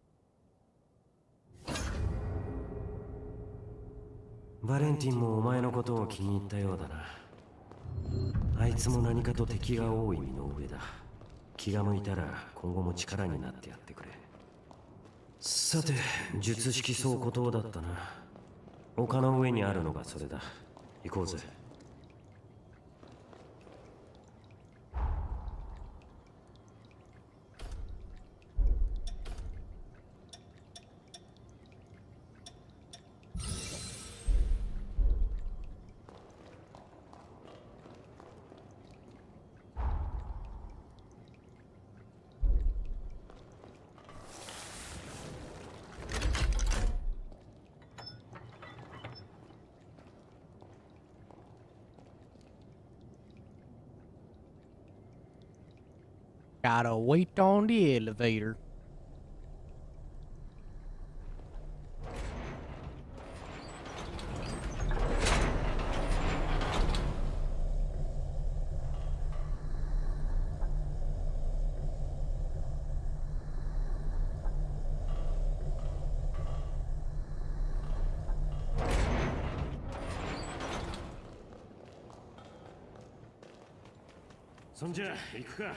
バレンティンもお前のことを気に入ったようだな。あいつも何かと敵が多い身の上だ。気が向いたら今後も力になってやってくれ。さて、術式倉庫塔だったな。丘の上にあるのがそれだ。行こうぜ。Gotta wait on the elevator.そんじゃ行くか。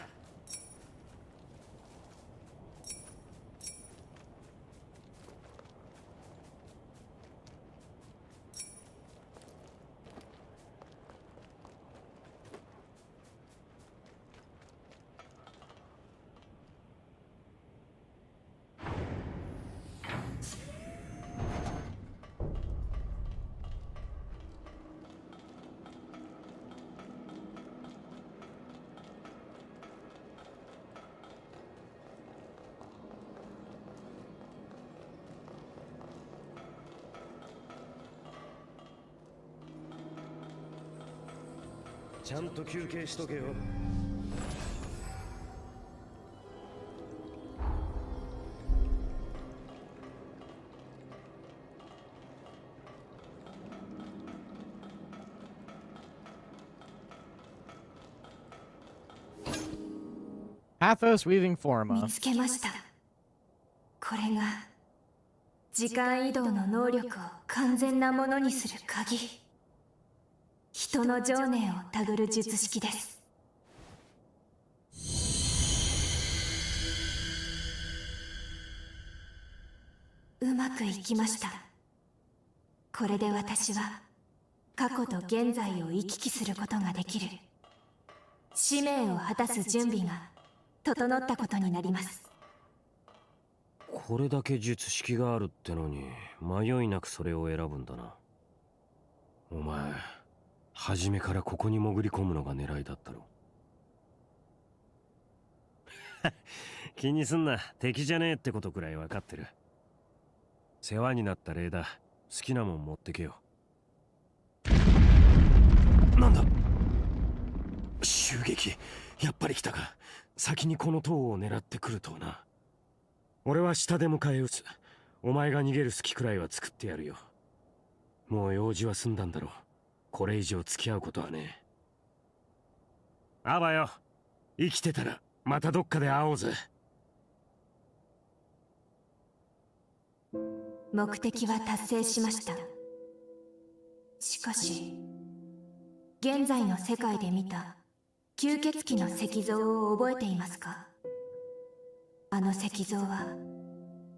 ちゃんと休憩しとけよ。Pathos Weaving Forma. 見つけました。これが時間移動の能力を完全なものにする鍵。人の情念をたぐる術式です。うまくいきました。これで私は過去と現在を行き来することができる。使命を果たす準備が整ったことになります。これだけ術式があるってのに迷いなくそれを選ぶんだな。お前初めからここに潜り込むのが狙いだったろ。気にすんな、敵じゃねえってことくらい分かってる。世話になった礼だ。好きなもん持ってけよ。なんだ、襲撃やっぱり来たか。先にこの塔を狙ってくるとはな。俺は下で迎え撃つ。お前が逃げる隙くらいは作ってやるよ。もう用事は済んだんだろう。これ以上付き合うことはねえ。あばよ、生きてたらまたどっかで会おうぜ。目的は達成しました。しかし現在の世界で見た吸血鬼の石像を覚えていますか？あの石像は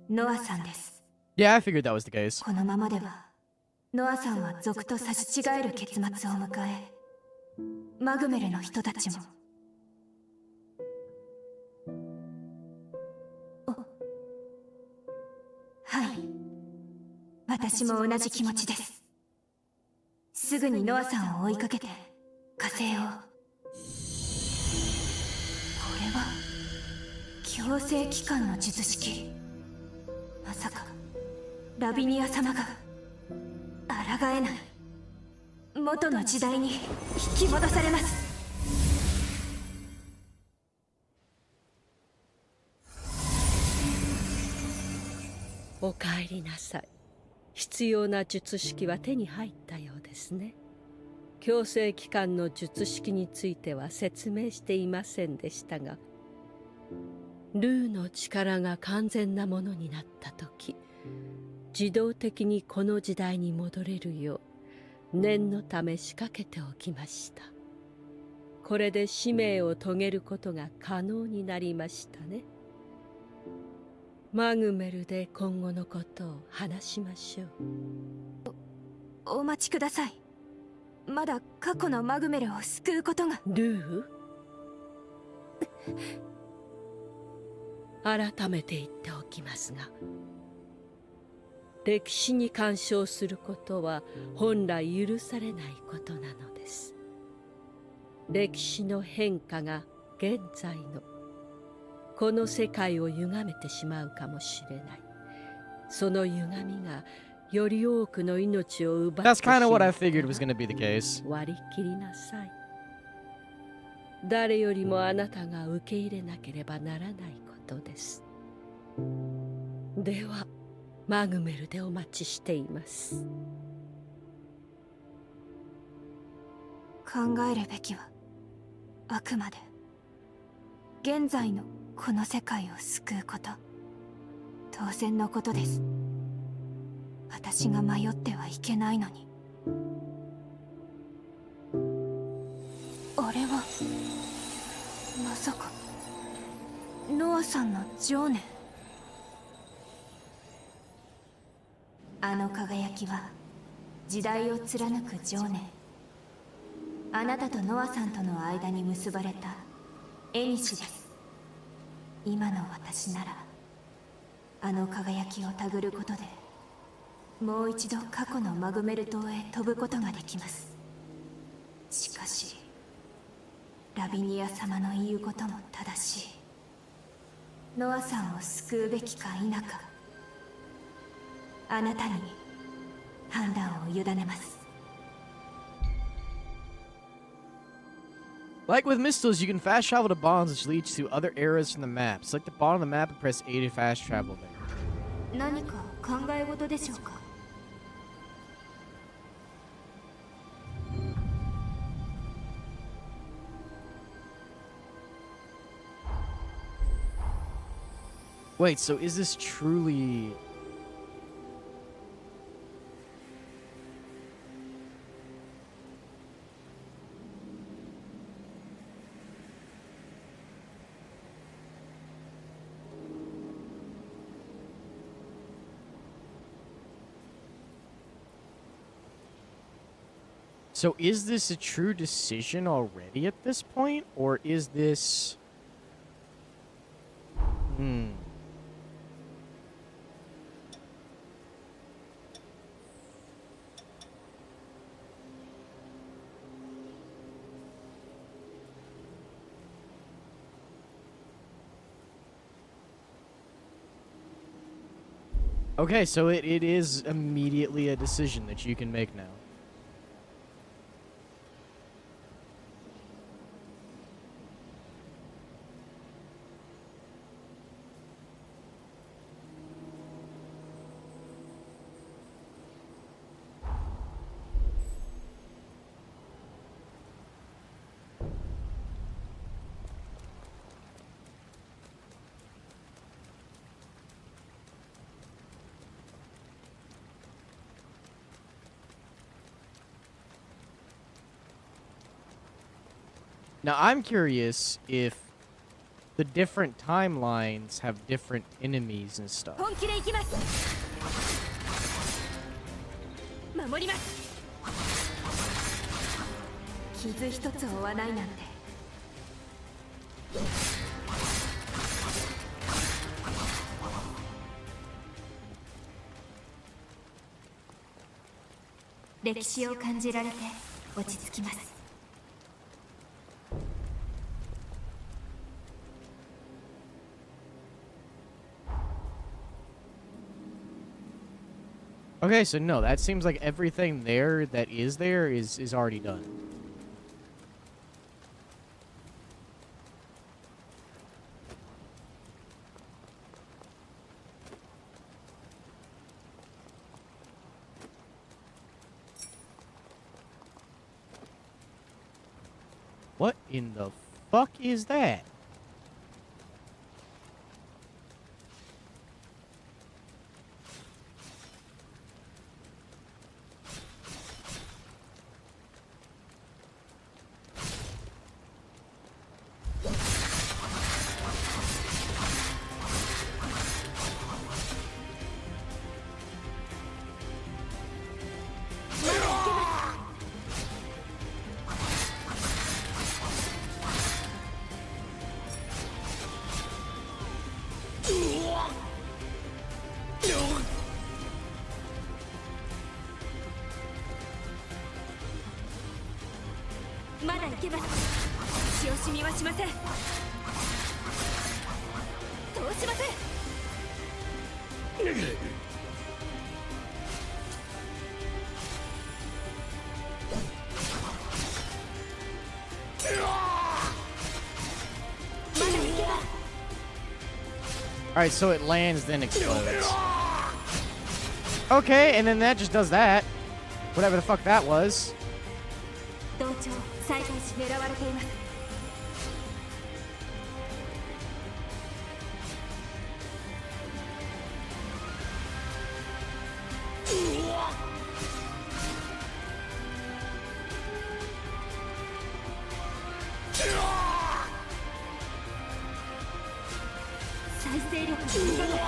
ノアさんです。Yeah, I figured that was the case. このままではノアさんは族と差し違える結末を迎え、マグメルの人たちも。はい、私も同じ気持ちです。すぐにノアさんを追いかけて火星を。これは強制機関の術式。まさかラビニア様が抗えない。元の時代に引き戻されます。おかえりなさい。必要な術式は手に入ったようですね。強制機関の術式については説明していませんでしたが、ルーの力が完全なものになった時、自動的にこの時代に戻れるよう念のため仕掛けておきました。これで使命を遂げることが可能になりましたね。マグメルで今後のことを話しましょう。お待ちください。まだ過去のマグメルを救うことが。ルー改めて言っておきますが、歴史に干渉することは本来許されないことなのです。歴史の変化が現在のこの世界を歪めてしまうかもしれない。その歪みがより多くの命を奪ってしまう。 That's kind of what I figured was going to be the case. 割り切りなさい。誰よりもあなたが受け入れなければならないことです。ではマグメルでお待ちしています。考えるべきはあくまで現在のこの世界を救うこと、当然のことです。私が迷ってはいけないのに。あれはまさかノアさんの情念。あの輝きは時代を貫く情念。あなたとノアさんとの間に結ばれた縁です。今の私ならあの輝きをたぐることでもう一度過去のマグメル島へ飛ぶことができます。しかしラビニア様の言うことも正しい。ノアさんを救うべきか否か、あなたに判断を委ねます。Like with Mystios, you can fast travel to bonds which leads to other eras from the map. Select the bond on the map and press A to fast travel there. 何か考え事でしょうか。Wait, so is this truly... So is this a true decision already at this point? Or is this... Okay, so it is immediately a decision that you can make now. Now, I'm curious if the different timelines have different enemies and stuff. 本気で行きます。守ります。傷一つ負わないなんて。歴史を感じられて落ち着きます。Okay, so no, that seems like everything there that is there is already done. What in the fuck is that? Alright, so it lands, then explodes. Okay, and then that just does that. Whatever the fuck that was. 同調再開し狙われています。再生力に逃げない。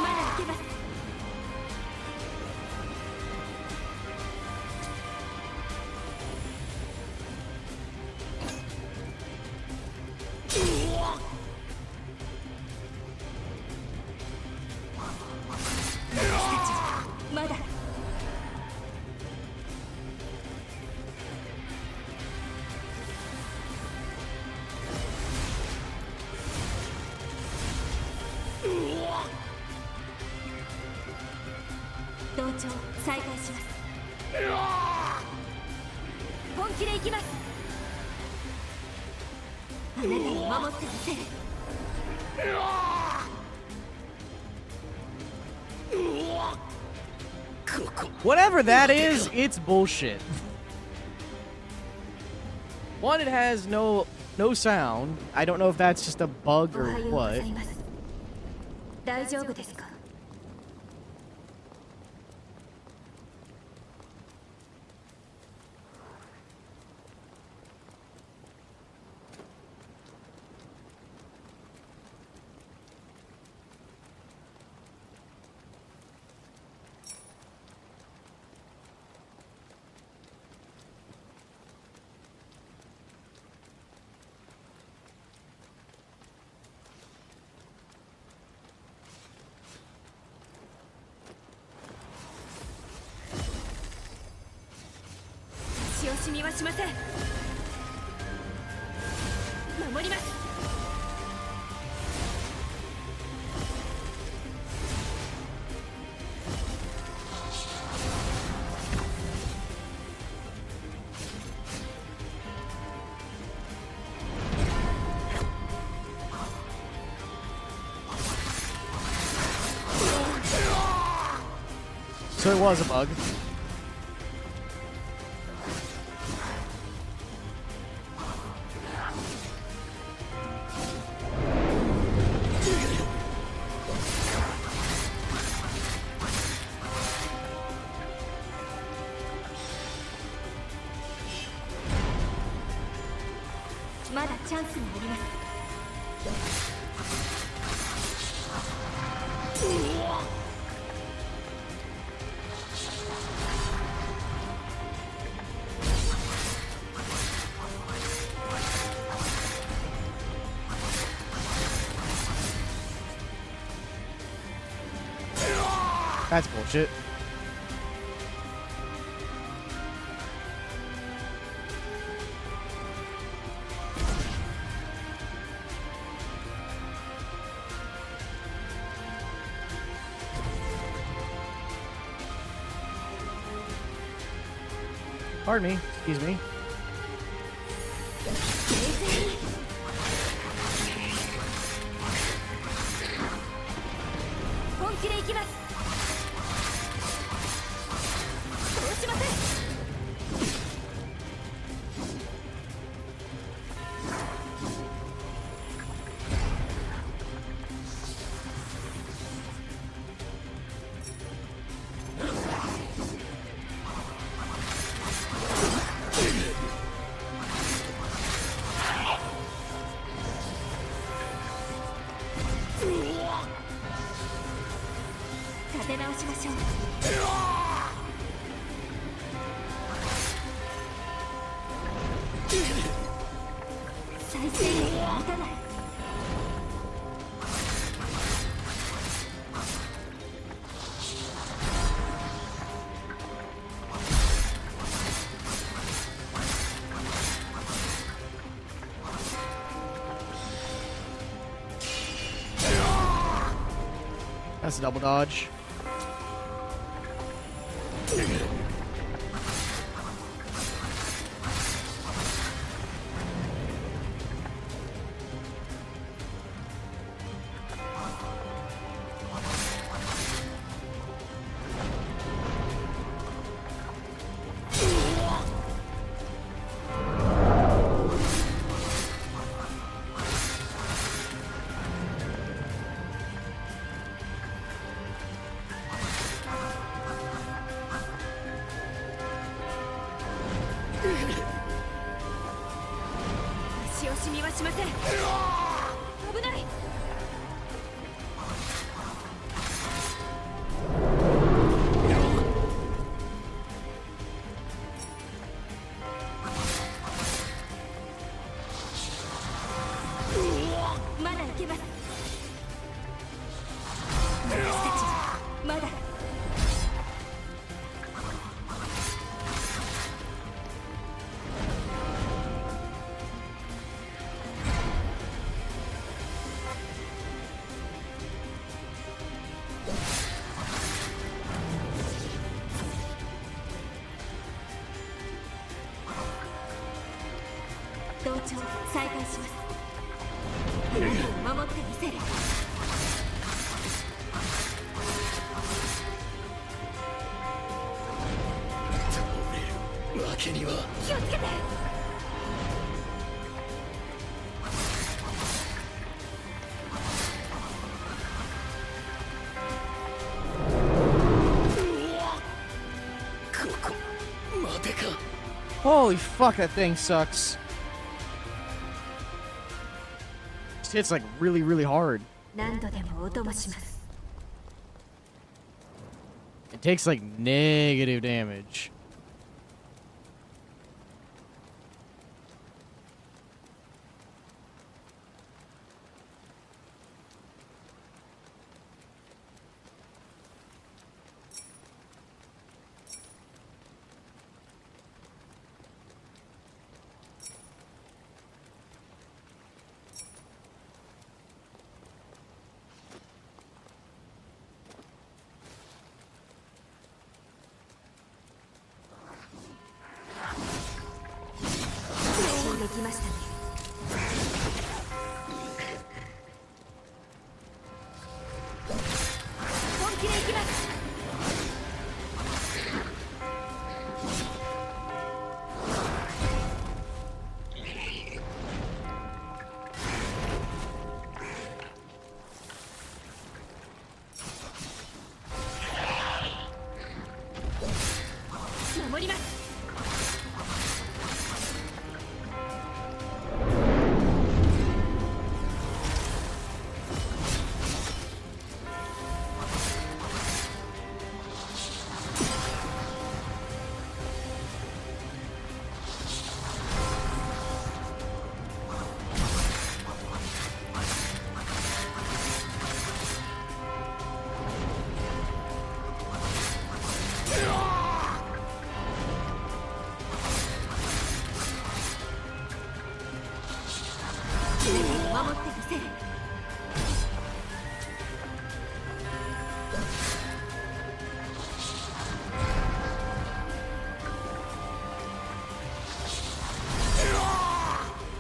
まだいけます。まだ。同調再開します。本気で行きます。あなたを守ってみせる。Whatever that is, it's bullshit. One, it has no sound. I don't know if that's just a bug or おはようご what. ざいます。大丈夫ですか。し惜しみはしません。守ります。So it was a bug. That's bullshit. Pardon me, excuse me. That's a double dodge. しません。危ない。まだいけます。私たちまだ。同調再開します。守ってみせる。わけには。気をつけて。ここまでか。 Holy fuck, that thing sucks. It hits like really, really hard. 何度でもお供します。 It takes like negative damage.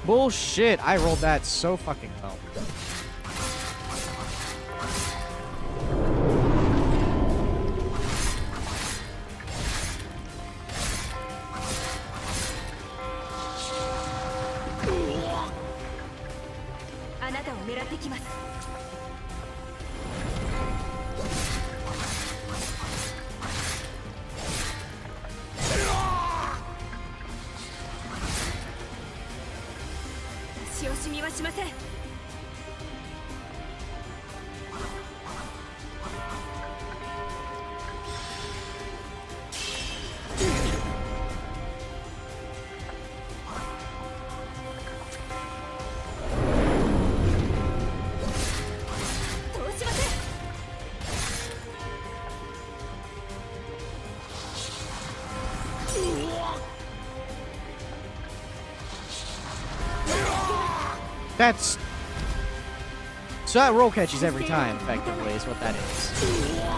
Bullshit, I rolled that so fucking well. That's... So that roll catches every time, effectively, is what that is.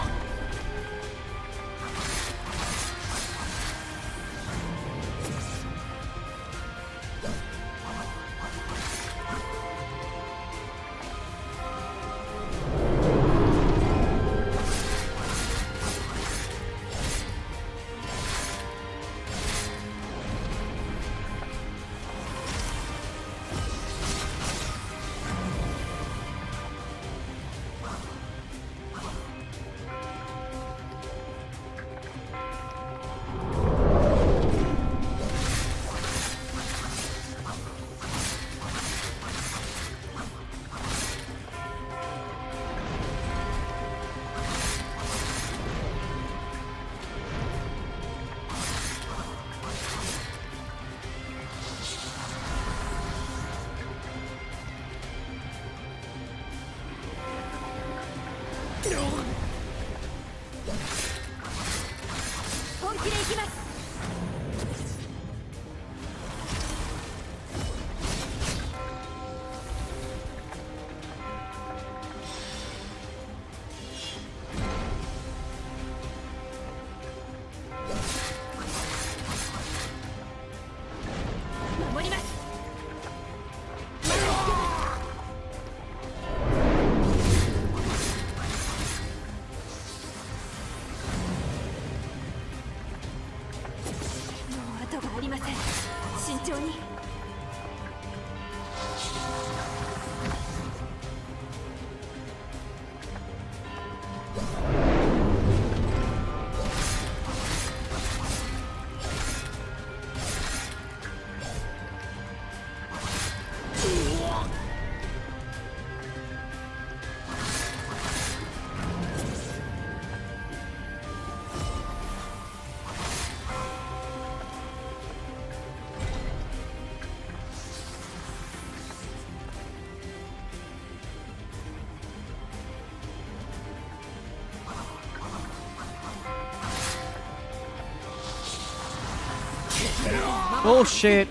Bullshit.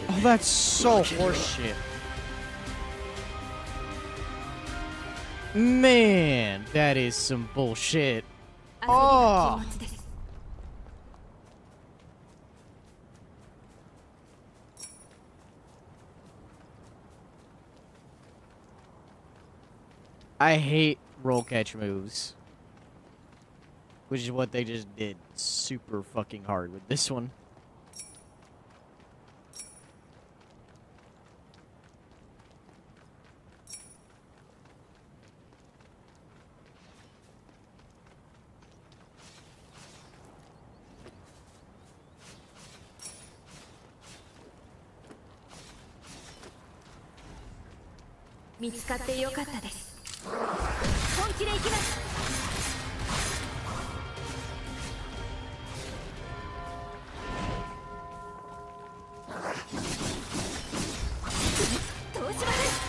Oh, that's so horseshit. Man, that is some bullshit. Oh. I hate roll catch moves. Which is what they just did super fucking hard with this one.見つかってよかったです。本気で行きます。どうします。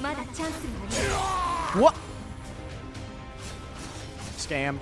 まだチャンスがあります。 What? Scam.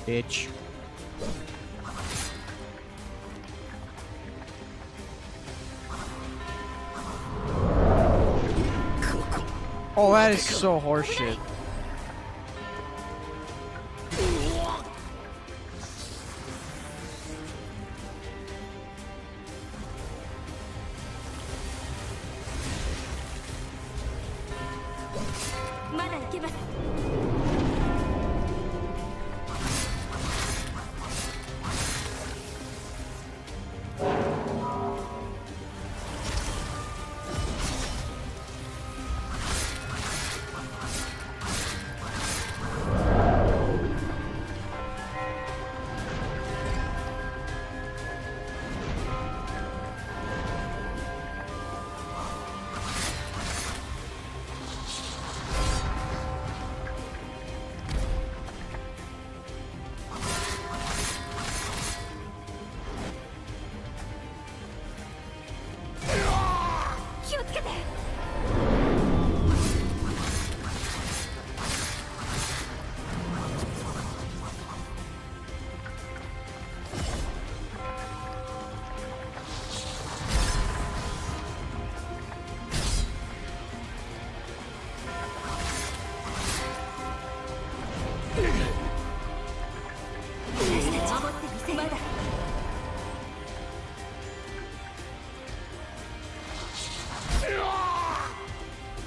Bitch. Oh, that is so horseshit.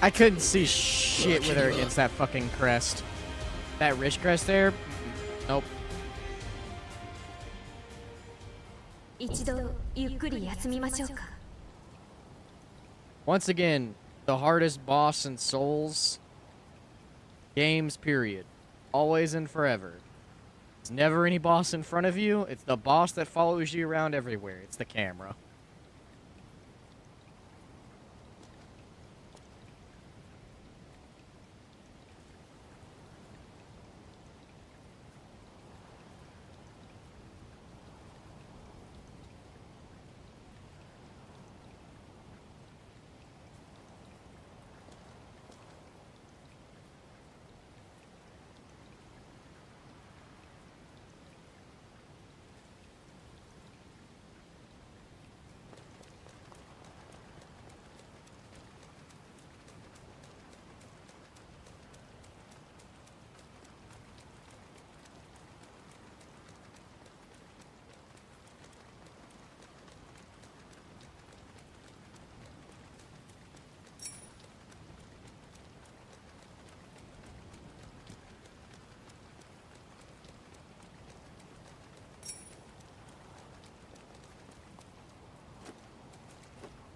I couldn't see shit with her against that fucking crest. That wrist crest there? Nope. 一度ゆっくり休みましょうか。 Once again, the hardest boss in Souls games, period. Always and forever. It's never any boss in front of you. It's the boss that follows you around everywhere. It's the camera.「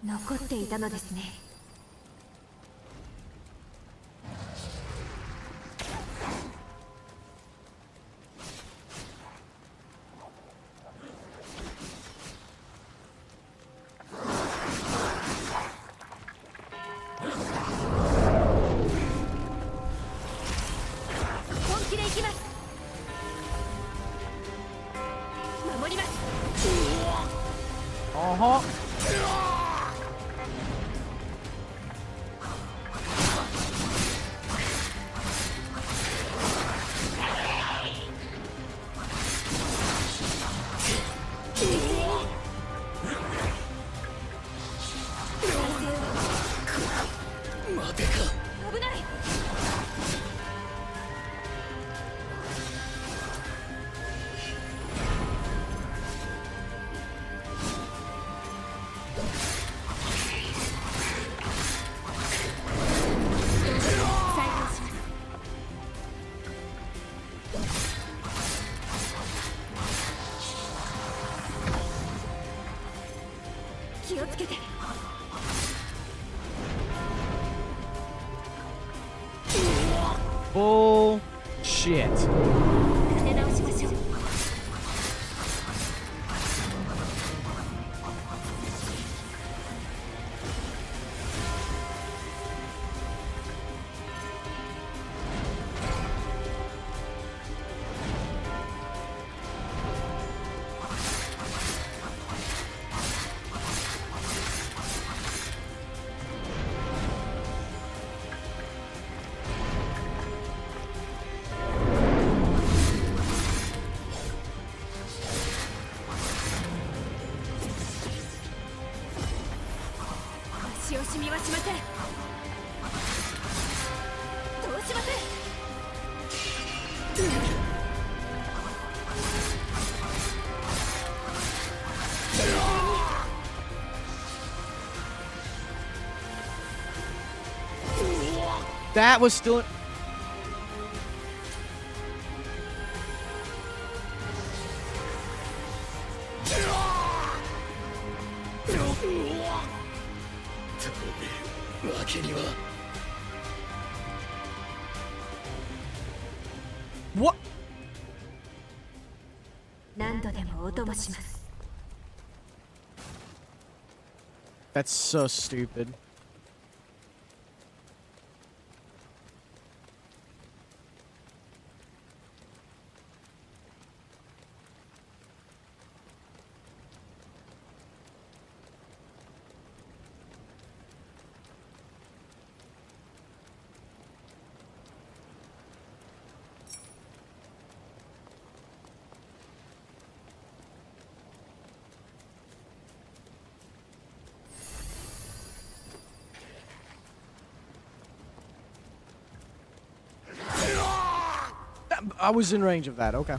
残っていたのですね」 気をつけて。Bullshit. 立て直しましょう。 立をしみはしません。どうしません。That was still. What? 何度でもお供します。 That's so stupid. I was in range of that, okay.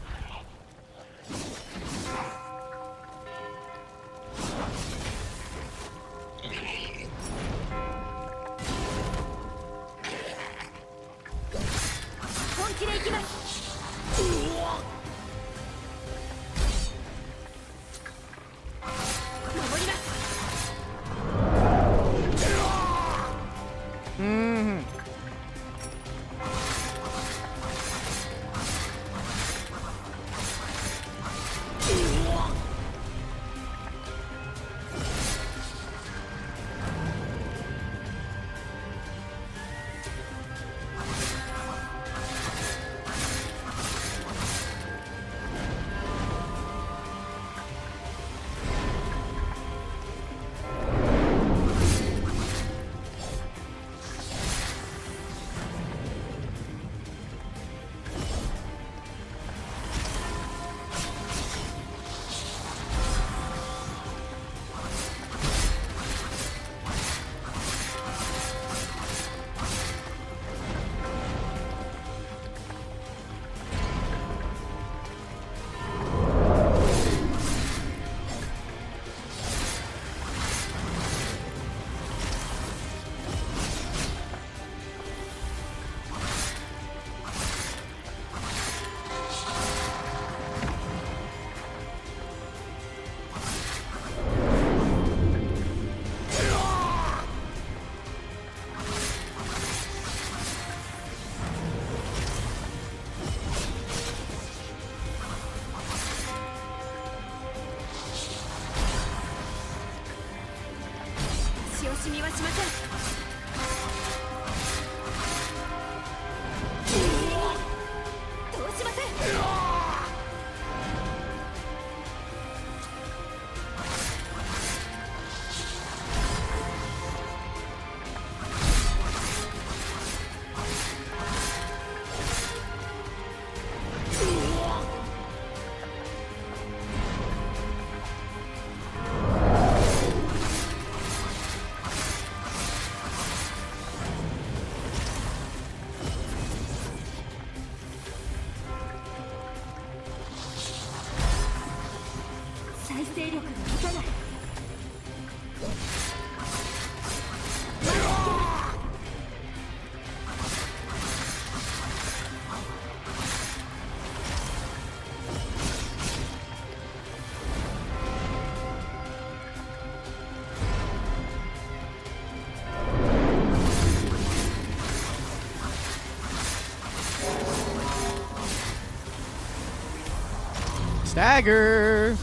Stagger!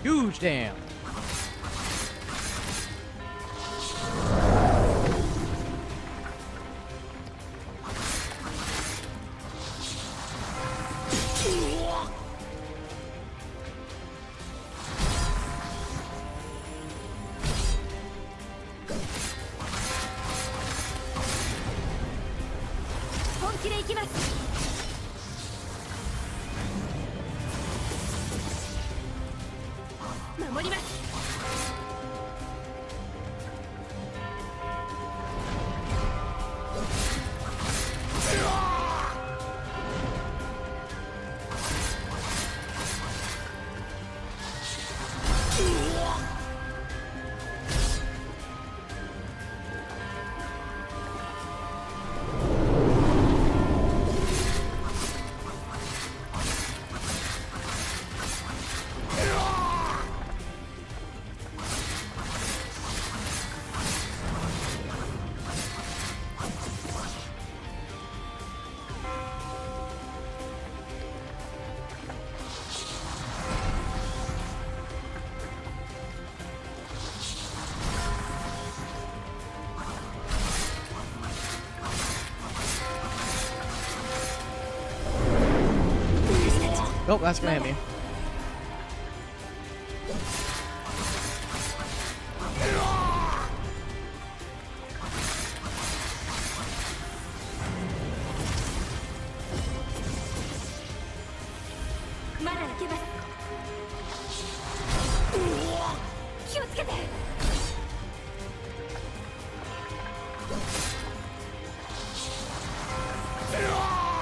Huge damn! 守ります。Oh, that's gonna hit me.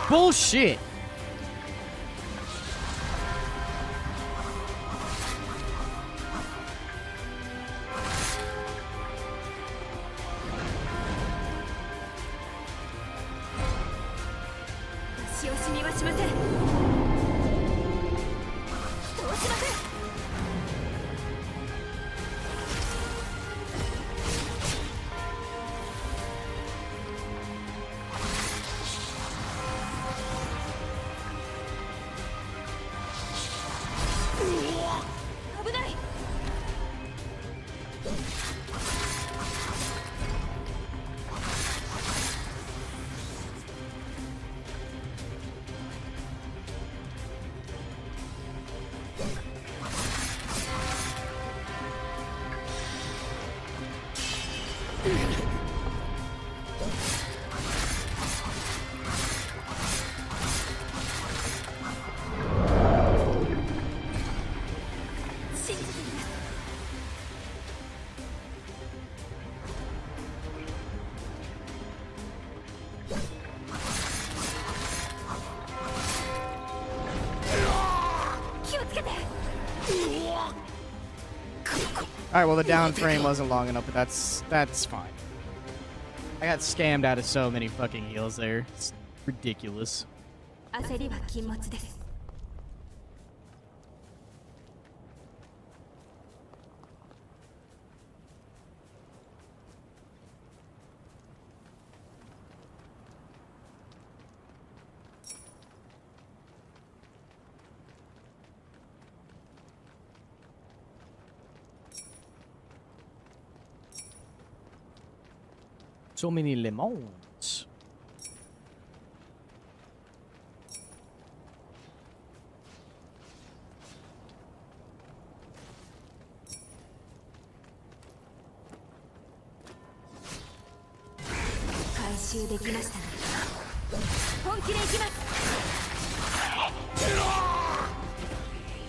Bullshit. Alright, well the down frame wasn't long enough, but that's fine. I got scammed out of so many fucking heals there. It's ridiculous. 焦りは禁物です。So many lemons.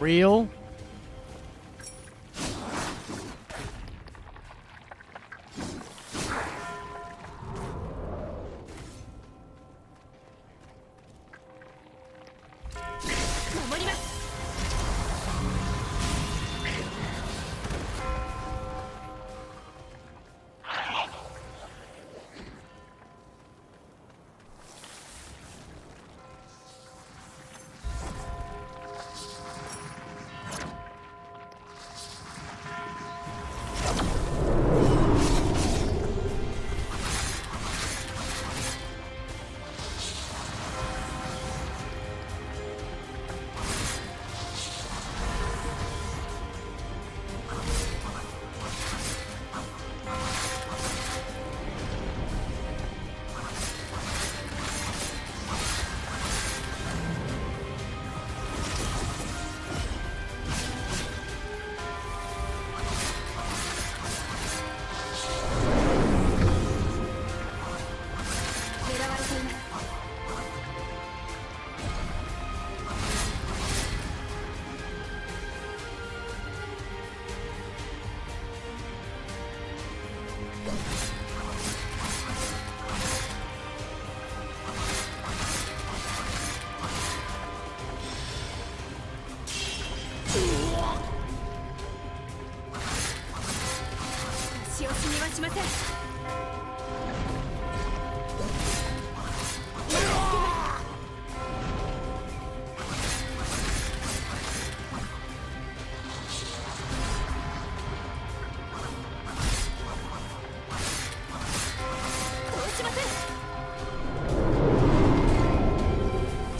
Real? しません。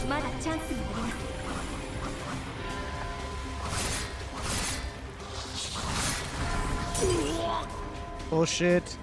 まだチャンスがあります。Oh shit.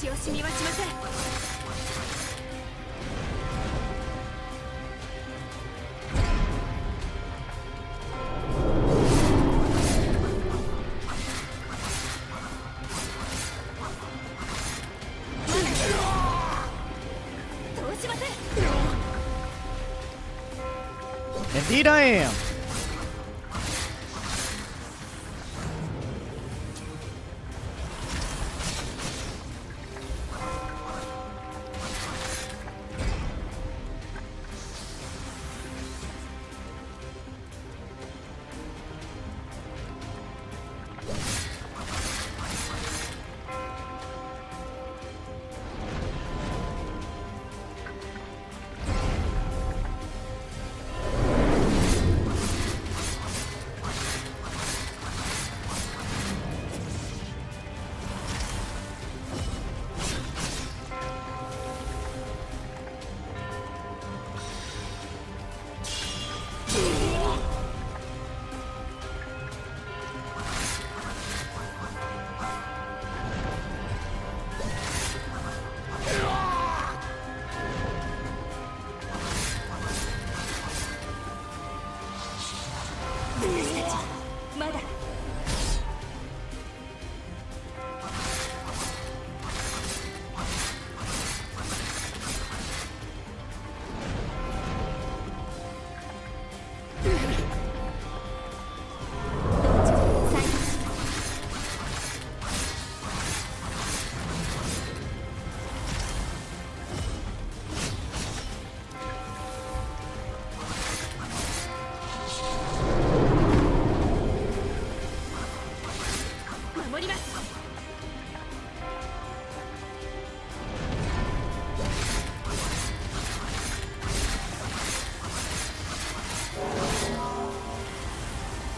出し惜しみはしません。Indeed I am.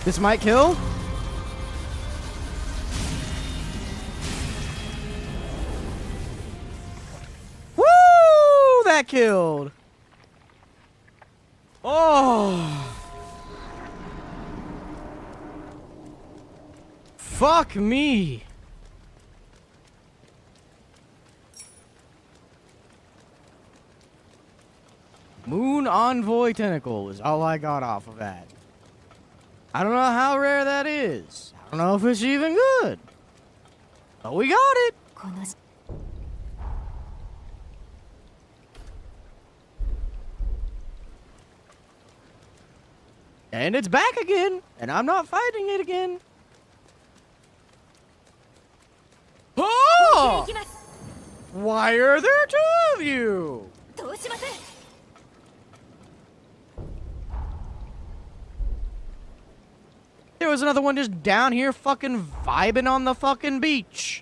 This might kill. Woo! That killed. Oh. Fuck me. Moon Envoy Tentacle is all I got off of that. I don't know how rare that is. I don't know if it's even good. But we got it. And it's back again, and I'm not fighting it again. Oh! Why are there two of you? There was another one just down here fucking vibing on the fucking beach.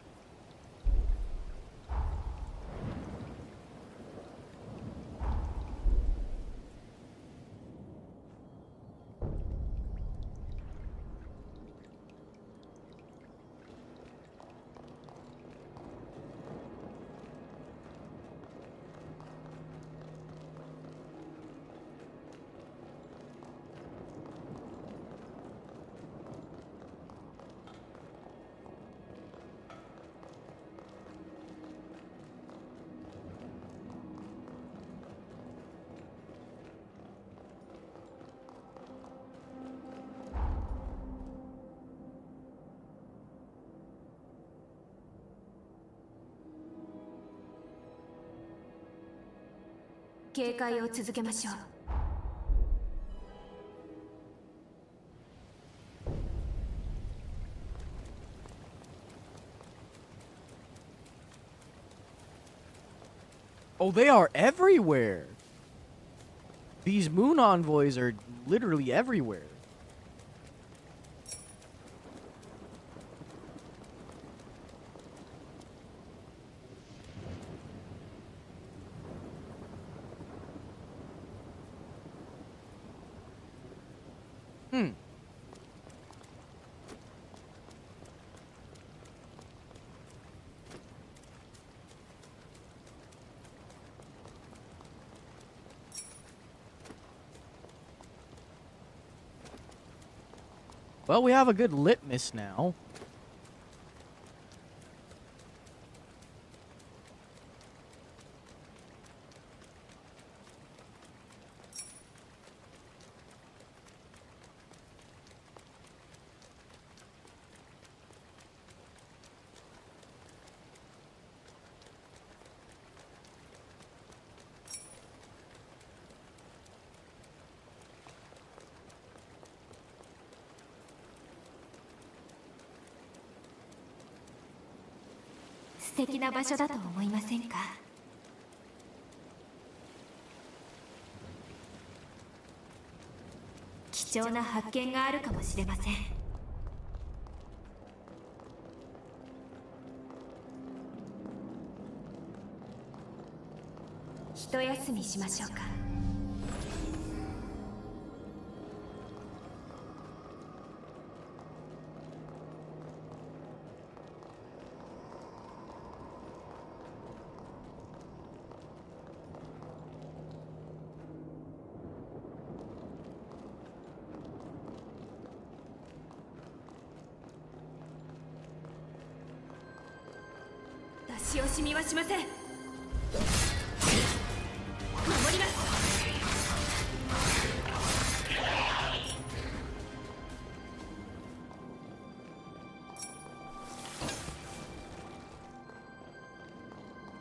警戒を続けましょう。Oh, they are everywhere. These moon envoys are literally everywhere. Well, we have a good litmus now.素敵な場所だと思いませんか？貴重な発見があるかもしれません。一休みしましょうか。出し惜しみはしません。守ります。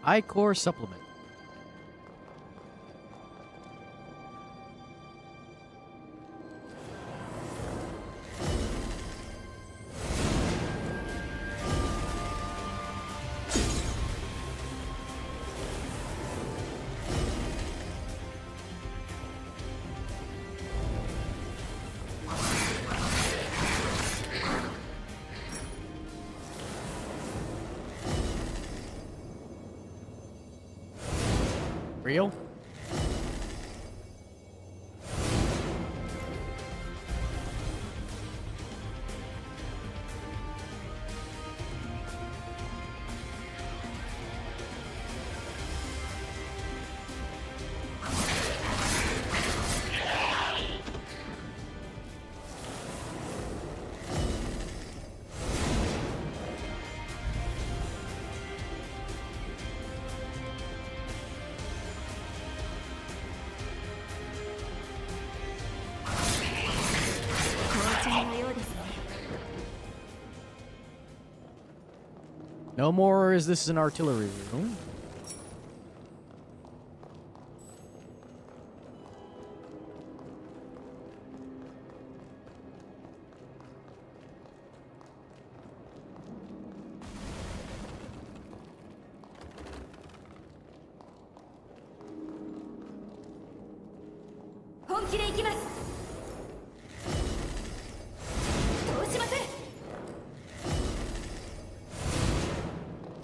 iCore supplement. Real? No more is this an artillery room.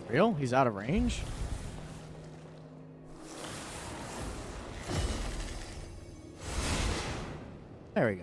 Real? He's out of range? There we go.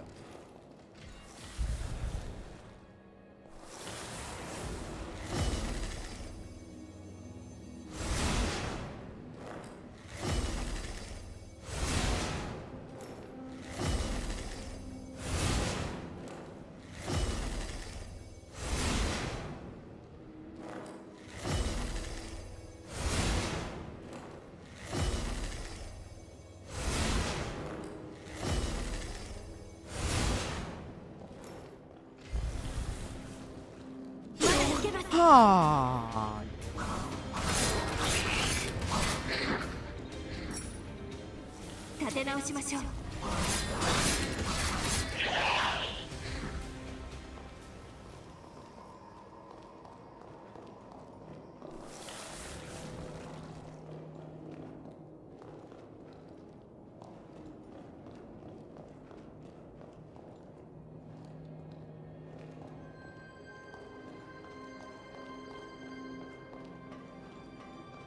Ah. 立て直しましょう。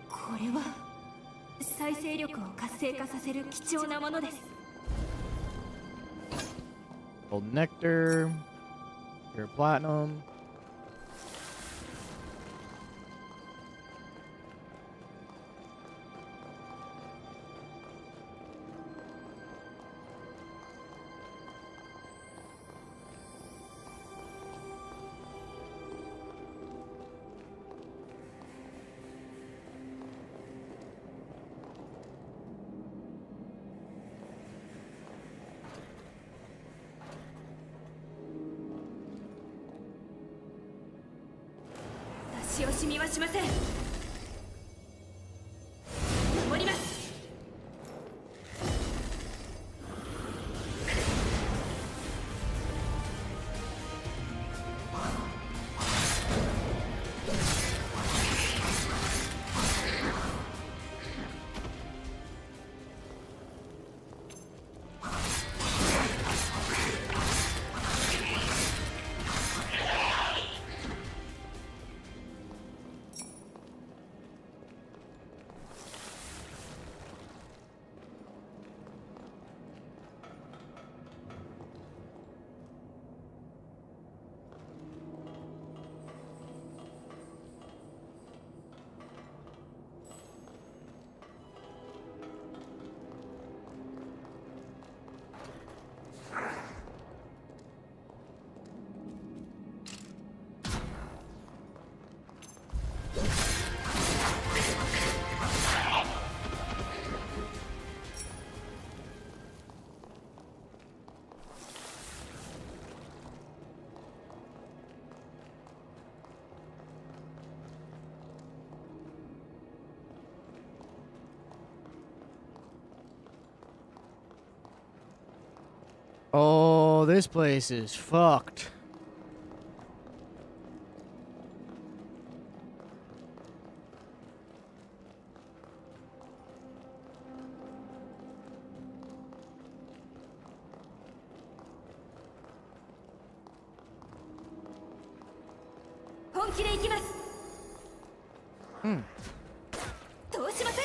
これは再生力を活性化させる貴重なものです。 Gold nectar. Pure platinum.出し惜しみはしません。守ります。 Oh, this place is fucked. Hmm. どうしません。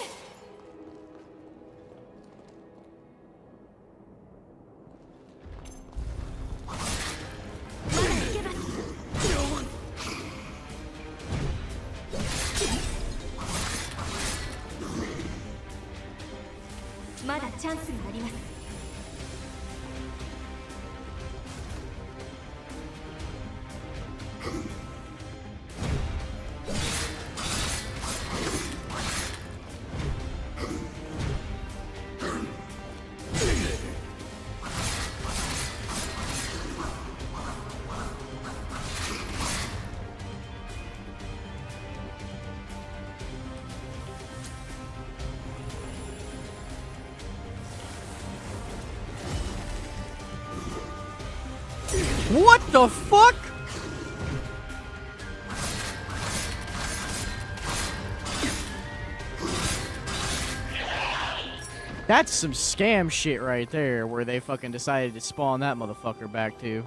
まだチャンスがあります。What the fuck? That's some scam shit right there, where they fucking decided to spawn that motherfucker back to.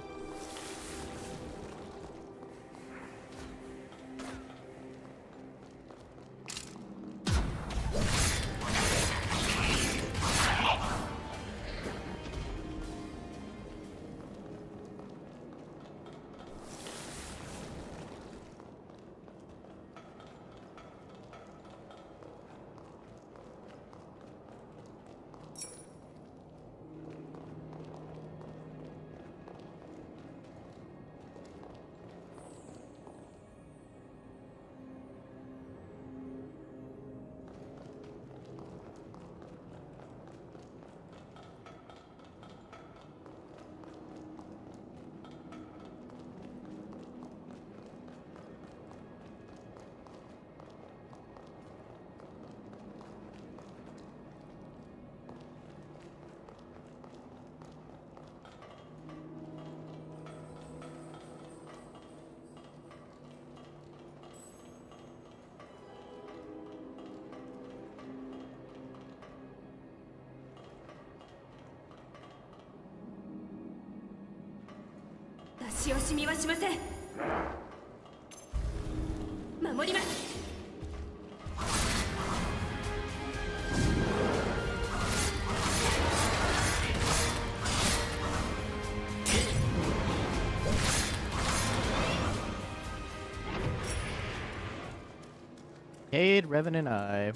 出し惜しみはしません。守ります。Cade, Revenant Eye.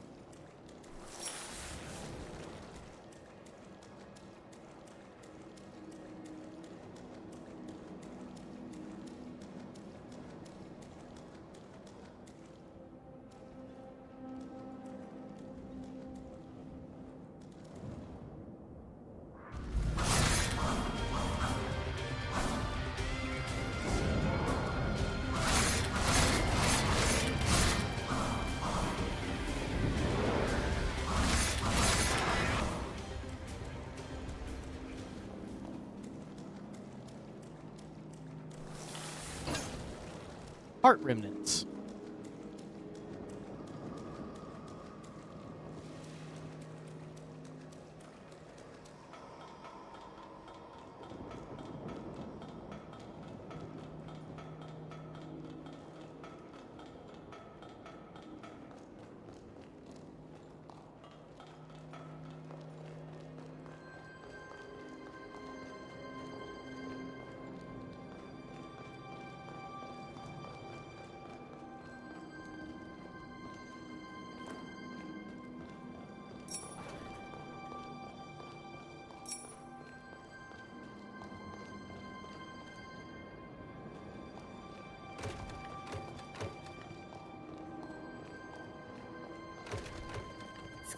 Heart remnants.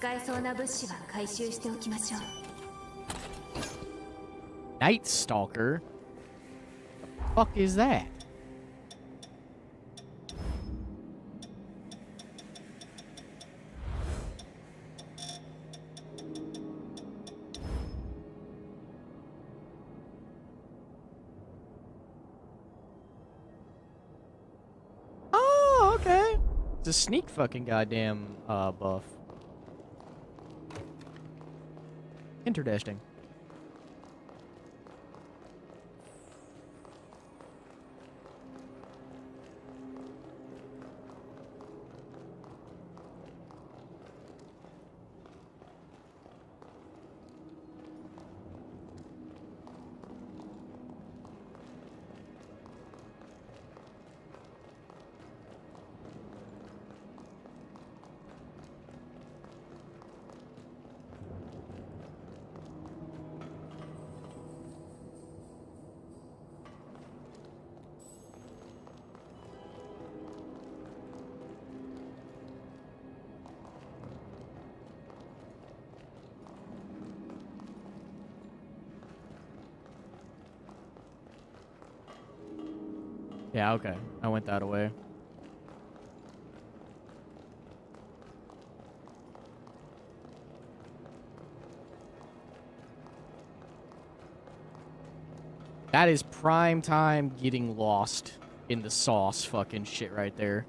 使えそうな物資は回収しておきましょう。Night Stalker? The fuck is that? Oh, okay. It's a sneak fucking goddamn buff. Interdesting. Yeah, okay. I went that away. That is prime time getting lost in the sauce fucking shit right there.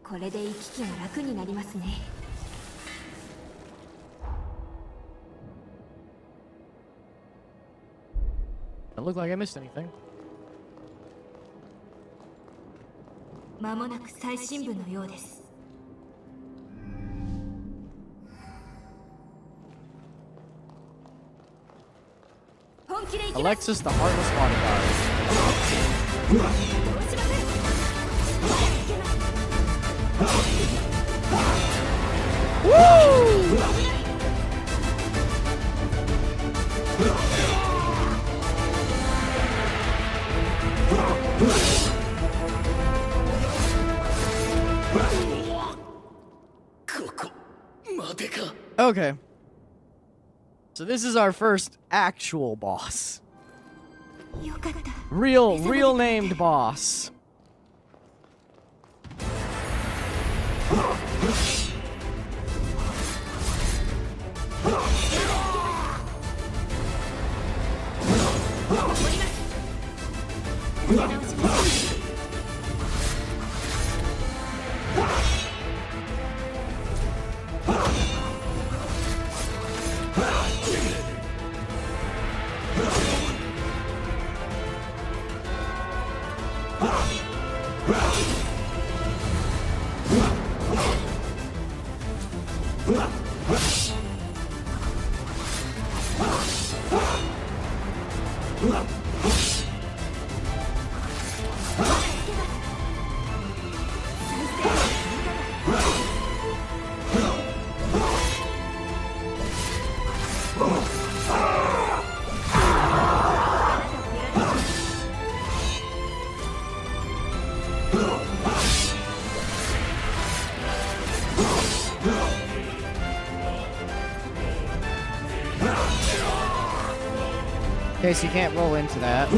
これで行き来が楽になりますね。Doesn't look like I missed anything. 間もなく最深部のようです。本気で行きます。 Alexis, the heartless bodyguard. どうしません。 Okay. So this is our first actual boss. Real named boss. Okay, so you can't roll into that.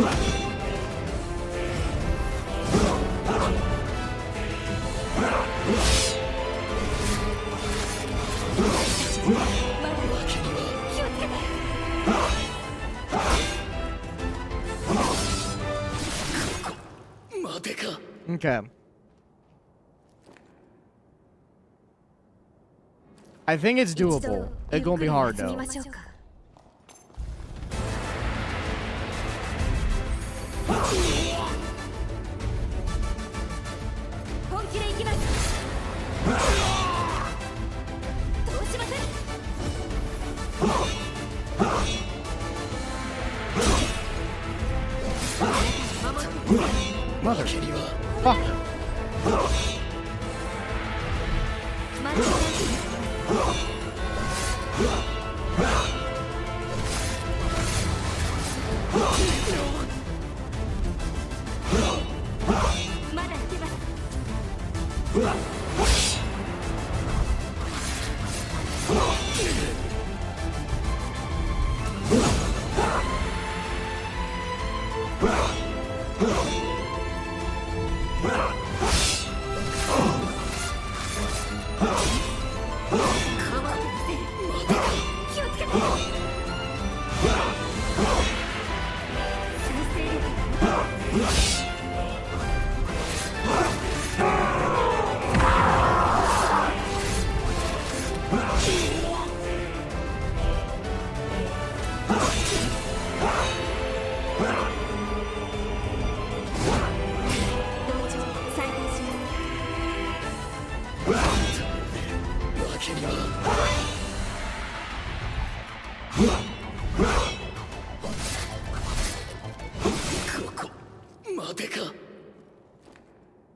Okay. I think it's doable. It's gonna be hard though. Mother. Fuck.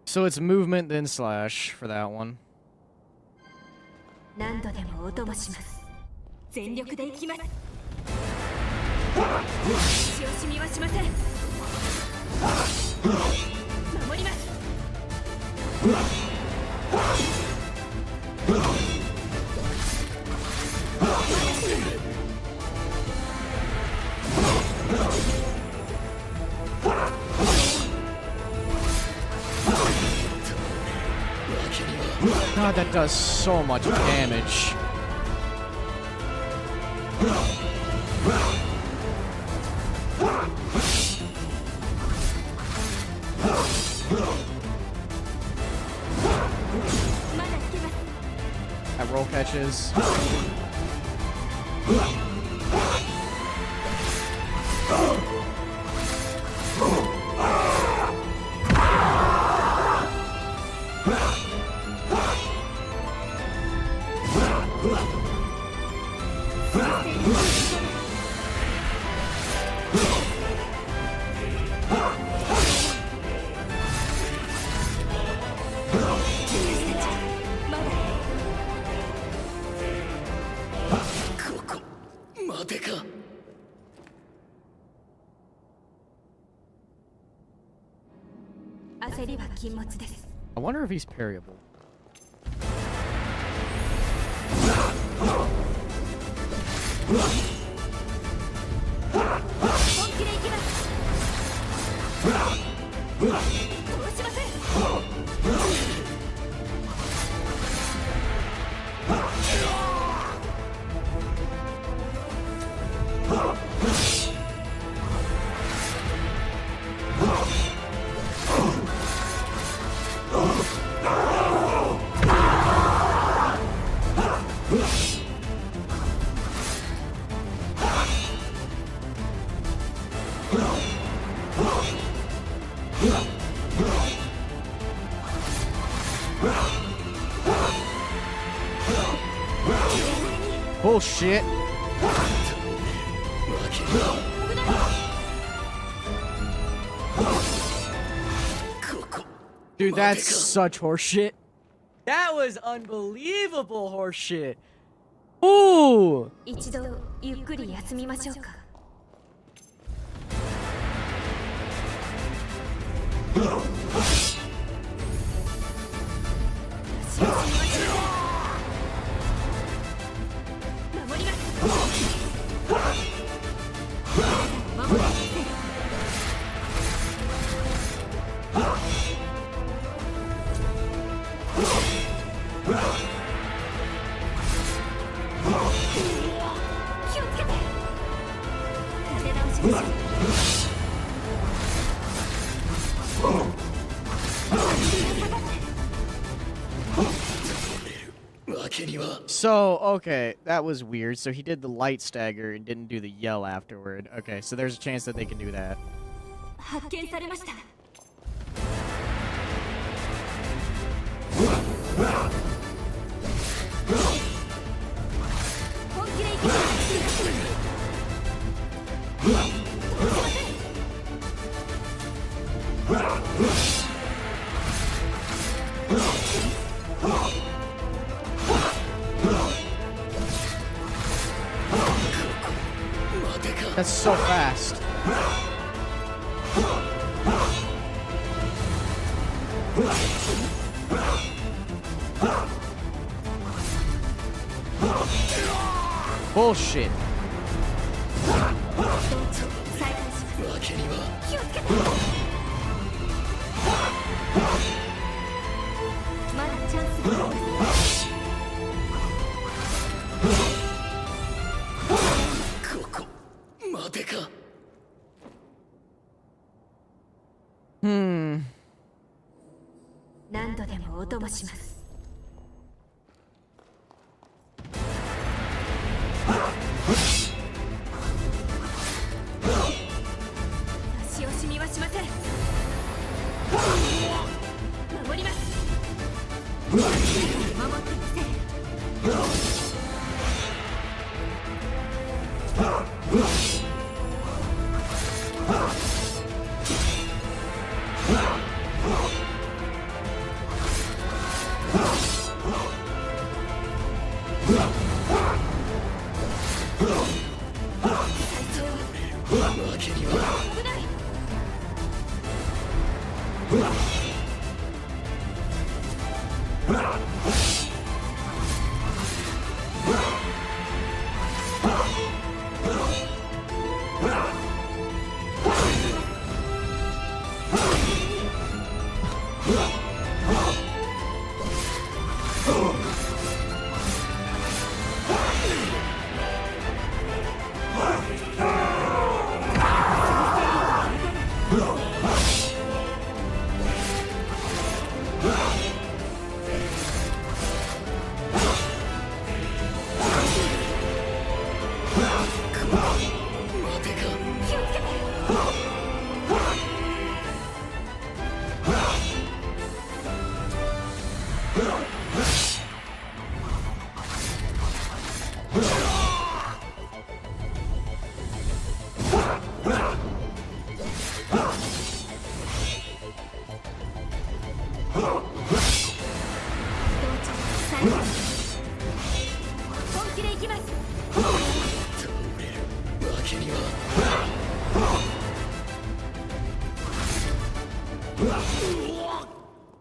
So it's movement then slash for that one. 何度でもお供します。全力で行きます。血を染みはしません。守ります。God, that does so much damage. That roll catches. I wonder if he's parryable. Bullshit. Dude, that's such horseshit. That was unbelievable horseshit. Ooh. 一度ゆっくり休みましょうか。守ります。守ります。 So, okay, that was weird. So he did the light stagger and didn't do the yell afterward. Okay, so there's a chance that they can do that. 発見されました。 本気で行きます。 That's so fast. Bullshit. まだチャンスがあります。 何度でもお供します。足をしみはしません。守ります。守ってみせる。 Oh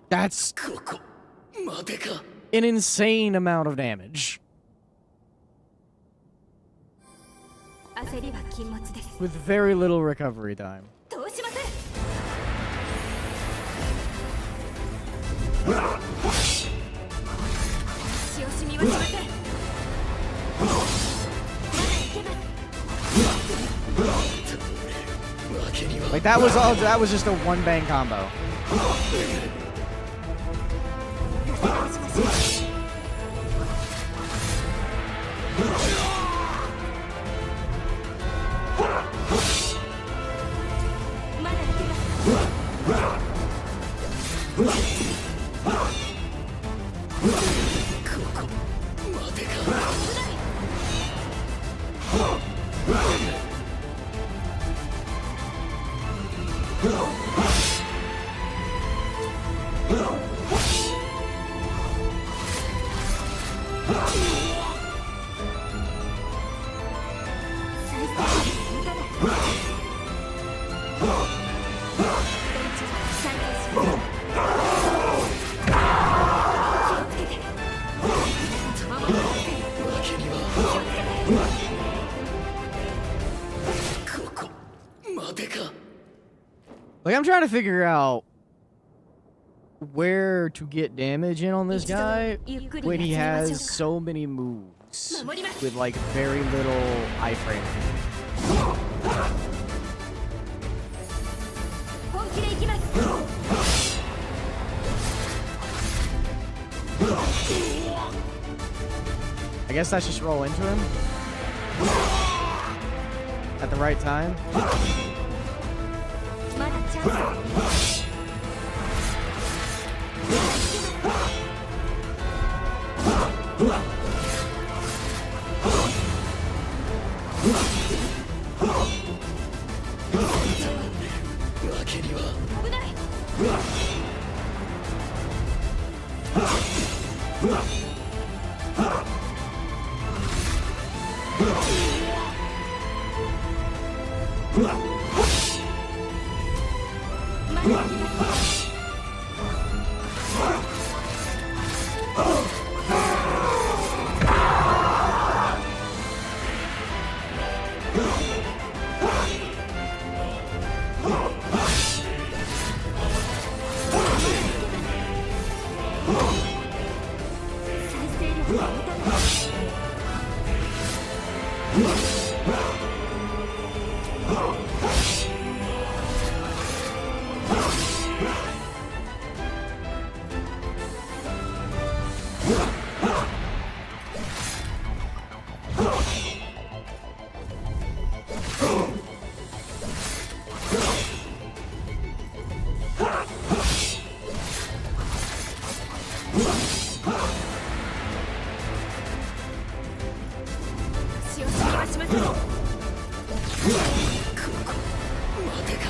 That's an insane amount of damage. 焦りは禁物です。 With very little recovery time. どうしません。足を染みはしません。まだいけます。 Like that was just a one bang combo. Like, I'm trying to figure out where to get damage in on this guy when he has so many moves with like very little iframe. I guess that's just roll into him at the right time.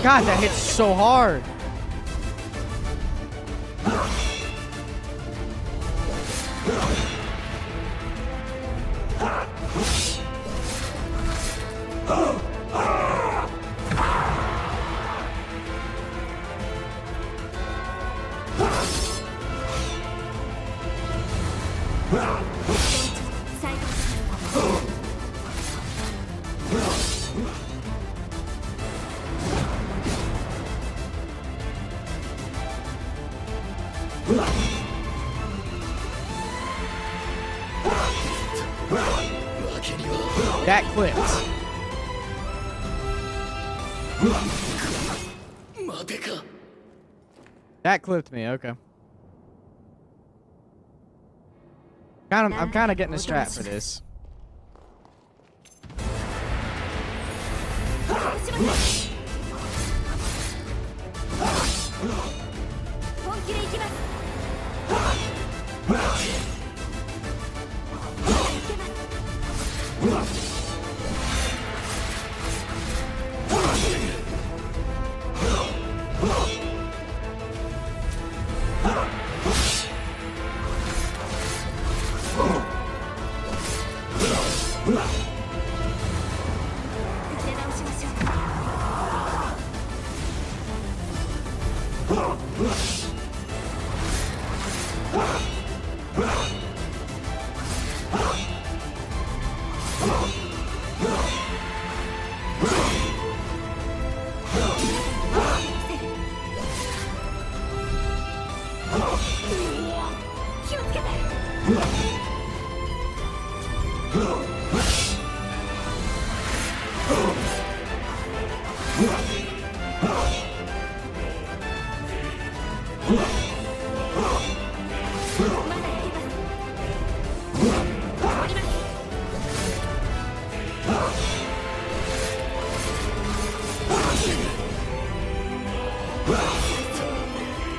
God, that hits so hard. That clips. That clipped me, okay. I'm kind of getting a strat for this. 気をつけて。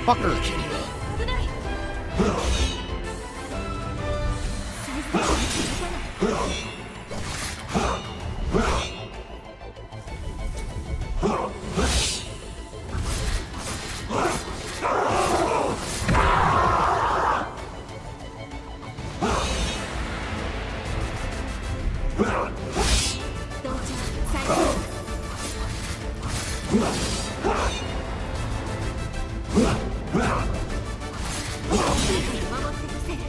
Fucker.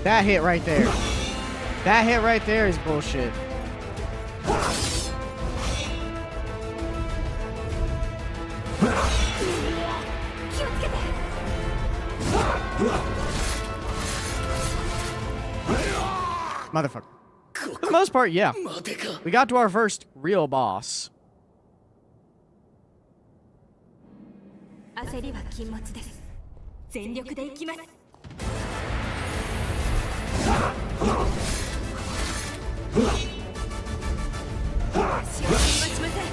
That hit right there. That hit right there is bullshit. Motherfucker. For the most part, yeah. We got to our first real boss. 焦りは禁物です。全力でいきます。足を踏みはしません。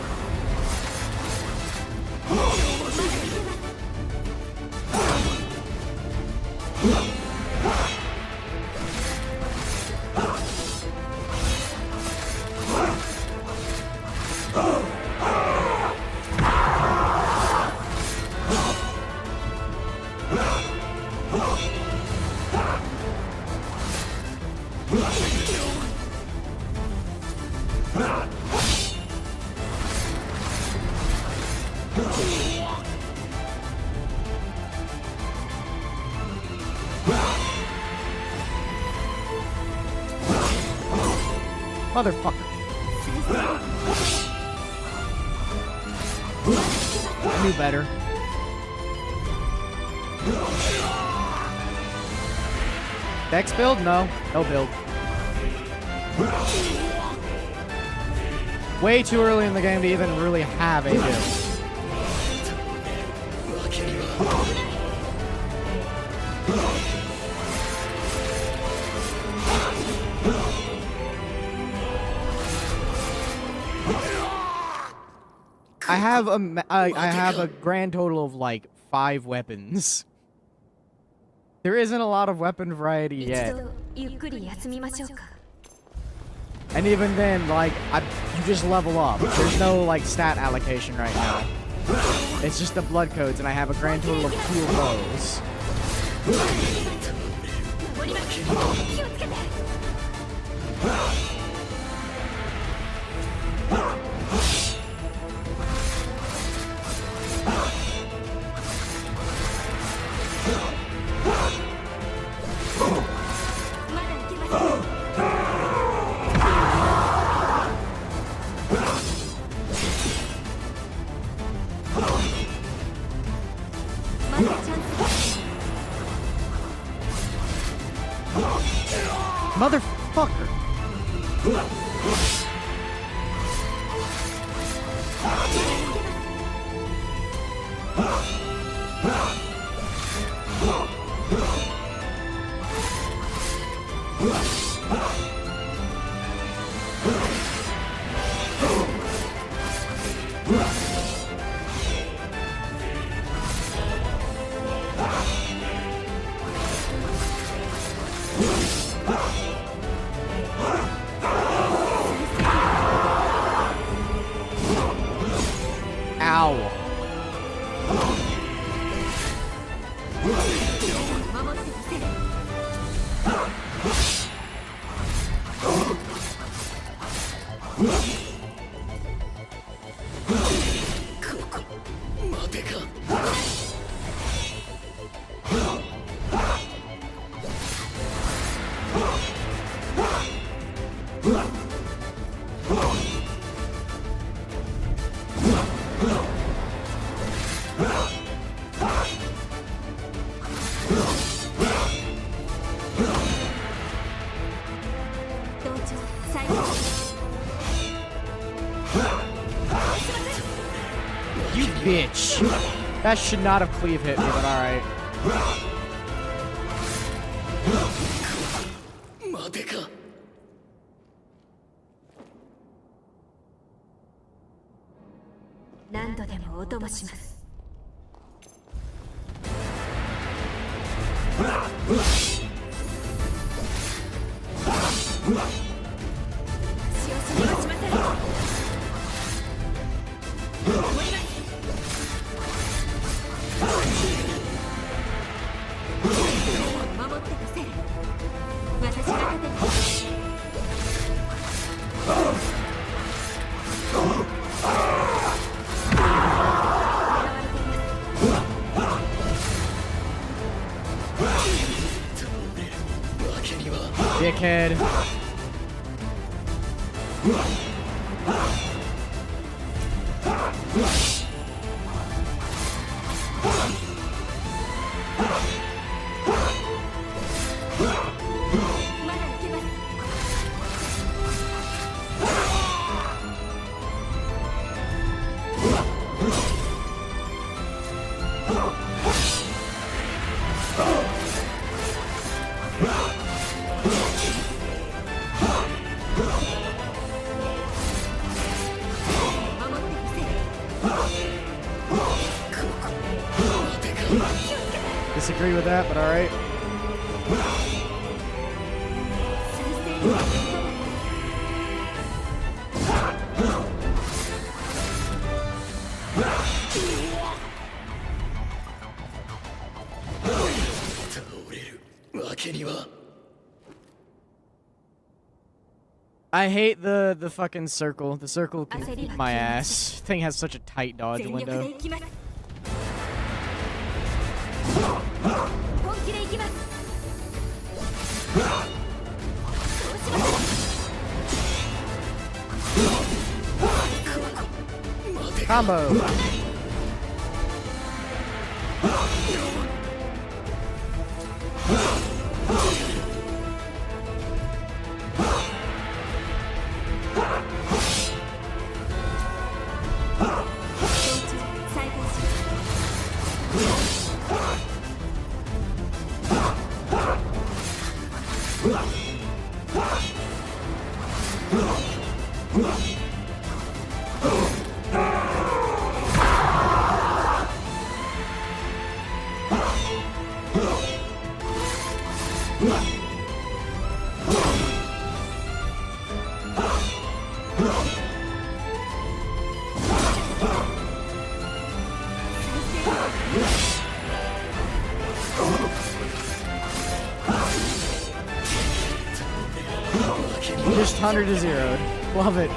Motherfucker. I knew better. Dex build? No. No build. Way too early in the game to even really have a build. I have a grand total of like 5 weapons. There isn't a lot of weapon variety yet. And even then, like, you just level up. There's no like stat allocation right now. It's just the blood codes, and I have a grand total of 2 of those. Motherfucker. Ow. You bitch. That should not have cleave hit me, but alright. 待てか。何度でもお供します。守ってみせる。私が盾に。Dickhead. Disagree with that, but alright. I hate the fucking circle. The circle can eat my ass. Thing has such a tight dodge window. Combo. Just 100 to 0. Love it.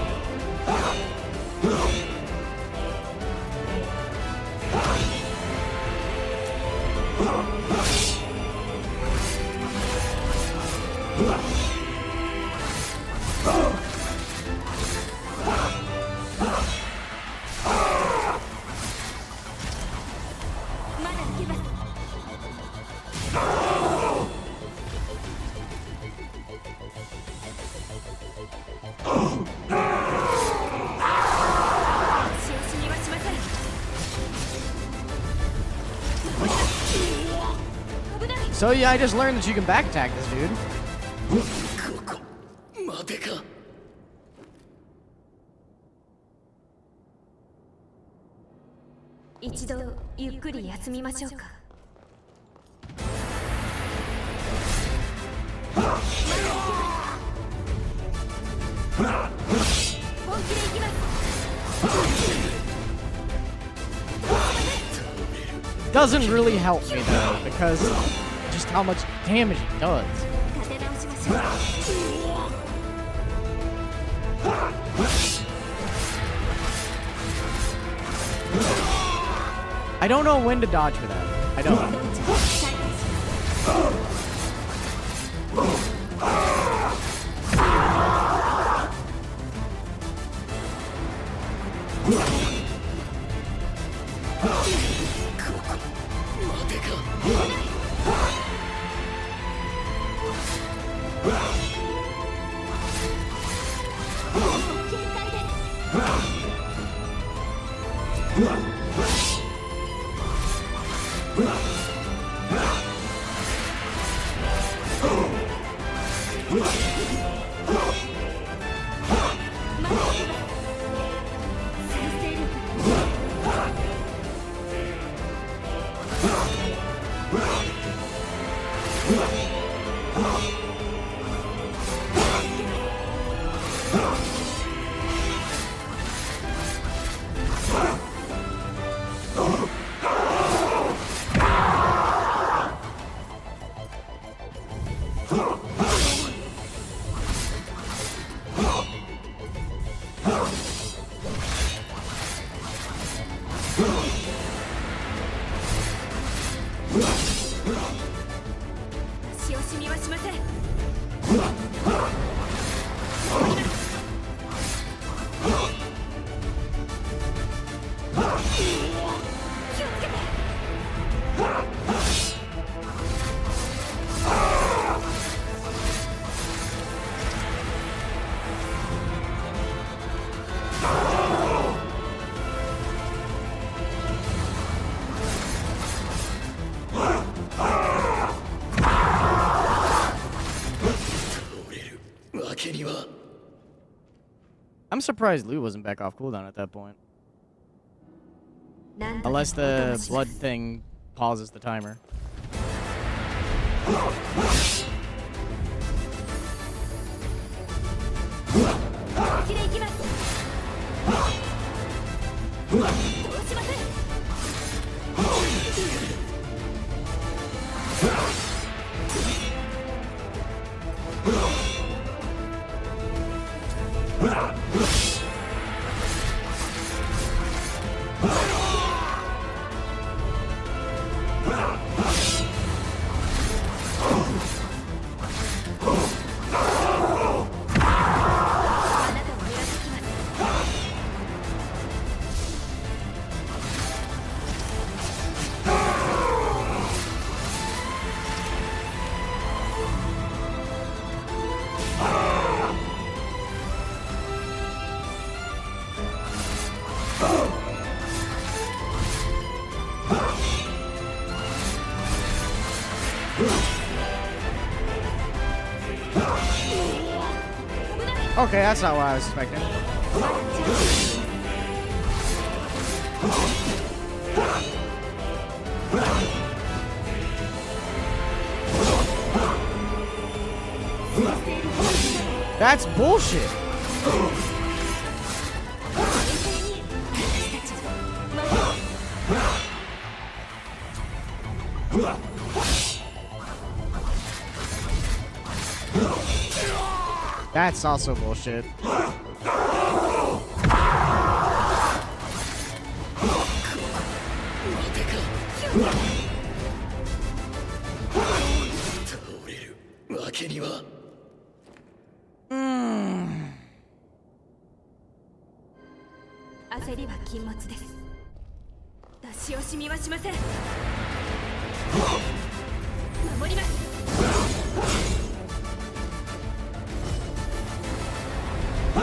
So yeah, I just learned that you can back attack this dude. Doesn't really help me though, because just how much damage it does. I don't know when to dodge for that. I don't. 足を染みはしません。気をつけて。I'm surprised Liu wasn't back off cooldown at that point. Unless the blood thing pauses the timer. Okay, that's not what I was expecting. That's bullshit. That's also bullshit. Mm. 焦りは禁物です。出し惜しみはしません。守ります。立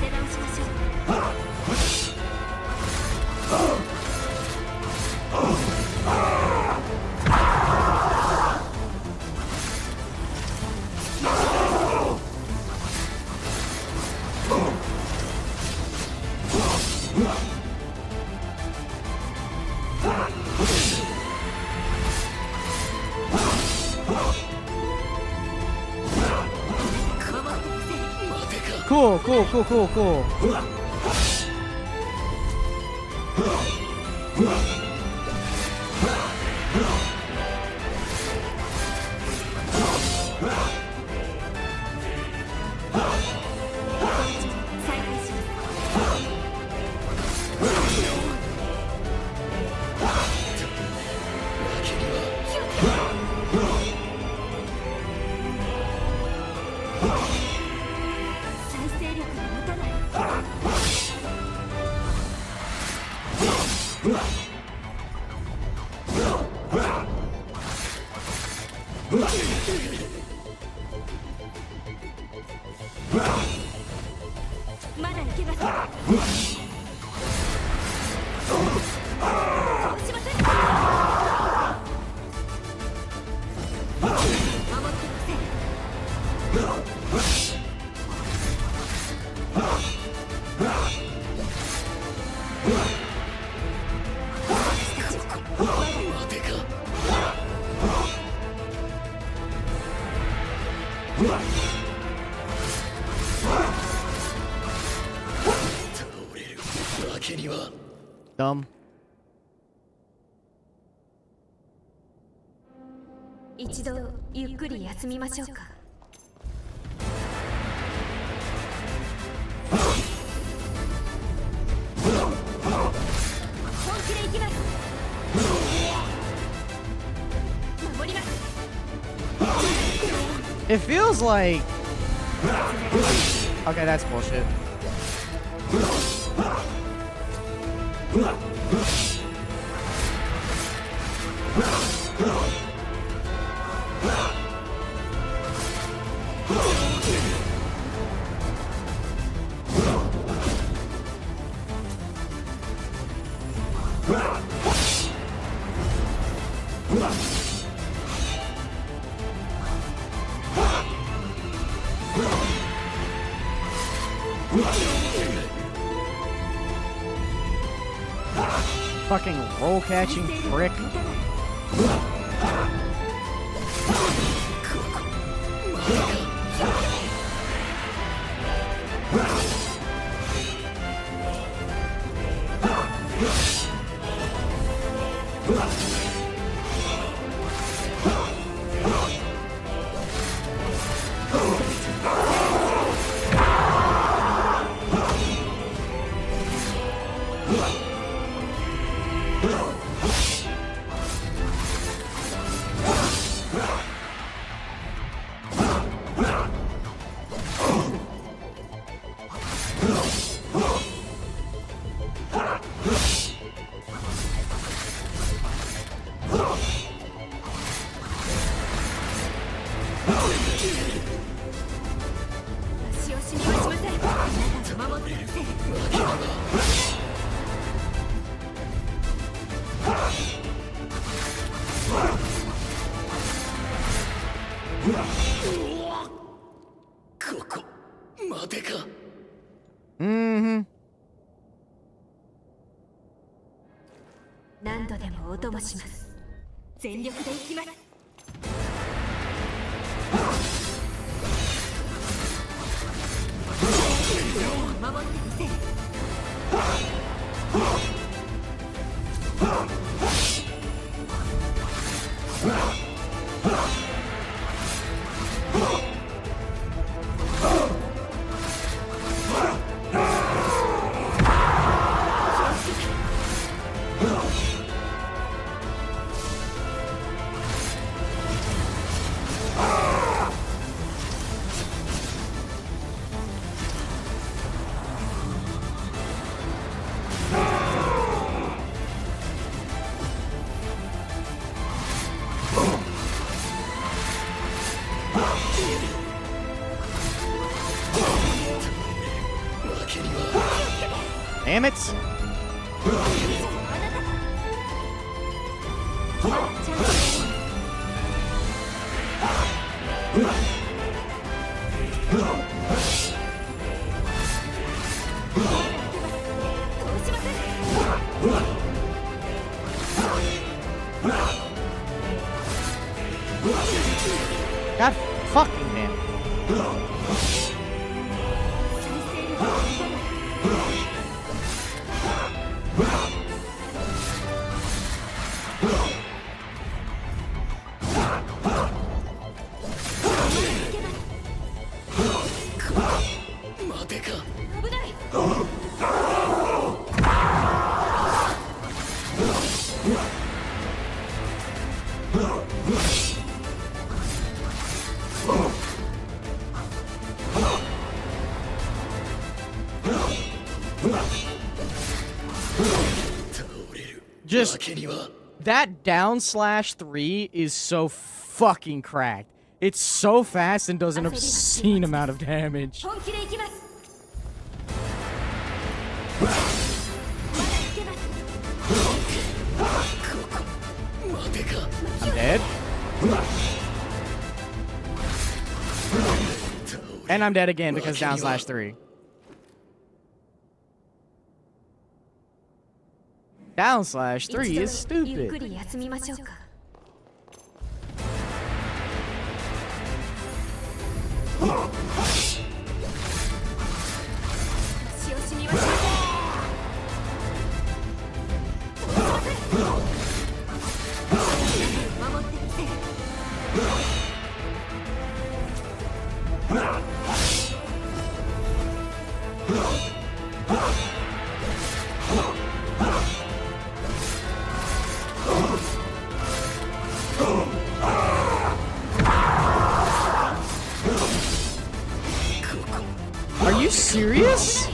て直しましょう。Cool, cool, cool, cool, cool. まだいけます。そうしません。守ってません。待てか。倒れるわけには。Dumb. 一度ゆっくり休みましょうか。本気で行きます。守ります。 It feels like. Okay, that's bullshit. Fucking roll catching prick. Mm-hmm. 何度でもお供します。全力で行きます。守ってみせる。Damn it! God fucking damn it. Just That down slash 3 is so fucking cracked. It's so fast and does an obscene amount of damage. 本気で行きます。 I'm dead. And I'm dead again because down slash 3. Down slash 3 is ゆっく stupid. り休みましょうか。足を染みましょう。守ってみて。 Are you serious?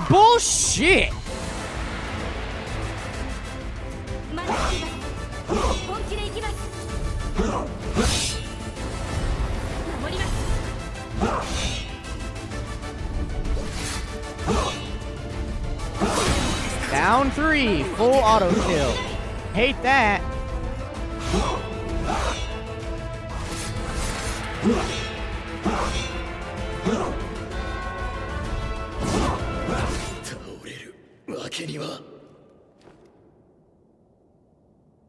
Bullshit! まだ行きます。本気で行きます。守ります。 Down 3, full auto kill. Hate that.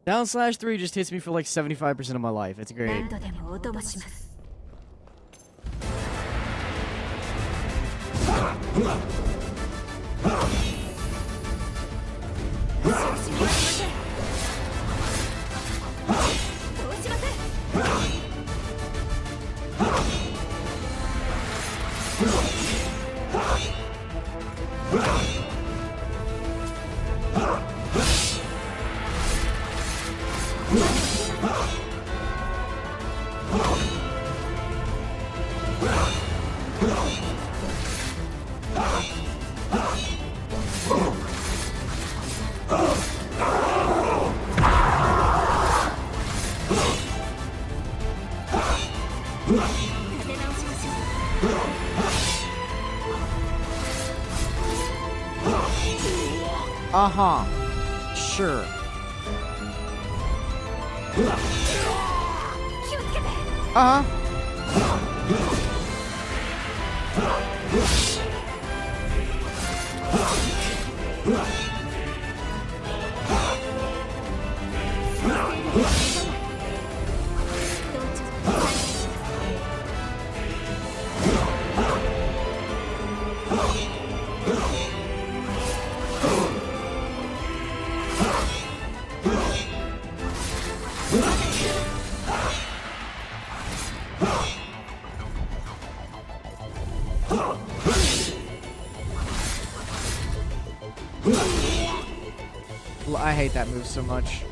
Down slash 3 just hits me for like 75% of my life. It's great. 何度でもお供します。 Uh-huh. Sure. Uh-huh. I hate that move so much.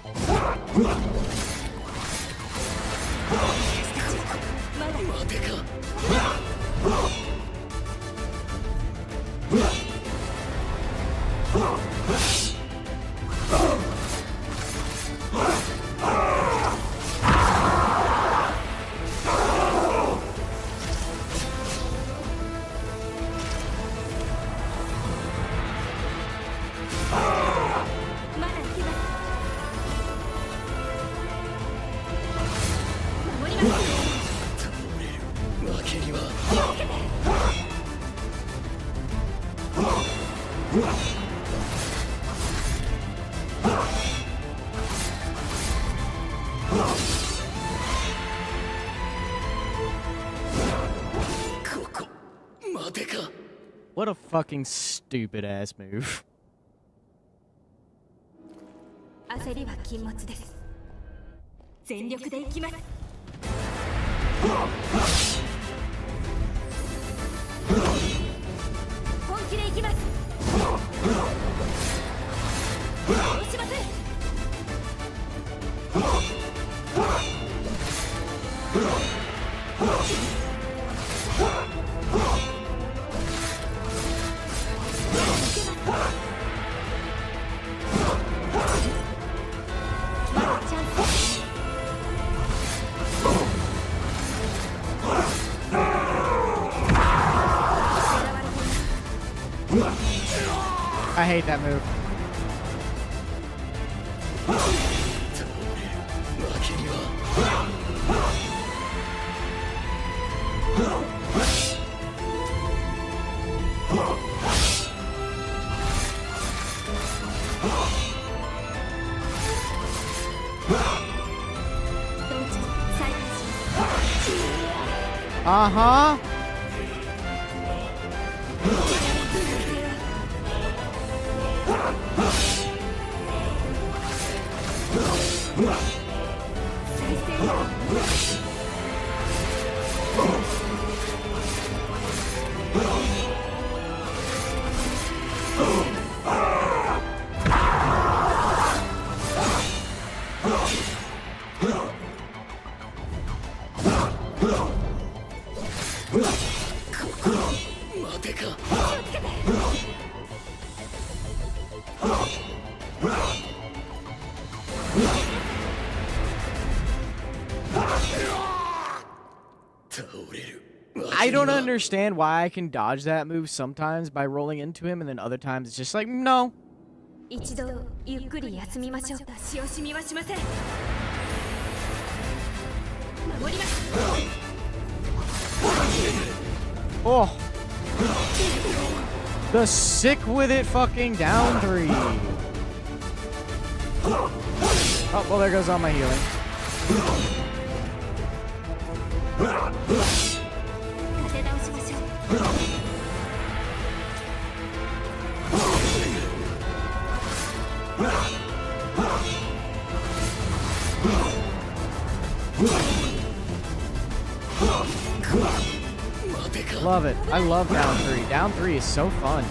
What a fucking stupid ass move. 焦りは禁物です。全力でいきます。本気でいきます。押しません。I hate that move. Uh-huh. I don't understand why I can dodge that move sometimes by rolling into him, and then other times it's just like, no. 一度ゆっくり休みましょう。出し惜しみはしません。守ります。Oh. The sick with it fucking down 3. Oh, well, there goes all my healing. Love it. I love down 3. Down 3 is so fun.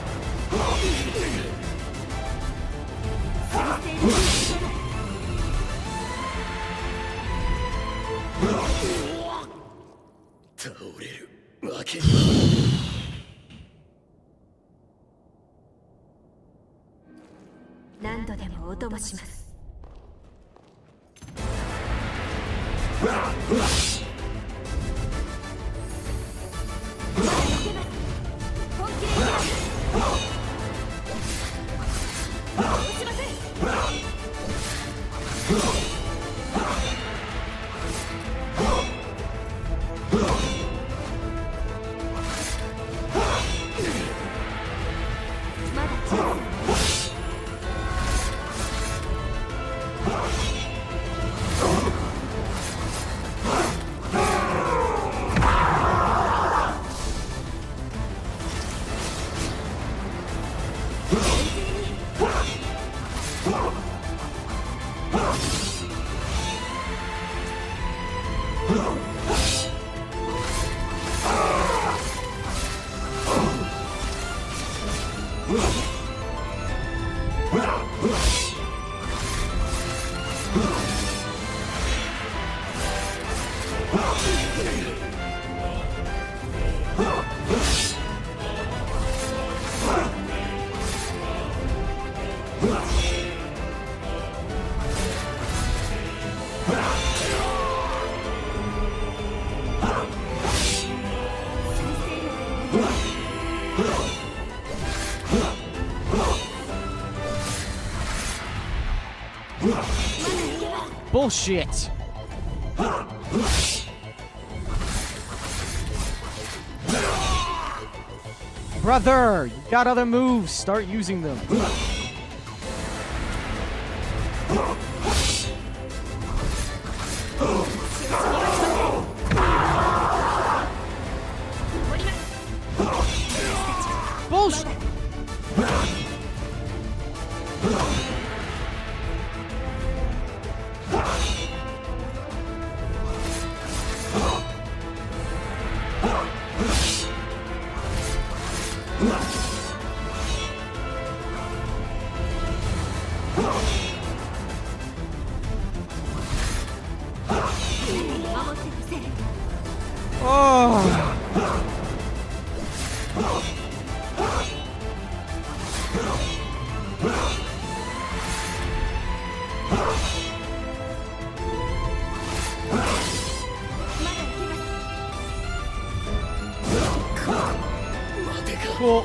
Bullshit. Brother, you got other moves. Start using them. Bullshit. Oh. Cool.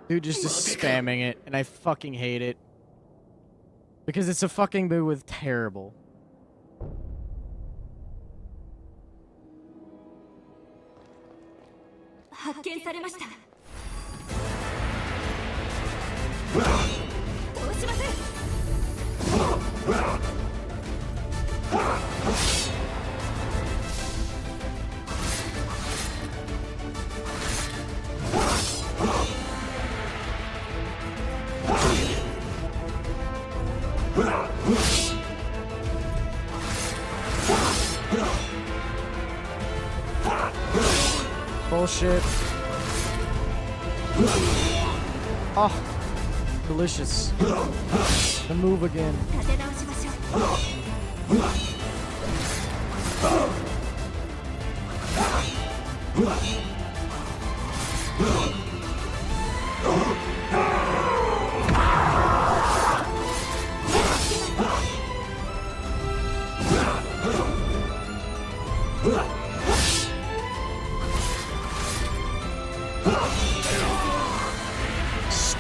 Dude just is spamming it, and I fucking hate it. Because it's a fucking move with terrible. Bullshit. Oh, delicious. The move again.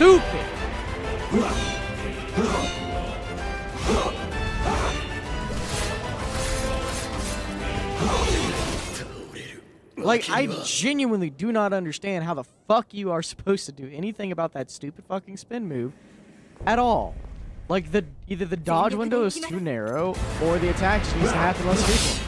Stupid. Like, I genuinely do not understand how the fuck you are supposed to do anything about that stupid fucking spin move at all. Like, either the dodge window is too narrow, or the attack just needs to happen less frequently.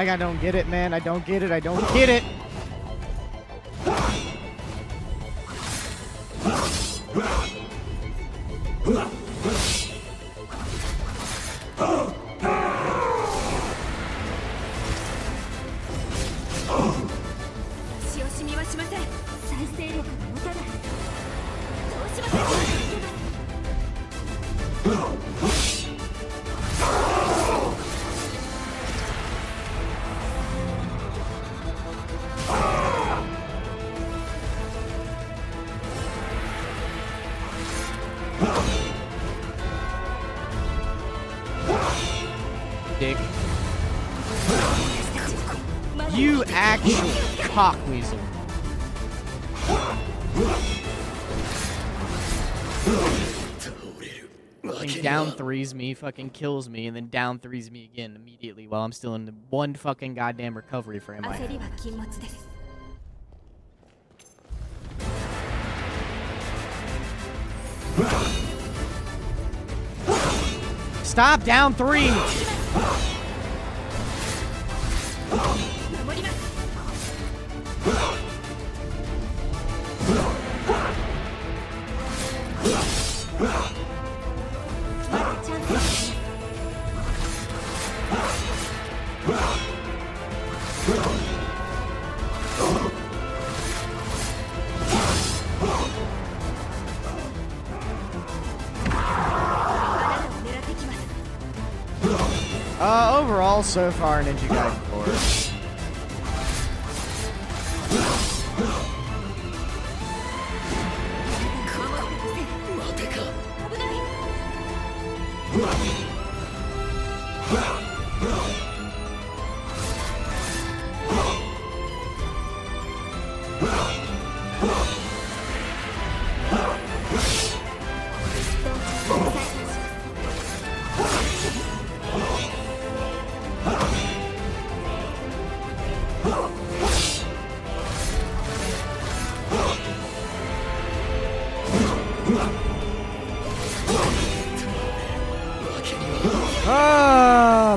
I don't get it, man. I don't get it. I don't get it. dick. You actual cockweasel. Fucking down threes me, fucking kills me, and then down threes me again immediately while I'm still in the one fucking goddamn recovery frame I have. Stop down three! Overall, so far, Ninja Gaiden 4.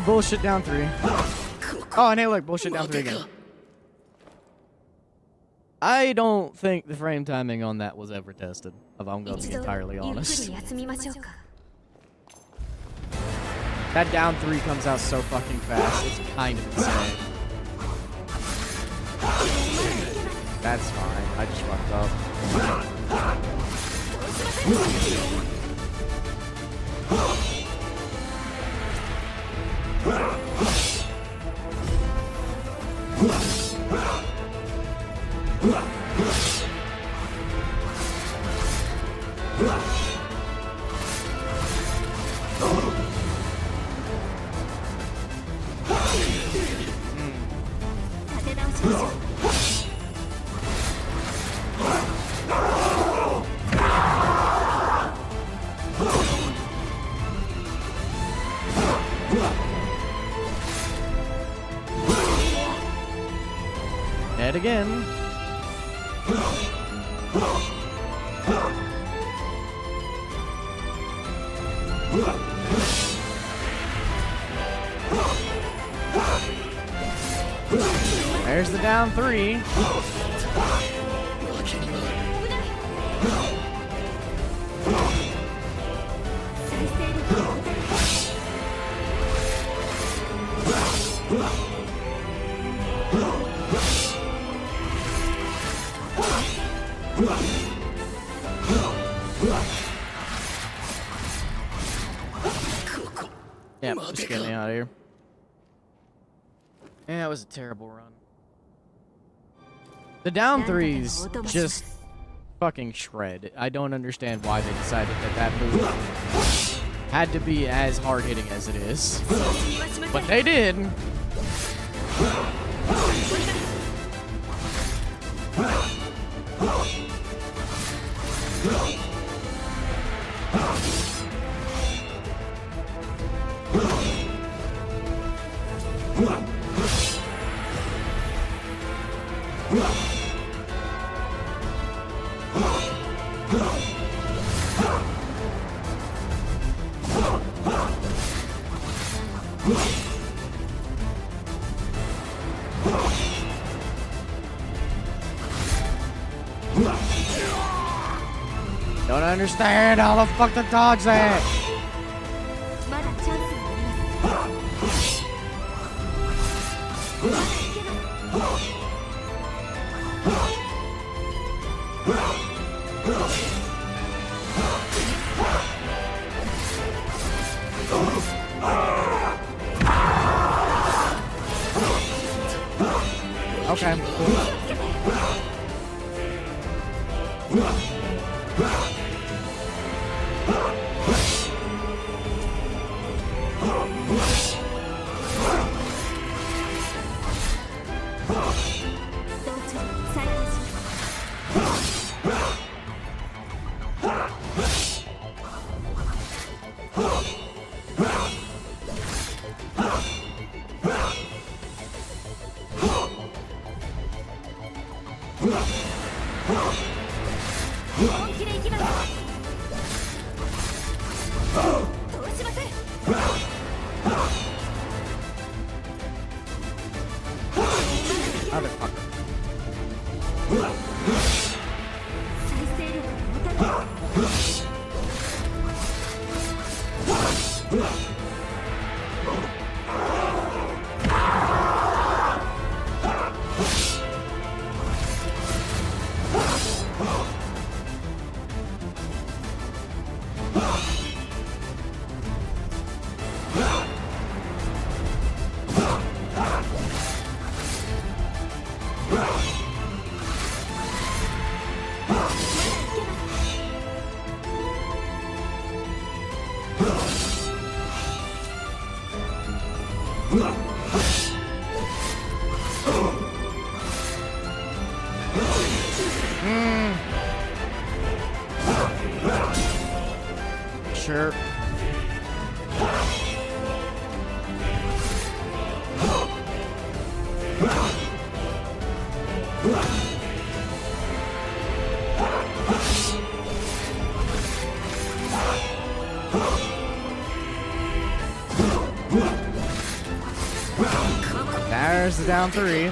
Bullshit down three. Oh, and hey, look, bullshit down three again. I don't think the frame timing on that was ever tested, if I'm going to be entirely honest. That down three comes out so fucking fast, it's kind of insane. That's fine, I just fucked up. Dead again. There's the down three. Yeah, just get me out of here. Yeah, it was a terrible run. The down threes just fucking shred. I don't understand why they decided that that move had to be as hard-hitting as it is. But they did. Don't understand how the fuck the dodge at. Okay. Motherfucker. Sure. There's the down 3.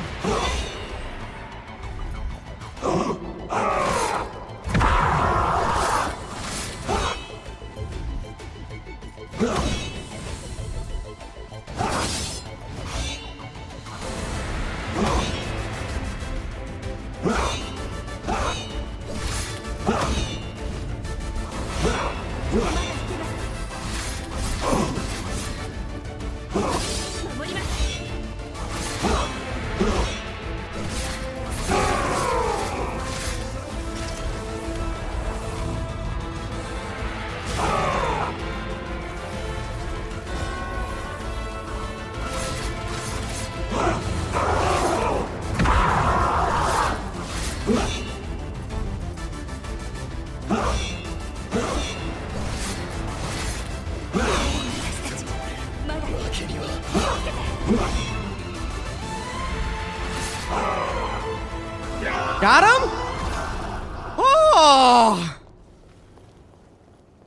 Got him? Oh!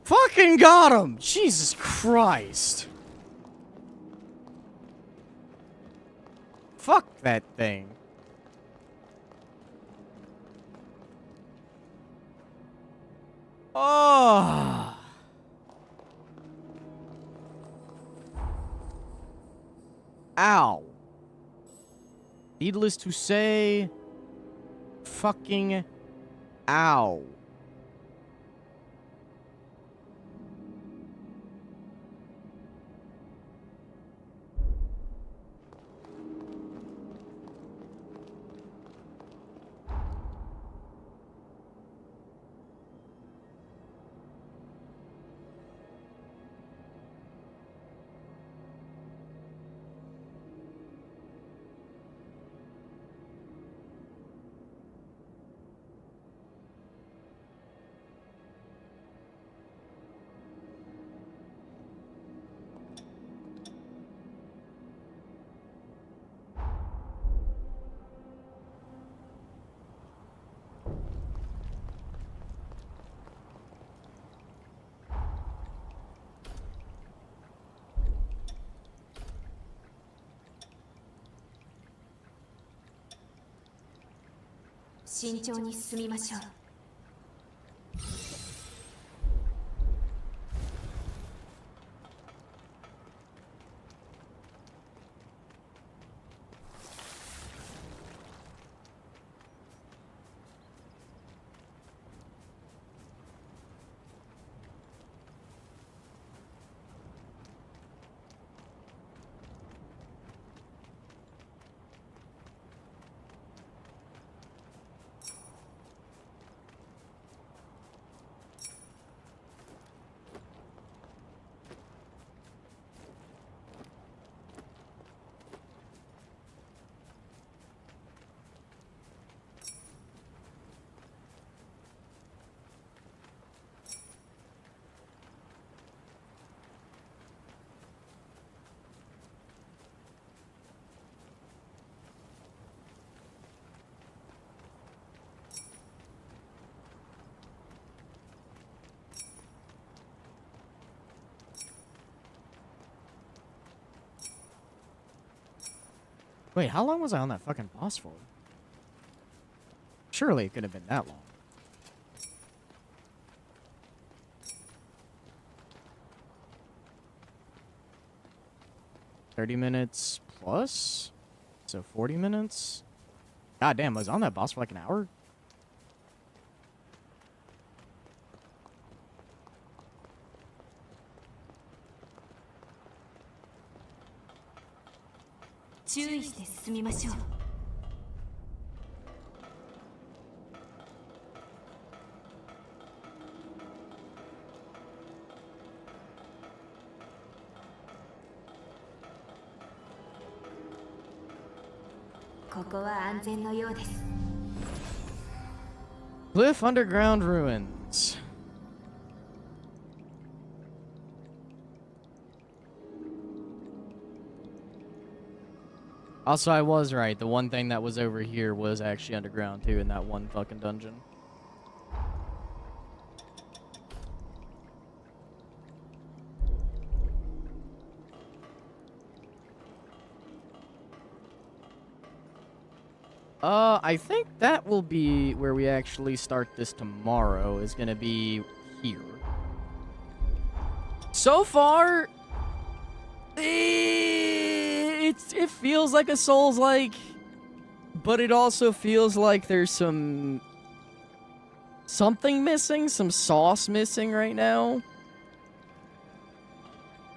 Fucking got him! Jesus Christ. Fuck that thing. Oh. Ow. Needless to say, fucking ow.慎重に進みましょう。Wait, how long was I on that fucking boss for? Surely it couldn't have been that long. $30 minutes plus? So 40 minutes? God damn, I was on that boss for like an hour? Cliff Underground Ruins. Also, I was right. The one thing that was over here was actually underground, too, in that one fucking dungeon. I think that will be where we actually start this tomorrow, is gonna be here. So far, it feels like a Souls-like, but it also feels like there's something missing, some sauce missing right now.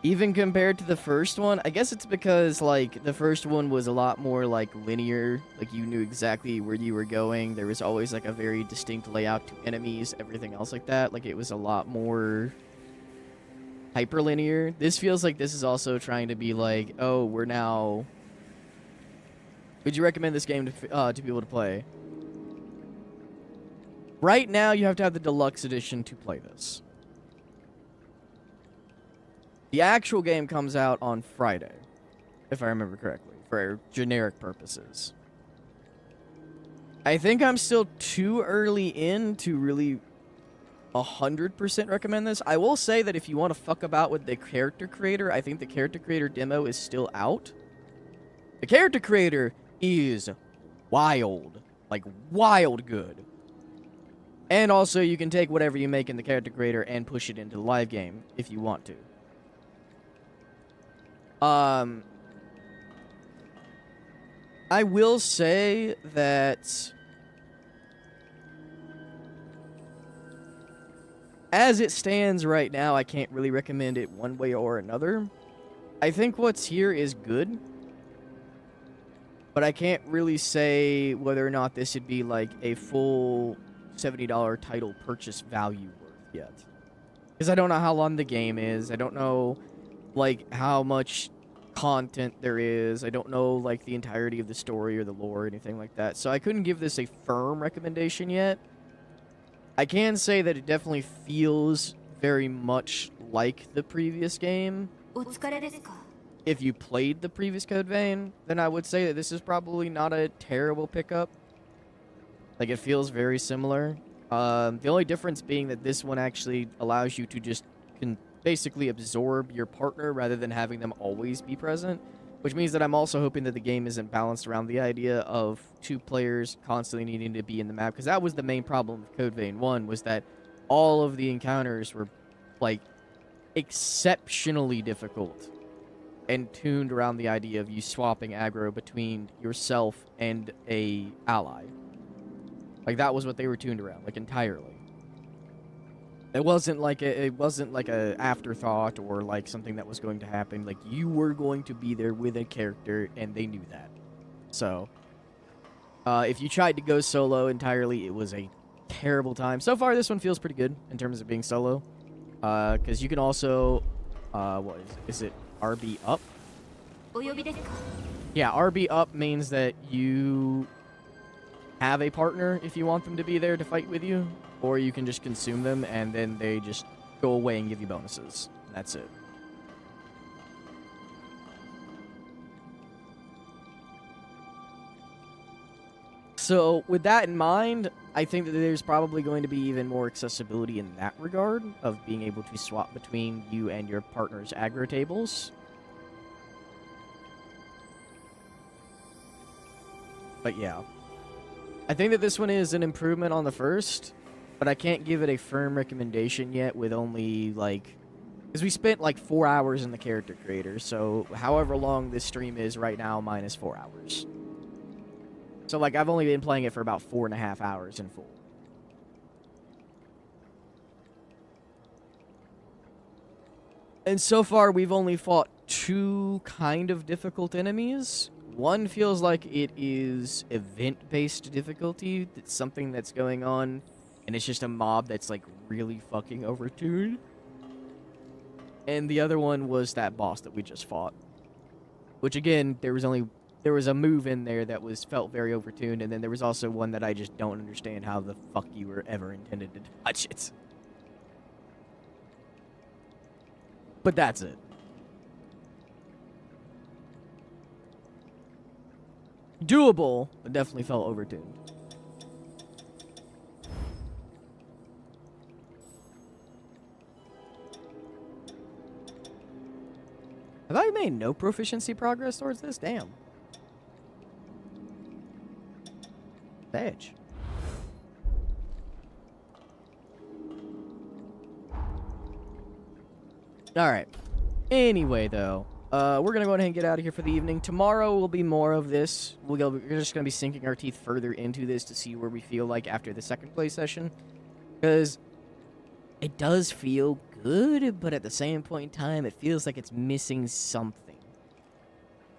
Even compared to the first one, I guess it's because, like, the first one was a lot more, like, linear. Like, you knew exactly where you were going. There was always, like, a very distinct layout to enemies, everything else like that. Like, it was a lot more hyperlinear. This feels like this is also trying to be like, oh, we're now... Would you recommend this game to people to play? Right now, you have to have the deluxe edition to play this. The actual game comes out on Friday, if I remember correctly, for generic purposes. I think I'm still too early in to really 100% recommend this. I will say that if you want to fuck about with the character creator, I think the character creator demo is still out. The character creator is wild. Like, wild good. And also, you can take whatever you make in the character creator and push it into the live game if you want to. I will say that as it stands right now, I can't really recommend it one way or another. I think what's here is good, but I can't really say whether or not this would be like a full $70 title purchase value worth yet. Because I don't know how long the game is. I don't know like how much content there is. I don't know like the entirety of the story or the lore or anything like that. So I couldn't give this a firm recommendation yet. I can say that it definitely feels very much like the previous game. If you played the previous Code Vein, then I would say that this is probably not a terrible pickup. Like, it feels very similar. The only difference being that this one actually allows you to just basically absorb your partner rather than having them always be present, which means that I'm also hoping that the game isn't balanced around the idea of two players constantly needing to be in the map, because that was the main problem with Code Vein 1, was that all of the encounters were, like, exceptionally difficult and tuned around the idea of you swapping aggro between yourself and a ally. Like, that was what they were tuned around, like, entirely. It wasn't like a afterthought or like something that was going to happen. Like, you were going to be there with a character, and they knew that. So, if you tried to go solo entirely, it was a terrible time. So far, this one feels pretty good in terms of being solo, because you can also, what is it? RB up? Yeah, RB up means that you have a partner if you want them to be there to fight with you. Or you can just consume them, and then they just go away and give you bonuses. That's it. So, with that in mind, I think that there's probably going to be even more accessibility in that regard, of being able to swap between you and your partner's aggro tables. But yeah. I think that this one is an improvement on the first, but I can't give it a firm recommendation yet with only, like... Because we spent, like, 4 hours in the character creator, so however long this stream is right now, minus 4 hours. So, like, I've only been playing it for about 4.5 hours in full. And so far, we've only fought 2 kind of difficult enemies. One feels like it is event-based difficulty. It's something that's going on, and it's just a mob that's, like, really fucking overtuned. And the other one was that boss that we just fought. Which, again, there was a move in there that felt very overtuned, and then there was also one that I just don't understand how the fuck you were ever intended to touch it. But that's it. Doable, but definitely felt overtuned. Have I made no proficiency progress towards this? Damn. Badge. Alright. Anyway, though, we're gonna go ahead and get out of here for the evening. Tomorrow will be more of this. We're just gonna be sinking our teeth further into this to see where we feel like after the second play session. Because it does feel good, but at the same point in time, it feels like it's missing something.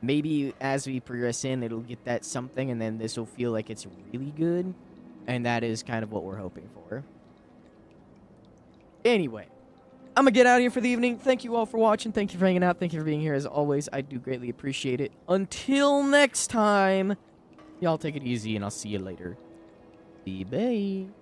Maybe as we progress in, it'll get that something, and then this will feel like it's really good. And that is kind of what we're hoping for. Anyway, I'm going to get out of here for the evening. Thank you all for watching. Thank you for hanging out. Thank you for being here as always. I do greatly appreciate it. Until next time, y'all take it easy, and I'll see you later. Bye-bye.